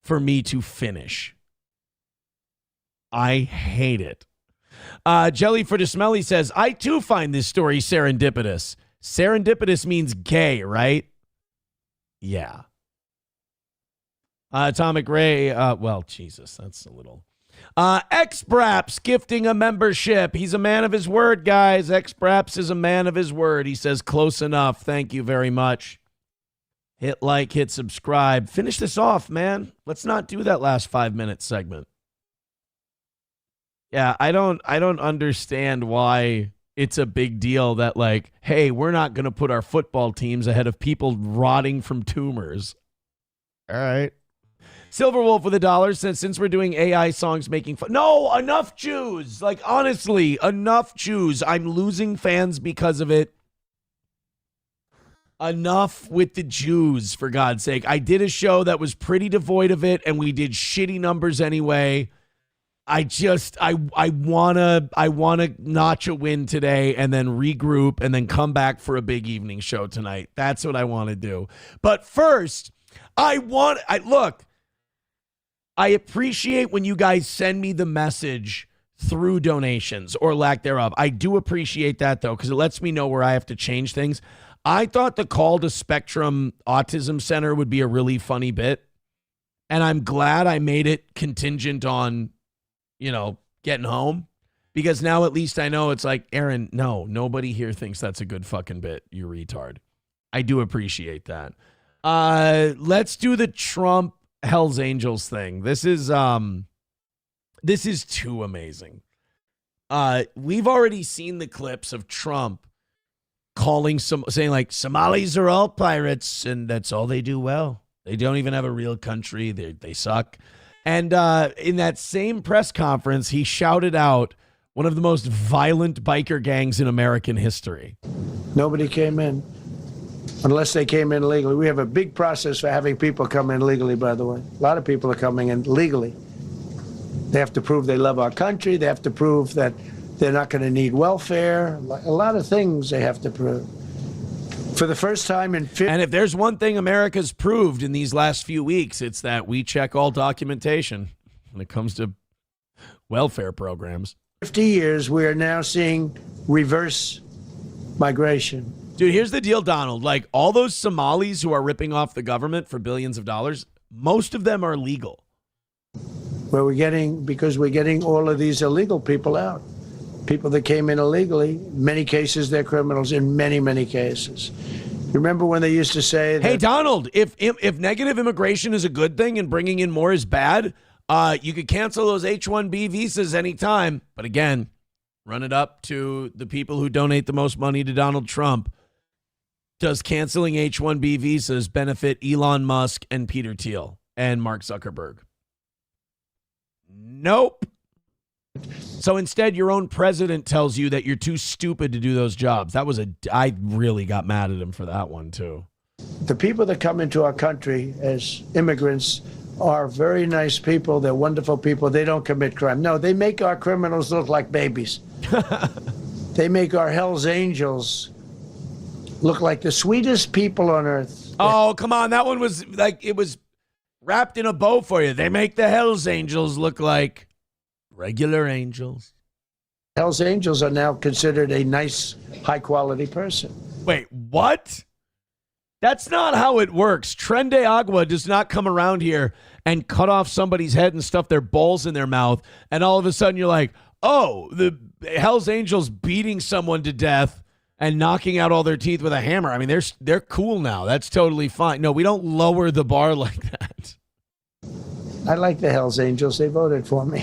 for me to finish. I hate it. Jelly for the Smelly says, I too find this story serendipitous. Serendipitous means gay, right? Yeah. Atomic Ray, well, Jesus, that's a little. X-Braps gifting a membership. He's a man of his word, guys. X-Braps is a man of his word. He says, close enough. Thank you very much. Hit like, hit subscribe. Finish this off, man. Let's not do that last 5-minute segment. Yeah, I don't understand why it's a big deal that, like, hey, we're not going to put our football teams ahead of people rotting from tumors. All right. Silver Wolf with $1 says, since we're doing AI songs making fun. No, enough Jews. Like, honestly, enough Jews. I'm losing fans because of it. Enough with the Jews, for God's sake. I did a show that was pretty devoid of it, and we did shitty numbers anyway. I wanna notch a win today and then regroup and then come back for a big evening show tonight. That's what I want to do. But first, I appreciate when you guys send me the message through donations or lack thereof. I do appreciate that, though, because it lets me know where I have to change things. I thought the call to Spectrum Autism Center would be a really funny bit, and I'm glad I made it contingent on, getting home, because now at least I know it's like, Aaron, no, nobody here thinks that's a good fucking bit, you retard. I do appreciate that. Let's do the Trump Hells Angels thing. This is too amazing. We've already seen the clips of Trump saying like, Somalis are all pirates and that's all they do well. They don't even have a real country. They suck. And in that same press conference, he shouted out one of the most violent biker gangs in American history. Nobody came in unless they came in legally. We have a big process for having people come in legally, by the way. A lot of people are coming in legally. They have to prove they love our country. They have to prove that they're not going to need welfare. A lot of things they have to prove. For the first time in 50 And if there's one thing America's proved in these last few weeks, it's that we check all documentation when it comes to welfare programs. 50 years, we are now seeing reverse migration. Dude, here's the deal, Donald. Like, all those Somalis who are ripping off the government for billions of dollars, most of them are legal. Because we're getting all of these illegal people out. People that came in illegally, many cases they're criminals in many, many cases. Remember when they used to say that, hey, Donald, if negative immigration is a good thing and bringing in more is bad, you could cancel those H-1B visas anytime. But again, run it up to the people who donate the most money to Donald Trump. Does canceling H-1B visas benefit Elon Musk and Peter Thiel and Mark Zuckerberg? Nope. So instead, your own president tells you that you're too stupid to do those jobs. I really got mad at him for that one, too. The people that come into our country as immigrants are very nice people. They're wonderful people. They don't commit crime. No, they make our criminals look like babies. They make our Hell's Angels look like the sweetest people on earth. Oh, come on. That one was like, it was wrapped in a bow for you. They make the Hell's Angels look like regular angels. Hell's Angels are now considered a nice, high-quality person. Wait, what? That's not how it works. Tren de Agua does not come around here and cut off somebody's head and stuff their balls in their mouth, and all of a sudden you're like, oh, the Hell's Angels beating someone to death and knocking out all their teeth with a hammer. I mean, they're cool now. That's totally fine. No, we don't lower the bar like that. I like the Hells Angels. They voted for me.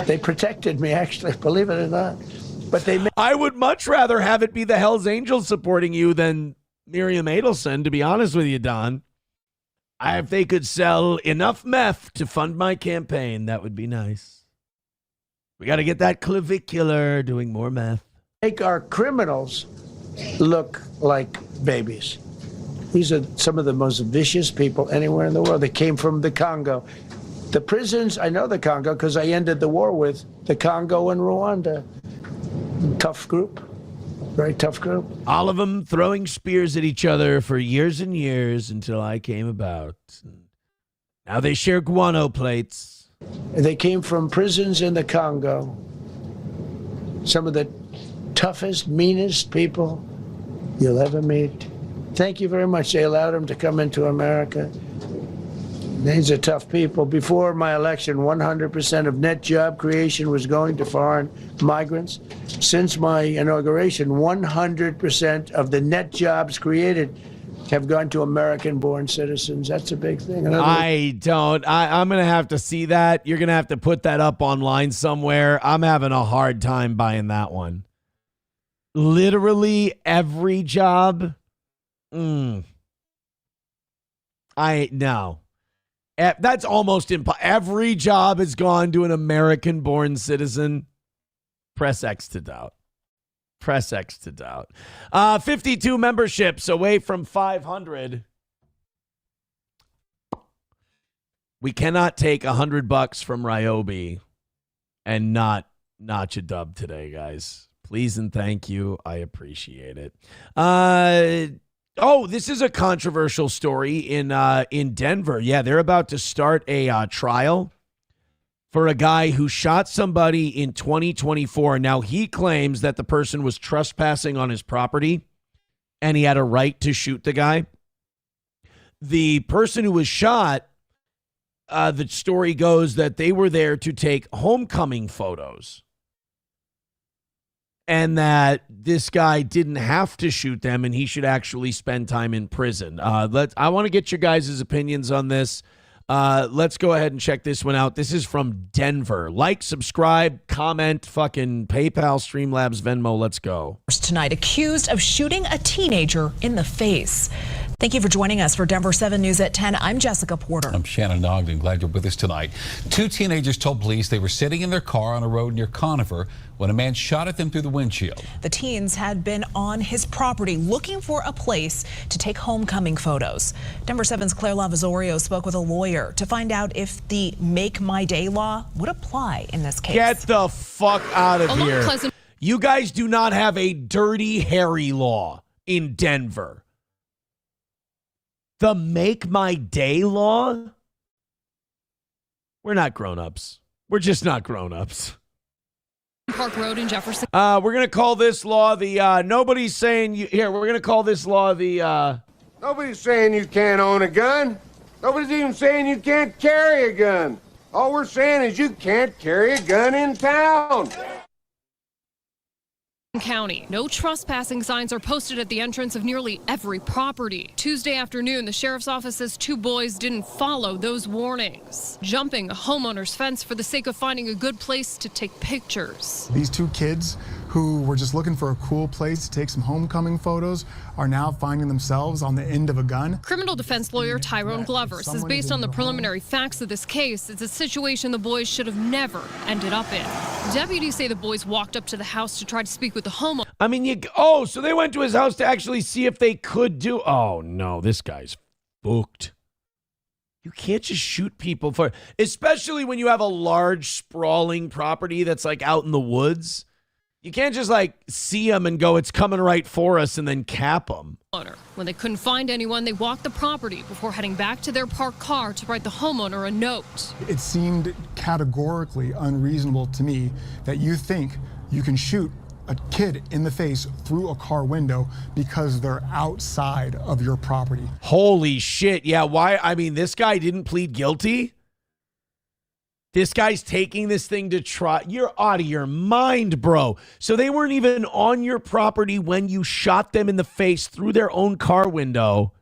They protected me, actually, believe it or not. But I would much rather have it be the Hells Angels supporting you than Miriam Adelson, to be honest with you, Don. If they could sell enough meth to fund my campaign, that would be nice. We got to get that clavicular doing more meth. Make our criminals look like babies. These are some of the most vicious people anywhere in the world. They came from the Congo. The prisons, I know the Congo because I ended the war with the Congo and Rwanda. Tough group. Very tough group. All of them throwing spears at each other for years and years until I came about. Now they share guano plates. They came from prisons in the Congo. Some of the toughest, meanest people you'll ever meet. Thank you very much. They allowed them to come into America. These are tough people. Before my election, 100% of net job creation was going to foreign migrants. Since my inauguration, 100% of the net jobs created have gone to American-born citizens. That's a big thing. I'm going to have to see that. You're going to have to put that up online somewhere. I'm having a hard time buying that one. Literally every job. No. That's almost impossible. Every job has gone to an American-born citizen. Press X to doubt. Press X to doubt. 52 memberships away from 500. We cannot take $100 from Ryobi and not notch a dub today, guys. Please and thank you. I appreciate it. This is a controversial story in Denver. Yeah, they're about to start a trial for a guy who shot somebody in 2024. Now, he claims that the person was trespassing on his property and he had a right to shoot the guy. The person who was shot, the story goes that they were there to take homecoming photos. And that this guy didn't have to shoot them and he should actually spend time in prison. I want to get your guys' opinions on this. Let's go ahead and check this one out. This is from Denver. Like, subscribe, comment, fucking PayPal, Streamlabs, Venmo. Let's go. Tonight, accused of shooting a teenager in the face. Thank you for joining us for Denver 7 News at 10. I'm Jessica Porter. I'm Shannon Ogden. Glad you're with us tonight. Two teenagers told police they were sitting in their car on a road near Conifer when a man shot at them through the windshield. The teens had been on his property looking for a place to take homecoming photos. Denver 7's Claire Lavazorio spoke with a lawyer to find out if the Make My Day law would apply in this case. Get the fuck out of here. You guys do not have a Dirty Harry law in Denver. The Make My Day law? We're not grown-ups. We're just not grown-ups. Park Road in Jefferson. We're going to call this law the, nobody's saying, we're going to call this law the, Nobody's saying you can't own a gun. Nobody's even saying you can't carry a gun. All we're saying is you can't carry a gun in town. County. No trespassing signs are posted at the entrance of nearly every property. Tuesday afternoon, the sheriff's office says two boys didn't follow those warnings, jumping a homeowner's fence for the sake of finding a good place to take pictures. These two kids who were just looking for a cool place to take some homecoming photos are now finding themselves on the end of a gun. Criminal defense lawyer Tyrone Glover says based on the preliminary facts of this case, it's a situation the boys should have never ended up in. Deputies say the boys walked up to the house to try to speak with the homeowner. I mean, so they went to his house to actually see if they could do. Oh, no, this guy's booked. You can't just shoot people especially when you have a large, sprawling property that's like out in the woods. You can't just like see them and go, it's coming right for us, and then cap them. When they couldn't find anyone, they walked the property before heading back to their parked car to write the homeowner a note. It seemed categorically unreasonable to me that you think you can shoot a kid in the face through a car window because they're outside of your property. Holy shit. Yeah, why? I mean, this guy didn't plead guilty. This guy's taking this thing to try. You're out of your mind, bro. So they weren't even on your property when you shot them in the face through their own car window.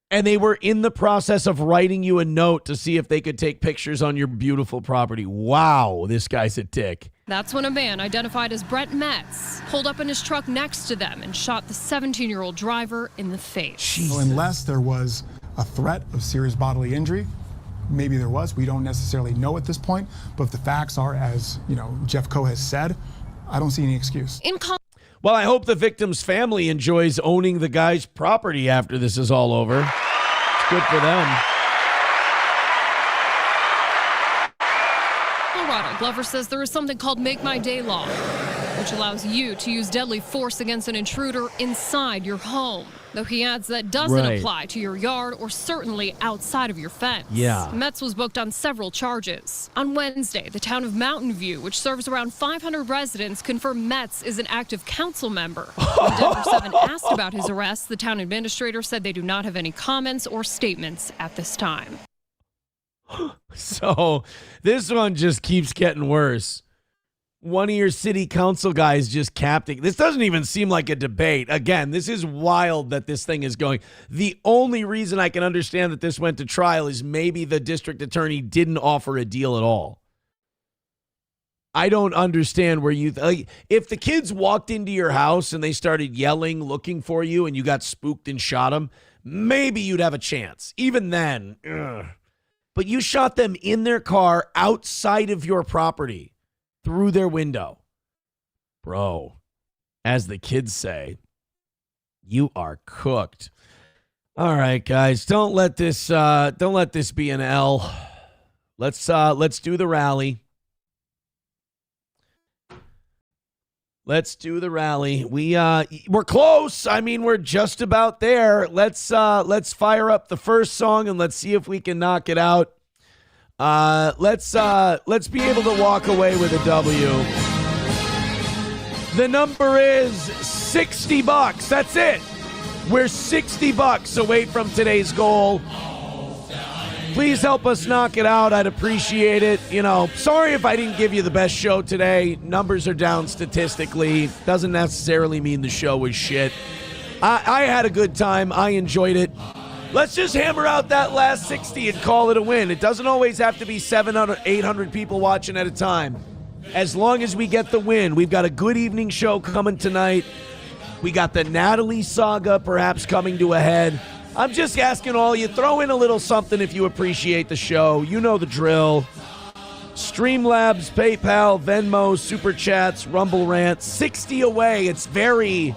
And they were in the process of writing you a note to see if they could take pictures on your beautiful property. Wow, this guy's a dick. That's when a man identified as Brett Metz pulled up in his truck next to them and shot the 17-year-old driver in the face. So unless there was a threat of serious bodily injury, maybe there was, we don't necessarily know at this point, but if the facts are as, Jeff Coe has said, I don't see any excuse. Well, I hope the victim's family enjoys owning the guy's property after this is all over. It's good for them. Colorado, Glover says there is something called Make My Day law, which allows you to use deadly force against an intruder inside your home. Though he adds that doesn't apply to your yard or certainly outside of your fence. Yeah. Metz was booked on several charges. On Wednesday, the town of Mountain View, which serves around 500 residents, confirmed Metz is an active council member. When Denver 7 asked about his arrest, the town administrator said they do not have any comments or statements at this time. So this one just keeps getting worse. One of your city council guys just capped it. This doesn't even seem like a debate. Again, this is wild that this thing is going. The only reason I can understand that this went to trial is maybe the district attorney didn't offer a deal at all. I don't understand where you... if the kids walked into your house and they started yelling, looking for you, and you got spooked and shot them, maybe you'd have a chance. Even then, ugh. But you shot them in their car outside of your property. Through their window. Bro, as the kids say, you are cooked. All right, guys, don't let this be an L. Let's do the rally. Let's do the rally. We're close. I mean, we're just about there. Let's fire up the first song and let's see if we can knock it out. Let's be able to walk away with a W. The number is $60. That's it. We're $60 away from today's goal. Please help us knock it out. I'd appreciate it. Sorry if I didn't give you the best show today. Numbers are down statistically. Doesn't necessarily mean the show was shit. I had a good time. I enjoyed it. Let's just hammer out that last 60 and call it a win. It doesn't always have to be 700, 800 people watching at a time. As long as we get the win. We've got a good evening show coming tonight. We got the Natalie saga perhaps coming to a head. I'm just asking all you, throw in a little something if you appreciate the show. You know the drill. Streamlabs, PayPal, Venmo, Super Chats, Rumble Rant. 60 away. It's very,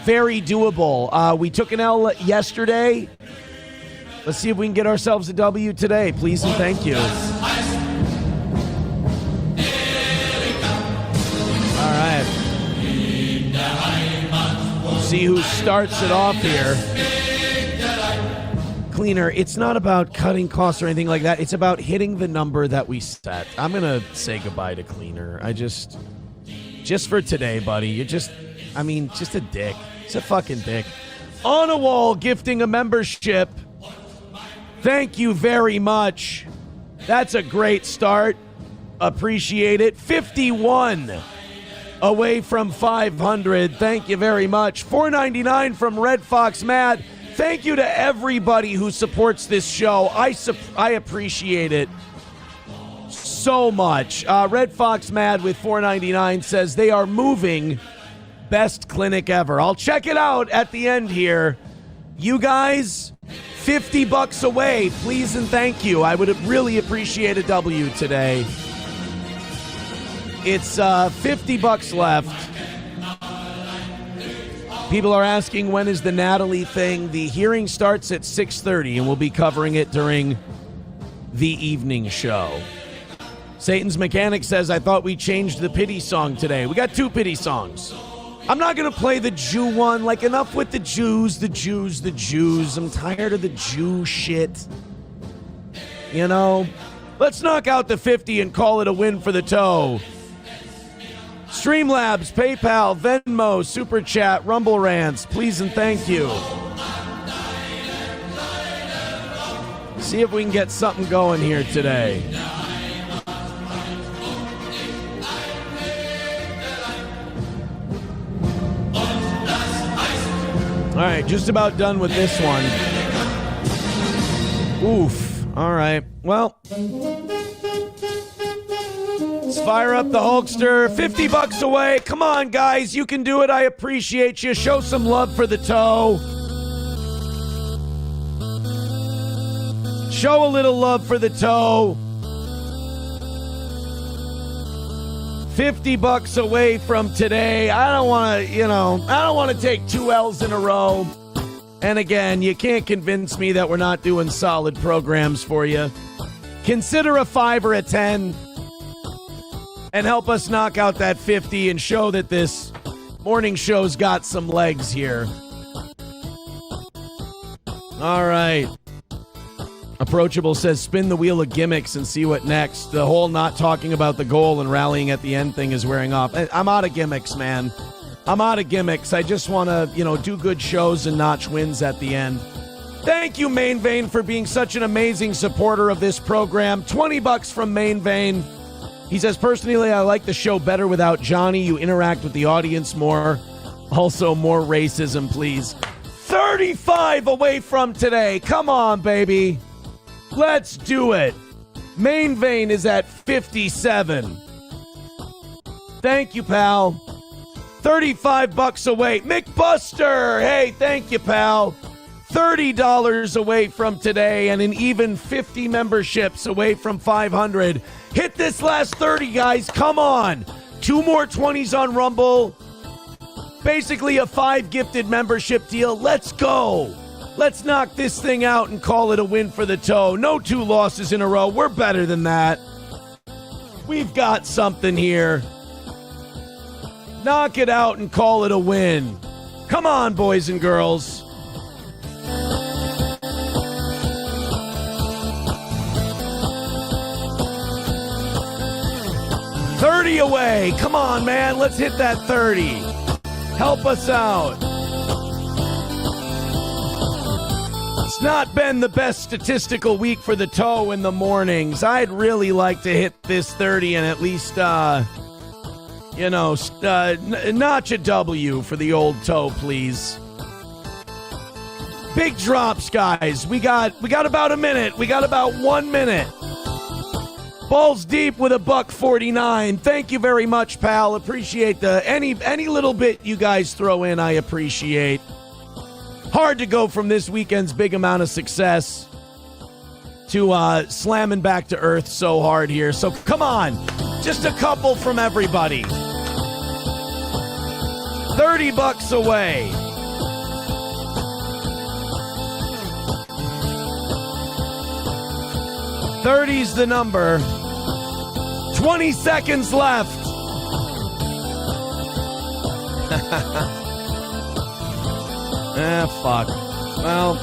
very doable. We took an L yesterday. Let's see if we can get ourselves a W today. Please and thank you. All right. We'll see who starts it off here. Cleaner, it's not about cutting costs or anything like that. It's about hitting the number that we set. I'm going to say goodbye to Cleaner. Just for today, buddy. You're just a dick. It's a fucking dick. On a Wall gifting a membership. Thank you very much. That's a great start. Appreciate it. 51 away from 500. Thank you very much. $4.99 from Red Fox Matt. Thank you to everybody who supports this show. I appreciate it so much. Red Fox Mad with $4.99 says they are moving. Best clinic ever. I'll check it out at the end here. You guys, $50 away. Please and thank you. I would really appreciate a W today. It's $50 left. People are asking, when is the Natalie thing? The hearing starts at 6:30, and we'll be covering it during the evening show. Satan's Mechanic says, I thought we changed the pity song today. We got 2 pity songs. I'm not going to play the Jew one. Like, enough with the Jews, the Jews, the Jews. I'm tired of the Jew shit. You know? Let's knock out the 50 and call it a win for the toe. Streamlabs, PayPal, Venmo, Super Chat, Rumble Rants, please and thank you. See if we can get something going here today. All right, just about done with this one. Oof. All right. Well, let's fire up the Hulkster. $50 away. Come on, guys. You can do it. I appreciate you. Show some love for the toe. Show a little love for the toe. $50 away from today. I don't want to, I don't want to take 2 L's in a row. And again, you can't convince me that we're not doing solid programs for you. Consider a 5 or a 10 and help us knock out that 50 and show that this morning show's got some legs here. All right. Approachable says, spin the wheel of gimmicks and see what next. The whole not talking about the goal and rallying at the end thing is wearing off. I'm out of gimmicks, man. I'm out of gimmicks. I just want to, do good shows and notch wins at the end. Thank you, Main Vein, for being such an amazing supporter of this program. $20 from Main Vein. He says, personally, I like the show better without Johnny. You interact with the audience more. Also, more racism, please. 35 away from today. Come on, baby. Let's do it. Main Vein is at 57. Thank you, pal. $35 away. McBuster. Hey, thank you, pal. $30 away from today and an even 50 memberships away from 500. Hit this last 30, guys. Come on. 2 more 20s on Rumble. Basically a 5 gifted membership deal. Let's go. Let's knock this thing out and call it a win for the toe. No 2 losses in a row. We're better than that. We've got something here. Knock it out and call it a win. Come on, boys and girls. $30 away. Come on, man. Let's hit that 30. Help us out. It's not been the best statistical week for the toe in the mornings. I'd really like to hit this 30 and at least, notch a W for the old toe, please. Big drops, guys. We got about a minute. We got about 1 minute. Balls deep with $1.49. Thank you very much, pal. Appreciate any little bit you guys throw in. I appreciate. Hard to go from this weekend's big amount of success to slamming back to earth so hard here. So come on, just a couple from everybody. $30 away. $30's the number. 20 seconds left. Fuck. Well,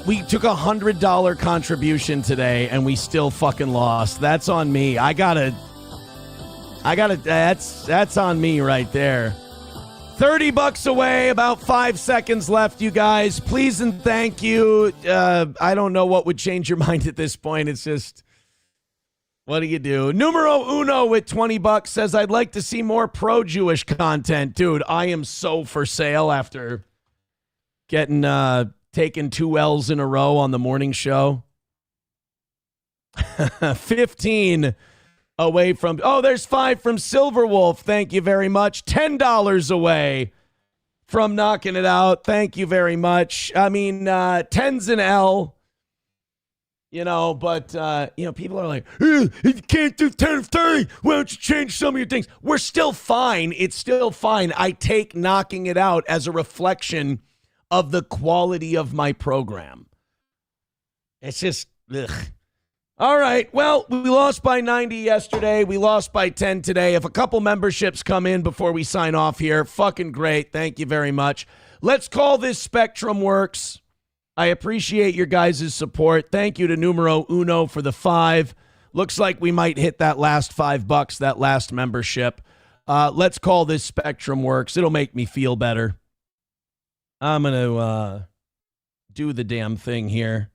we took $100 contribution today and we still fucking lost. That's on me. That's on me right there. $30 away, about 5 seconds left, you guys. Please and thank you. I don't know what would change your mind at this point. It's just, what do you do? Numero uno with $20 says, I'd like to see more pro-Jewish content. Dude, I am so for sale after getting taken 2 L's in a row on the morning show. 15 away from, oh, there's 5 from Silverwolf. Thank you very much. $10 away from knocking it out. Thank you very much. I mean, 10's an L, but, people are like, you can't do 10 of 30. Why don't you change some of your things? We're still fine. It's still fine. I take knocking it out as a reflection of the quality of my program. It's just, ugh. All right. Well, we lost by 90 yesterday. We lost by 10 today. If a couple memberships come in before we sign off here, fucking great. Thank you very much. Let's call this Spectrum Works. I appreciate your guys' support. Thank you to Numero Uno for the 5. Looks like we might hit that last $5, that last membership. Let's call this Spectrum Works. It'll make me feel better. I'm going to do the damn thing here.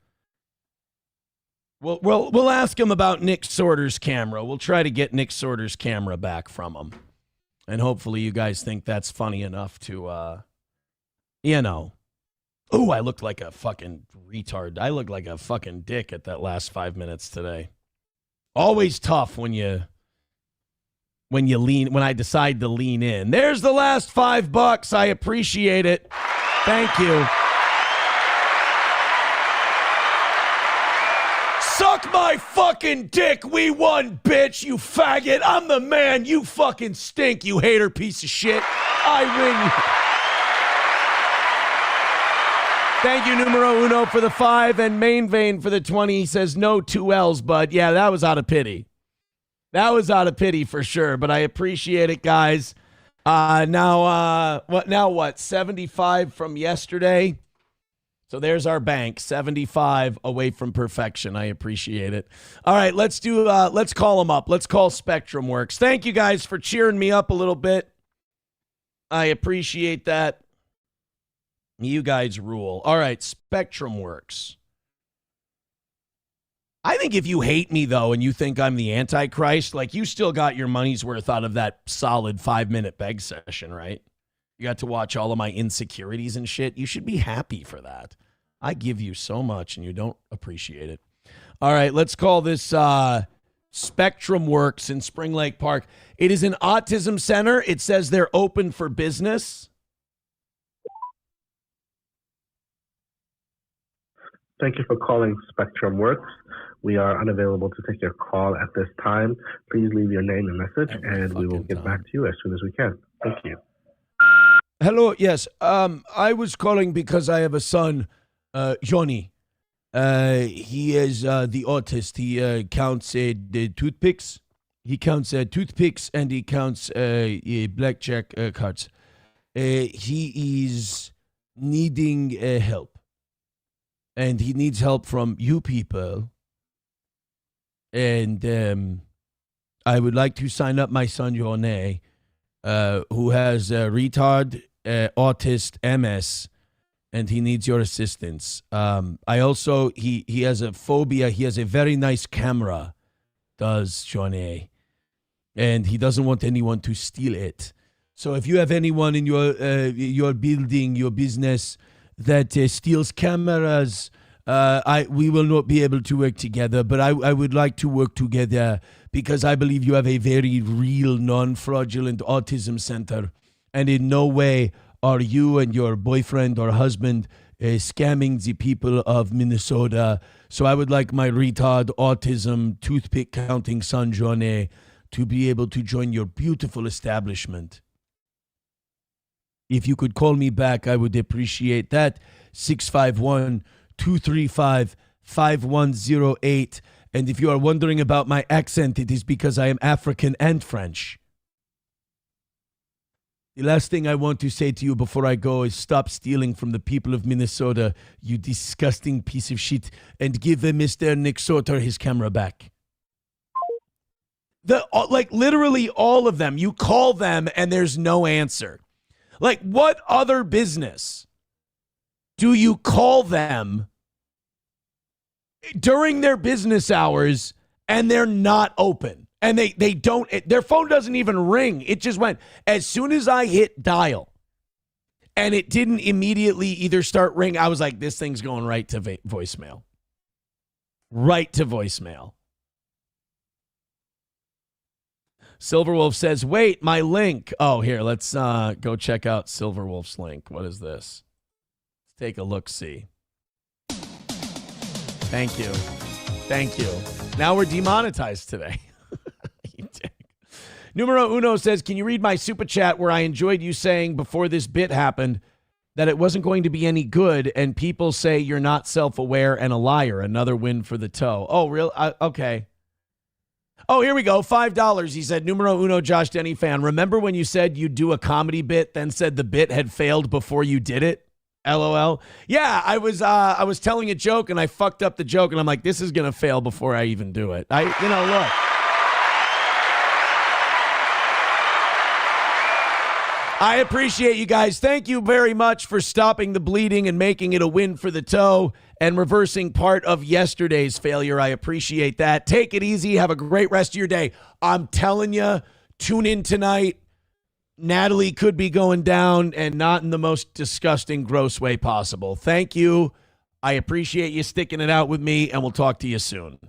We'll ask him about Nick Sorter's camera. We'll try to get Nick Sorter's camera back from him. And hopefully you guys think that's funny enough to, Oh, I looked like a fucking retard. I looked like a fucking dick at that last 5 minutes today. Always tough when I decide to lean in. There's the last $5. I appreciate it. Thank you. Suck my fucking dick. We won, bitch, you faggot. I'm the man. You fucking stink, you hater piece of shit. I win. Thank you, Numero Uno, for the 5 and Main Vein for the 20. He says no 2 L's, bud. Yeah, that was out of pity. That was out of pity for sure, but I appreciate it, guys. Now what? 75 from yesterday. So there's our bank, 75 away from perfection. I appreciate it. All right, let's call them up. Let's call Spectrum Works. Thank you guys for cheering me up a little bit. I appreciate that. You guys rule. All right, Spectrum Works. I think if you hate me, though, and you think I'm the Antichrist, like, you still got your money's worth out of that solid 5-minute beg session, right? You got to watch all of my insecurities and shit. You should be happy for that. I give you so much, and you don't appreciate it. All right, let's call this Spectrum Works in Spring Lake Park. It is an autism center. It says they're open for business. Thank you for calling Spectrum Works. We are unavailable to take your call at this time. Please leave your name and message, and we will get back to you as soon as we can. Thank you. Hello, yes. I was calling because I have a son, Johnny. He is the autist. He counts the toothpicks. He counts toothpicks, and he counts blackjack cards. He is needing help. And he needs help from you people. And I would like to sign up my son, Johnny, who has retard, autist, MS, and he needs your assistance. I also, he has a phobia. He has a very nice camera, does Johnny, and he doesn't want anyone to steal it. So if you have anyone in your building, your business that steals cameras, we will not be able to work together, but I would like to work together because I believe you have a very real, non-fraudulent autism center, and in no way are you and your boyfriend or husband scamming the people of Minnesota. So I would like my retard, autism, toothpick counting son, Johnny, to be able to join your beautiful establishment. If you could call me back, I would appreciate that. 651-235-5108. And if you are wondering about my accent, it is because I am African and French. The last thing I want to say to you before I go is stop stealing from the people of Minnesota, you disgusting piece of shit, and give Mr. Nick Sorter his camera back. Literally all of them. You call them and there's no answer. Like, what other business do you call them during their business hours and they're not open? And they don't, their phone doesn't even ring. It just went, as soon as I hit dial and it didn't immediately either start ring, I was like, this thing's going right to voicemail. Right to voicemail. Silverwolf says, wait, my link. Oh, here, let's go check out Silverwolf's link. What is this? Let's take a look-see. Thank you. Thank you. Now we're demonetized today. You dick. Numero Uno says, can you read my super chat where I enjoyed you saying before this bit happened that it wasn't going to be any good, and people say you're not self-aware and a liar. Another win for the toe. Oh, real? Okay. Oh, here we go. $5. He said, Numero Uno, Josh Denny fan. Remember when you said you'd do a comedy bit, then said the bit had failed before you did it? LOL. Yeah, I was telling a joke and I fucked up the joke, and I'm like, this is gonna fail before I even do it. Look. I appreciate you guys. Thank you very much for stopping the bleeding and making it a win for the toe and reversing part of yesterday's failure. I appreciate that. Take it easy. Have a great rest of your day. I'm telling you, tune in tonight. Natalie could be going down, and not in the most disgusting, gross way possible. Thank you. I appreciate you sticking it out with me, and we'll talk to you soon.